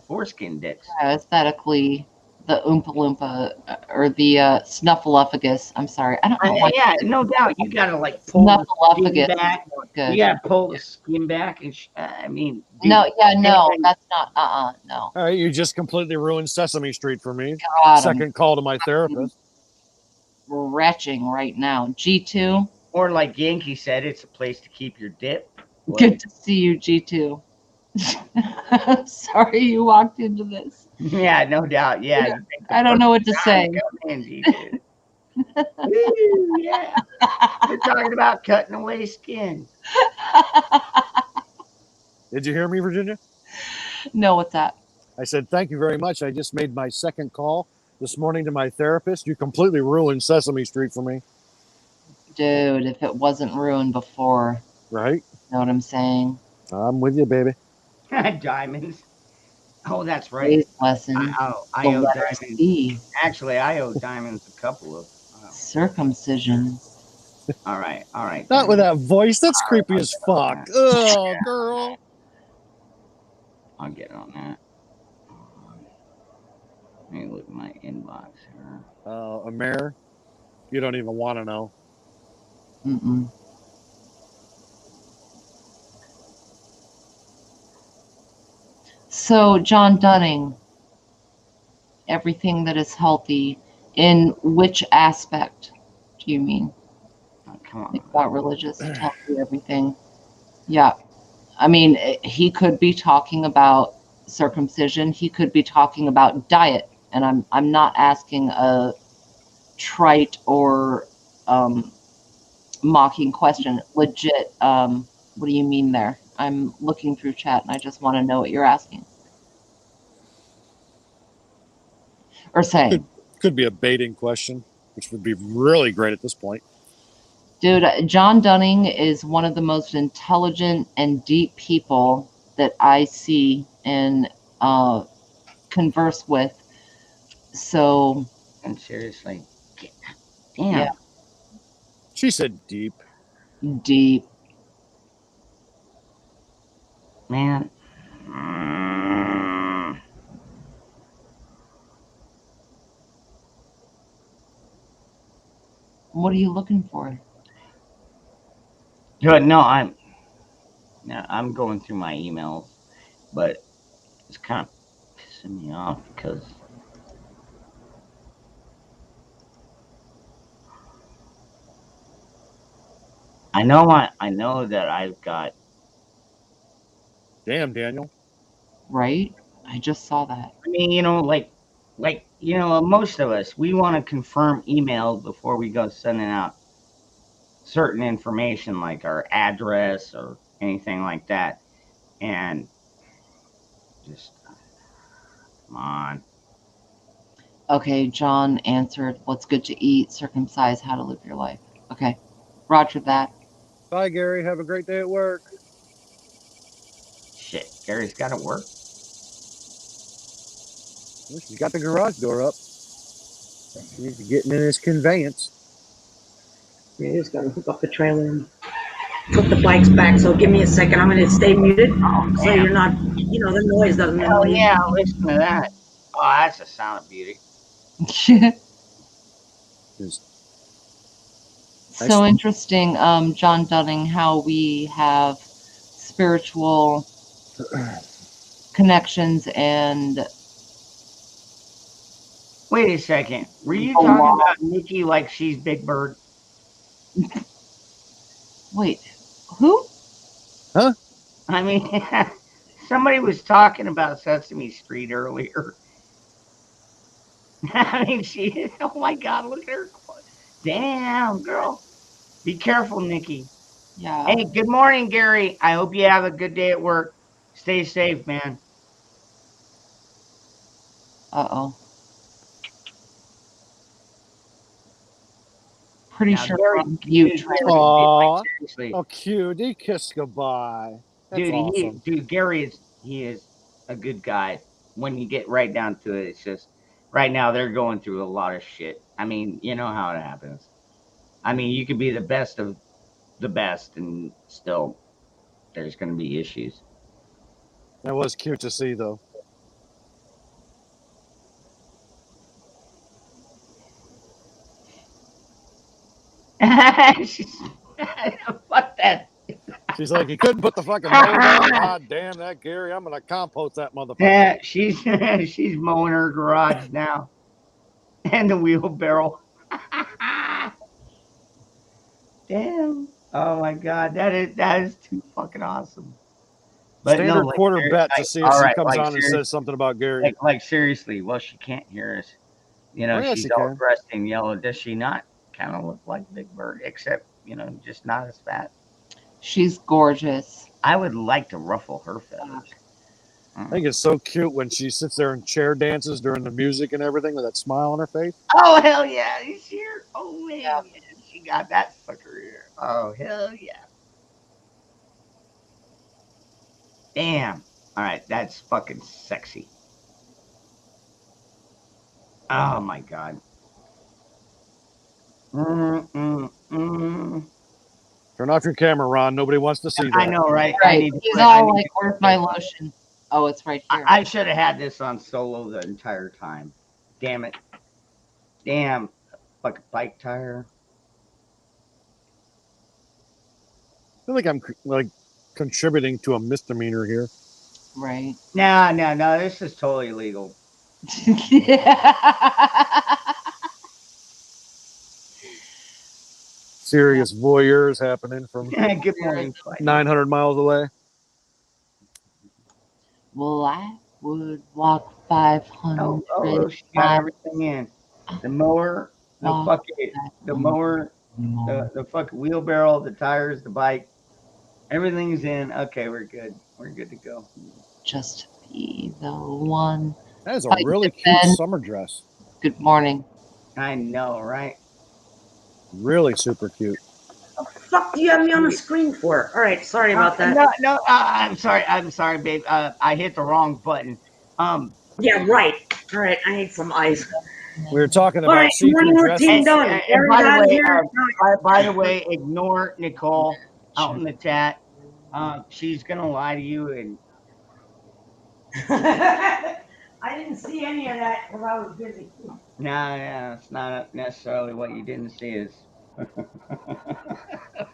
foreskin dicks. Aesthetically, the Oompa Loompa or the Snuffleupagus. I'm sorry, I don't know why. Yeah, no doubt. You gotta like pull the skin Snuffleupagus. back. Good. You gotta pull the skin back, and I mean, No, dude, yeah, no, that's not. No. All right, you just completely ruined Sesame Street for me. God, Second call to my therapist. Retching right now. G2. Or like Yankee said, it's a place to keep your dip. Good to see you, G2. Sorry you walked into this. Yeah, no doubt. Yeah. I don't know what to say. Woo, yeah. We're talking about cutting away skin. Did you hear me, Virginia? No, what's that? I said, thank you very much. I just made my second call this morning to my therapist. You completely ruined Sesame Street for me. Dude, if it wasn't ruined before. Right? You know what I'm saying? I'm with you, baby. Diamonds. Oh, that's right. Lesson. I The owe letter Diamonds. C. Actually, I owe Diamonds a couple of. Circumcision. All right. Not with that voice. That's creepy as fuck. Oh, girl. I'll get on that. Let me look at my inbox here. Amer, you don't even want to know. Mm-mm. So, John Dunning, everything that is healthy, in which aspect do you mean? Oh, come on. Think about religious, healthy, everything. Yeah. I mean, he could be talking about circumcision. He could be talking about diet. And I'm not asking a trite or mocking question. Legit, what do you mean there? I'm looking through chat and I just want to know what you're asking. Or saying. Could be a baiting question, which would be really great at this point. Dude, John Dunning is one of the most intelligent and deep people that I see and converse with. So. And seriously. Damn. Yeah. She said deep. Deep. Man. What are you looking for? Good. No, I'm going through my emails, but it's kind of pissing me off because I know that I've got. Damn, Daniel. Right? I just saw that. I mean, most of us, we want to confirm emails before we go sending out certain information like our address or anything like that. And just, come on. Okay, John answered, what's good to eat, circumcise, how to live your life. Okay, roger that. Bye, Gary. Have a great day at work. Shit, Gary's got to work. He's got the garage door up. He needs to get in his conveyance. Yeah, he's got to hook up the trailer and put the bikes back. So give me a second. I'm going to stay muted so you're not, the noise doesn't. Oh, yeah, listen to that. Oh, that's a sound of beauty. So interesting, John Dunning, how we have spiritual connections and. Wait a second. Were you talking about Nikki like she's Big Bird? Wait, who? Huh? I mean, somebody was talking about Sesame Street earlier. I mean, oh my God, look at her. Damn, girl. Be careful, Nikki. Yeah. Hey, good morning, Gary. I hope you have a good day at work. Stay safe, man. Uh-oh. Pretty Now, sure Gary, oh, cute. He kissed goodbye. That's dude, awesome. Gary is a good guy. When you get right down to it, it's just right now they're going through a lot of shit. I mean, you know how it happens. I mean, you could be the best of the best, and still there's going to be issues. That was cute to see, though. Fuck that. She's like, you couldn't put the fucking mower down. God damn that, Gary! I'm gonna compost that motherfucker. Yeah, she's mowing her garage now, and the wheelbarrow. Damn! Oh my God, that is too fucking awesome. But Standard like, quarter bet to see if all she right, comes like, on and says something about Gary. Like seriously, well, she can't hear us. You know, Oh, yeah, she's she all can. dressed in yellow. Does she not kind of look like Big Bird, except, you know, just not as fat? She's gorgeous. I would like to ruffle her feathers. I think it's so cute when she sits there and chair dances during the music and everything with that smile on her face. Oh, hell yeah. He's here. Oh, man. Yeah. She got that sucker here. Oh, hell yeah. Damn. All right. That's fucking sexy. Oh, my God. Turn off your camera, Ron. Nobody wants to see that. I know, right? Right. He's all like, where's my lotion? Oh, it's right here. I should have had this on solo the entire time. Damn it. Damn. Fucking bike tire. I feel like I'm like contributing to a misdemeanor here. Right. No. This is totally legal. Serious voyeurs happening from Good morning. 900 miles away. Well, I would walk 500 Oh, she got everything in. The mower, the fucking wheelbarrow, the tires, the bike. Everything's in. Okay, we're good. We're good to go. Just be the one. That is a really cute summer dress. Good morning. I know, right? Really super cute. What the fuck do you have me on the screen for? All right, sorry about that. No, I'm sorry, babe. I hit the wrong button. Yeah, right. All right, I need some ice. We were talking All about right, morning routine done. And by the way, ignore Nicole out in the chat. She's gonna lie to you, and I didn't see any of that because I was busy. no, it's not necessarily what you didn't see. Is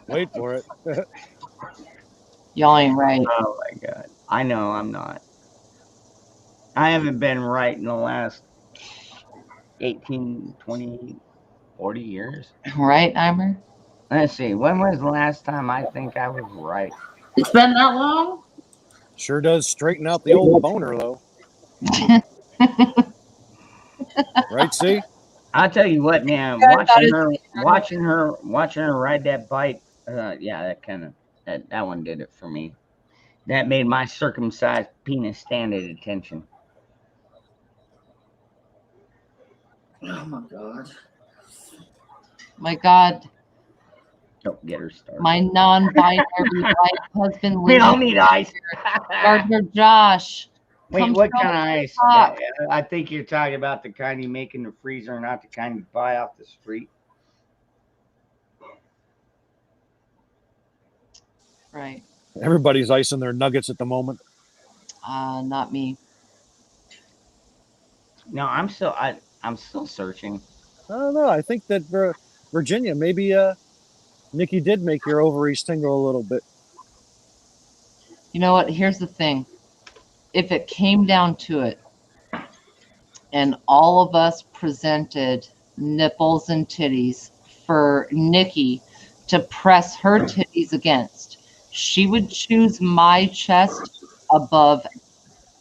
wait for it. Y'all ain't right. Oh my God, I know I'm not. I haven't been right in the last 18, 20, 40 years. Right, Eimer? Let's see. When was the last time I think I was right? It's been that long? Sure does straighten out the old boner, though. Right, see? I'll tell you what, man. Watching her ride that bike. Yeah, that one did it for me. That made my circumcised penis stand at attention. Oh my God. My God. Don't get her started. My non-binary white husband. We don't need ice. Gardner Josh. Wait, what kind of ice? I think you're talking about the kind you make in the freezer, not the kind you buy off the street. Right. Everybody's icing their nuggets at the moment. Not me. No, I'm still searching. I don't know. I think that Virginia, maybe Nikki did make your ovaries tingle a little bit. You know what? Here's the thing. If it came down to it, and all of us presented nipples and titties for Nikki to press her titties against, she would choose my chest above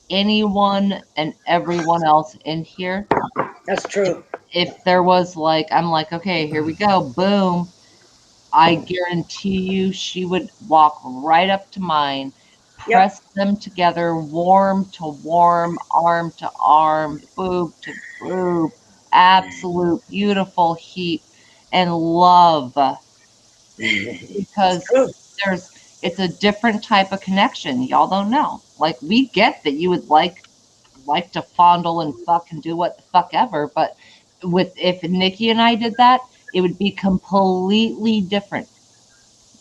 anyone and everyone else in here. That's true. If there was I'm like, okay, here we go, boom. I guarantee you she would walk right up to mine, press them together, warm to warm, arm to arm, boob to boob, absolute beautiful heat and love. Because it's a different type of connection. Y'all don't know. Like, we get that you would like to fondle and fuck and do what the fuck ever, but if Nikki and I did that, it would be completely different.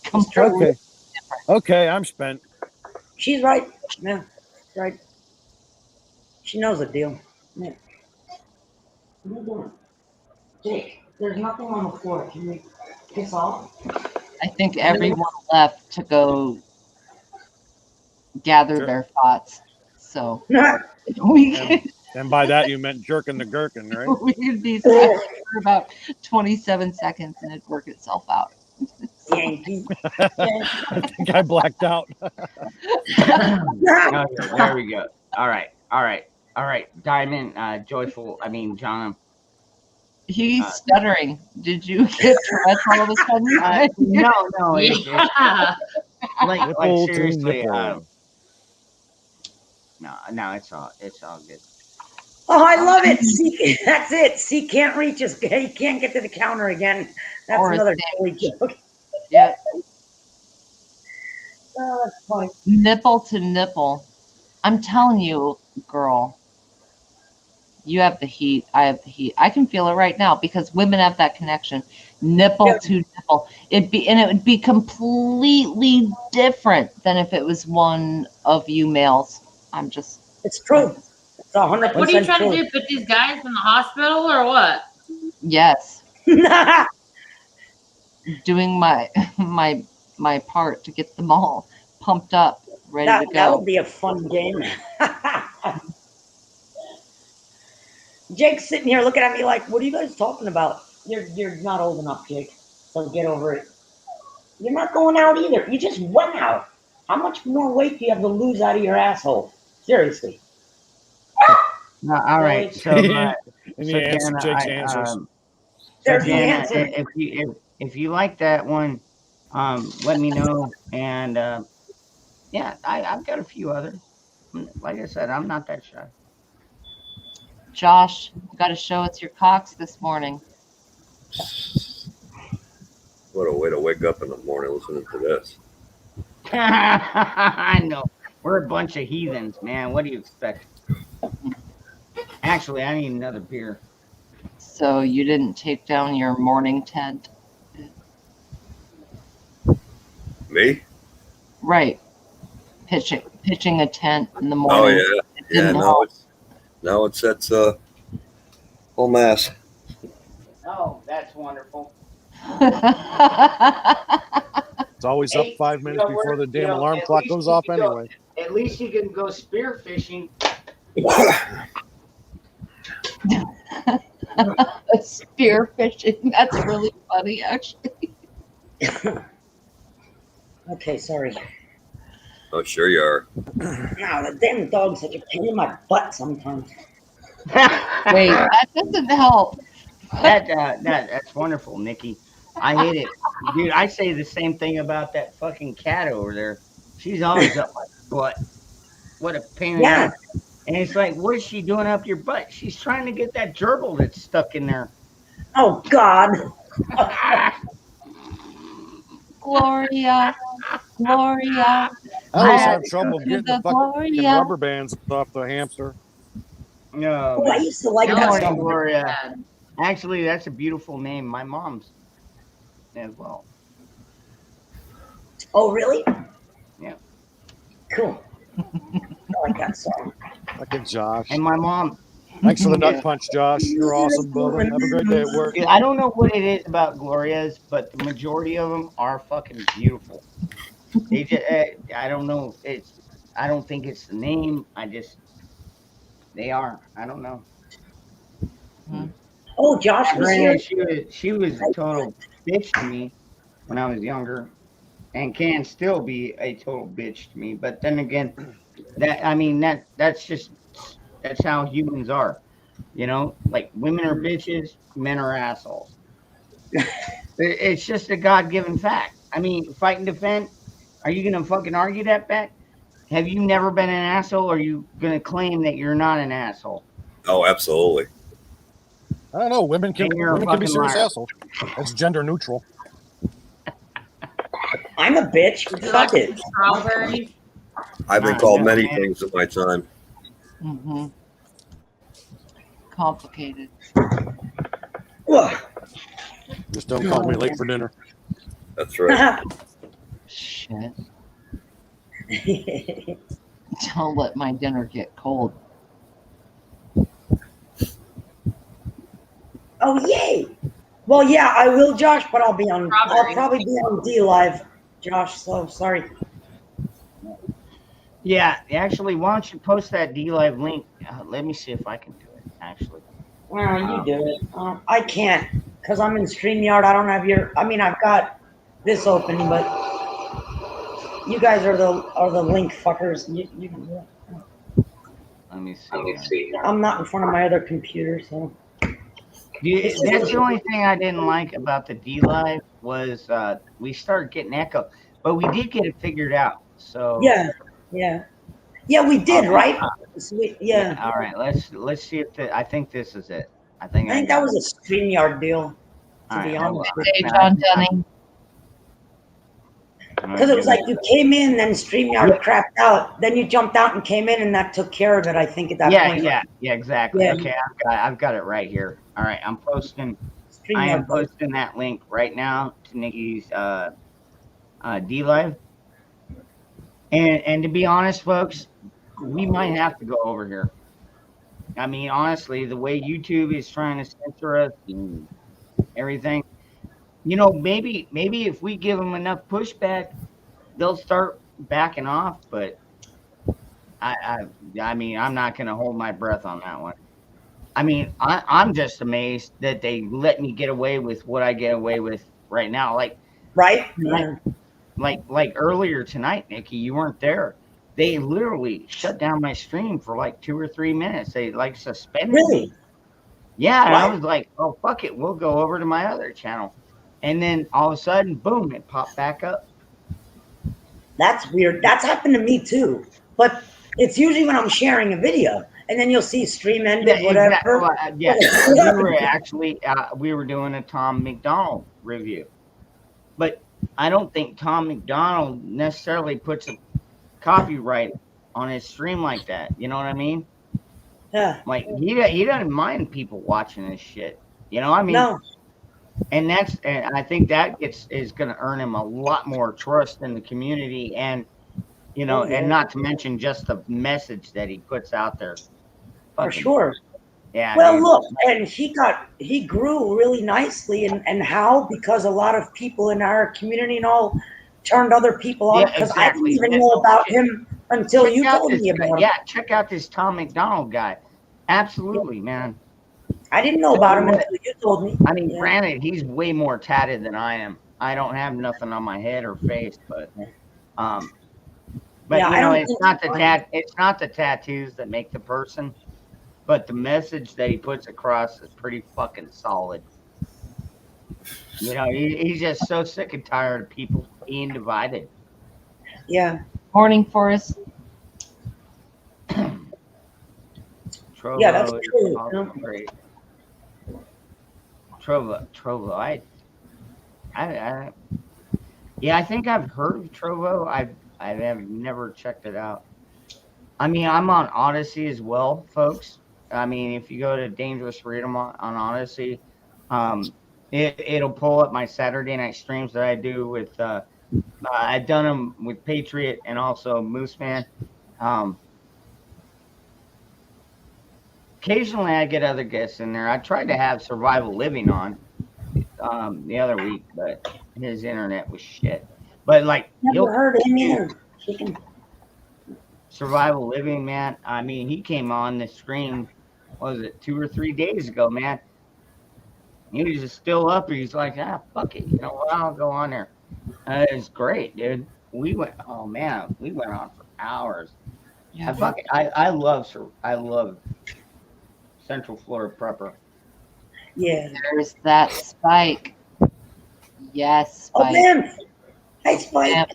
Completely different. Okay, I'm spent. She's right. Yeah, right. She knows the deal. Yeah. What are you doing? Jake, there's nothing on the floor. Can we piss off. I think everyone left to go gather their thoughts. So we And by that you meant jerking the gherkin, right? we could be silent for about 27 seconds and it'd work itself out. Yankee. I think I blacked out. Okay, there we go. All right. Diamond, Joyful. I mean, John. He's stuttering. Did you get Tourette's all of a sudden? No. Yeah. Like Nipple to seriously. nipple. No, it's all good. Oh, I love it. C, that's it. C can't reach us. He can't get to the counter again. That's Or another a silly joke. Yeah. Oh, that's funny. Nipple to nipple. I'm telling you, girl, you have the heat. I have the heat. I can feel it right now because women have that connection. Nipple to nipple. It would be completely different than if it was one of you males. It's true. It's 100% What are you trying true. to do? Put these guys in the hospital or what? Yes. Doing my part to get them all pumped up, ready to go. That'll be a fun game. Jake's sitting here looking at me like, what are you guys talking about? You're not old enough, Jake. So get over it. You're not going out either. You just went out. How much more weight do you have to lose out of your asshole? Seriously. No, all right. So, And you answer Jana, Jake's answers. There's the Jana, answer. if you like that one, let me know. And yeah, I've got a few others. Like I said, I'm not that shy. Josh, you got to show us your cocks this morning. What a way to wake up in the morning listening to this. I know. We're a bunch of heathens, man. What do you expect? Actually, I need another beer. So you didn't take down your morning tent? Me? Right. Pitching a tent in the Oh morning. yeah. It Yeah, didn't now it's at full mass. Oh, that's wonderful. It's always up 5 minutes before the damn alarm clock goes off anyway. At least you can go spear fishing. Spear fishing. That's really funny, actually. Okay, sorry. Oh, sure you are. No, the damn dog's such a pain in my butt sometimes. Wait, that doesn't help. That's wonderful, Nikki. I hate it, dude. I say the same thing about that fucking cat over there. She's always up my butt. What a pain in the ass. And it's like, what is she doing up your butt? She's trying to get that gerbil that's stuck in there. Oh God. Gloria. I always have trouble getting the fucking rubber bands off the hamster. No. Oh, I used to like Good that morning, song. Gloria. Actually, that's a beautiful name. My mom's as well. Oh, really? Yeah. Cool. I like that song. Like a Josh. And my mom. Thanks for the nut punch, Josh. You're awesome, brother. Have a great day at work. I don't know what it is about Glorias, but the majority of them are fucking beautiful. They just, I don't know. I don't think it's the name. They are. I don't know. Oh, Josh was here. Granted, she was a total bitch to me when I was younger, and can still be a total bitch to me. But then again, that's how humans are. You know, like women are bitches, men are assholes. It's just a God-given fact. I mean, fight and defend. Are you gonna fucking argue that back? Have you never been an asshole? Or are you gonna claim that you're not an asshole? Oh, absolutely. I don't know. Women can be serious liar. assholes. It's gender neutral. I'm a bitch. Fuck it. Strawberries. I've been called many things in my time. Mm-hmm. Complicated. Just don't call me late for dinner. That's right. Shit. Don't let my dinner get cold. Oh, yay. Well, yeah, I will, Josh, but I'll be on. I'll Strawberry. probably be on D Live, Josh. So sorry. Yeah, actually, why don't you post that D Live link? Let me see if I can do it. Actually, Well, you do it. I can't because I'm in StreamYard. I don't have your. I mean, I've got this open, but you guys are the link fuckers. You can do it. let me see. I'm not in front of my other computer, so. That's the only thing I didn't like about the D Live was we started getting echo, but we did get it figured out. So Yeah, we did, right? Yeah. All right, let's see if I think this is it. I I think that was a StreamYard deal, to All be right, honest. Hey, John Dunning. Because it was like you came in, then StreamYard crapped out, then you jumped out and came in, and that took care of it. I think at that point. Yeah, exactly. Yeah. Okay, I've got it right here. All right, I'm posting. I am posting that link right now to Nikki's D Live. And to be honest, folks, we might have to go over here. I mean, honestly, the way YouTube is trying to censor us and everything, you know, maybe if we give them enough pushback, they'll start backing off. But I mean, I'm not going to hold my breath on that one. I mean, I'm just amazed that they let me get away with what I get away with right now. Like earlier tonight, Nikki, you weren't there. They literally shut down my stream for like 2 or 3 minutes. They like suspended me. Yeah, and I was like, oh, fuck it. We'll go over to my other channel. And then all of a sudden, boom, it popped back up. That's weird. That's happened to me too. But it's usually when I'm sharing a video, and then you'll see stream ended, whatever. Exactly. Yeah, we were actually we were doing a Tom McDonald review, but I don't think Tom McDonald necessarily puts a copyright on his stream like that. You know what I mean? Yeah. Like he doesn't mind people watching his shit. You know, I mean. No. And I think that is going to earn him a lot more trust in the community, and you know, and not to mention just the message that he puts out there. For sure. Yeah. Well, look, and he grew really nicely, and how? Because a lot of people in our community and all turned other people on, because I didn't even know about him until you told me about him. Yeah, check out this Tom McDonald guy. Absolutely, man. I didn't know about him until you told me. I mean, granted, he's way more tatted than I am. I don't have nothing on my head or face, but yeah, you know, it's not the tattoos that make the person, but the message that he puts across is pretty fucking solid. You know, he's just so sick and tired of people being divided. Yeah. Morning, Forrest. Trovo, Yeah, that's true. Great. Trovo. I think I've heard of Trovo. I have never checked it out. I mean, I'm on Odyssey as well, folks. I mean, if you go to Dangerous Freedom on Odyssey, it'll pull up my Saturday night streams that I do with. I've done them with Patriot and also Mooseman. Occasionally, I get other guests in there. I tried to have Survival Living on the other week, but his internet was shit. But like, Never heard him either. Survival Living, man. I mean, he came on the stream. What was it, 2 or 3 days ago, man? He was just still up. He's like, fuck it. You know what? I'll go on there. It's great, dude. We went on for hours. Yeah. I love Central Florida Prepper. Yeah. There's that Spike. Yes, Spike. Oh, man. Hey, Spike. Yeah.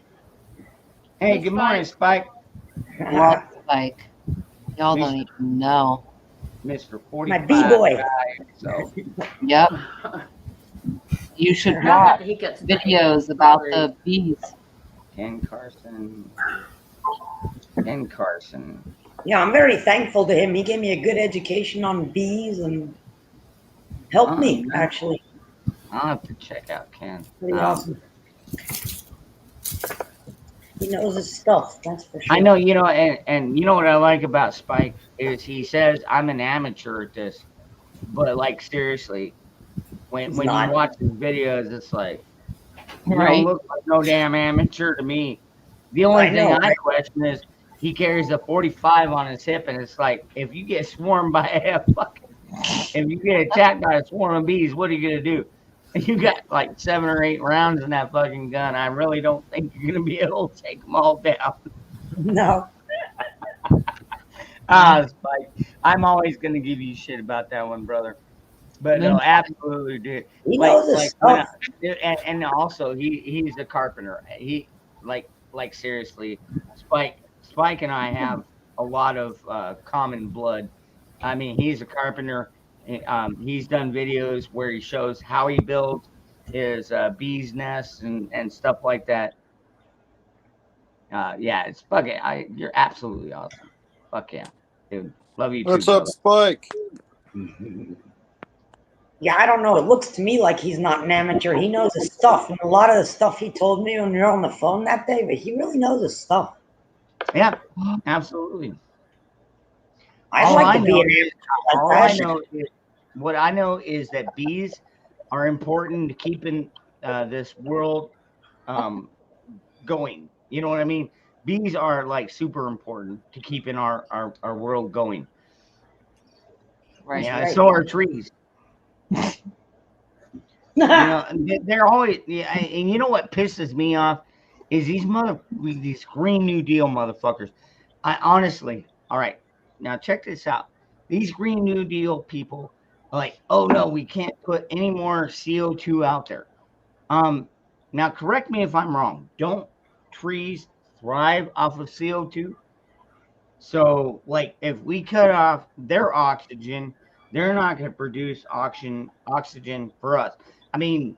Hey, good morning, Spike. Love Spike. Y'all don't even know. Mr. 45. My B-boy. So. Yep. You should watch videos about the bees. Ken Carson. Yeah, I'm very thankful to him. He gave me a good education on bees and helped me, actually. I'll have to check out Ken. Pretty awesome. He knows his stuff, that's for sure. I know, you know, and you know what I like about Spike is he says I'm an amateur at this, but like seriously, When He's you not. watch his videos, it's like you Right. don't look like no damn amateur to me. The only I thing know, I right? question is he carries a 45 on his hip, and it's like if you get swarmed by if you get attacked by a swarm of bees, what are you gonna do? You got like 7 or 8 rounds in that fucking gun. I really don't think you're gonna be able to take them all down. No. Spike, I'm always gonna give you shit about that one, brother. But no, absolutely, dude. He knows his when stuff. and also he's a carpenter. He like seriously, Spike and I have a lot of common blood. I mean, he's a carpenter. He's done videos where he shows how he builds his bees nests and stuff like that. Yeah, it's fucking. You're absolutely awesome. Fuck yeah, dude. Love you too. What's up, Spike? Yeah, I don't know. It looks to me like he's not an amateur. He knows his stuff. And a lot of the stuff he told me when we were on the phone that day, but he really knows his stuff. Yeah, absolutely. I'd like to be an amateur. What I know is that bees are important to keeping this world going. You know what I mean? Bees are like super important to keeping our world going. Right. Yeah, Right. so are trees. You know, they're always. Yeah, and you know what pisses me off is these Green New Deal motherfuckers. I honestly, all right, now check this out. These Green New Deal people are like, oh no, we can't put any more CO2 out there. Now correct me if I'm wrong. Don't trees thrive off of CO2? So, like, if we cut off their oxygen, they're not going to produce oxygen for us. I mean,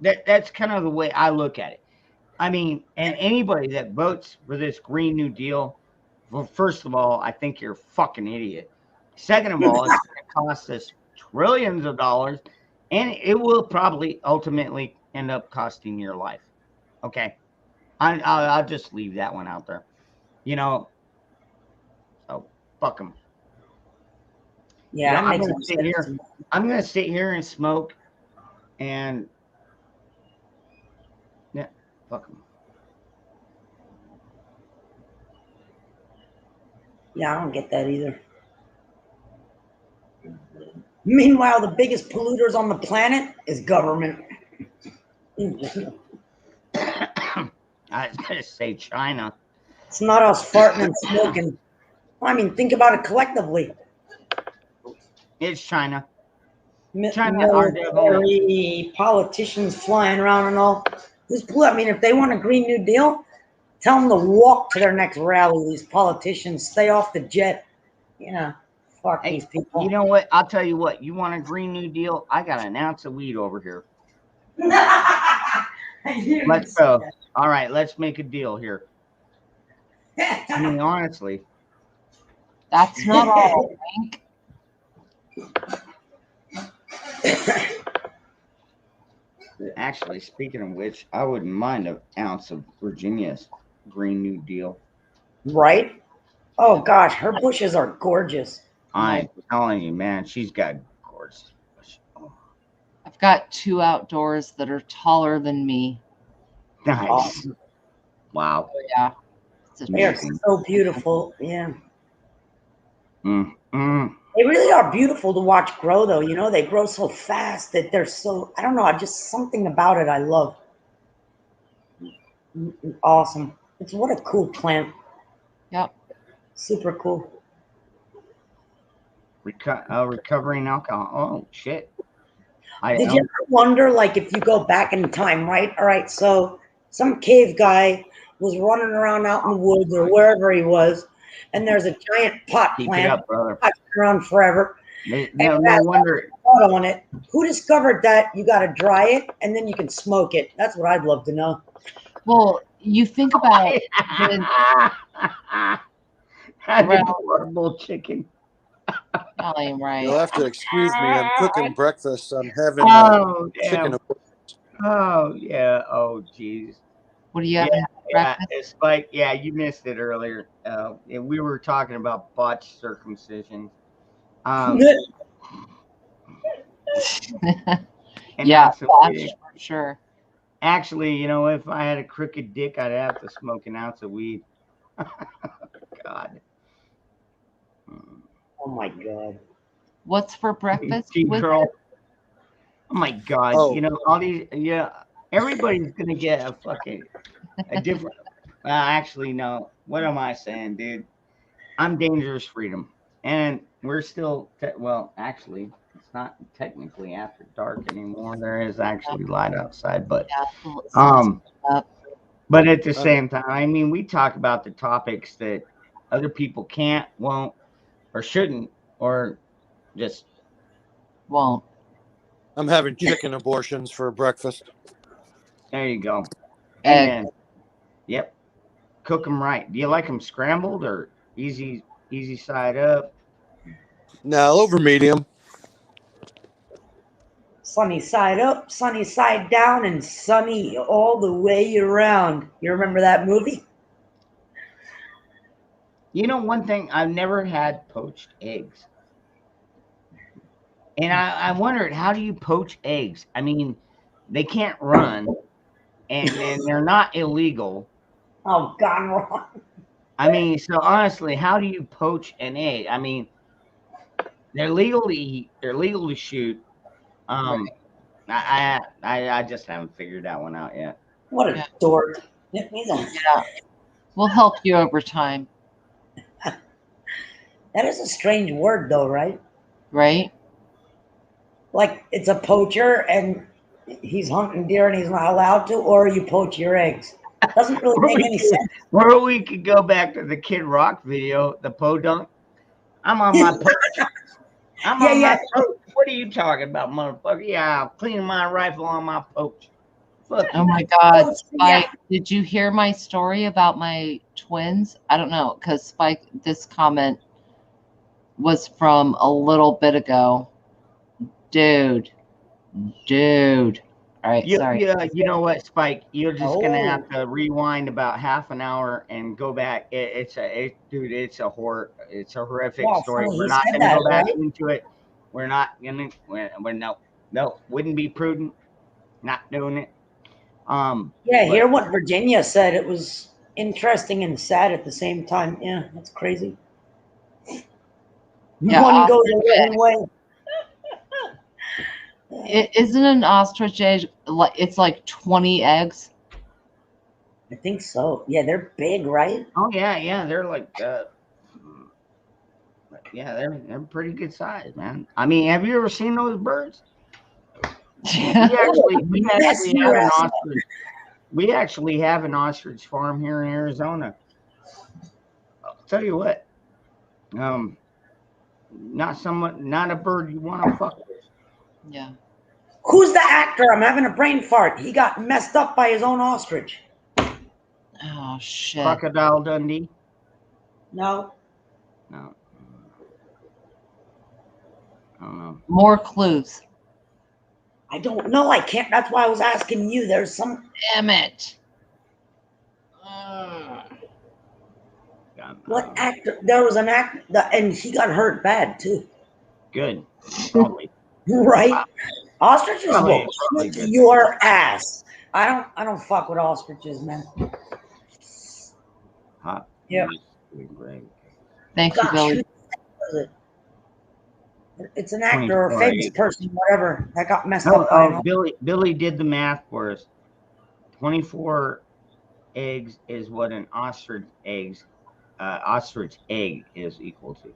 that's kind of the way I look at it. I mean, and anybody that votes for this Green New Deal, well, first of all, I think you're a fucking idiot. Second of all, it's going to cost us trillions of dollars, and it will probably ultimately end up costing your life. Okay, I'll just leave that one out there. You know, so fuck them. Yeah, I'm gonna sit here. I'm gonna sit here and smoke, and yeah, fuck them. Yeah, I don't get that either. Meanwhile, the biggest polluters on the planet is government. I was gonna say China. It's not us farting and smoking. I mean, think about it collectively. It's China. Military, politicians flying around and all. I mean, if they want a Green New Deal, tell them to walk to their next rally. These politicians, stay off the jet. You know, fuck these people. You know what? I'll tell you what. You want a Green New Deal? I got an ounce of weed over here. Let's go. All right, let's make a deal here. I mean, honestly. That's not all, Hank. Actually, speaking of which, I wouldn't mind an ounce of Virginia's Green New Deal. Right? Oh gosh, her bushes are gorgeous. I'm telling you, man, she's got gorgeous bushes. Oh. I've got 2 outdoors that are taller than me. Nice. Awesome. Wow. Oh, yeah. They're so beautiful. Yeah. Mm. They really are beautiful to watch grow, though. You know, they grow so fast that they're so, I don't know, just something about it I love. Awesome. What a cool plant. Yep. Super cool. Recovering alcohol. Oh, shit. Did you ever wonder, like, if you go back in time, right? All right, so some cave guy was running around out in the woods or wherever he was, and there's a giant pot Keep plant it up, brother. that's been around forever. No wonder. On it. Who discovered that you got to dry it and then you can smoke it? That's what I'd love to know. Well, you think about horrible chicken. Right. You'll have to excuse me. I'm cooking breakfast. I'm having chicken. Oh yeah. Oh jeez. What do you have? It's like you missed it earlier. And we were talking about botched circumcision. And Yeah, not so that's big. for sure. Actually, you know, if I had a crooked dick, I'd have to smoke an ounce of weed. God. Oh my God. What's for breakfast? Gee, With girl. Oh my God. Oh. You know, all these, yeah, everybody's going to get a different, actually, no. What am I saying, dude? I'm Dangerous Freedom. And we're still, well, actually, it's not technically after dark anymore. There is actually light outside, but, but at the same time, I mean, we talk about the topics that other people can't, won't, or shouldn't, or just won't. I'm having chicken abortions for breakfast. There you go. Egg. Amen. Yep. Cook them right. Do you like them scrambled or easy side up? No, over medium. Sunny side up, sunny side down, and sunny all the way around. You remember that movie? You know, one thing, I've never had poached eggs. And I wondered, how do you poach eggs? I mean, they can't run, and they're not illegal. Oh, gone wrong. I mean, so honestly, how do you poach an egg? I mean, they're legal to eat, they're legal to shoot. I just haven't figured that one out yet. What a dork. Yeah. We'll help you over time. That is a strange word, though, right? Right? Like it's a poacher and he's hunting deer and he's not allowed to, or you poach your eggs. Doesn't really make any sense. Or we could go back to the Kid Rock video, the podunk. I'm on my poach. I'm on my poach. What are you talking about, motherfucker? Yeah, I'm cleaning my rifle on my poach. Fuck Oh my God, Spike, did you hear my story about my twins? I don't know, because Spike, this comment was from a little bit ago. Dude. All right, sorry. Yeah, you know what, Spike? You're just gonna have to rewind about half an hour and go back. It's a horrific Well, story. funny, We're he not said gonna go that, back right? into it. We're not gonna. No, wouldn't be prudent. Not doing it. Yeah, hear what Virginia said. It was interesting and sad at the same time. Yeah, that's crazy. Yeah, One goes a one way. Isn't an ostrich egg like it's like 20 eggs? I think so. Yeah, they're big, right? Oh yeah, they're like they're pretty good size, man. I mean, have you ever seen those birds? We actually have an ostrich farm here in Arizona. I'll tell you what, not a bird you want to fuck with. Yeah. Who's the actor? I'm having a brain fart. He got messed up by his own ostrich. Oh shit. Crocodile Dundee. No. No. I don't know. More clues. I don't know. I can't. That's why I was asking you. There's some. Damn it. What actor? There was an actor, and he got hurt bad too. Good. Probably. Right? Ostriches will Probably kick your ass. I don't fuck with ostriches, man. Hot. Yeah. Great. Thank you, Gosh, Billy. who was it? It's an actor or a 24 famous eggs. person, whatever, that got messed up by an Billy did the math for us. 24 eggs is what an ostrich egg is equal to.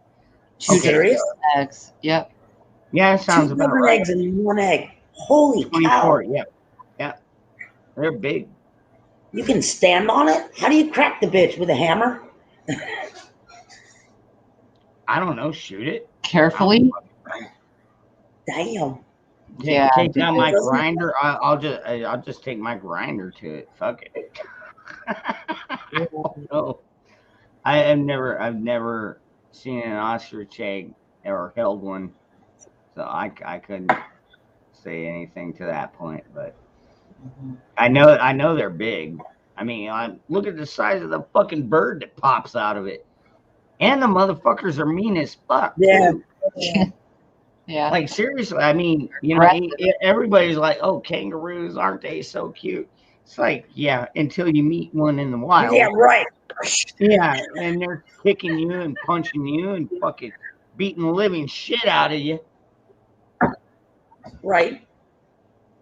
Two serious? Eggs. Yep. Yeah, it sounds Two about different right. eggs in one egg. Holy 24. cow! Yeah. They're big. You can stand on it. How do you crack the bitch with a hammer? I don't know. Shoot it. Carefully. Damn. Yeah, Take down my doesn't- grinder. I'll just take my grinder to it. Fuck it. No. I've never seen an ostrich egg or held one, so I couldn't say anything to that point. But I know they're big. I mean, look at the size of the fucking bird that pops out of it, and the motherfuckers are mean as fuck. Yeah. Yeah. Like seriously, I mean, you know, everybody's like, "Oh, kangaroos, aren't they so cute?" It's like, yeah, until you meet one in the wild. Yeah, right. Yeah, and they're kicking you and punching you and fucking beating the living shit out of you. Right.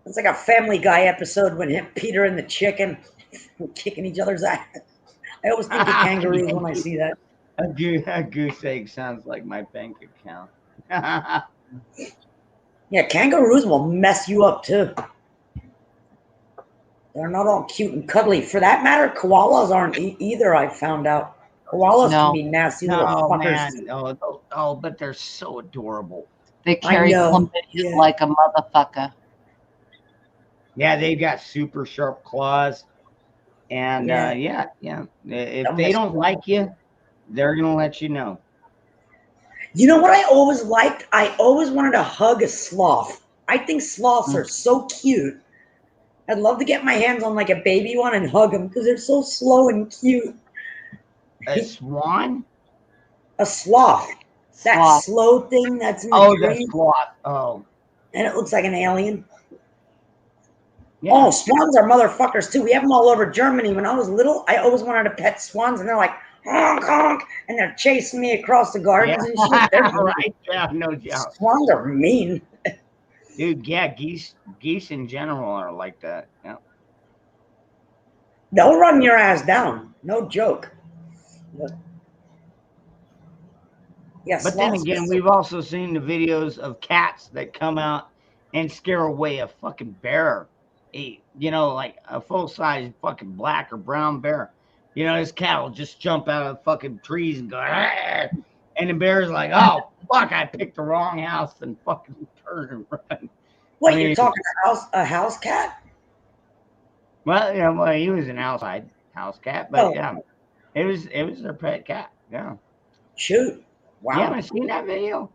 It's like a Family Guy episode when Peter and the chicken were kicking each other's ass. I always think of kangaroos when I see that. A goose egg sounds like my bank account. Yeah, kangaroos will mess you up too. They're not all cute and cuddly. For that matter, koalas aren't either. I found out koalas can be nasty little fuckers. Man. Oh, but they're so adorable. They carry chlamydia like a motherfucker. Yeah, they've got super sharp claws, and yeah. If they don't like you, they're gonna let you know. You know what I always liked? I always wanted to hug a sloth. I think sloths are so cute. I'd love to get my hands on like a baby one and hug them because they're so slow and cute. A swan? A sloth. That slow thing that's in the the sloth. Oh. And it looks like an alien. Yeah. Oh, swans are motherfuckers too. We have them all over Germany. When I was little, I always wanted to pet swans, and they're like, honk, honk, and they're chasing me across the gardens and shit. They're right. Yeah, no doubt. Swans are mean. Dude, yeah, geese in general are like that. Yeah. They'll run your ass down. No joke. Yes. But then again, we've also seen the videos of cats that come out and scare away a fucking bear. You know, like a full-size fucking black or brown bear. You know, this cat will just jump out of the fucking trees and go, Argh! And the bear's like, oh, fuck, I picked the wrong house and fucking turn and run. Wait, you're talking a house cat? Well, yeah, well, he was an outside house cat, but yeah, it was their pet cat. Yeah. Shoot. Wow. You haven't seen that video?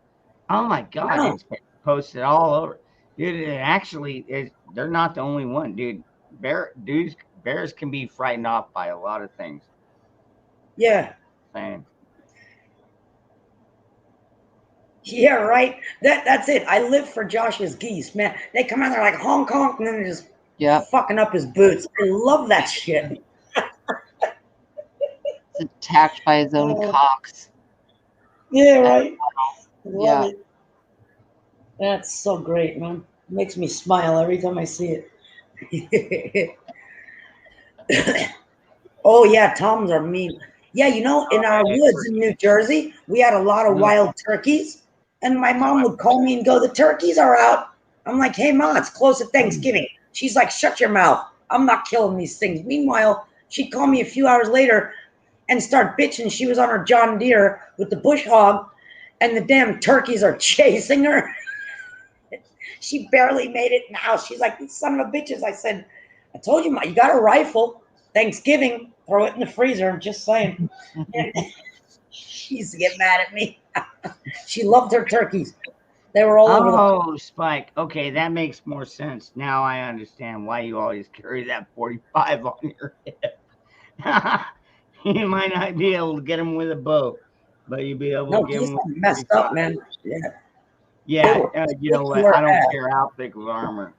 Oh my God, No. it's been posted all over. Dude, it actually they're not the only one, dude. Bears can be frightened off by a lot of things. Yeah. Same. Yeah, right. That's it. I live for Josh's geese, man. They come out, they're like honk honk, and then they're just fucking up his boots. I love that shit. It's attacked by his own cocks. Yeah, right. Yeah. Love it. That's so great, man. Makes me smile every time I see it. Oh yeah, toms are mean. Yeah, you know, in our woods in New Jersey, we had a lot of wild turkeys, and my mom would call me and go, "The turkeys are out." I'm like, "Hey, Ma, it's close to Thanksgiving." She's like, "Shut your mouth. I'm not killing these things." Meanwhile, she'd call me a few hours later and start bitching. She was on her John Deere with the bush hog, and the damn turkeys are chasing her. She barely made it in the house. She's like, "These son of a bitches." I said, "I told you, Ma, you got a rifle. Thanksgiving, throw it in the freezer." I'm just saying. She used to get mad at me. She loved her turkeys. They were all over the Oh, Spike. Okay, that makes more sense. Now I understand why you always carry that 45 on your hip. You might not be able to get them with a bow, but you'll be able to get geese them are with messed 45. up, man. Yeah. Yeah, They you know what? were I don't bad. care how thick of armor.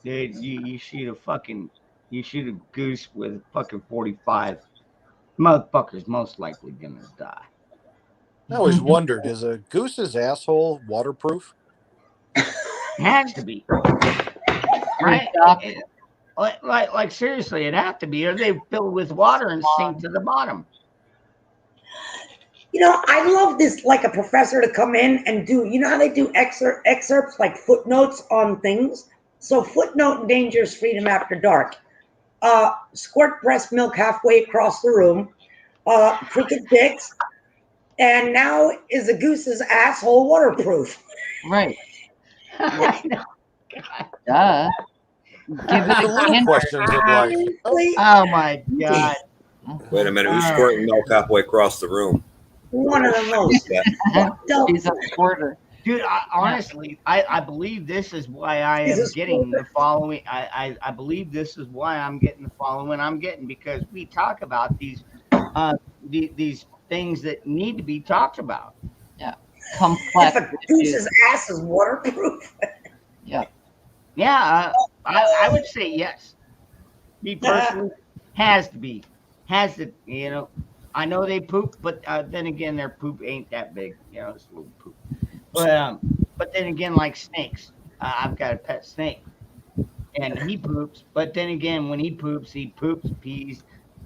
Dude, you shoot a goose with a fucking 45. Motherfucker's most likely gonna die. I always wondered, is a goose's asshole waterproof? Has to be. Right? Like seriously, it have to be, or they fill with water and sink to the bottom. You know, I love this, like a professor to come in and do, you know how they do excerpts, like footnotes on things? So footnote endangers freedom after dark. Squirt breast milk halfway across the room. Crooked dicks. And now is a goose's asshole waterproof? Right. I know. Duh. Give it The a little gander. questions of life. Oh my God. Wait a minute, who's squirting milk halfway across the room? One of the most fucked up. She's a squirter. Dude, honestly, I believe this is why I am getting the following. I believe this is why I'm getting the following I'm getting, because we talk about these things that need to be talked about. Yeah. complex. If a goose's ass is waterproof. Yeah. Yeah, I would say yes. Me personally, has to be, has to. You know, I know they poop, but then again, their poop ain't that big. You know, it's a little poop. But then again, like snakes, I've got a pet snake, and he poops. But then again, when he poops, pees,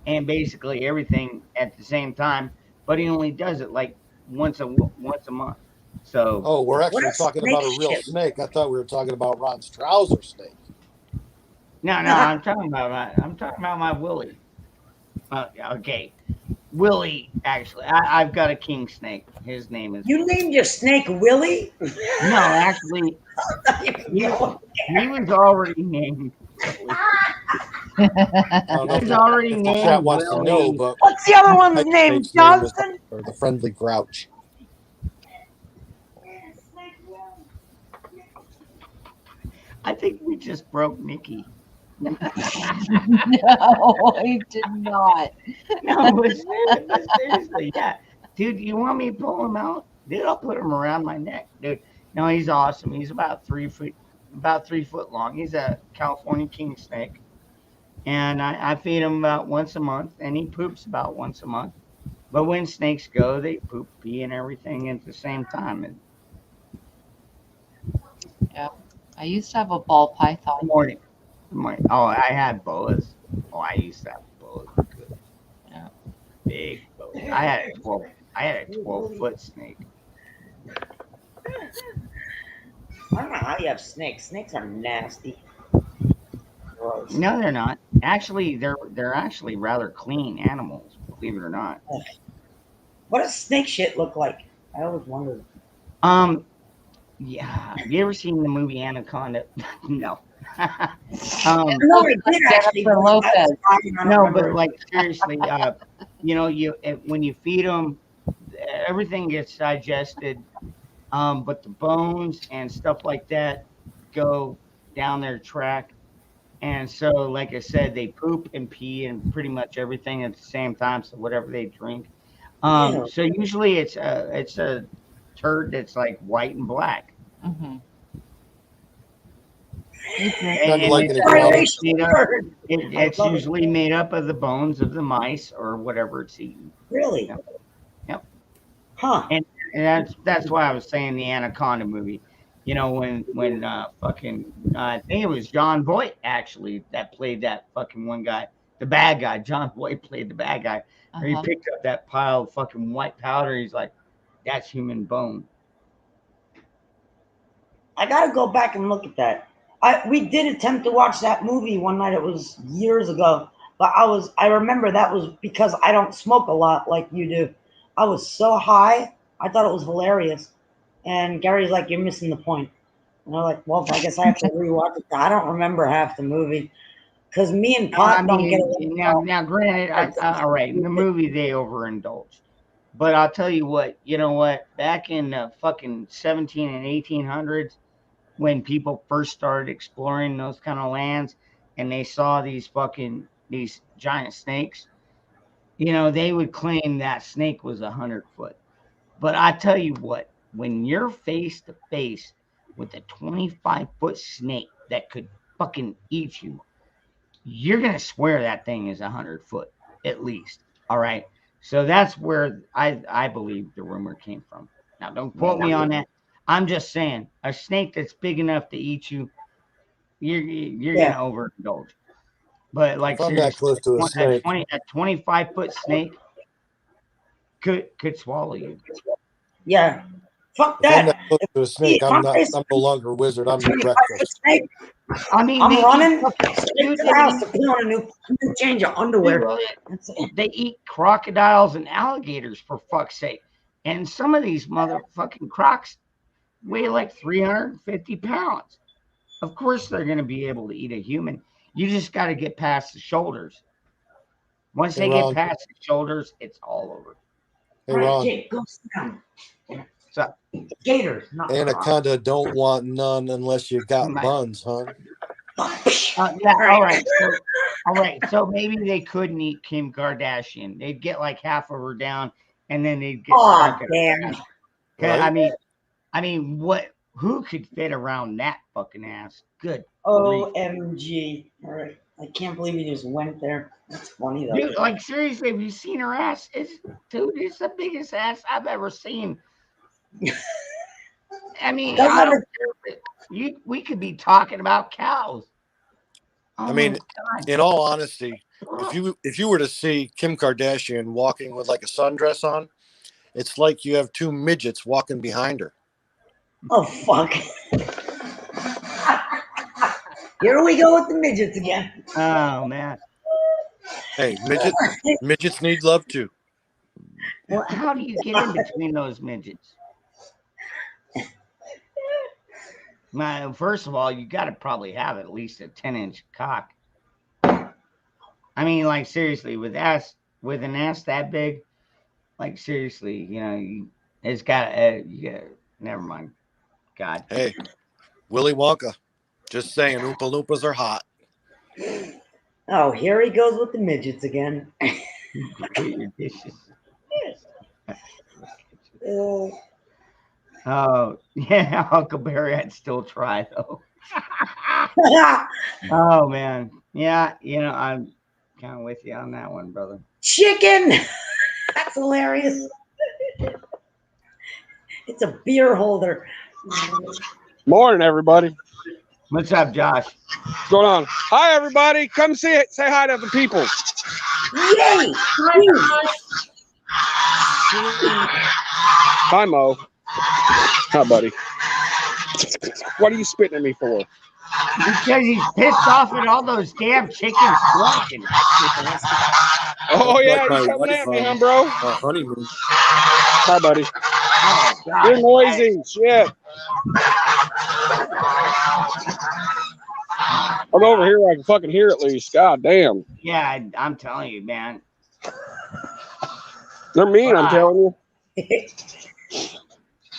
and basically everything at the same time. But he only does it like once a month. So. Oh, we're What actually a talking snake about a real shit. snake. I thought we were talking about Ron's trouser snake. No, I'm talking about my Willie. Okay, Willie. Actually, I've got a king snake. His name is. You named your snake Willie? No, actually, he was already named. I don't know He's if already the named chat wants to know, Willie. but What's the other one's my name? snake's name is Johnson? the friendly grouch. I think we just broke Nikki. No, I did not. No, but seriously, yeah. Dude, you want me to pull him out? Dude, I'll put him around my neck. Dude, no, he's awesome. He's about 3 foot long. He's a California king snake. And I feed him about once a month, and he poops about once a month. But when snakes go, they poop, pee, and everything at the same time. And Yeah. I used to have a ball python. good morning. Good morning. Oh, I had boas. Oh, I used to have boas. Good. Yeah. Big boas. I had a 12-foot snake. I don't know how you have snakes. Snakes are nasty. Gross. No, they're not. Actually, they're actually rather clean animals, believe it or not. What does snake shit look like? I always wondered. Yeah. Have you ever seen the movie Anaconda? No. No, I did actually. Jennifer Lopez. No, but like seriously, you know, when you feed them, everything gets digested, but the bones and stuff like that go down their track. And so, like I said, they poop and pee and pretty much everything at the same time. So whatever they drink. So usually it's a turd that's like white and black. Mm-hmm. It's usually made up of the bones of the mice or whatever it's eaten. Really? Yep. Huh. And that's why I was saying the Anaconda movie. You know, when I think it was John Voight actually that played that fucking one guy, the bad guy. John Voight played the bad guy. Where he picked up that pile of fucking white powder. He's like, that's human bone. I gotta go back and look at that. We did attempt to watch that movie one night. It was years ago, but I remember that was because I don't smoke a lot like you do. I was so high, I thought it was hilarious. And Gary's like, "You're missing the point." And I'm like, "Well, I guess I have to rewatch it." I don't remember half the movie because me and Pot don't get along. Now, granted, all right, in the movie they overindulged, but I'll tell you what. You know what? Back in the fucking 17 and 1800s, when people first started exploring those kind of lands, and they saw these giant snakes, you know, they would claim that snake was 100 foot. But I tell you what. When you're face to face with a 25-foot snake that could fucking eat you, you're going to swear that thing is 100 foot at least. All right. So that's where I believe the rumor came from. Now, don't quote me on that. I'm just saying a snake that's big enough to eat you, you're going to overindulge. But like, if I'm that close to a snake, a 25-foot snake could swallow you. Yeah. Fuck if I'm that. that close to a snake, I'm no longer a wizard. I'm the breakfast. I mean, I'm running straight to the house to put on a new change of underwear. They eat crocodiles and alligators, for fuck's sake. And some of these motherfucking crocs weigh like 350 pounds. Of course they're going to be able to eat a human. You just got to get past the shoulders. Once they get past the shoulders, it's all over. Hey, Ron. Jake, go sit down. So, Gators. Anaconda don't want none unless you got buns, huh? Yeah, all right. So maybe they couldn't eat Kim Kardashian. They'd get like half of her down, and then they'd get stuck in her ass. 'Cause, Right? I mean, what? Who could fit around that fucking ass? Good grief. OMG. All right. I can't believe you just went there. That's funny though. Dude, like seriously, have you seen her ass? It's the biggest ass I've ever seen. I mean, Doesn't I have don't a- care if we could be talking about cows. Oh I mean, my God. in all honesty, if you were to see Kim Kardashian walking with like a sundress on, it's like you have two midgets walking behind her. Oh fuck. Here we go with the midgets again. Oh man. Hey, midgets need love too. Well, how do you get in between those midgets? First of all, you got to probably have at least a 10-inch cock. I mean, like seriously, with an ass that big, like seriously, it's got never mind. God. Hey, Willy Wonka, just saying, Oompa Loompas are hot. Oh, here he goes with the midgets again. Your dishes. Oh, Oh yeah, Huckleberry, I'd still try though. Oh man, yeah, I'm kind of with you on that one, brother. chicken. That's hilarious. It's a beer holder. Morning, everybody. What's up, Josh? What's going on? Hi, everybody. Come say hi to the people. Yay! Hi, Mo. Hi, buddy. What are you spitting at me for? Because he's pissed off at all those damn chickens squawking. Oh, yeah, Like my you coming wife at me, on huh, bro? honeymoon. Hi, buddy. Oh, God. You're noisy. Shit. I'm over here. I can fucking hear at least. God damn. Yeah, I'm telling you, man. They're mean, I'm telling you.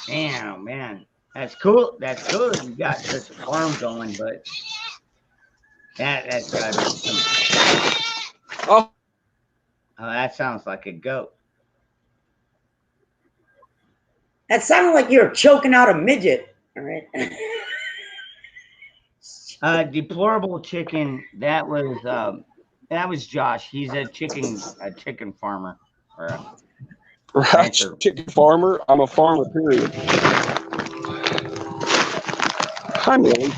Damn, man. That's cool. That's cool that you got such a farm going, but that's gotta be some. Oh, that sounds like a goat. That sounded like you were choking out a midget. All right. Deplorable chicken. That was Josh. He's a chicken farmer. Or a rancher. chicken farmer. I'm a farmer, period. Hi, Millie.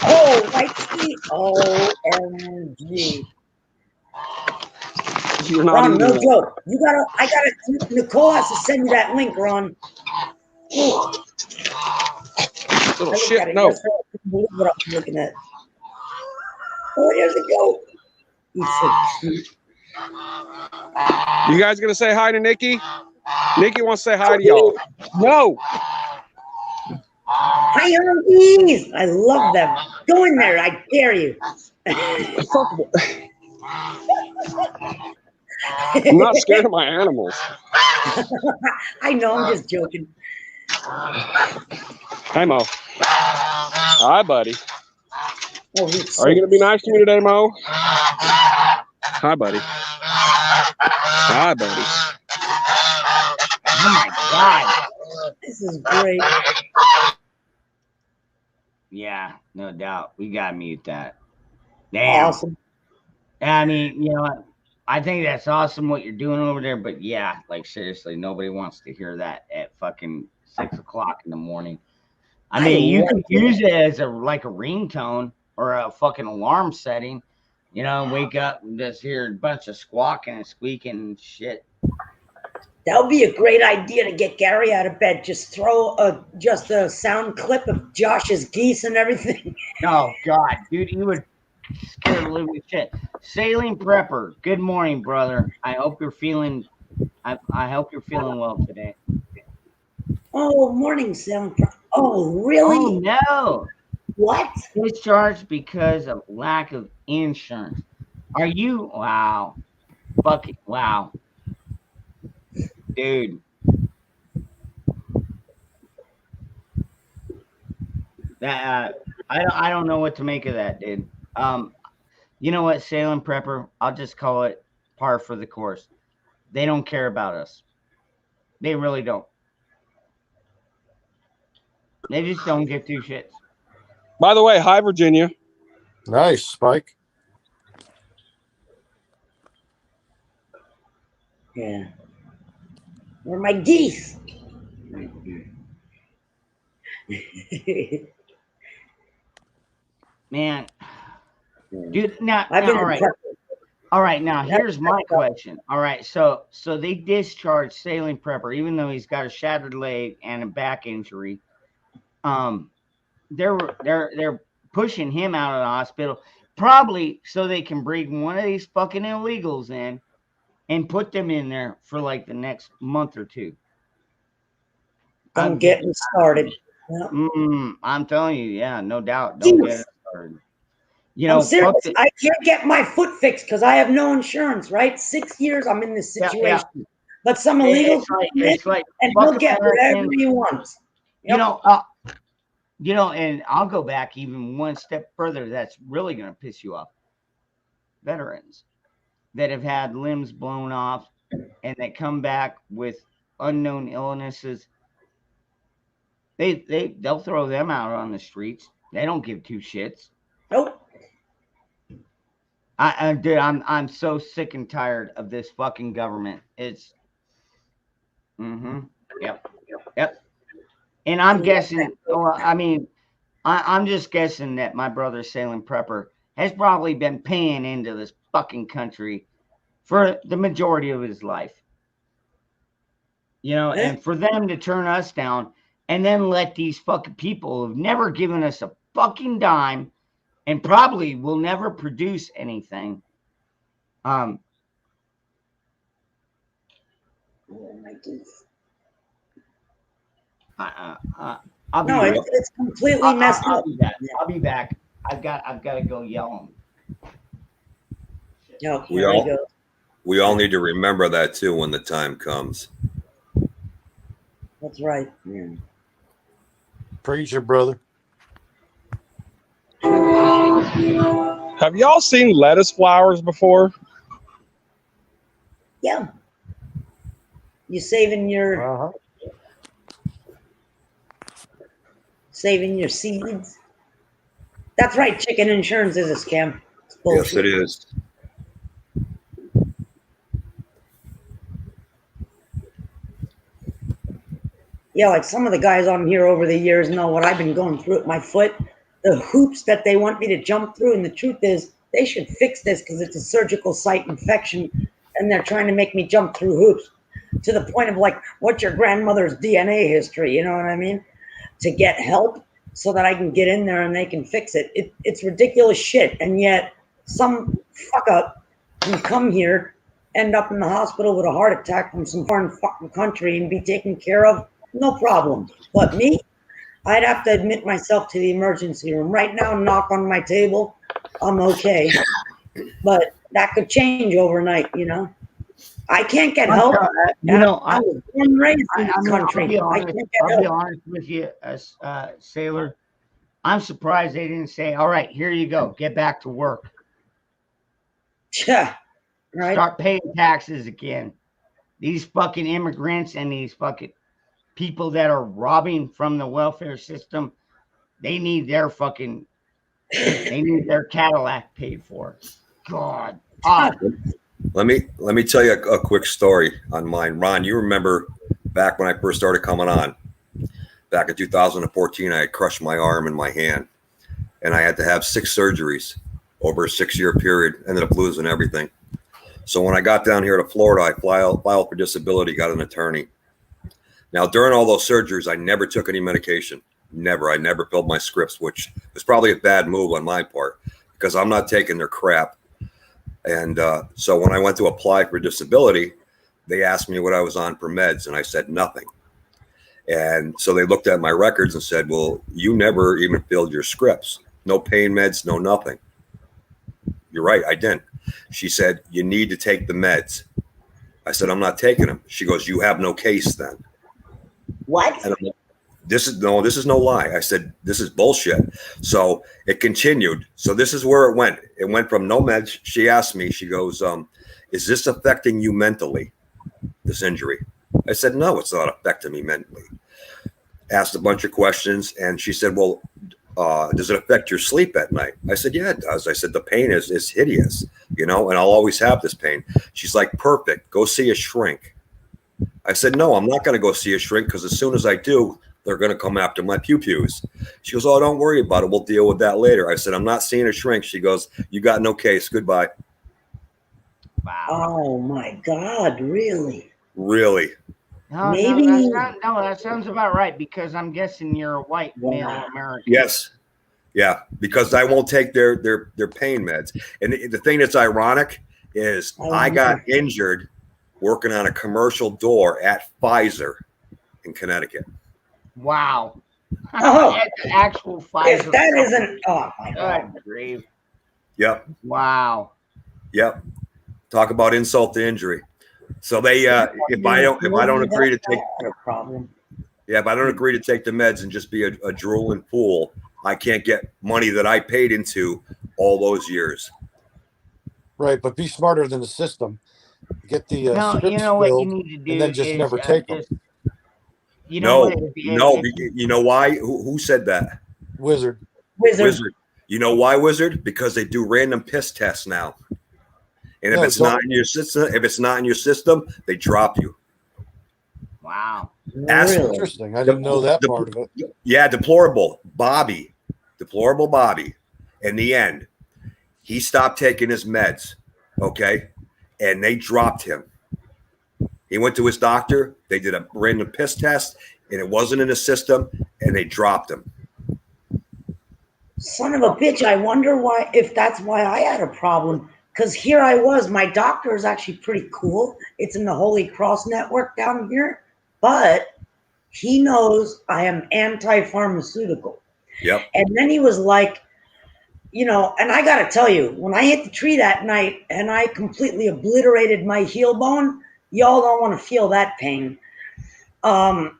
Oh, like see. OMG. You're not Ron, no eating joke. Nicole has to send you that link, Ron. Ooh. Little shit, no. I couldn't believe what I'm looking at. Oh, there's a goat. He's so cute. You guys gonna say hi to Nikki? Nikki wants to say hi to y'all. No. Hi, honkies. I love them. Go in there. I dare you. I'm not scared of my animals. I know. I'm just joking. Hi, Mo. Hi, buddy. Oh, are you gonna be nice to me today, Mo? Hi, buddy. Hi, buddy. Oh my God. This is great. Yeah, no doubt. We gotta mute that. Damn. Awesome. I mean, I think that's awesome what you're doing over there, but yeah, like seriously, nobody wants to hear that at fucking 6 o'clock in the morning. I mean, you could use it as a ringtone or a fucking alarm setting. Wake up and just hear a bunch of squawking and squeaking and shit. That would be a great idea to get Gary out of bed. Just throw just a sound clip of Josh's geese and everything. Oh God, dude, you would scare the living shit. Sailing Prepper, good morning, brother. I hope you're feeling. I hope you're feeling well today. Oh, morning sound. Oh, really? Oh no. What? Discharged because of lack of insurance. Are you? Wow. Fucking wow. Dude. That I don't know what to make of that, dude. You know what, Sailing Prepper? I'll just call it par for the course. They don't care about us. They really don't. They just don't give two shits. By the way, hi, Virginia. Nice, Spike. Yeah. Where are my geese? Man, dude, now I've been all right. All right, now here's my question. All right, so they discharged Sailing Prepper, even though he's got a shattered leg and a back injury. They're pushing him out of the hospital, probably so they can bring one of these fucking illegals in and put them in there for like the next month or two. Don't get me started. I'm telling you, yeah, no doubt. Don't get it started. You know, I'm serious. I can't get my foot fixed because I have no insurance, right? 6 years I'm in this situation. Yeah. But some illegal it's like and he'll get whatever he wants. You know, and I'll go back even one step further. That's really going to piss you off. Veterans that have had limbs blown off and that come back with unknown illnesses. They'll throw them out on the streets. They don't give two shits. Nope. Dude, I'm so sick and tired of this fucking government. It's Yep. And I'm guessing, well, I mean, I'm just guessing that my brother Sailing Prepper has probably been paying into this fucking country for the majority of his life. You know, and for them to turn us down and then let these fucking people who've never given us a fucking dime and probably will never produce anything. Oh my geez. I'll be it's completely messed up. I'll be back. I've got to go yell them. We all need to remember that too when the time comes. That's right. Yeah. Preach it, brother. Have y'all seen lettuce flowers before? Yeah. You saving your saving your seeds. That's right. Chicken insurance is a scam. Yes, it is. Yeah, like some of the guys on here over the years know what I've been going through at my foot. The hoops that they want me to jump through. And the truth is, they should fix this because it's a surgical site infection. And they're trying to make me jump through hoops to the point of like, what's your grandmother's DNA history? You know what I mean? To get help so that I can get in there and they can fix it. It's ridiculous shit. And yet some fuck up can come here, end up in the hospital with a heart attack from some foreign fucking country and be taken care of. No problem. But me, I'd have to admit myself to the emergency room. Right now, knock on my table, I'm okay. But that could change overnight, you know. I can't get help. You know, I was born and raised in this country. I'll be honest with you, Sailor. I'm surprised they didn't say, all right, here you go. Get back to work. Yeah. Right. Start paying taxes again. These fucking immigrants and these fucking people that are robbing from the welfare system, they need their Cadillac paid for. God. Let me tell you a quick story on mine. Ron, you remember back when I first started coming on, back in 2014, I had crushed my arm and my hand, and I had to have 6 surgeries over a 6-year period, ended up losing everything. So when I got down here to Florida, I filed for disability, got an attorney. Now, during all those surgeries, I never took any medication. Never. I never filled my scripts, which was probably a bad move on my part because I'm not taking their crap. And so when I went to apply for disability, they asked me what I was on for meds, and I said nothing. And so they looked at my records and said, well, you never even filled your scripts. No pain meds, no nothing. You're right, I didn't. She said, you need to take the meds. I said, I'm not taking them. She goes, you have no case then. What? And this is no lie. I said, this is bullshit. So it continued. So this is where it went. It went from no meds. She asked me, she goes, is this affecting you mentally, this injury? I said, no, it's not affecting me mentally. asked a bunch of questions, and she said, well, does it affect your sleep at night? I said, yeah, it does. I said, the pain is hideous, and I'll always have this pain. She's like, perfect. Go see a shrink. I said, no, I'm not going to go see a shrink, because as soon as I do, they're going to come after my pew-pews. She goes, oh, don't worry about it. We'll deal with that later. I said, I'm not seeing a shrink. She goes, you got no case. Goodbye. Wow. Oh my God, really? Really? No, Maybe- that sounds about right, because I'm guessing you're a white male American. Yes. Yeah, because I won't take their pain meds. And the thing that's ironic is I got injured working on a commercial door at Pfizer in Connecticut. Wow. Oh. At the actual Pfizer. If that isn't, oh my God. Good grief. Yep. Wow. Yep. Talk about insult to injury. So they if I don't agree to take problem. Yeah, if I don't agree to take the meds and just be a drooling fool, I can't get money that I paid into all those years. Right, but be smarter than the system. Get the No, scripts you know what you filled, need to do and then just is, never take them. You know what, No. You know why? Who said that? Wizard. You know why, Wizard? Because they do random piss tests now. And if No, it's not in your system, they drop you. Wow. That's interesting. I didn't know that part of it. Yeah, deplorable Bobby. In the end, he stopped taking his meds. Okay. And they dropped him. He went to his doctor. They did a random piss test, and it wasn't in his system, and they dropped him. Son of a bitch, I wonder if that's why I had a problem. Because here I was, my doctor is actually pretty cool. It's in the Holy Cross Network down here, but he knows I am anti-pharmaceutical. Yep. And then he was like, and I got to tell you, when I hit the tree that night and I completely obliterated my heel bone, y'all don't want to feel that pain. And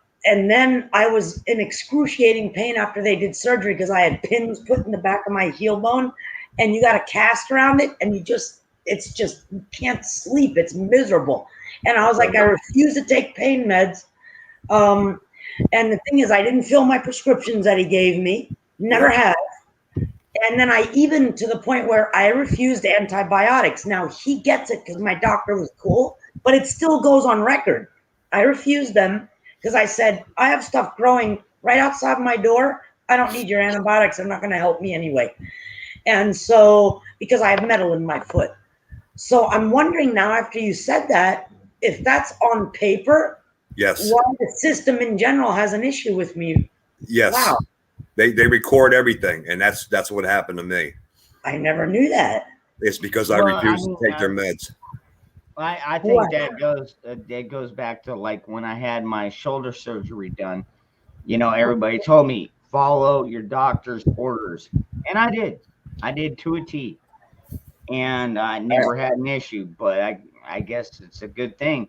then I was in excruciating pain after they did surgery because I had pins put in the back of my heel bone, and you got a cast around it, and you can't sleep. It's miserable. And I was like, I refuse to take pain meds. And the thing is, I didn't fill my prescriptions that he gave me, never have. And then I even to the point where I refused antibiotics. Now he gets it because my doctor was cool, but it still goes on record. I refused them because I said, I have stuff growing right outside my door. I don't need your antibiotics. They're not going to help me anyway. And so, because I have metal in my foot. So I'm wondering now, after you said that, if that's on paper, Yes. why the system in general has an issue with me. Yes. Wow. They record everything, and that's what happened to me. I never knew that. It's because I Well, refused I mean, to take their meds. I think that goes back to like when I had my shoulder surgery done. Everybody told me follow your doctor's orders, and I did to a T, and I never had an issue. But I guess it's a good thing.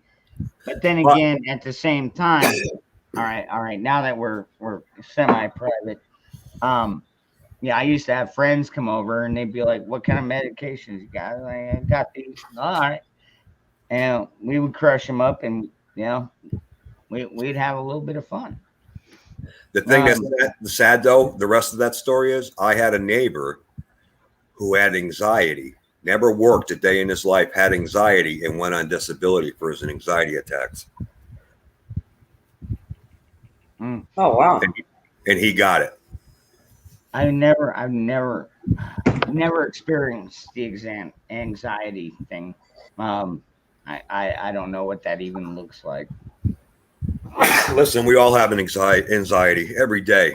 But then again, at the same time, all right. Now that we're semi-private, I used to have friends come over, and they'd be like, "What kind of medications you got?" I got these. All right. And we would crush them up, and we'd have a little bit of fun. The thing that's sad though, the rest of that story is I had a neighbor who had anxiety, never worked a day in his life, had anxiety, and went on disability for his anxiety attacks. Oh wow! And he got it. I've never experienced the anxiety thing. I don't know what that even looks like. Listen, we all have an anxiety every day.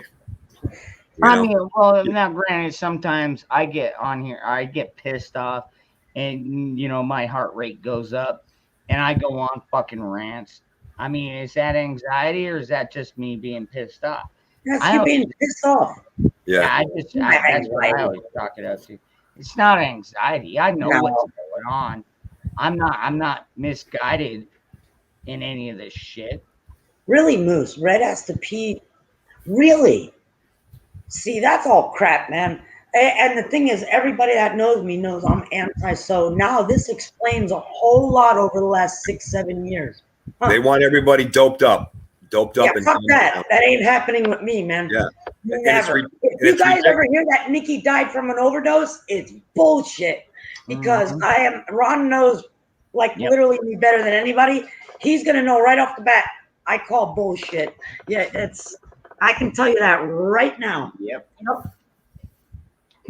I mean, well, now granted, sometimes I get on here, I get pissed off, and my heart rate goes up, and I go on fucking rants. I mean, is that anxiety, or is that just me being pissed off? That's you being pissed off. Yeah, that's what I always chalk it up to. It's not anxiety. I know what's going on. I'm not misguided in any of this shit. Really, Moose? Red has to pee. Really? See, that's all crap, man. And the thing is, everybody that knows me knows I'm anti. So now this explains a whole lot over the last 6-7 years. They want everybody doped up. doped up. Yeah, and fuck dumbed that. down. That ain't happening with me, man. Yeah. Never. If you guys ever hear that Nikki died from an overdose, it's bullshit. Because Ron knows, like, literally me better than anybody. He's gonna know right off the bat. I call bullshit. Yeah, I can tell you that right now. Yep.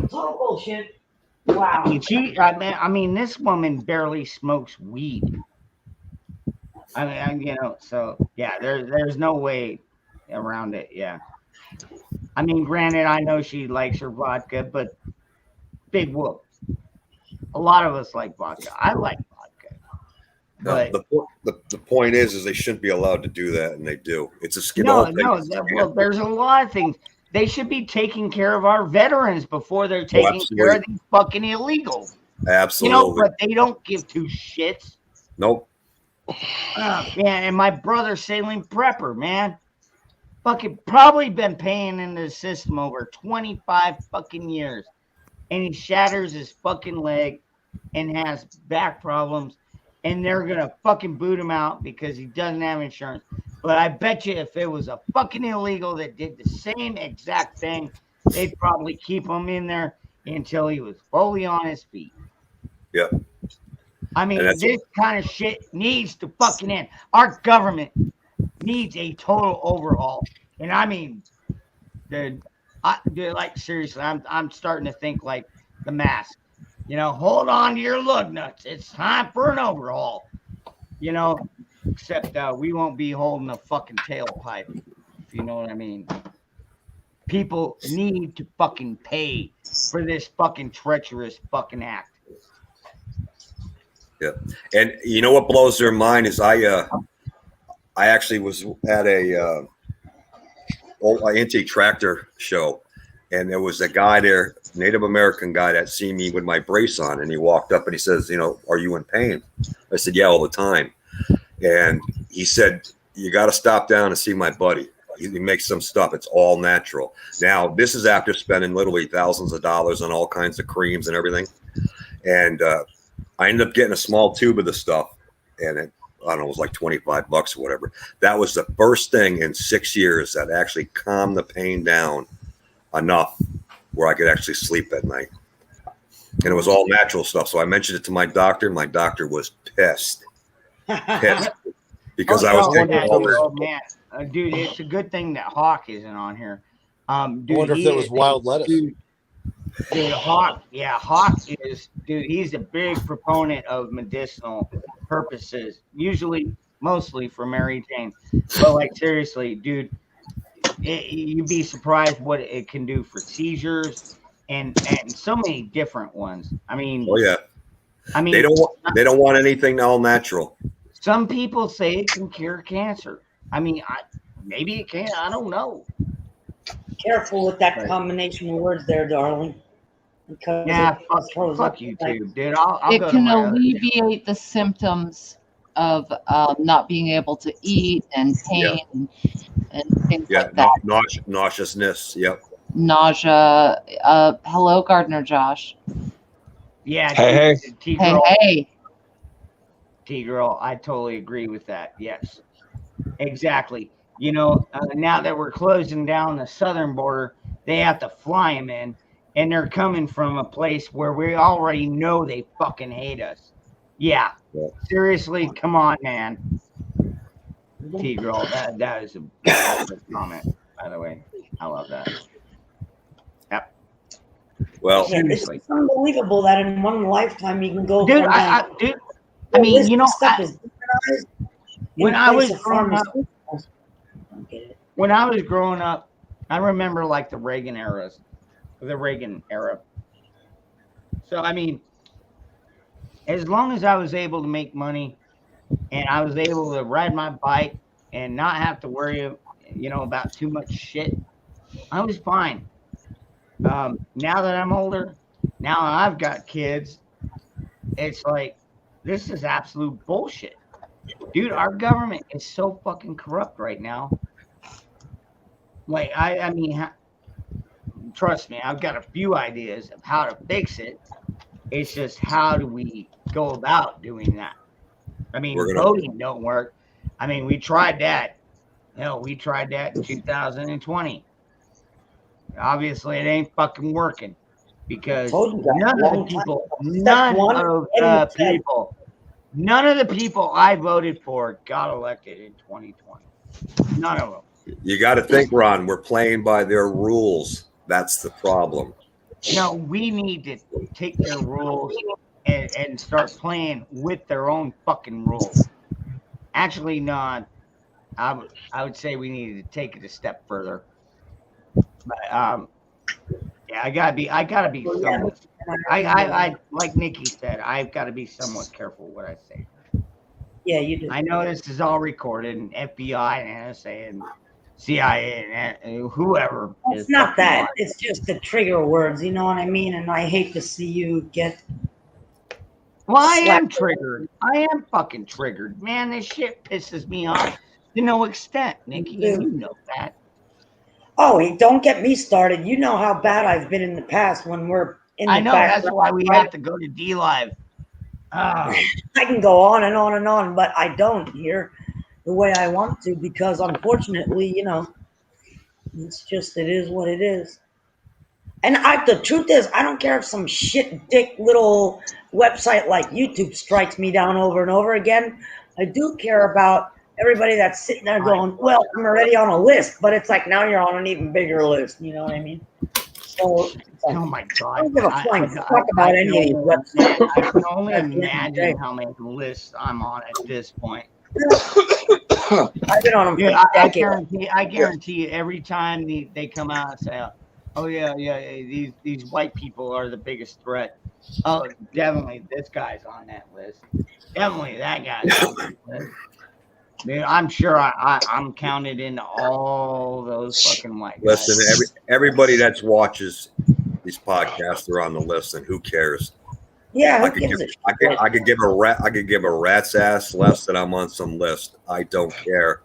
Total bullshit. Wow. I mean, this woman barely smokes weed. I mean, so yeah, there's no way around it. Yeah. I mean, granted, I know she likes her vodka, but big whoop. A lot of us like vodka. I like vodka. But The point is they shouldn't be allowed to do that, and they do. It's a skin. Well, there's a lot of things. They should be taking care of our veterans before they're taking care of these fucking illegals. Absolutely. But they don't give two shits. Nope. And my brother, Saline Prepper, man, fucking probably been paying into the system over 25 fucking years. And he shatters his fucking leg and has back problems. And they're going to fucking boot him out because he doesn't have insurance. But I bet you if it was a fucking illegal that did the same exact thing, they'd probably keep him in there until he was fully on his feet. Yep. I mean, this kind of shit needs to fucking end. Our government needs a total overhaul. And I mean, dude, like seriously, I'm starting to think like the mask. Hold on to your lug nuts. It's time for an overhaul. Except we won't be holding a fucking tailpipe, if you know what I mean. People need to fucking pay for this fucking treacherous fucking act. Yeah. And you know what blows their mind is I actually was at a anti-tractor show, and there was a guy there, Native American guy, that seen me with my brace on, and he walked up and he says, are you in pain? I said, yeah, all the time. And he said, you got to stop down and see my buddy. He makes some stuff. It's all natural. Now, this is after spending literally thousands of dollars on all kinds of creams and everything. And I ended up getting a small tube of the stuff, and it was like $25 or whatever. That was the first thing in 6 years that actually calmed the pain down enough where I could actually sleep at night. And it was all natural stuff. So I mentioned it to my doctor. My doctor was pissed. Because I was taking all this. Oh man, dude, it's a good thing that Hawk isn't on here. Dude, I wonder if that was wild lettuce. Dude, Hawk is, dude, he's a big proponent of medicinal purposes, mostly for Mary Jane. But like seriously, dude, you'd be surprised what it can do for seizures and so many different ones. I mean, they don't want anything all natural. Some people say it can cure cancer. I mean, maybe it can. I don't know. Careful with that combination of words there, darling. Because fuck you too, dude. I'll it go can to my other alleviate the symptoms of not being able to eat and pain and things like that. Nauseousness. Yep. Nausea. Hello, Gardner Josh. Yeah. Hey. Hey. T-Girl, I totally agree with that. Yes, exactly. Now that we're closing down the southern border, they have to fly them in, and they're coming from a place where we already know they fucking hate us. Yeah. Seriously, come on, man. T-Girl, that is a good comment, by the way. I love that. Yep. Well, seriously. It's unbelievable that in one lifetime you can go. Dude, I mean, when I was growing up, I remember like the Reagan era. So, I mean, as long as I was able to make money and I was able to ride my bike and not have to worry, about too much shit, I was fine. Now that I'm older, now I've got kids, it's like, this is absolute bullshit. Dude, our government is so fucking corrupt right now. Like, I mean, trust me, I've got a few ideas of how to fix it. It's just how do we go about doing that? I mean, voting don't work. I mean, we tried that. Hell, we tried that in 2020. Obviously, it ain't fucking working because none of the people I voted for got elected in 2020. None of them. You got to think, Ron, we're playing by their rules. That's the problem. No, we need to take their rules and start playing with their own fucking rules. Actually, not. I would say we need to take it a step further. But yeah, I gotta be somewhat. I like Nikki said, I've got to be somewhat careful what I say. Yeah, you do. I know this is all recorded, and FBI and NSA and CIA and whoever. It's not that. It's just the trigger words. You know what I mean? And I hate to see you get. Well, I am triggered. I am fucking triggered, man. This shit pisses me off to no extent, Nikki. And you know that. Oh, don't get me started. You know how bad I've been in the past when we're in the I know background. that's why we have to go to D Live. I can go on and on and on, but I don't here the way I want to because unfortunately, you know, it's just it is what it is. And the truth is, I don't care if some shit dick little website like YouTube strikes me down over and over again. I do care about everybody that's sitting there going, well, I'm already on a list, but it's like now you're on an even bigger list. You know what I mean? So, oh my God. I don't give a flying fuck about any of these websites. I can only imagine how many lists I'm on at this point. I've been on them for I guarantee you every time they come out and say, oh yeah, these white people are the biggest threat. Oh, definitely this guy's on that list. Definitely that guy's on that list. Dude, I'm sure I'm counted into all those fucking white guys. Listen, everybody that watches these podcasts are on the list, and who cares? Yeah, I could give a rat's ass less that I'm on some list. I don't care.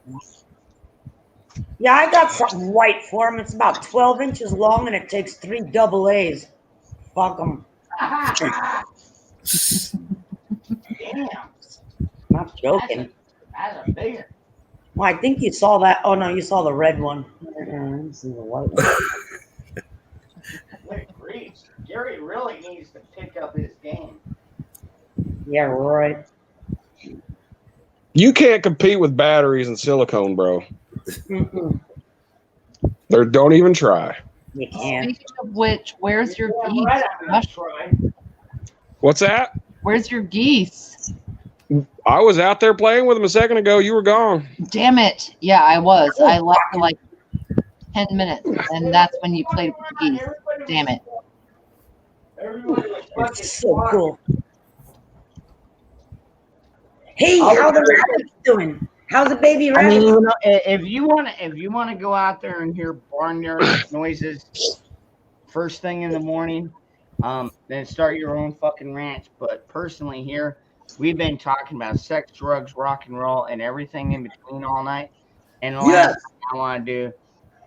Yeah, I got something white for him. It's about 12 inches long, and it takes 3 double A's. Fuck them. Damn. Not joking. That's a big one. Well, I think you saw that. Oh no, you saw the red one. This is the white one. Good grief. Gary really needs to pick up his game. Yeah, right. You can't compete with batteries and silicone, bro. Mm-hmm. Don't even try. You can't. Speaking of which, where's your geese? What's that? Where's your geese? I was out there playing with them a second ago. You were gone. Damn it. Yeah, I was. I left for like 10 minutes, and that's when you played with the geese. Damn it. That's so cool. Hey, how the rabbits doing? How's the baby rabbit? I mean, you know, if you want to go out there and hear barnyard noises first thing in the morning, then start your own fucking ranch. But personally here, we've been talking about sex, drugs, rock and roll, and everything in between all night. And the last thing I want to do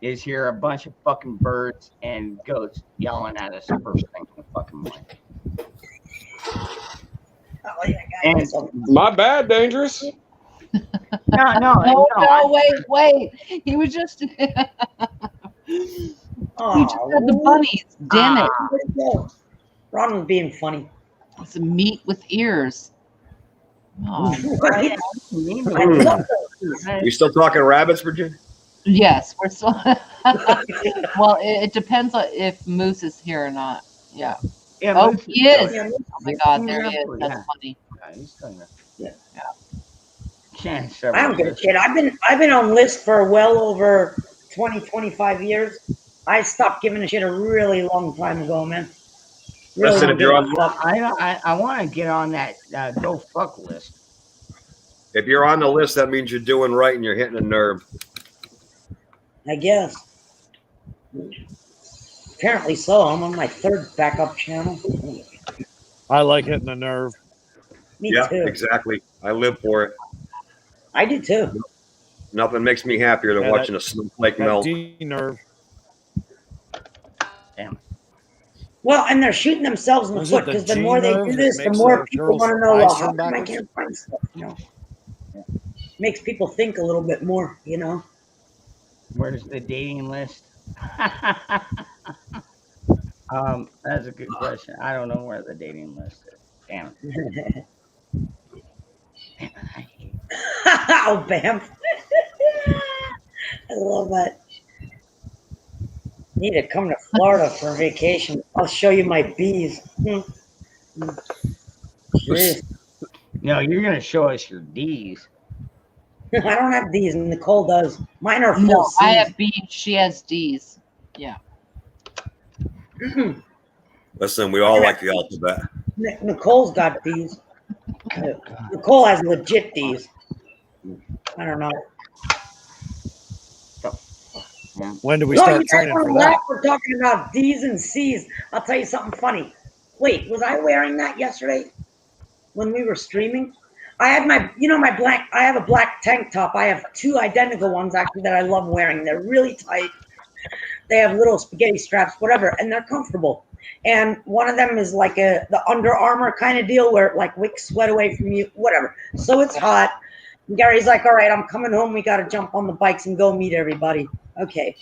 is hear a bunch of fucking birds and goats yelling at us first thing in the fucking morning. And my bad, Dangerous. No, wait. He was just he just had the bunnies. Damn it. Ron was being funny. It's a meat with ears. Oh. You still talking rabbits, Virginia? Yes, we're still. Well, it depends on if Moose is here or not. Yeah. Oh, he is. Oh my God, there he is. That's funny. Yeah. Yeah. I don't give a shit. I've been on lists for well over 20, 25 years. I stopped giving a shit a really long time ago, man. Really. Listen, if you're on, I want to get on that go fuck list. If you're on the list, that means you're doing right and you're hitting a nerve. I guess. Apparently so. I'm on my 3rd backup channel. I like hitting a nerve. Me yeah, too. Exactly. I live for it. I do too. Nothing makes me happier than watching a snowflake melt. D-nerve. Damn. Well, and they're shooting themselves in the foot because the more they do this, the more people want to know, well, how come I can't find stuff? You know, makes people think a little bit more. You know. Where's the dating list? That's a good question. I don't know where the dating list is. Damn it. Oh, bam. I love that. Need to come to Florida for vacation. I'll show you my bees. Jeez. No, you're gonna show us your D's. I don't have D's, and Nicole does. Mine are full No, C's. I have B's. She has D's. Yeah. Listen, we all like the alphabet. Nicole's got D's. Nicole has legit D's. I don't know. When do we No, start you guys training wanna for that? laugh? We're talking about D's and C's. I'll tell you something funny. Wait, was I wearing that yesterday when we were streaming? I had my, I have a black tank top. I have two identical ones actually that I love wearing. They're really tight. They have little spaghetti straps, whatever, and they're comfortable. And one of them is like the Under Armour kind of deal where it like wicks sweat away from you, whatever. So it's hot. And Gary's like, all right, I'm coming home. We got to jump on the bikes and go meet everybody. Okay.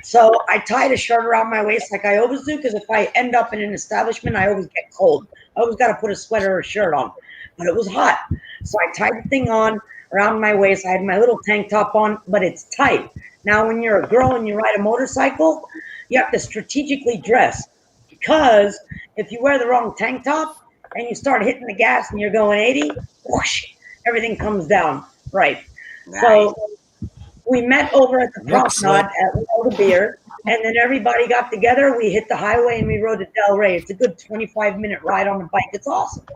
So I tied a shirt around my waist like I always do, because if I end up in an establishment, I always get cold. I always got to put a sweater or a shirt on. But it was hot. So I tied the thing on around my waist. I had my little tank top on, but it's tight. Now, when you're a girl and you ride a motorcycle, you have to strategically dress, because if you wear the wrong tank top and you start hitting the gas and you're going 80, whoosh, everything comes down. Right. Nice. So we met over at the promenade at World of Beer, and then everybody got together. We hit the highway and we rode to Delray. It's a good 25-minute ride on the bike. It's awesome.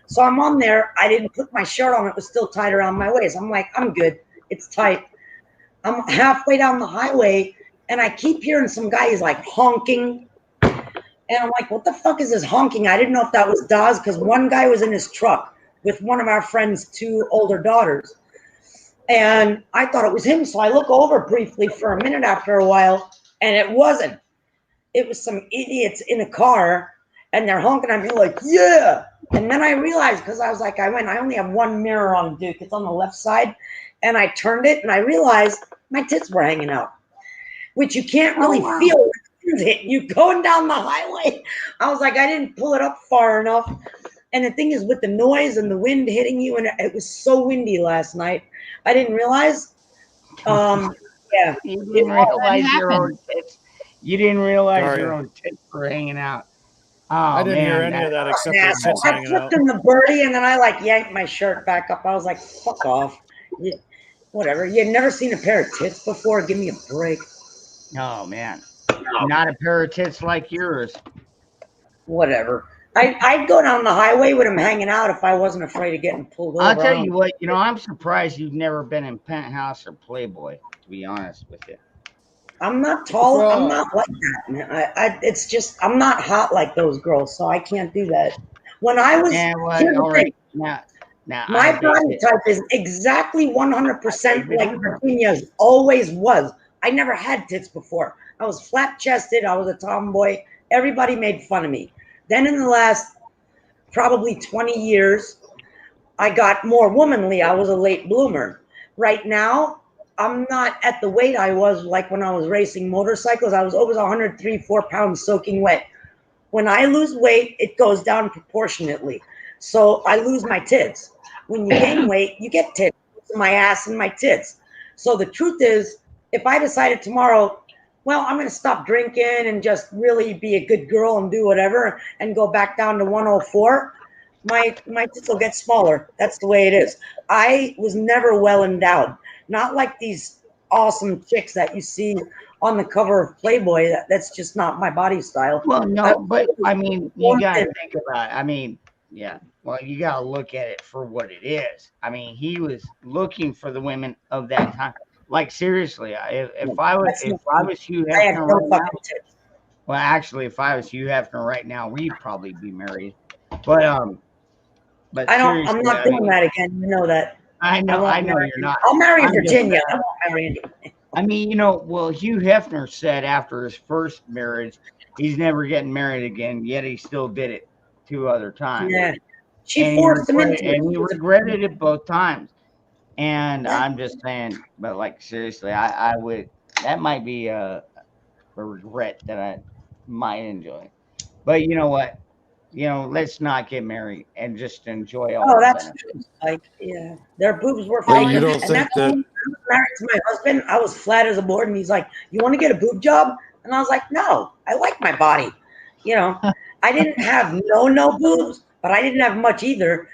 So I'm on there. I didn't put my shirt on. It was still tight around my waist. I'm like, I'm good. It's tight. I'm halfway down the highway, and I keep hearing some guys like honking. And I'm like, what the fuck is this honking? I didn't know if that was Daz, because one guy was in his truck with one of our friend's two older daughters. And I thought it was him. So I look over briefly for a minute after a while, and it wasn't. It was some idiots in a car, and they're honking at me like, yeah. And then I realized, because I was like, I only have one mirror on, Duke. It's on the left side. And I turned it, and I realized my tits were hanging out, which you can't really feel when it's hitting you going down the highway. I was like, I didn't pull it up far enough. And the thing is, with the noise and the wind hitting you, and it was so windy last night, I didn't realize. Yeah. You didn't realize your own tits. You didn't realize your own tits were hanging out. Oh, I didn't hear any of that except for the tits I hanging out. flipped in the birdie, and then I like yanked my shirt back up. I was like, fuck off. Whatever. You had never seen a pair of tits before? Give me a break. Oh, man. Not a pair of tits like yours. Whatever. I'd go down the highway with them hanging out if I wasn't afraid of getting pulled over. I'll tell you what, I'm surprised you've never been in Penthouse or Playboy, to be honest with you. I'm not tall. I'm not like that, man. It's just, I'm not hot like those girls, so I can't do that. When I was, here's the thing. Now, my body type is exactly 100% like Virginia's always was. I never had tits before. I was flat-chested. I was a tomboy. Everybody made fun of me. Then in the last probably 20 years, I got more womanly. I was a late bloomer. Right now, I'm not at the weight I was like when I was racing motorcycles. I was always 103-4 pounds soaking wet. When I lose weight, it goes down proportionately. So I lose my tits. When you gain weight, you get tits, my ass and my tits. So the truth is, if I decided tomorrow, well, I'm going to stop drinking and just really be a good girl and do whatever and go back down to 104, my tits will get smaller. That's the way it is. I was never well endowed. Not like these awesome chicks that you see on the cover of Playboy. That's just not my body style. Well, no, but I mean, you got to think about it. I mean, yeah, well, you got to look at it for what it is. I mean, he was looking for the women of that time. Like, seriously, if I was Hugh Hefner right now, well, actually, if I was Hugh Hefner right now, we'd probably be married. But I'm not doing that again. You know that. I know you're not. I'll marry Virginia. I won't marry anyone. I mean, well, Hugh Hefner said after his first marriage, he's never getting married again, yet he still did it 2 other times. Yeah. She forced him into it. And he regretted it both times. And I'm just saying, but like, seriously, I would, that might be a regret that I might enjoy. But you know what? Let's not get married and just enjoy all Oh, the that's benefits. like, yeah, their boobs were Well, fake. you don't And think that's when I that? was married to my husband. I was flat as a board, and he's like, "You want to get a boob job?" And I was like, "No, I like my body." I didn't have no boobs, but I didn't have much either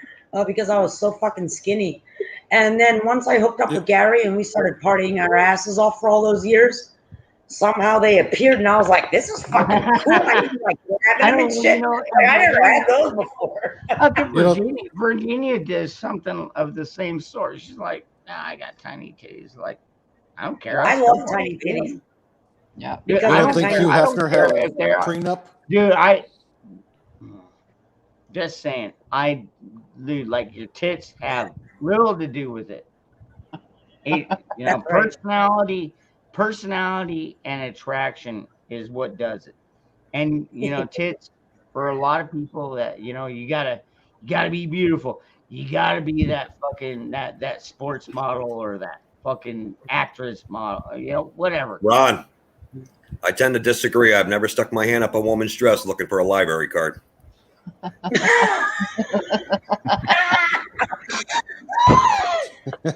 because I was so fucking skinny. And then once I hooked up with Gary and we started partying our asses off for all those years, somehow they appeared, and I was like, "This is fucking cool." I didn't like grabbing them and shit. I never had those before. Up in Virginia does something of the same sort. She's like, "Nah, I got tiny titties." Like, I don't care. I still love want tiny to do titties. them. Yeah, You I don't think care. Hugh I don't Hefner care had if they a are. prenup? Dude, just saying, dude, like your tits have little to do with it. Personality and attraction is what does it. And tits for a lot of people that you gotta be beautiful. You gotta be that fucking that sports model or that fucking actress model, whatever. Ron, I tend to disagree. I've never stuck my hand up a woman's dress looking for a library card.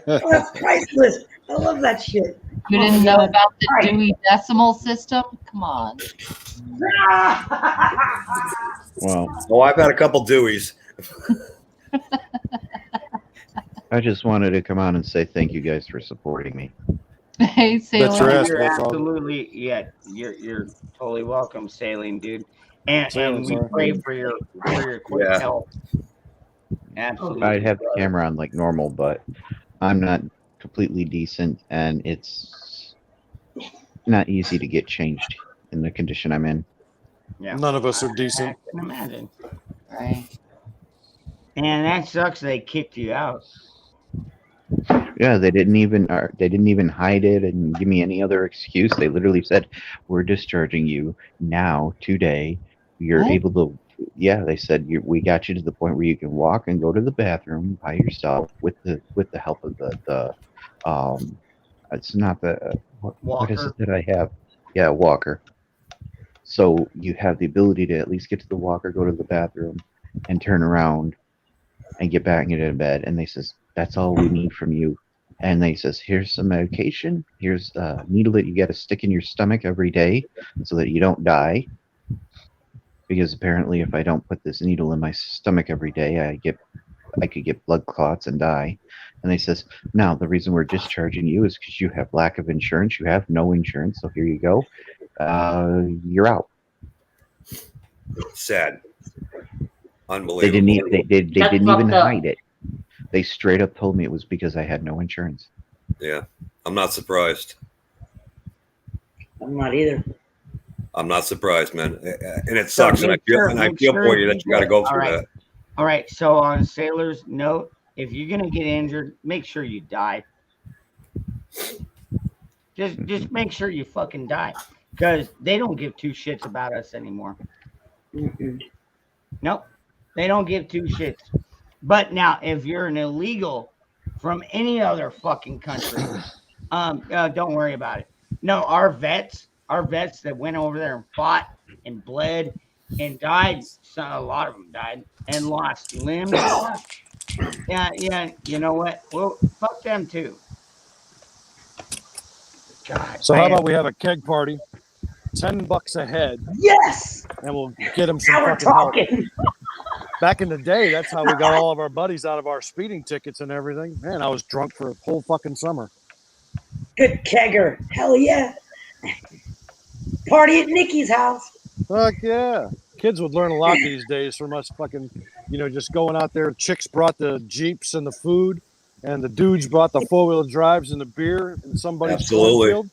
That's priceless. I love that shit. You didn't know about the Dewey Decimal System? Come on. Well, Oh, I've had a couple Deweys. I just wanted to come on and say thank you guys for supporting me. Hey, Saline. You're absolutely, you're totally welcome, Saline, dude. And we pray for your quick health. Absolutely. I'd have the camera on like normal, but I'm not completely decent, and it's not easy to get changed in the condition I'm in. Yeah. None of us are decent. I can imagine. Right. And that sucks. They kicked you out. Yeah, they didn't even hide it and give me any other excuse. They literally said, "We're discharging you now today. You're What? able to." Yeah, they said we got you to the point where you can walk and go to the bathroom by yourself with the help of the it's not the what is it that I have? Yeah, walker. So you have the ability to at least get to the walker, go to the bathroom, and turn around and get back into bed. And they says, "That's all we need from you." And they says, "Here's some medication. Here's a needle that you got to stick in your stomach every day so that you don't die. Because apparently if I don't put this needle in my stomach every day, I could get blood clots and die." And they says, "Now, the reason we're discharging you is because you have lack of insurance. You have no insurance. So here you go. You're out." Sad. Unbelievable. They didn't even fucked up. hide it. They straight up told me it was because I had no insurance. Yeah, I'm not surprised. I'm not either. I'm not surprised, man. And it sucks, and I feel for you that you got to go through that. All right. So on a sailor's note, if you're gonna get injured, make sure you die. Just make sure you fucking die, because they don't give two shits about us anymore. Nope, they don't give two shits. But now, if you're an illegal from any other fucking country, don't worry about it. No, our vets that went over there and fought and bled and died, a lot of them died and lost limbs. Yeah, you know what? Well, fuck them too. God. So how about we have a keg party, $10 a head? Yes. And we'll get them some Now we're fucking help. talking. Back in the day, that's how we got all of our buddies out of our speeding tickets and everything. Man, I was drunk for a whole fucking summer. Good kegger. Hell yeah. Party at Nikki's house. Fuck yeah. Kids would learn a lot these days from us fucking, just going out there. Chicks brought the Jeeps and the food, and the dudes brought the four-wheel drives and the beer in somebody's cornfield.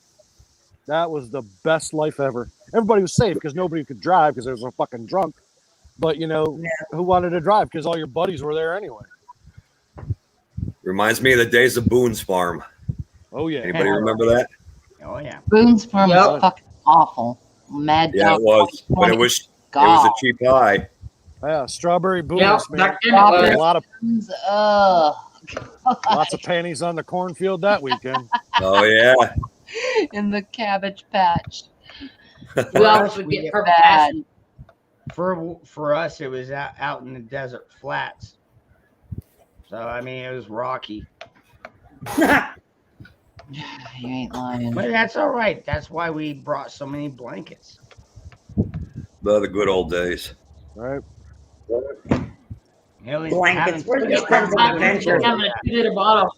That was the best life ever. Everybody was safe because nobody could drive because they were fucking drunk. But, who wanted to drive? Because all your buddies were there anyway. Reminds me of the days of Boone's Farm. Oh, yeah. Anybody remember that? Oh, yeah. Boone's Farm was fucking awful. Mad Yeah, Dog it was. But it was a cheap high. Yeah, strawberry Boone's, Yeah, man. back then it was. A lot of God. lots of panties on the cornfield that weekend. Oh, yeah. in the Cabbage Patch. Who else would get purple passion? For us, it was out in the desert flats. So I mean, it was rocky. You ain't lying. But that's all right. That's why we brought so many blankets. The good old days. Right. Blankets. Where's the expensive adventure? Having a 2-liter bottle.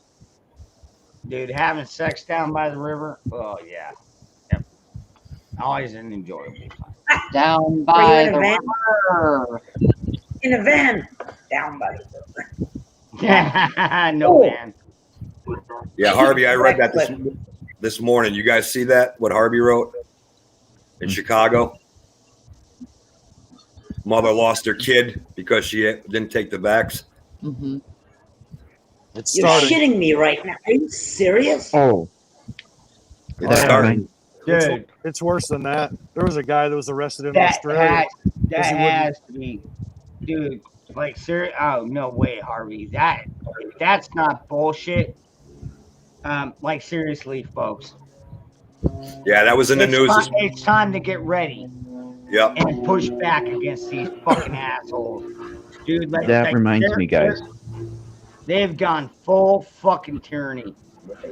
Dude, having sex down by the river. Oh yeah. Yep. Always an enjoyable time. Down Were you by in a the van? river. In a van. Down by the river. No man. Yeah, Harvey, I read that this morning. You guys see that? What Harvey wrote in Chicago? Mother lost her kid because she didn't take the vax. Mm-hmm. It's You're starting. shitting me right now. Are you serious? Oh, It's that starting. reminds, Dude, It's worse than that. There was a guy that was arrested in that Australia. that he wouldn't- has to be, dude. Like, serious? Oh no way, Harvey. That's not bullshit. Like seriously, folks. Yeah, that was in the news. It's time to get ready Yep. and push back against these fucking assholes, dude. Like, that reminds me, guys. They've gone full fucking tyranny.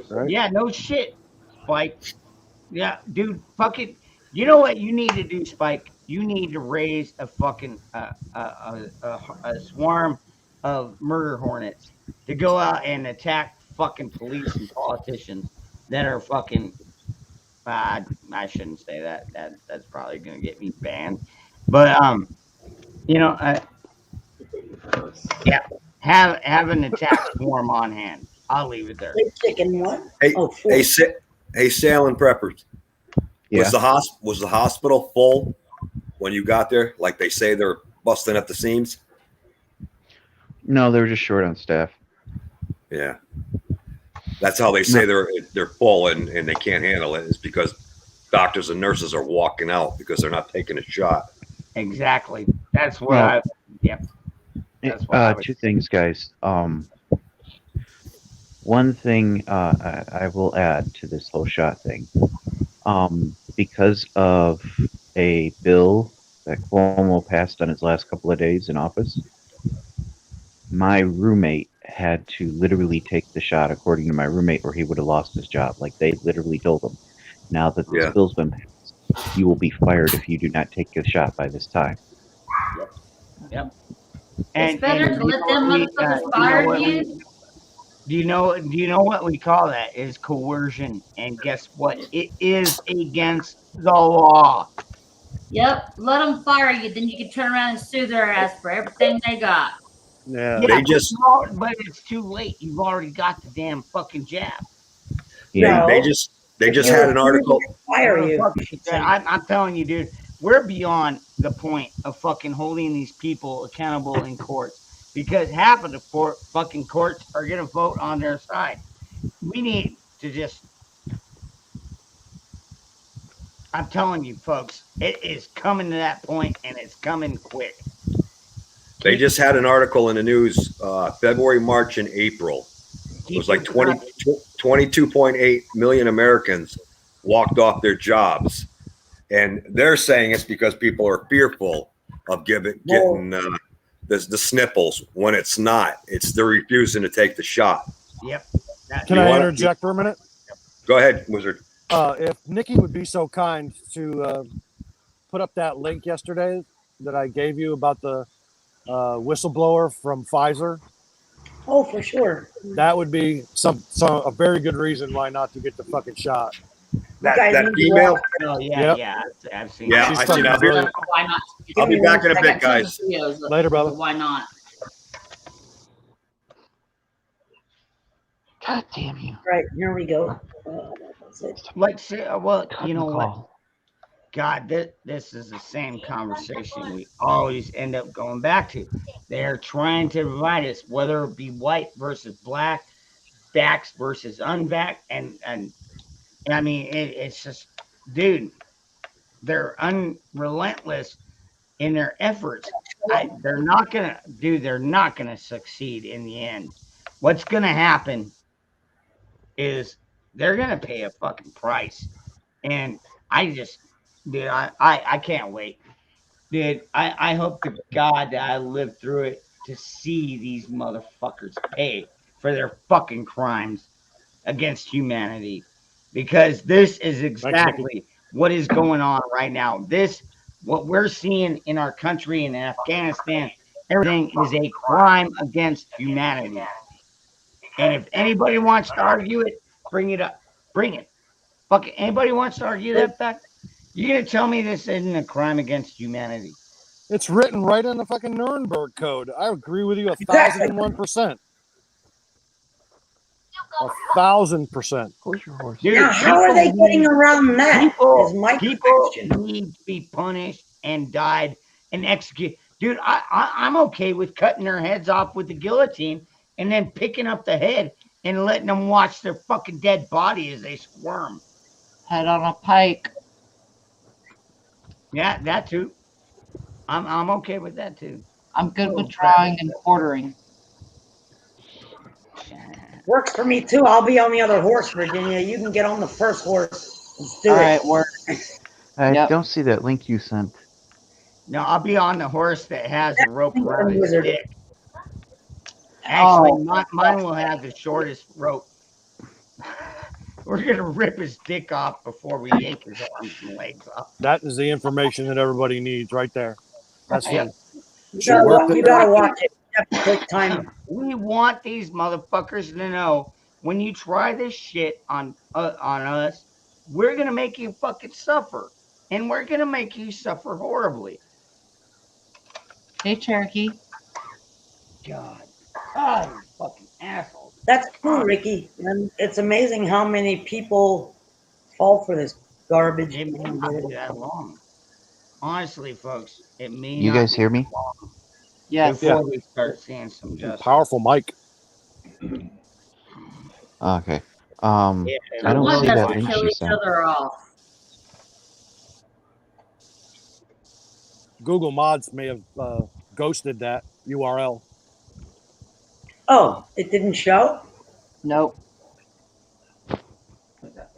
Right? Yeah, no shit, Spike. Yeah, dude, fucking. You know what you need to do, Spike? You need to raise a fucking a swarm of murder hornets to go out and attack fucking police and politicians that are fucking. I shouldn't say that. That's probably gonna get me banned. But you know, yeah, have an attack swarm on hand. I'll leave it there. Chicken what? Hey, Oh, four. hey, Salem Preppers. Yeah. Was the hospital full when you got there? Like they say they're busting at the seams? No, they were just short on staff. Yeah. That's how they say they're full and they can't handle it, is because doctors and nurses are walking out because they're not taking a shot. Exactly. That's what Well, Yep. That's what I would two things, guys. One thing I will add to this whole shot thing. Because of a bill that Cuomo passed on his last couple of days in office, my roommate had to literally take the shot, according to my roommate, or he would have lost his job. Like, they literally told him, now that this bill's been passed, you will be fired if you do not take a shot by this time. Yep. It's better to let them motherfuckers fire you. Do you know what we call that? Is coercion. And guess what? It is against the law. Yep, let them fire you. Then you can turn around and sue their ass for everything they got. Yeah. But it's too late. You've already got the damn fucking jab. Yeah. They just had an article. Fire you. I'm telling you, dude, we're beyond the point of fucking holding these people accountable in courts, because half of the fucking courts are going to vote on their side. We need to just. I'm telling you, folks, it is coming to that point, and it's coming quick. They just had an article in the news, February, March, and April. It was like 22.8 million Americans walked off their jobs. And they're saying it's because people are fearful of getting the sniffles, when it's not. It's they're refusing to take the shot. Yep. Can I interject for a minute? Go ahead, Wizard. If Nikki would be so kind to put up that link yesterday that I gave you about the whistleblower from Pfizer. Oh, for sure. That would be a very good reason why not to get the fucking shot. That female? Oh, yeah, Yep. yeah. I've seen Yeah, that. I see that. Why not? I'll be back in a bit, guys. Later, brother. Why not? God damn you. Right, here we go. Let's say, well, you know what? God, this is the same conversation we always end up going back to. They're trying to divide us, whether it be white versus black, vax versus unvax, and I mean, it's just, dude, they're unrelentless in their efforts. They're not gonna succeed in the end. What's gonna happen is they're gonna pay a fucking price. And I just, dude, I can't wait. Dude, I hope to God that I live through it to see these motherfuckers pay for their fucking crimes against humanity. Because this is exactly what is going on right now. What we're seeing in our country and in Afghanistan, everything is a crime against humanity. And if anybody wants to argue it, bring it up. Bring it. Fuck it. Anybody wants to argue that fact? You're gonna tell me this isn't a crime against humanity? It's written right in the fucking Nuremberg Code. I agree with you 1,001%. 1,000%. Where's your horse? Dude, Now, how are they getting around that? Is my People question. need to be punished and died and executed. Dude, I'm okay with cutting their heads off with the guillotine and then picking up the head and letting them watch their fucking dead body as they squirm. Head on a pike. Yeah, that too. I'm okay with that too. I'm good with drawing and quartering. Works for me too. I'll be on the other horse, Virginia. You can get on the first horse. Let's do All it. right, work. I don't see that link you sent. No, I'll be on the horse that has the rope around his Wizard. dick. Actually, Oh. mine will have the shortest rope. We're gonna rip his dick off before we yank his arms and legs off. That is the information that everybody needs right there. That's Yeah. what You gotta watch it. You have to take time. We want these motherfuckers to know when you try this shit on us, we're gonna make you fucking suffer, and we're gonna make you suffer horribly. Hey, Cherokee. God, you fucking asshole. That's true, Ricky. And it's amazing how many people fall for this garbage. It may not be that long. Honestly, folks, it may You not guys be hear me? long Yes. before we start seeing some justice. powerful mic. Okay. Yeah, I don't One see that doesn't link kill she each sent. other off. Google Mods may have ghosted that URL. Oh, it didn't show? Nope.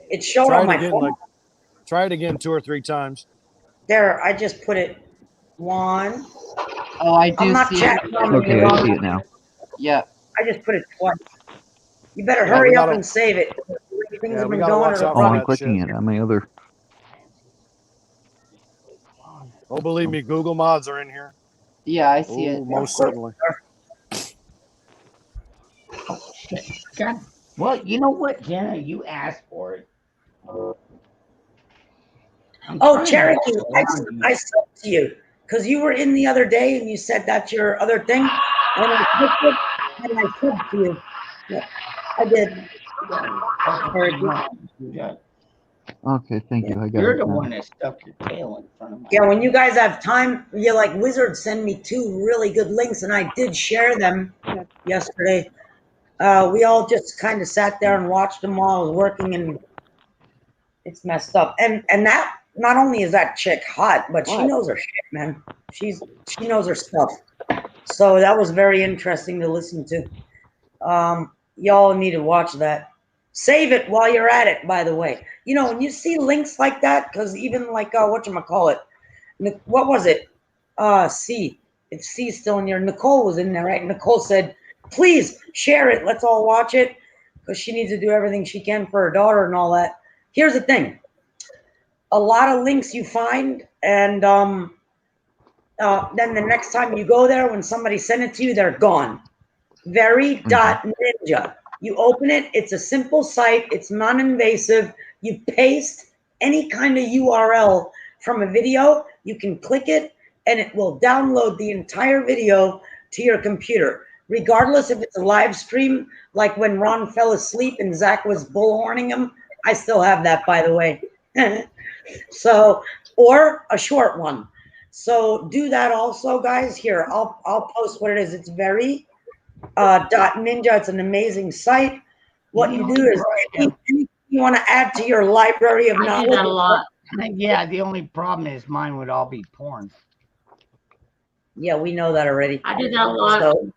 It showed Try on it my again, phone. try it again 2 or 3 times. There, I just put it one. Oh, I do I'm not see chatting it. on the Okay, I see it now. Yep. I just put it twice. You better Yeah, hurry we up gotta- and save it. Things Yeah, have we been gotta going watch at a out Oh, for I'm that clicking shit. it on my other. Oh, believe me, Google Mods are in here. Yeah, I see Oh, it. most certainly. God, well, you know what, Jenna? You asked for it. I'm Oh, trying to Cherokee, get around you. I said to you, because you were in the other day and you said that's your other thing. And I clicked it and I said to you, yeah, I did. Cherokee. Okay, thank you. I got You're it the now. one that stuck your tail in front of my. Yeah, when you guys have time, you like Wizard send me 2 really good links, and I did share them yesterday. We all just kind of sat there and watched them while I was working, and it's messed up. And that not only is that chick hot, but she knows her shit, man. She knows her stuff. So that was very interesting to listen to. Y'all need to watch that. Save it while you're at it, by the way. You know, when you see links like that, because even like, whatchamacallit, what was it? C. If C's still in here, Nicole was in there, right? Nicole said, please share it. Let's all watch it, because she needs to do everything she can for her daughter and all that. Here's the thing. A lot of links you find, and then the next time you go there, when somebody sent it to you, they're gone. Very.ninja. You open it, it's a simple site, it's non-invasive. You paste any kind of URL from a video, you can click it, and it will download the entire video to your computer. Regardless if it's a live stream, like when Ron fell asleep and Zach was bullhorning him. I still have that, by the way. So, or a short one. So do that also, guys. Here, I'll post what it is. It's very .ninja. It's an amazing site. What you do is anything you want to add to your library of I do knowledge. that a lot. Yeah, the only problem is mine would all be porn. Yeah, we know that already. I do that a lot. So,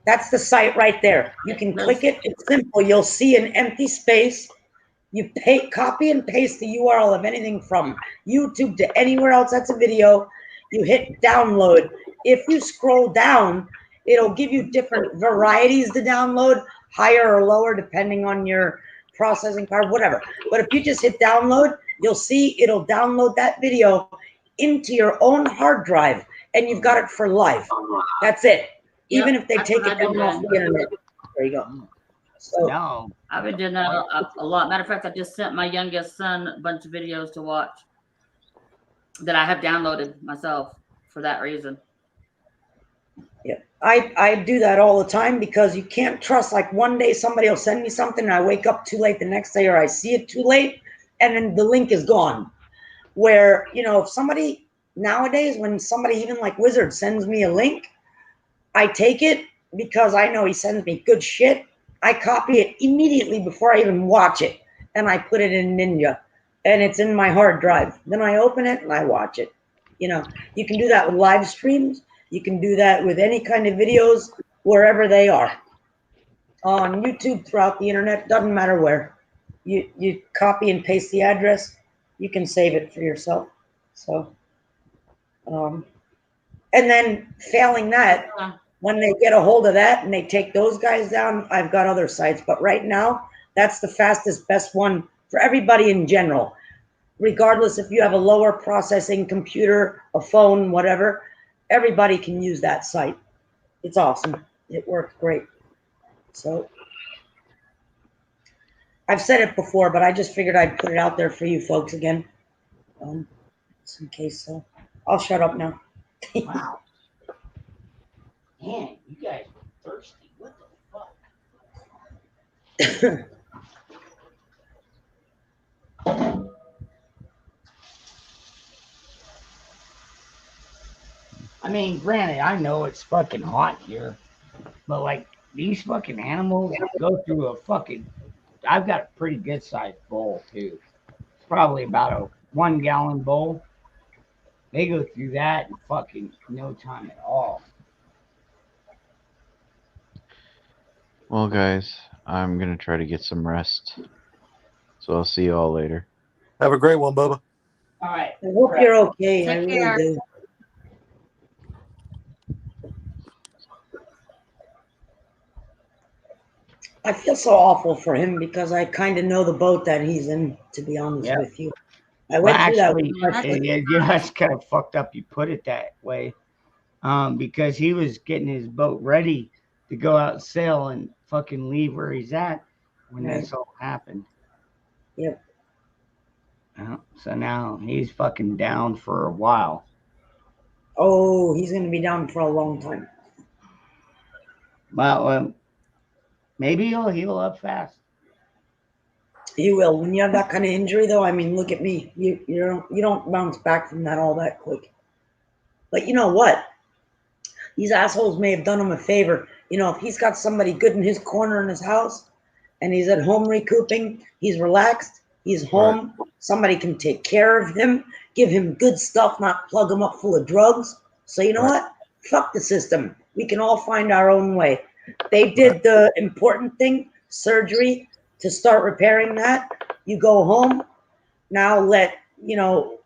That's the site right there. You can click it. It's simple. You'll see an empty space. You copy and paste the URL of anything from YouTube to anywhere else that's a video. You hit download. If you scroll down, it'll give you different varieties to download, higher or lower, depending on your processing power, whatever. But if you just hit download, you'll see it'll download that video into your own hard drive, and you've got it for life. That's it. Even if they take it down off the internet. There you go. So No. I've been doing that a lot. Matter of fact, I just sent my youngest son a bunch of videos to watch that I have downloaded myself for that reason. yeah, I do that all the time because you can't trust. Like one day somebody will send me something and I wake up too late the next day, or I see it too late and then the link is gone. Where, you know, if somebody nowadays, when somebody even like Wizard sends me a link, I take it because I know he sends me good shit. I copy it immediately before I even watch it, and I put it in Ninja, and it's in my hard drive. Then I open it and I watch it. You know, you can do that with live streams. You can do that with any kind of videos, wherever they are. On YouTube, throughout the internet, doesn't matter where. You copy and paste the address. You can save it for yourself. So, and then failing that, when they get a hold of that and they take those guys down, I've got other sites. But right now, that's the fastest, best one for everybody in general. Regardless if you have a lower processing computer, a phone, whatever, everybody can use that site. It's awesome. It worked great. So I've said it before, but I just figured I'd put it out there for you folks again. Just in case. So I'll shut up now. Wow. Man, you guys are thirsty. What the fuck? I mean, granted, I know it's fucking hot here, but like these fucking animals go through a fucking. I've got a pretty good sized bowl too. It's probably about a 1 gallon bowl. They go through that in fucking no time at all. Well, guys, I'm gonna try to get some rest. So I'll see you all later. Have a great one, Bubba. All right. I hope you're okay. I Take really care. do. I feel so awful for him because I kind of know the boat that he's in, to be honest Yeah. with you. I went through that with my friend. That's kind of fucked up. You put it that way, because he was getting his boat ready to go out and sail and fucking leave where he's at when Right. this all happened. Yep. So now he's fucking down for a while. Oh, he's going to be down for a long time. Well, maybe he'll heal up fast. You will. When you have that kind of injury, though, I mean, look at me. You don't bounce back from that all that quick. But you know what? These assholes may have done him a favor. You know, if he's got somebody good in his corner in his house and he's at home recouping, he's relaxed, he's home, somebody can take care of him, give him good stuff, not plug him up full of drugs. So you know what? Fuck the system. We can all find our own way. They did the important thing, surgery, to start repairing that. You go home. Now let, you know,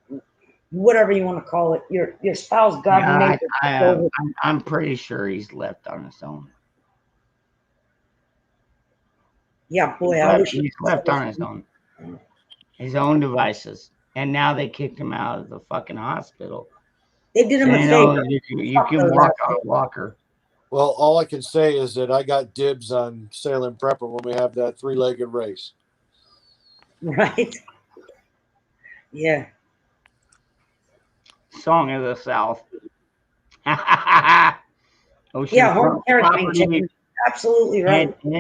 whatever you want to call it, your spouse, God Yeah, nature. I'm pretty sure he's left on his own. Yeah, boy, I wish He's left on his own devices, and now they kicked him out of the fucking hospital. They did him a You know, favor. you can walk on a walker. Well, all I can say is that I got dibs on sailing prepper when we have that 3-legged race. Right. Yeah. Song of the South. Yeah, home heritage. Chicken. Absolutely right. In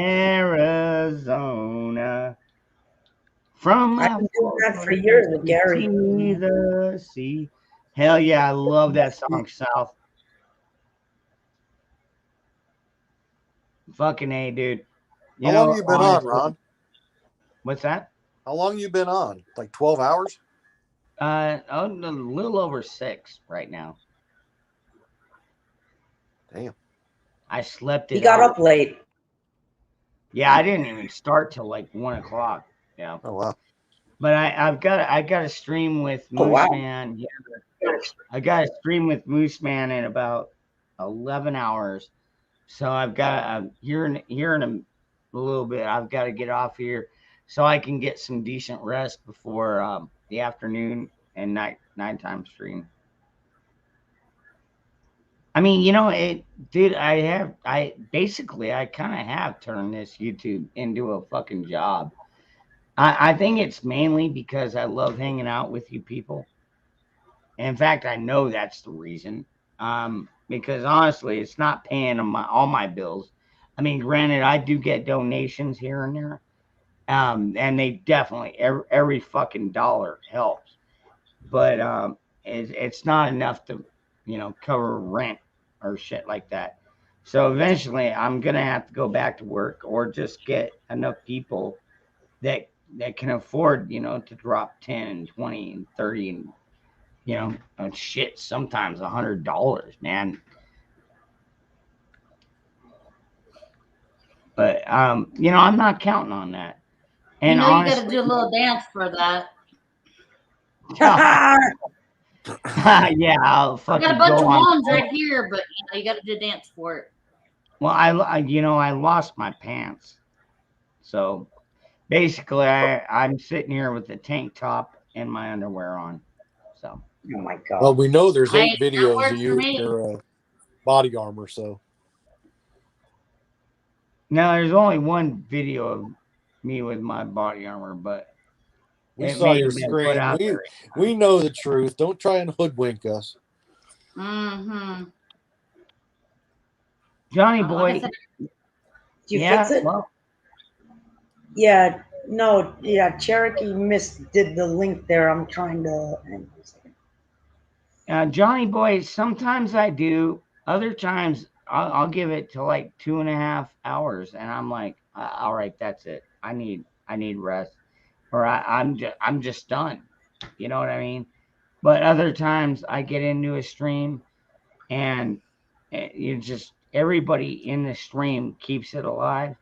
Arizona. From I've been doing that for years with Gary. See the sea. Hell yeah, I love that song, South. Fucking A, dude. How long you been on, Ron? What's that? How long you been on? Like 12 hours? A little over 6 right now. Damn. I slept it. He got out. up late. Yeah, I didn't even start till like 1 o'clock. Yeah. Oh wow. But I got a stream with Oh, wow. Mooseman. Yeah, I got a stream with Mooseman in about 11 hours. So I've got here in a little bit. I've got to get off here so I can get some decent rest before the afternoon and nighttime stream. I mean, dude, I basically kind of have turned this YouTube into a fucking job. I think it's mainly because I love hanging out with you people. In fact, I know that's the reason. Because honestly, it's not paying all my bills. I mean, granted, I do get donations here and there. And they definitely, every fucking dollar helps. But it's not enough to, cover rent or shit like that. So eventually I'm going to have to go back to work or just get enough people that can afford, to drop 10 and 20 and 30 and, shit, sometimes $100, man. But, I'm not counting on that. And you honestly, got to do a little dance for that. yeah, I'll I fucking got a bunch go of on. ones right here, but you got to do a dance for it. Well, I lost my pants. So basically I'm sitting here with the tank top and my underwear on. So. Oh my God. Well, we know there's 8 That videos works of for you me. in your body armor, so. No, there's only one video of me with my body armor, but We it saw may your have been put screen. out there. We know the truth. Don't try and hoodwink us. Mm-hmm. Johnny Like I boy. said, Did you Yeah, fix it? well, Yeah. No. Yeah. Cherokee did the link there. I'm trying to. hang on a second. Johnny boy, sometimes I do. Other times I'll give it to like 2.5 hours, and I'm like, all right, that's it. I need rest, or I'm just done. You know what I mean? But other times I get into a stream, and everybody in the stream keeps it alive.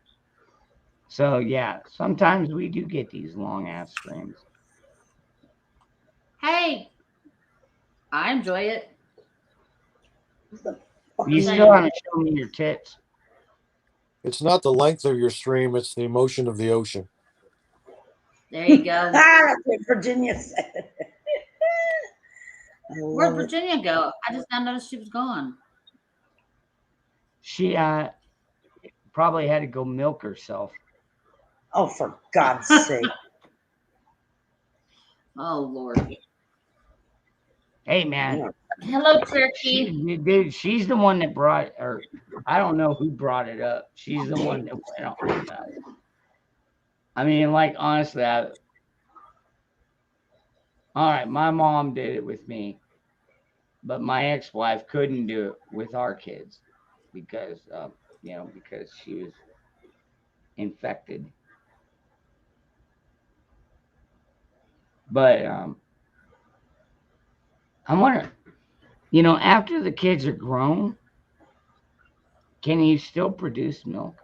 So yeah, sometimes we do get these long ass streams. hey, I enjoy it. You still haven't shown me your tits. It's not the length of your stream, it's the emotion of the ocean. There you go. That's what Virginia said. Where'd Virginia go? I just now noticed she was gone. She probably had to go milk herself. Oh, for God's sake. Oh, Lord. Hey, man. Hello, Cherokee. Dude, she's the one that brought, or I don't know who brought it up. She's the one that went on about it. I mean, like, honestly, all right, my mom did it with me, but my ex-wife couldn't do it with our kids because, because she was infected. But I'm wondering, after the kids are grown, can you still produce milk?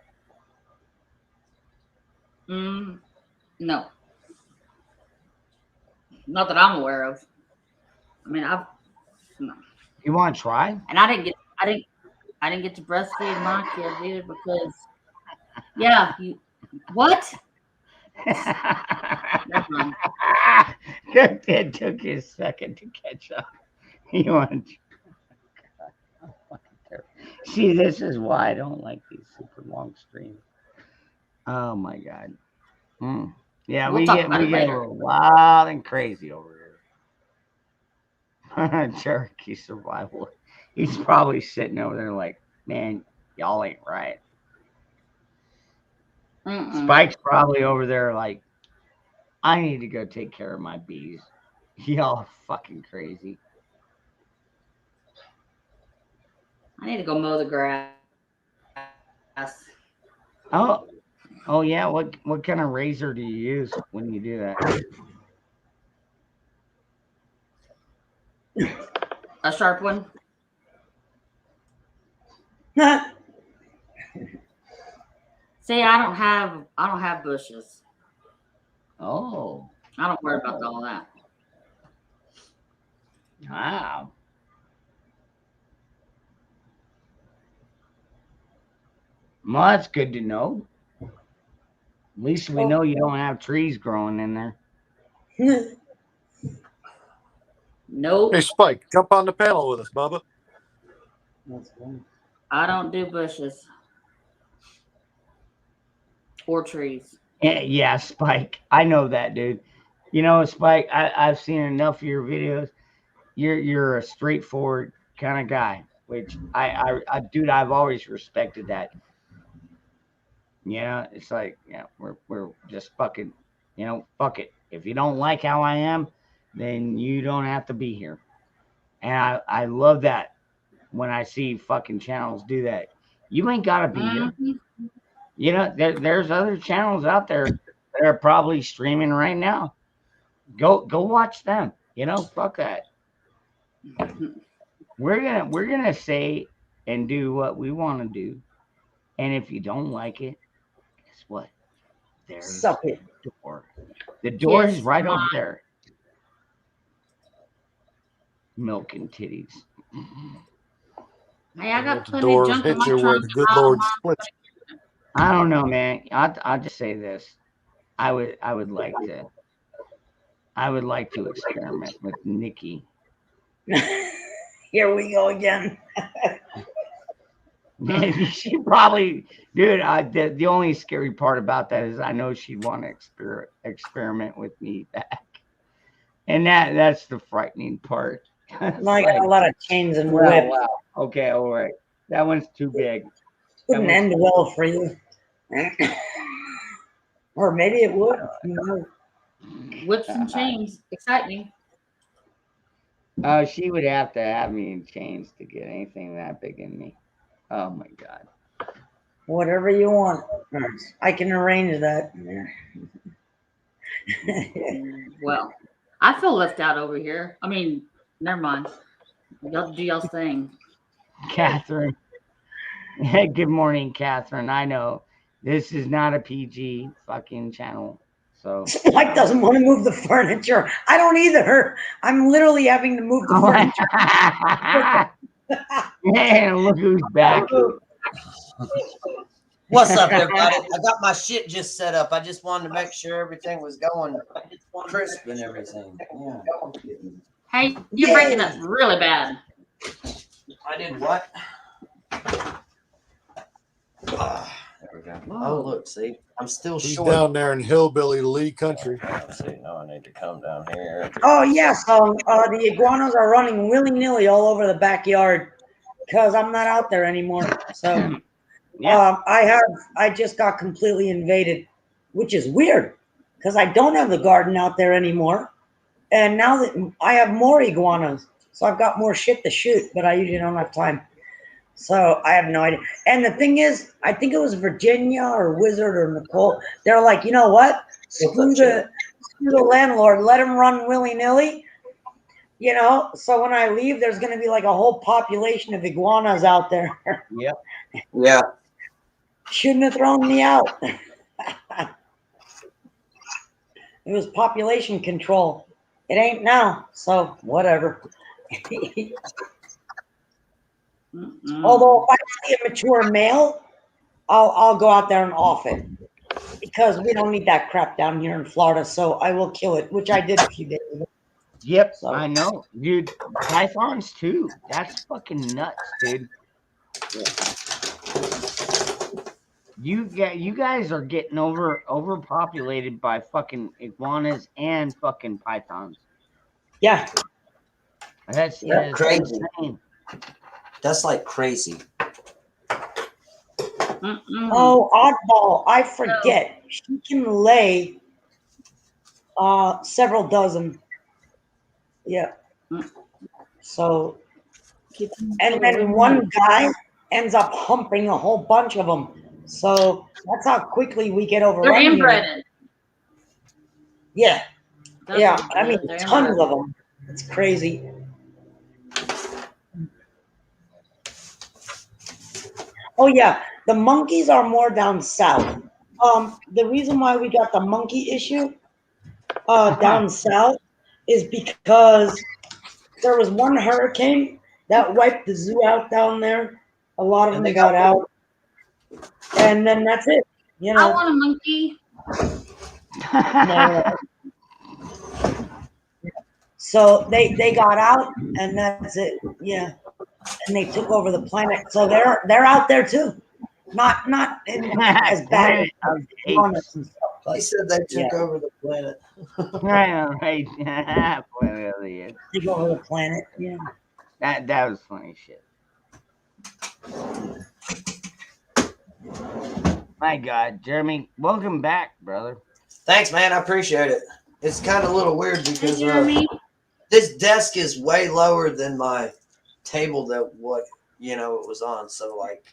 No. Not that I'm aware of. I mean, no. You want to try? And I didn't get to breastfeed my kids either because, yeah, what? It took you a second to catch up. You want to see? This is why I don't like these super long streams. Oh my God. Yeah, We'll we talk get about it a later. little wild and crazy over here. Cherokee survival. He's probably sitting over there like, man, y'all ain't right. Spike's probably over there like, I need to go take care of my bees. Y'all are fucking crazy. I need to go mow the grass. Oh yeah. What kind of razor do you use when you do that? A sharp one. See, I don't have bushes. Oh, I don't worry about all that. wow. Well, that's good to know. At least we know you don't have trees growing in there. Nope. Hey, Spike, jump on the panel with us, Bubba. I don't do bushes or trees. Yeah, Spike. I know that, dude. You know, Spike, I've seen enough of your videos. You're a straightforward kind of guy, which dude, I've always respected that. Yeah, it's like, yeah, we're just fucking, fuck it. If you don't like how I am, then you don't have to be here. And I love that when I see fucking channels do that. You ain't gotta be here. You know, there's other channels out there that are probably streaming right now. Go watch them. You know, fuck that. We're gonna say and do what we want to do, and if you don't like it, guess what? There's Suck it. the door. The door is Kiss right my- over there. Milk and titties. Hey, I got The plenty of doors junk in hit my you where trunk. the good Lord splits. I don't know, man. I'll just say this. I would like to experiment with Nikki. Here we go again. She probably, dude. The only scary part about that is I know she'd want to experiment with me back, and that's the frightening part. I got a lot of chains and Wow, whips. wow. Okay, all right. That one's too big. Wouldn't end well for you. Or maybe it would. Who knows? Whips and chains excite me. She would have to have me in chains to get anything that big in me. Oh my god. Whatever you want. I can arrange that. Well, I feel left out over here. I mean, never mind. Y'all do y'all's thing. Catherine. Good morning, Catherine. I know this is not a PG fucking channel. So Mike doesn't want to move the furniture. I don't either. I'm literally having to move the furniture. Man, look who's back. What's up, everybody? I got my shit just set up. I just wanted to make sure everything was going crisp and everything. Yeah. Hey, you're breaking up really bad. I did what? There we go. Oh, look, see, I'm still He's short. down there in hillbilly Lee country. See, now I need to come down here. Oh yes, the iguanas are running willy-nilly all over the backyard because I'm not out there anymore. So I just got completely invaded, which is weird because I don't have the garden out there anymore. And now that I have more iguanas, so I've got more shit to shoot, but I usually don't have time. So I have no idea. And the thing is, I think it was Virginia or Wizard or Nicole. They're like, you know what? Screw the landlord. Let him run willy-nilly. You know, so when I leave, there's going to be like a whole population of iguanas out there. Yep. Yeah. Shouldn't have thrown me out. It was population control. It ain't now, so whatever. Although if I see a mature male, I'll go out there and off it because we don't need that crap down here in Florida. So I will kill it, which I did a few days ago. Yep, I know, dude. Pythons too. That's fucking nuts, dude. You guys are getting overpopulated by fucking iguanas and fucking pythons. Yeah. That's crazy. insane. That's like crazy. Oh, oddball! I forget. She can lay several dozen. Yeah. So, and then one guy ends up humping a whole bunch of them. So that's how quickly we get overrun. They're here. inbred. Yeah. That's Yeah. what I mean, they're tons inbred. of them. It's crazy. Oh yeah, The monkeys are more down south. The reason why we got the monkey issue down south is because there was one hurricane that wiped the zoo out down there. A lot of them got out, and then that's it. You know. I want a monkey. No. So they got out, and that's it. Yeah, and they took over the planet. So they're out there too. Not as bad as Columbus and stuff. But, He said they took over the planet. Right. Take over the planet. Yeah. That was funny shit. My God, Jeremy, welcome back, brother. Thanks, man. I appreciate it. It's kind of a little weird because Jeremy. this desk is way lower than my table that it was on. So like,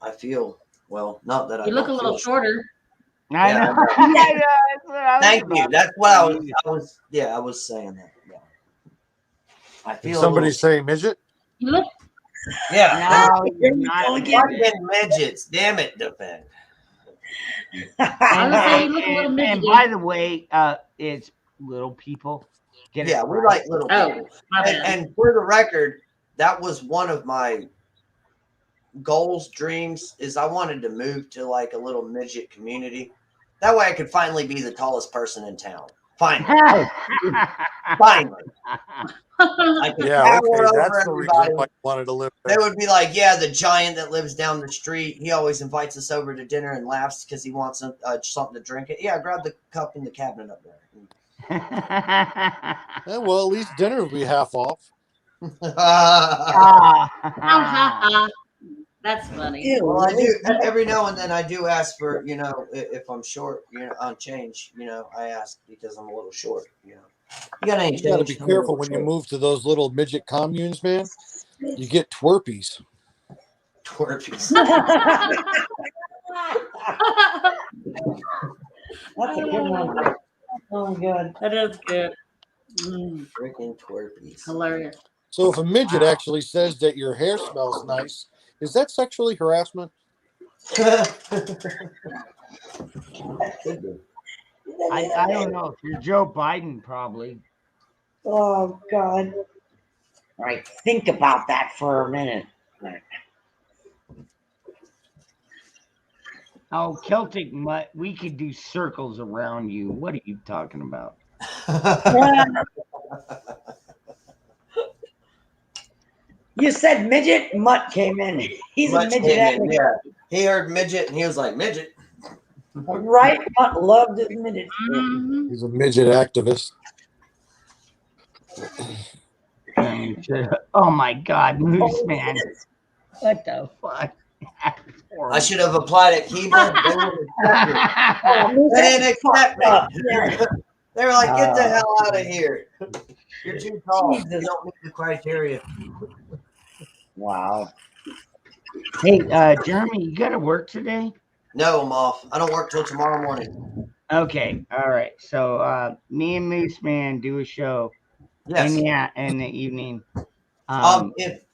I feel not that You look a little shorter. I know. Thank you. That's what I was saying that. Yeah. I Did feel somebody say midget? You look. Yeah. No, you're not Fucking midgets. Damn it, Defend. And by the way, it's little people. Get it Yeah, we right. like little people. And for the record, that was one of my goals, dreams, is I wanted to move to like a little midget community. That way I could finally be the tallest person in town. Finally. Finally. I could Yeah, tower okay, over that's the reason everybody. why I wanted to live They there. would be like, yeah, the giant that lives down the street. He always invites us over to dinner and laughs because he wants something to drink. It. Yeah, grab the cup in the cabinet up there. Yeah, well, at least dinner will be half off. That's funny. Well, I do every now and then. I do ask for, if I'm short, on change. I ask because I'm a little short. You got any change? You got to be careful when you move to those little midget communes, man. You get twerpies. Twerpies. That's a good one. Oh, good. That is good. Freaking twerpies. Hilarious. So if a midget actually says that your hair smells nice, is that sexually harassment? I don't know. If you're Joe Biden, probably. Oh God. All right, think about that for a minute. Oh, Celtic mutt, we could do circles around you. What are you talking about? You said midget. Mutt came in. He's Mutt a midget. came in, advocate. yeah. He heard midget and he was like, midget. Right? Mutt loved his midget. He's a midget activist. Oh my God, Moose Man. What the fuck? I should have applied at Keebler. They wouldn't accept it. They didn't accept me. They were like, get the hell out of here. You're too tall. You don't meet the criteria. Wow. Hey, Jeremy, you got to work today? No, I'm off. I don't work till tomorrow morning. Okay, all right. So me and Moose Man do a show. Yes. In the evening.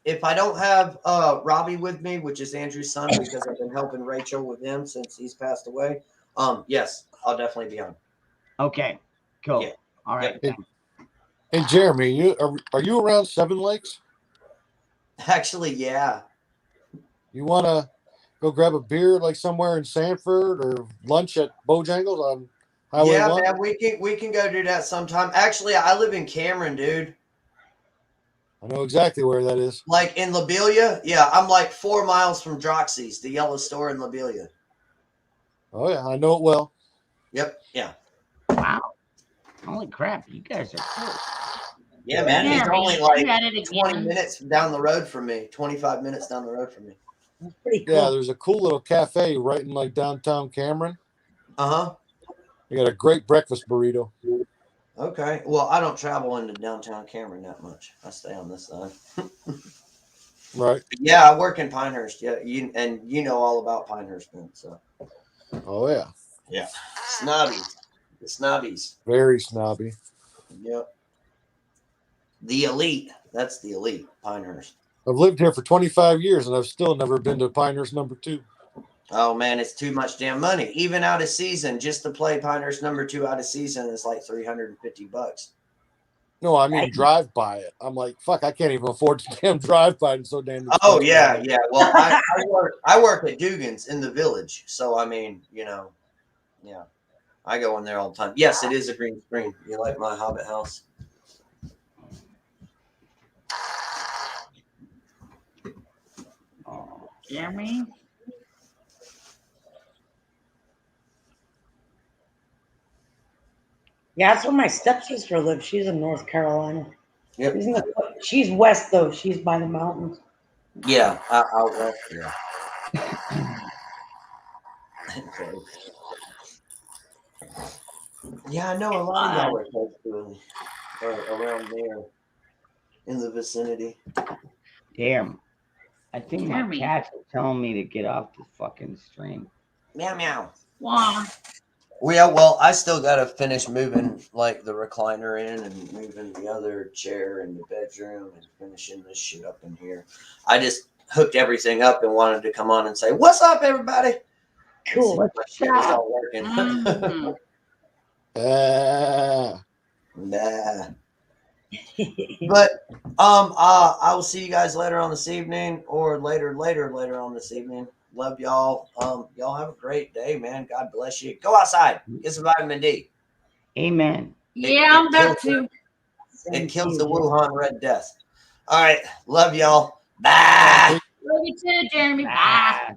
If I don't have Robbie with me, which is Andrew's son, because I've been helping Rachel with him since he's passed away. Yes, I'll definitely be on. Okay, cool. Yeah. All right. Hey, Jeremy, are you around Seven Lakes? Actually, yeah. You want to go grab a beer like somewhere in Sanford or lunch at Bojangles on Highway 1? Man, we can go do that sometime. Actually, I live in Cameron, dude. I know exactly where that is. Like in Lobelia? Yeah, I'm like 4 miles from Droxy's, the yellow store in Lobelia. Oh, yeah, I know it well. Yep, yeah. Wow. Holy crap, you guys are close. Yeah, man. Yeah, He's only you like got it 20 again. minutes down the road from me, 25 minutes down the road from me. That's pretty cool. Yeah, there's a cool little cafe right in like downtown Cameron. Uh-huh. They got a great breakfast burrito. Okay. Well, I don't travel into downtown Cameron that much. I stay on this side. Right. Yeah, I work in Pinehurst. Yeah, you know all about Pinehurst, man. So. Oh, yeah. Yeah. Snobbies. The snobbies. Very snobby. Yep. The elite. That's the elite. Pinehurst. I've lived here for 25 years and I've still never been to Pinehurst number 2. Oh man, it's too much damn money. Even out of season, just to play Pinehurst #2 out of season is like $350. No, I mean drive by it. I'm like, fuck, I can't even afford to damn drive by it. It's so damn expensive. Oh yeah, yeah. Well, I work at Dugan's in the Village, so I mean, you know, yeah, I go in there all the time. Yes, it is a green screen. You like my Hobbit house? Jeremy. Yeah, that's where my stepsister lives. She's in North Carolina. Yep. She's west though. She's by the mountains. Yeah, out west. Yeah. Okay. Yeah, I know a lot of y'all are close to or around there in the vicinity. Damn. I think my Jeremy. cat's telling me to get off the fucking stream. Meow meow. Wow. Well, I still gotta finish moving like the recliner in and moving the other chair in the bedroom and finishing this shit up in here. I just hooked everything up and wanted to come on and say, "What's up, everybody?" Cool. My shit was all working. Nah. But I will see you guys later on this evening or later on this evening. Love y'all. Y'all have a great day, man. God bless you. Go outside. Get some vitamin D. Amen. Yeah, I'm about to. It kills the Wuhan Red Death. All right. Love y'all. Bye. Love you too, Jeremy. Bye.